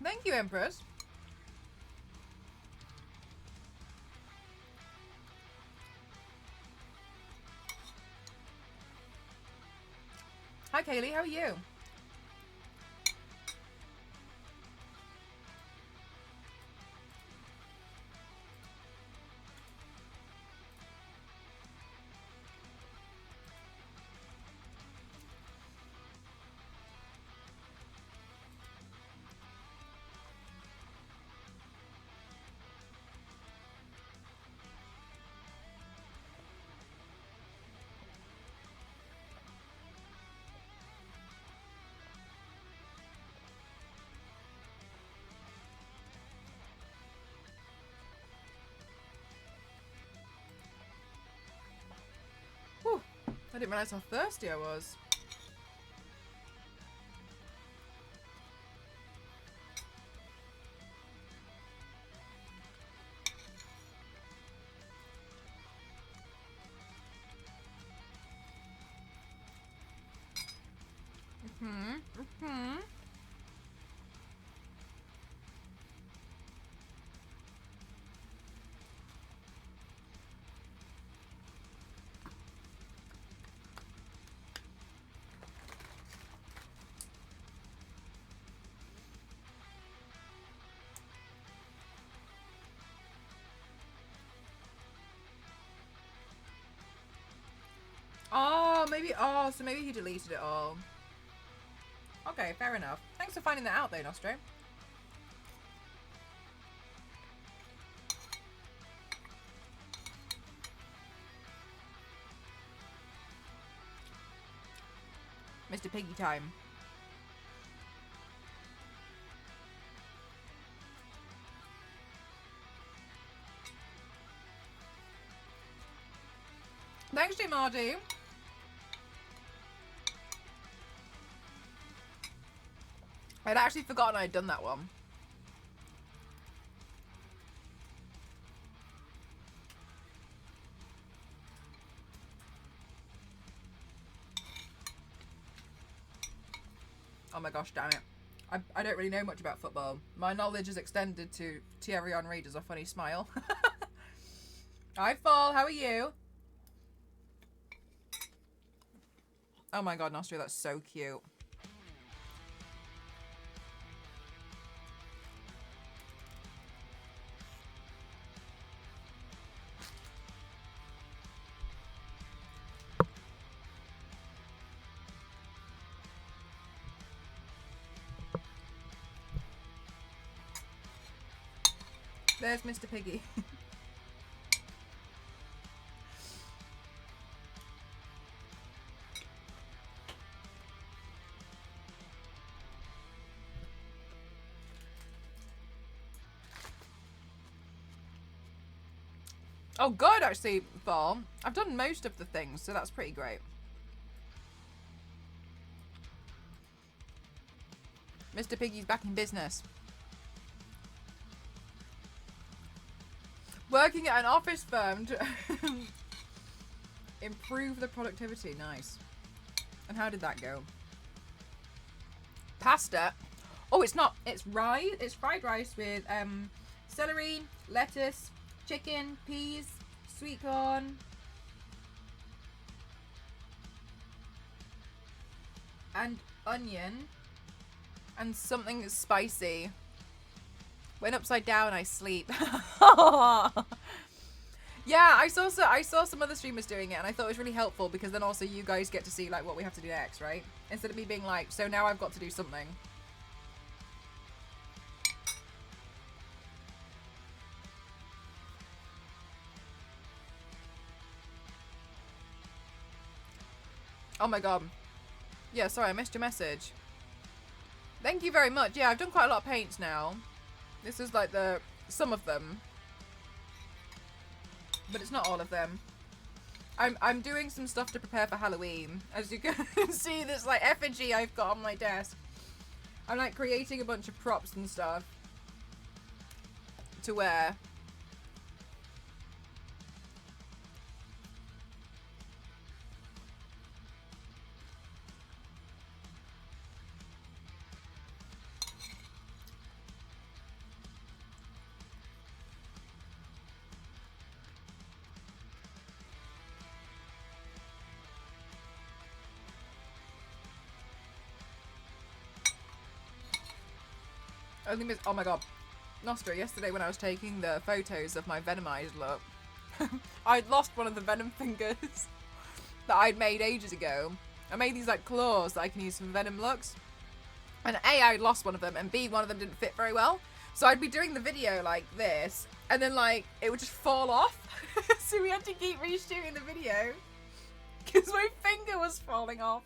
Thank you, Empress. Hi, Kaylee. How are you? Whew. I didn't realise how thirsty I was. Oh, maybe. Oh, so maybe he deleted it all. Okay, fair enough. Thanks for finding that out, though, Nostro. Mr. Piggy time. Thanks, Jim Mardy. I'd actually forgotten I'd done that one. Oh my gosh, damn it. I don't really know much about football. My knowledge is extended to Thierry Henry does a funny smile. Hi, Fall. How are you? Oh my god, Nostria, that's so cute. There's Mr. Piggy. Oh, good, actually, Fall. I've done most of the things, so that's pretty great. Mr. Piggy's back in business. Working at an office firm to improve the productivity. Nice. And how did that go? Pasta. Oh, it's not. It's rice. It's fried rice with celery, lettuce, chicken, peas, sweet corn, and onion, and something spicy. When upside down, I sleep. Yeah, I saw some other streamers doing it, and I thought it was really helpful because then also you guys get to see like what we have to do next, right? Instead of me being like, so now I've got to do something. Oh my god. Yeah, sorry, I missed your message. Thank you very much. Yeah, I've done quite a lot of paints now. This is like some of them. But it's not all of them. I'm doing some stuff to prepare for Halloween. As you can see, this like effigy I've got on my desk. I'm like creating a bunch of props and stuff to wear. Oh my god. Nostra, yesterday when I was taking the photos of my Venomized look, I'd lost one of the Venom fingers that I'd made ages ago. I made these like claws that I can use for Venom looks. And A, I'd lost one of them, and B, one of them didn't fit very well. So I'd be doing the video like this, and then like, it would just fall off. So we had to keep reshooting the video. Because my finger was falling off.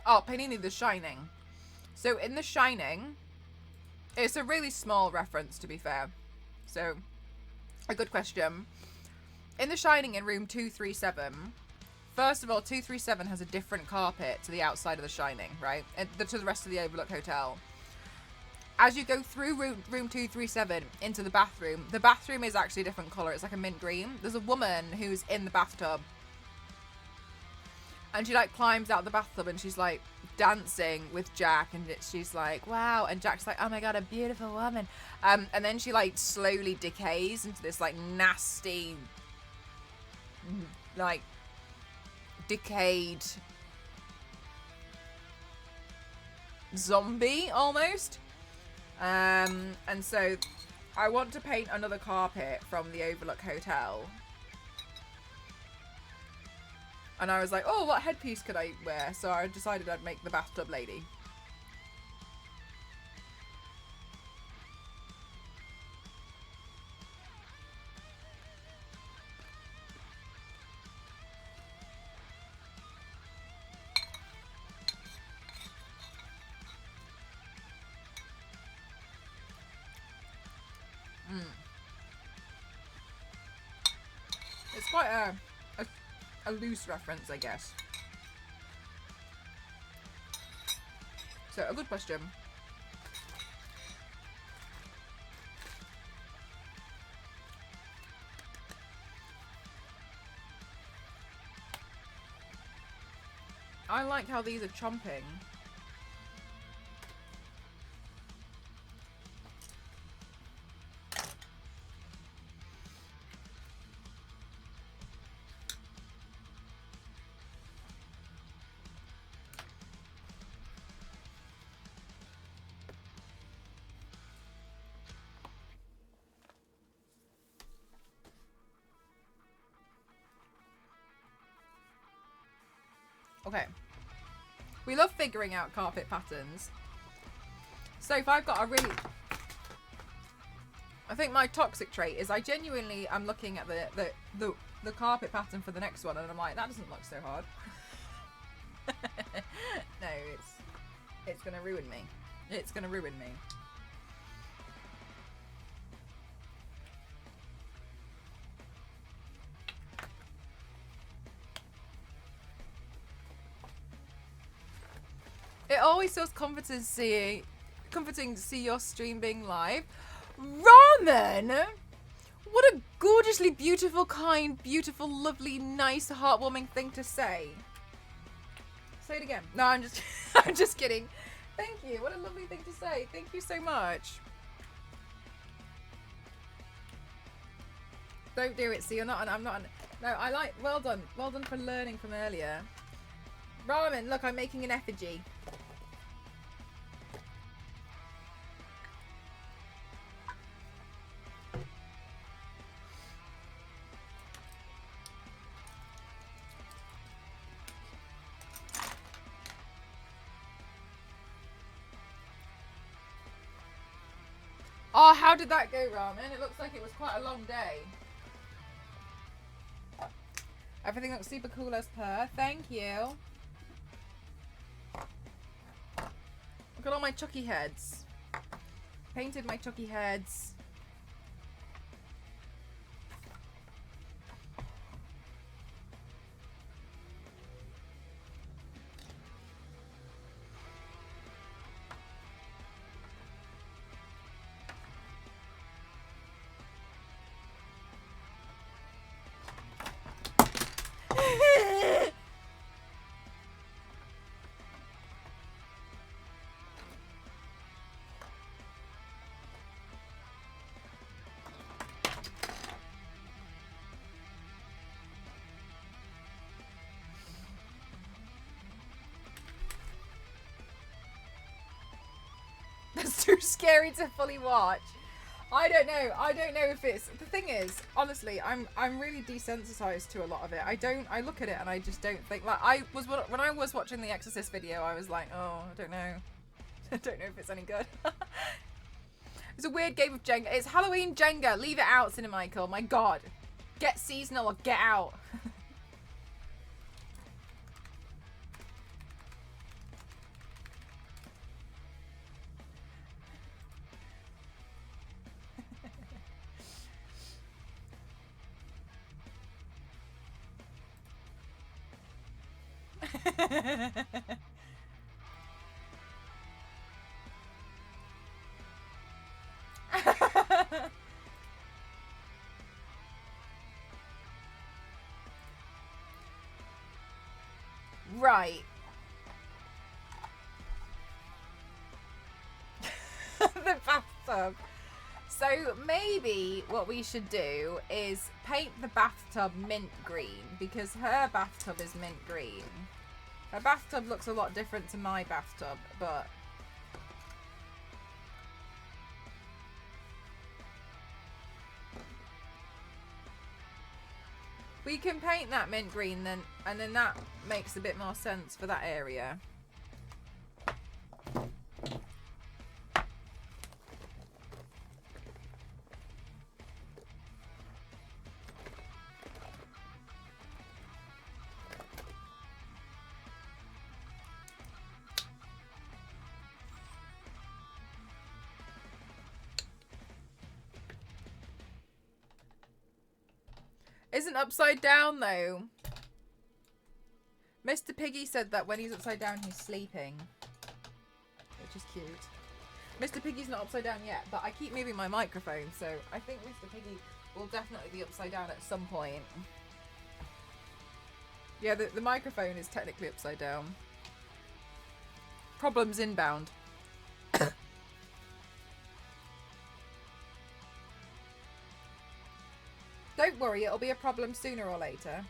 Oh, Panini The Shining. So in The Shining, it's a really small reference, to be fair. So, a good question. In The Shining, in room 237, first of all, 237 has a different carpet to the outside of The Shining, right? And to the rest of the Overlook Hotel. As you go through room 237 into the bathroom is actually a different colour. It's like a mint green. There's a woman who's in the bathtub. And she like climbs out of the bathtub and she's like dancing with Jack, and she's like, wow. And Jack's like, oh my god, a beautiful woman. And then she like slowly decays into this like nasty, like decayed zombie almost. And so I want to paint another carpet from the Overlook Hotel. And I was like, oh, what headpiece could I wear? So I decided I'd make the bathtub lady. It's quite a loose reference, I guess. So, a good question. I like how these are chomping. Okay. We love figuring out carpet patterns. So if I've got a really... I think my toxic trait is I genuinely am looking at the carpet pattern for the next one and I'm like, that doesn't look so hard. No, it's gonna ruin me. It's gonna ruin me. It always feels comforting to see your stream being live. Ramen! What a gorgeously beautiful, kind, beautiful, lovely, nice, heartwarming thing to say. Say it again. No, I'm just I'm just kidding. Thank you. What a lovely thing to say. Thank you so much. Don't do it. See, I'm not no, I like, well done. Well done for learning from earlier. Ramen, look, I'm making an effigy. Oh, how did that go, Ramen? It looks like it was quite a long day. Everything looks super cool as per. Thank you. Look at all my Chucky heads. Painted my Chucky heads. That's too scary to fully watch. I don't know. I don't know if it's... The thing is, honestly, I'm really desensitized to a lot of it. I look at it and I just don't think... Like, when I was watching the Exorcist video, I was like, oh, I don't know. I don't know if it's any good. It's a weird game of Jenga. It's Halloween Jenga. Leave it out, Cinemichael. My God. Get seasonal or get out. Right. The bathtub. So maybe what we should do is paint the bathtub mint green because her bathtub is mint green. Her bathtub looks a lot different to my bathtub, but We can paint that mint green then, and then that makes a bit more sense for that area. Isn't upside down though. Mr. Piggy said that when he's upside down he's sleeping. Which is cute. Mr. Piggy's not upside down yet, but I keep moving my microphone, so I think Mr. Piggy will definitely be upside down at some point. Yeah, the microphone is technically upside down. Problems inbound. Don't worry, it'll be a problem sooner or later.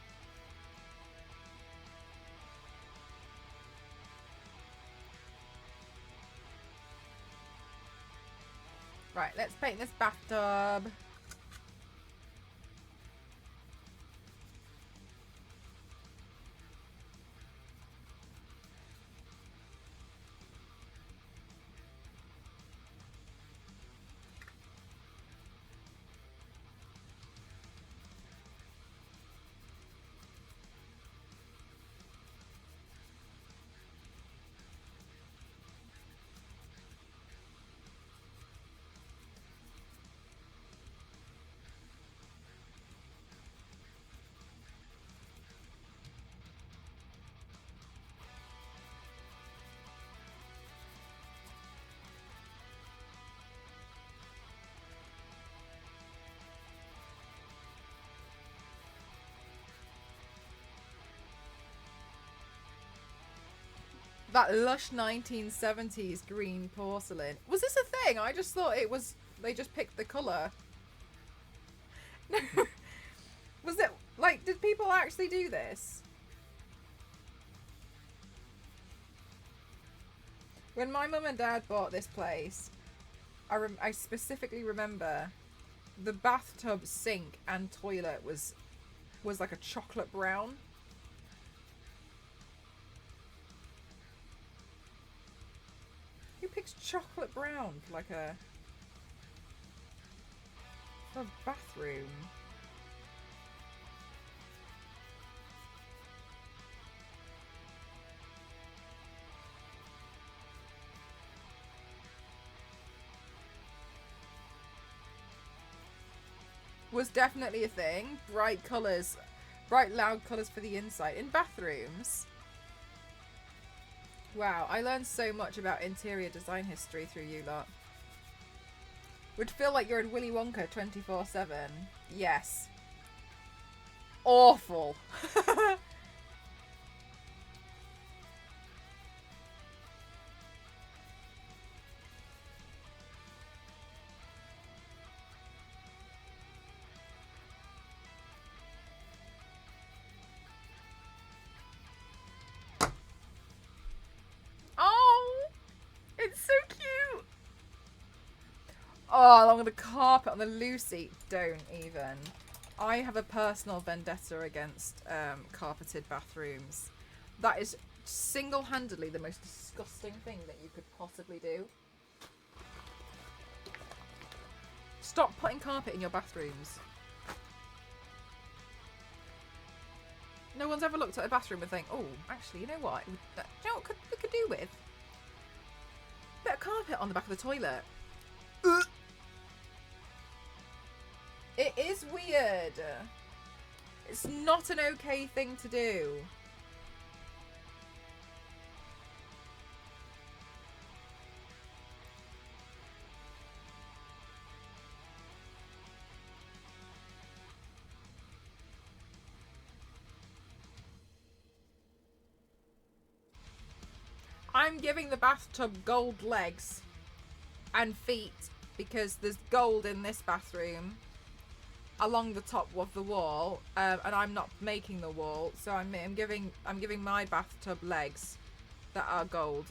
Right, let's paint this bathtub. That lush 1970s green porcelain. Was this a thing? I just thought it was... They just picked the colour. Was it... Like, did people actually do this? When my mum and dad bought this place, I specifically remember the bathtub sink and toilet was like a chocolate brown. Who picks chocolate brown for like for a bathroom? Was definitely a thing. Bright colours, bright loud colours for the inside in bathrooms. Wow, I learned so much about interior design history through you lot. Would feel like you're in Willy Wonka 24/7. Yes. Awful. It's so cute. Oh, along with the carpet on the Lucy. Don't even. I have a personal vendetta against carpeted bathrooms. That is single-handedly the most disgusting thing that you could possibly do. Stop putting carpet in your bathrooms. No one's ever looked at a bathroom and think, oh, actually, you know what? Do you know what we could do with? Bit of carpet on the back of the toilet. It is weird. It's not an okay thing to do. I'm giving the bathtub gold legs and feet because there's gold in this bathroom along the top of the wall, and I'm not making the wall, so I'm giving my bathtub legs that are gold.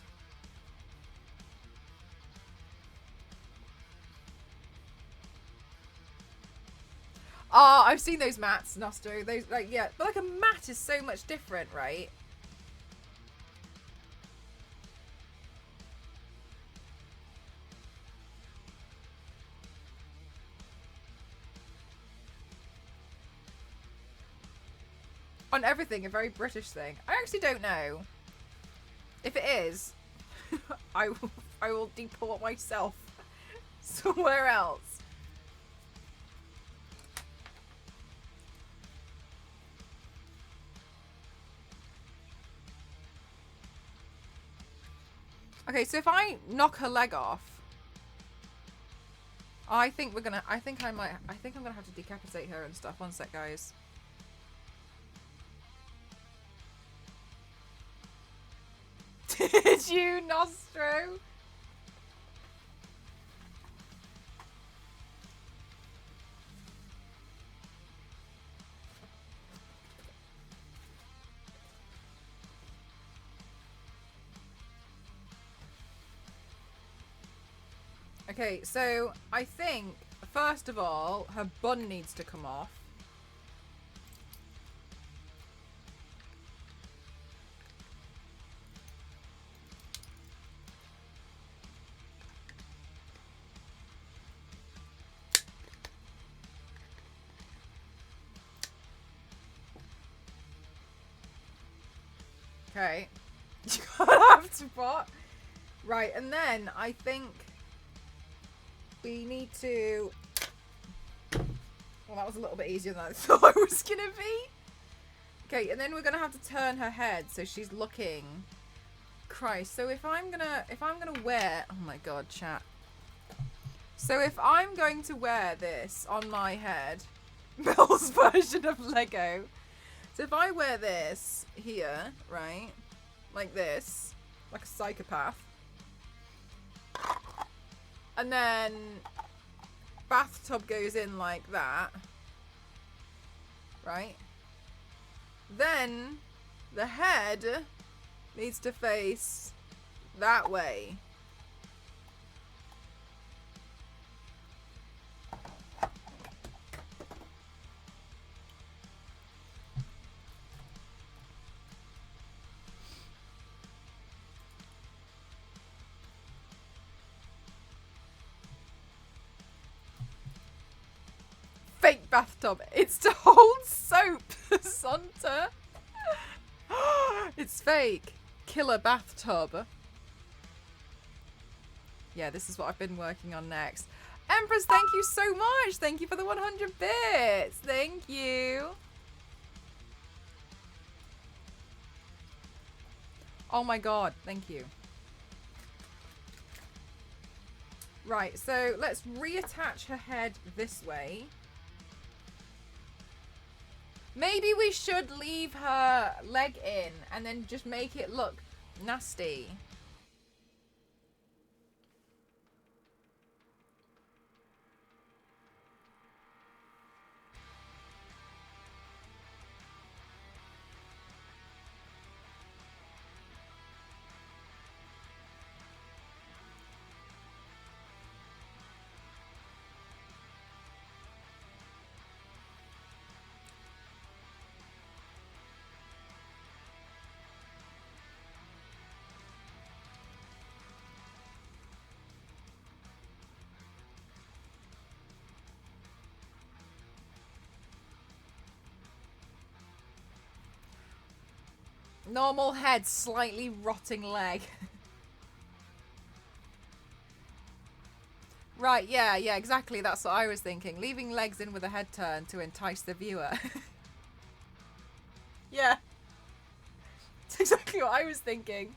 Oh, I've seen those mats, Nostro. Those, like, yeah. But, like, a mat is so much different, right? On everything, a very British thing. I actually don't know. If it is, I will deport myself somewhere else. Okay, so if I knock her leg off, I think I'm gonna have to decapitate her and stuff. One sec, guys. Did you, Nostro? Okay, so I think, first of all, her bun needs to come off. Okay. You have to what? Right, and then I think we need to... Well, that was a little bit easier than I thought it was gonna be. Okay, and then we're gonna have to turn her head so she's looking. Christ. So if I'm gonna wear... Oh my god, chat. So if I'm going to wear this on my head, Mel's version of Lego. So if I wear this here, right, like this, like a psychopath, and then bathtub goes in like that, right, then the head needs to face that way. Fake bathtub. It's to hold soap, Santa. It's fake. Killer bathtub. Yeah, this is what I've been working on next. Empress, thank you so much. Thank you for the 100 bits. Thank you. Oh my god, thank you. Right, so let's reattach her head this way. Maybe we should leave her leg in and then just make it look nasty. Normal head, slightly rotting leg. Right, yeah, exactly. That's what I was thinking. Leaving legs in with a head turn to entice the viewer. Yeah. That's exactly what I was thinking.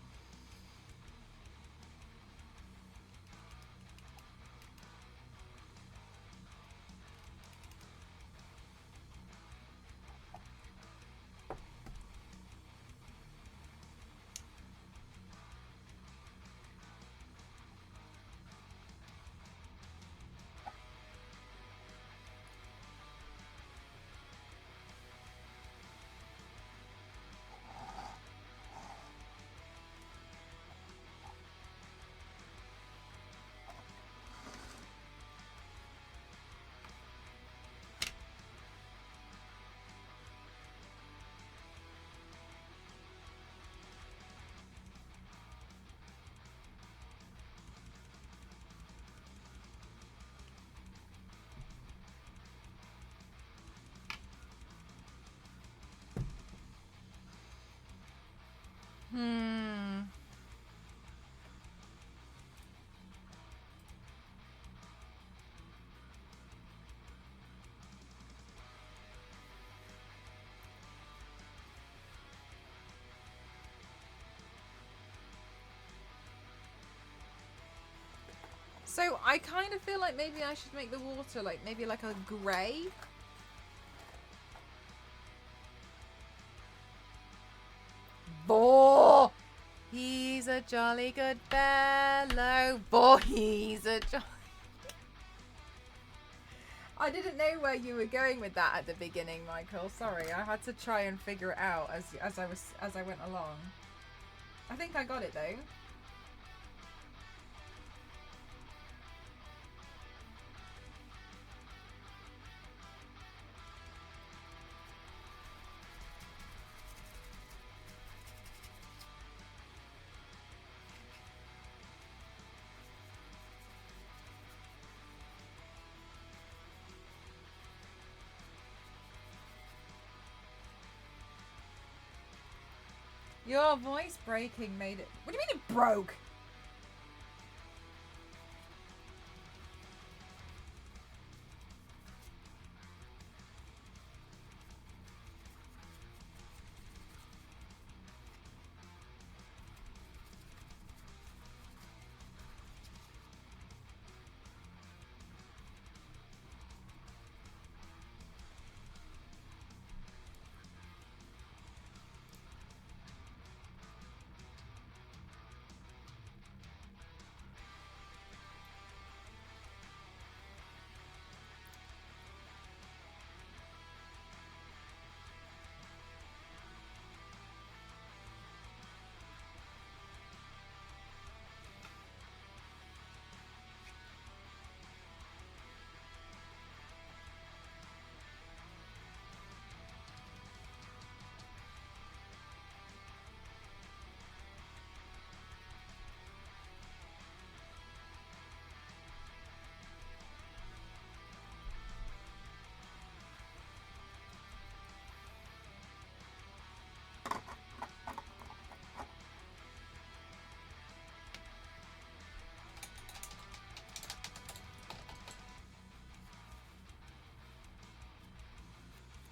So I kind of feel like maybe I should make the water like maybe like a grey. Boy, he's a jolly good fellow. Boy, he's a jolly... I didn't know where you were going with that at the beginning, Michael. Sorry, I had to try and figure it out as I went along. I think I got it though. Your voice breaking made it... What do you mean it broke?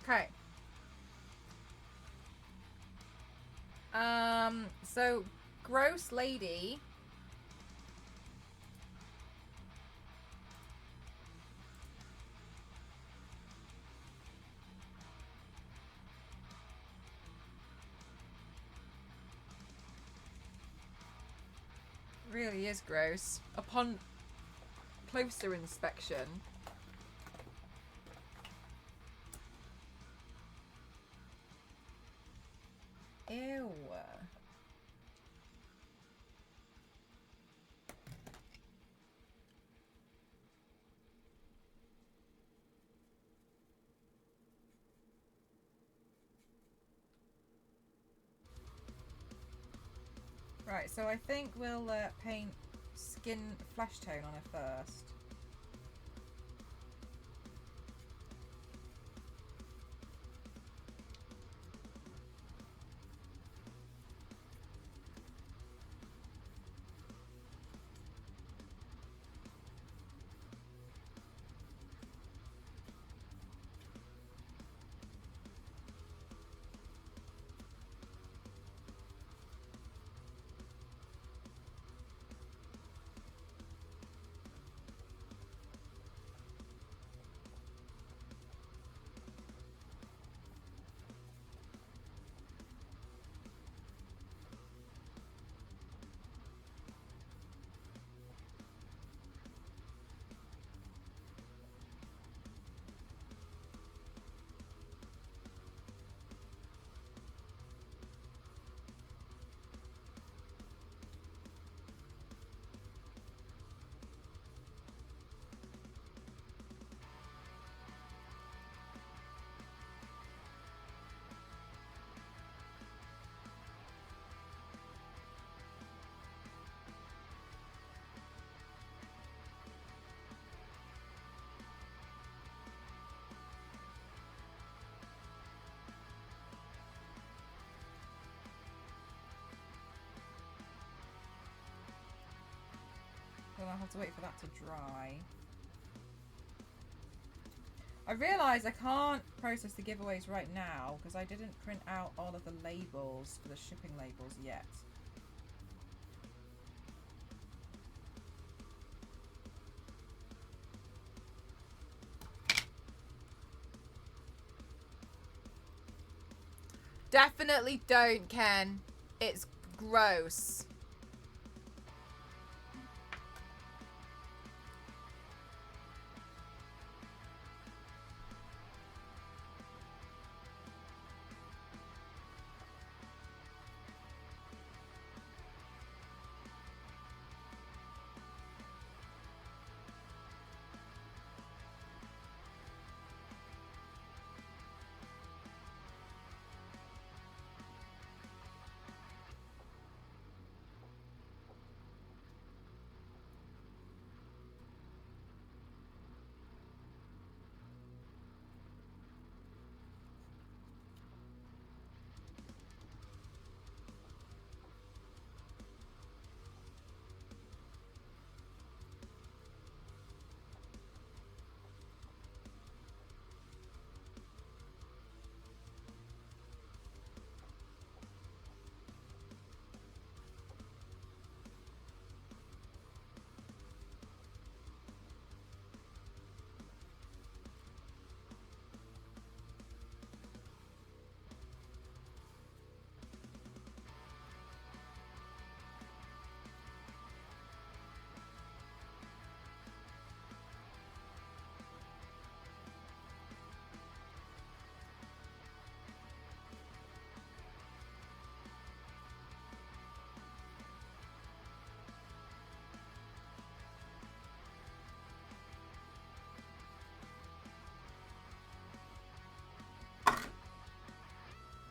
Okay. So gross lady. Really is gross. Upon closer inspection. Ew. Right, so I think we'll paint skin flesh tone on her first. Then I'll have to wait for that to dry. I realise I can't process the giveaways right now because I didn't print out all of the labels for the shipping labels yet. Definitely don't, Ken. It's gross.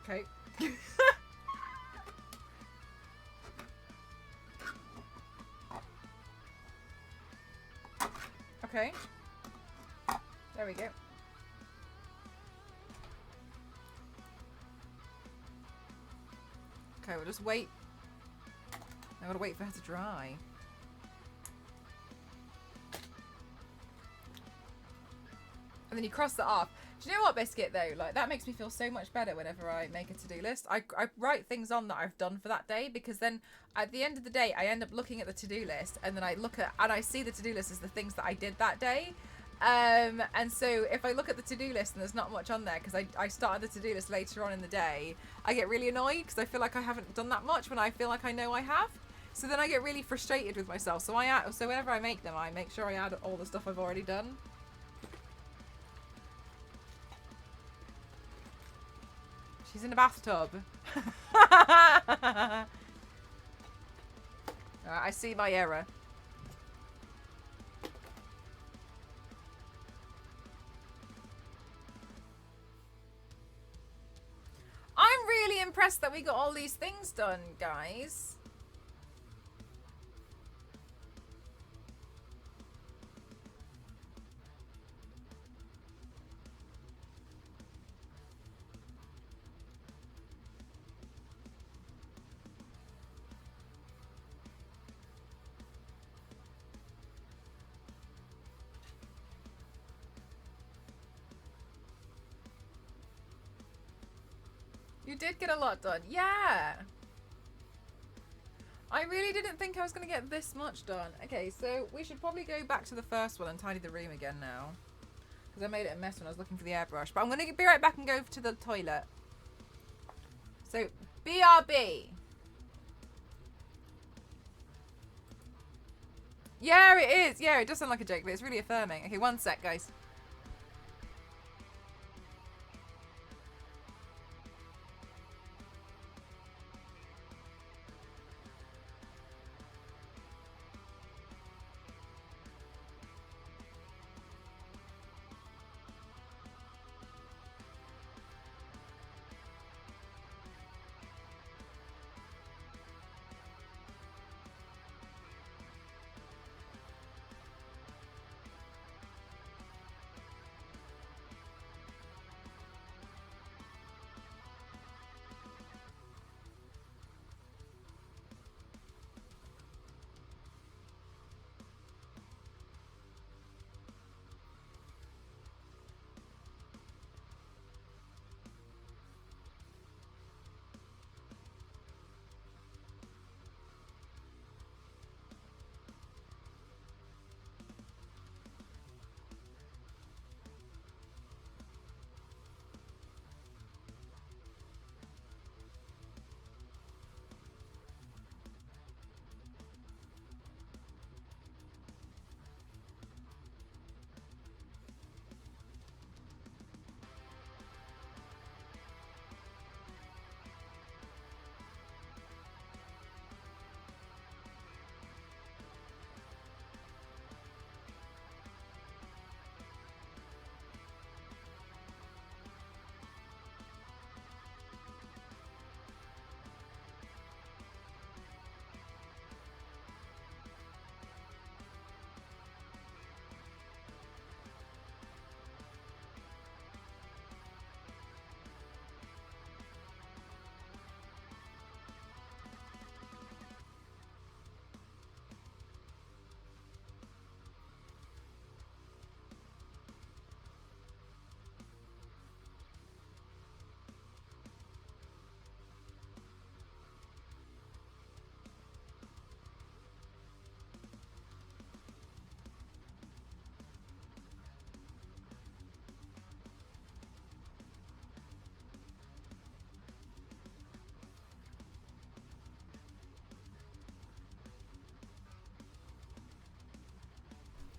Okay. Okay. There we go. Okay, we'll just wait. I gotta wait for her to dry. And then you cross that off. Do you know what, Biscuit, though? Like, that makes me feel so much better whenever I make a to-do list. I write things on that I've done for that day, because then at the end of the day, I end up looking at the to-do list, and then I look at, and I see the to-do list as the things that I did that day. And so if I look at the to-do list and there's not much on there, because I started the to-do list later on in the day, I get really annoyed because I feel like I haven't done that much when I feel like I know I have. So then I get really frustrated with myself. So so whenever I make them, I make sure I add all the stuff I've already done. She's in a bathtub. Alright, I see my error. I'm really impressed that we got all these things done, guys. You did get a lot done. Yeah. I really didn't think I was going to get this much done. Okay, so we should probably go back to the first one and tidy the room again now. Because I made it a mess when I was looking for the airbrush. But I'm going to be right back and go to the toilet. So, BRB. Yeah, it is. Yeah, it does sound like a joke, but it's really affirming. Okay, one sec, guys.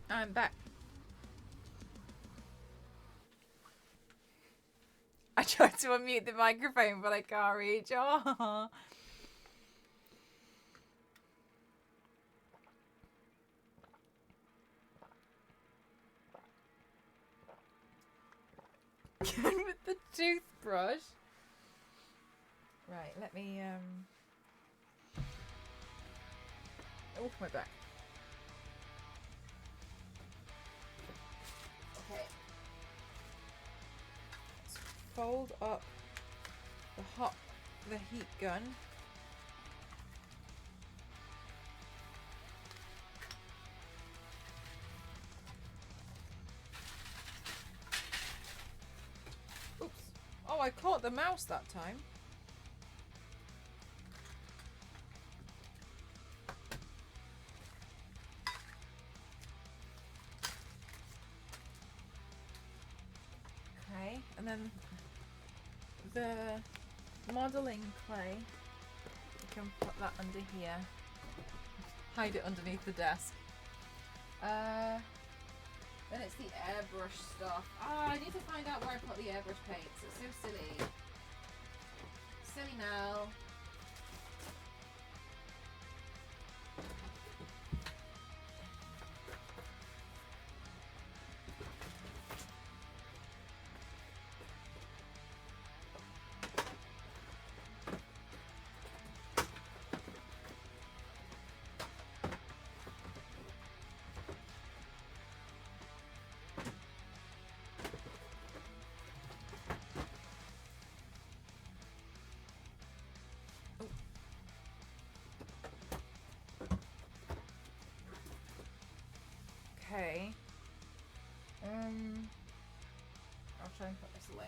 I'm back. I tried to unmute the microphone, but I can't reach. Oh. With the toothbrush. Right, let me oh, my back. Okay. Let's fold up the heat gun. Oops. Oh, I caught the mouse that time. Okay, and then the modeling clay, you can put that under here. Hide it underneath the desk. Then it's the airbrush stuff. Ah, I need to find out where I put the airbrush paints. It's so silly. Silly now. Okay. I'll try and put this away.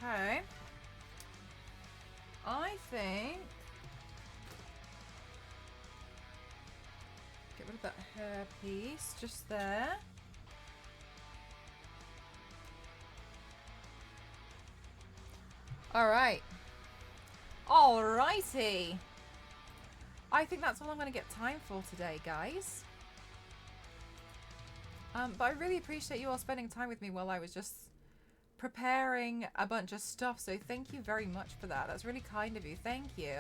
Okay. I think... Get rid of that hair piece just there. Alright. Alrighty. I think that's all I'm going to get time for today, guys. But I really appreciate you all spending time with me while I was just preparing a bunch of stuff, so thank you very much for that. That's really kind of you. Thank you.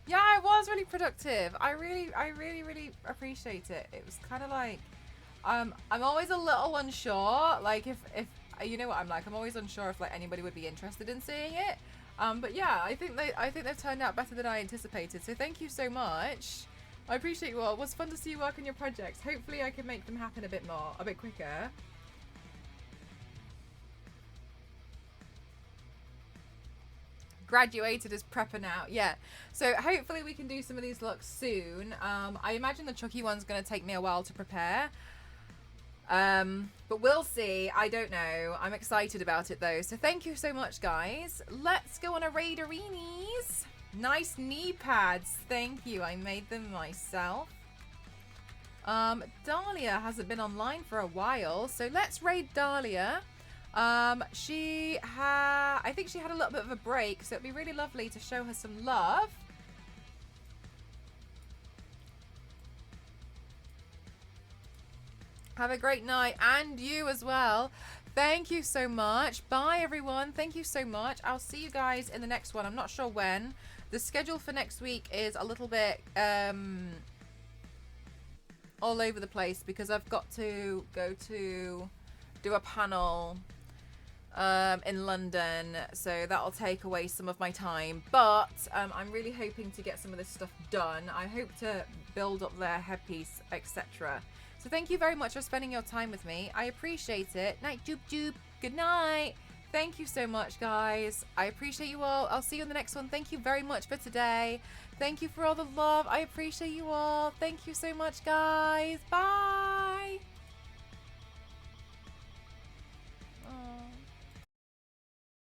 Yeah, it was really productive. I really appreciate it. It was kind of like, I'm always a little unsure. Like if you know what I'm like, I'm always unsure if like anybody would be interested in seeing it. But yeah, I think they've turned out better than I anticipated. So thank you so much. I appreciate you all. It was fun to see you work on your projects. Hopefully I can make them happen a bit quicker. Graduated as prepper now. Yeah. So hopefully we can do some of these looks soon. I imagine the Chucky one's going to take me a while to prepare. But we'll see. I don't know. I'm excited about it though. So thank you so much, guys. Let's go on a Raiderinis. Nice knee pads. Thank you. I made them myself. Dahlia hasn't been online for a while, so let's raid Dahlia. I think she had a little bit of a break, so it'd be really lovely to show her some love. Have a great night, and you as well. Thank you so much. Bye, everyone. Thank you so much. I'll see you guys in the next one. I'm not sure when. The schedule for next week is a little bit all over the place because I've got to go to do a panel in London, so that'll take away some of my time. But I'm really hoping to get some of this stuff done. I hope to build up their headpiece, etc. So thank you very much for spending your time with me. I appreciate it. Night, doop doop. Good night. Thank you so much, guys. I appreciate you all. I'll see you in the next one. Thank you very much for today. Thank you for all the love. I appreciate you all. Thank you so much, guys. Bye.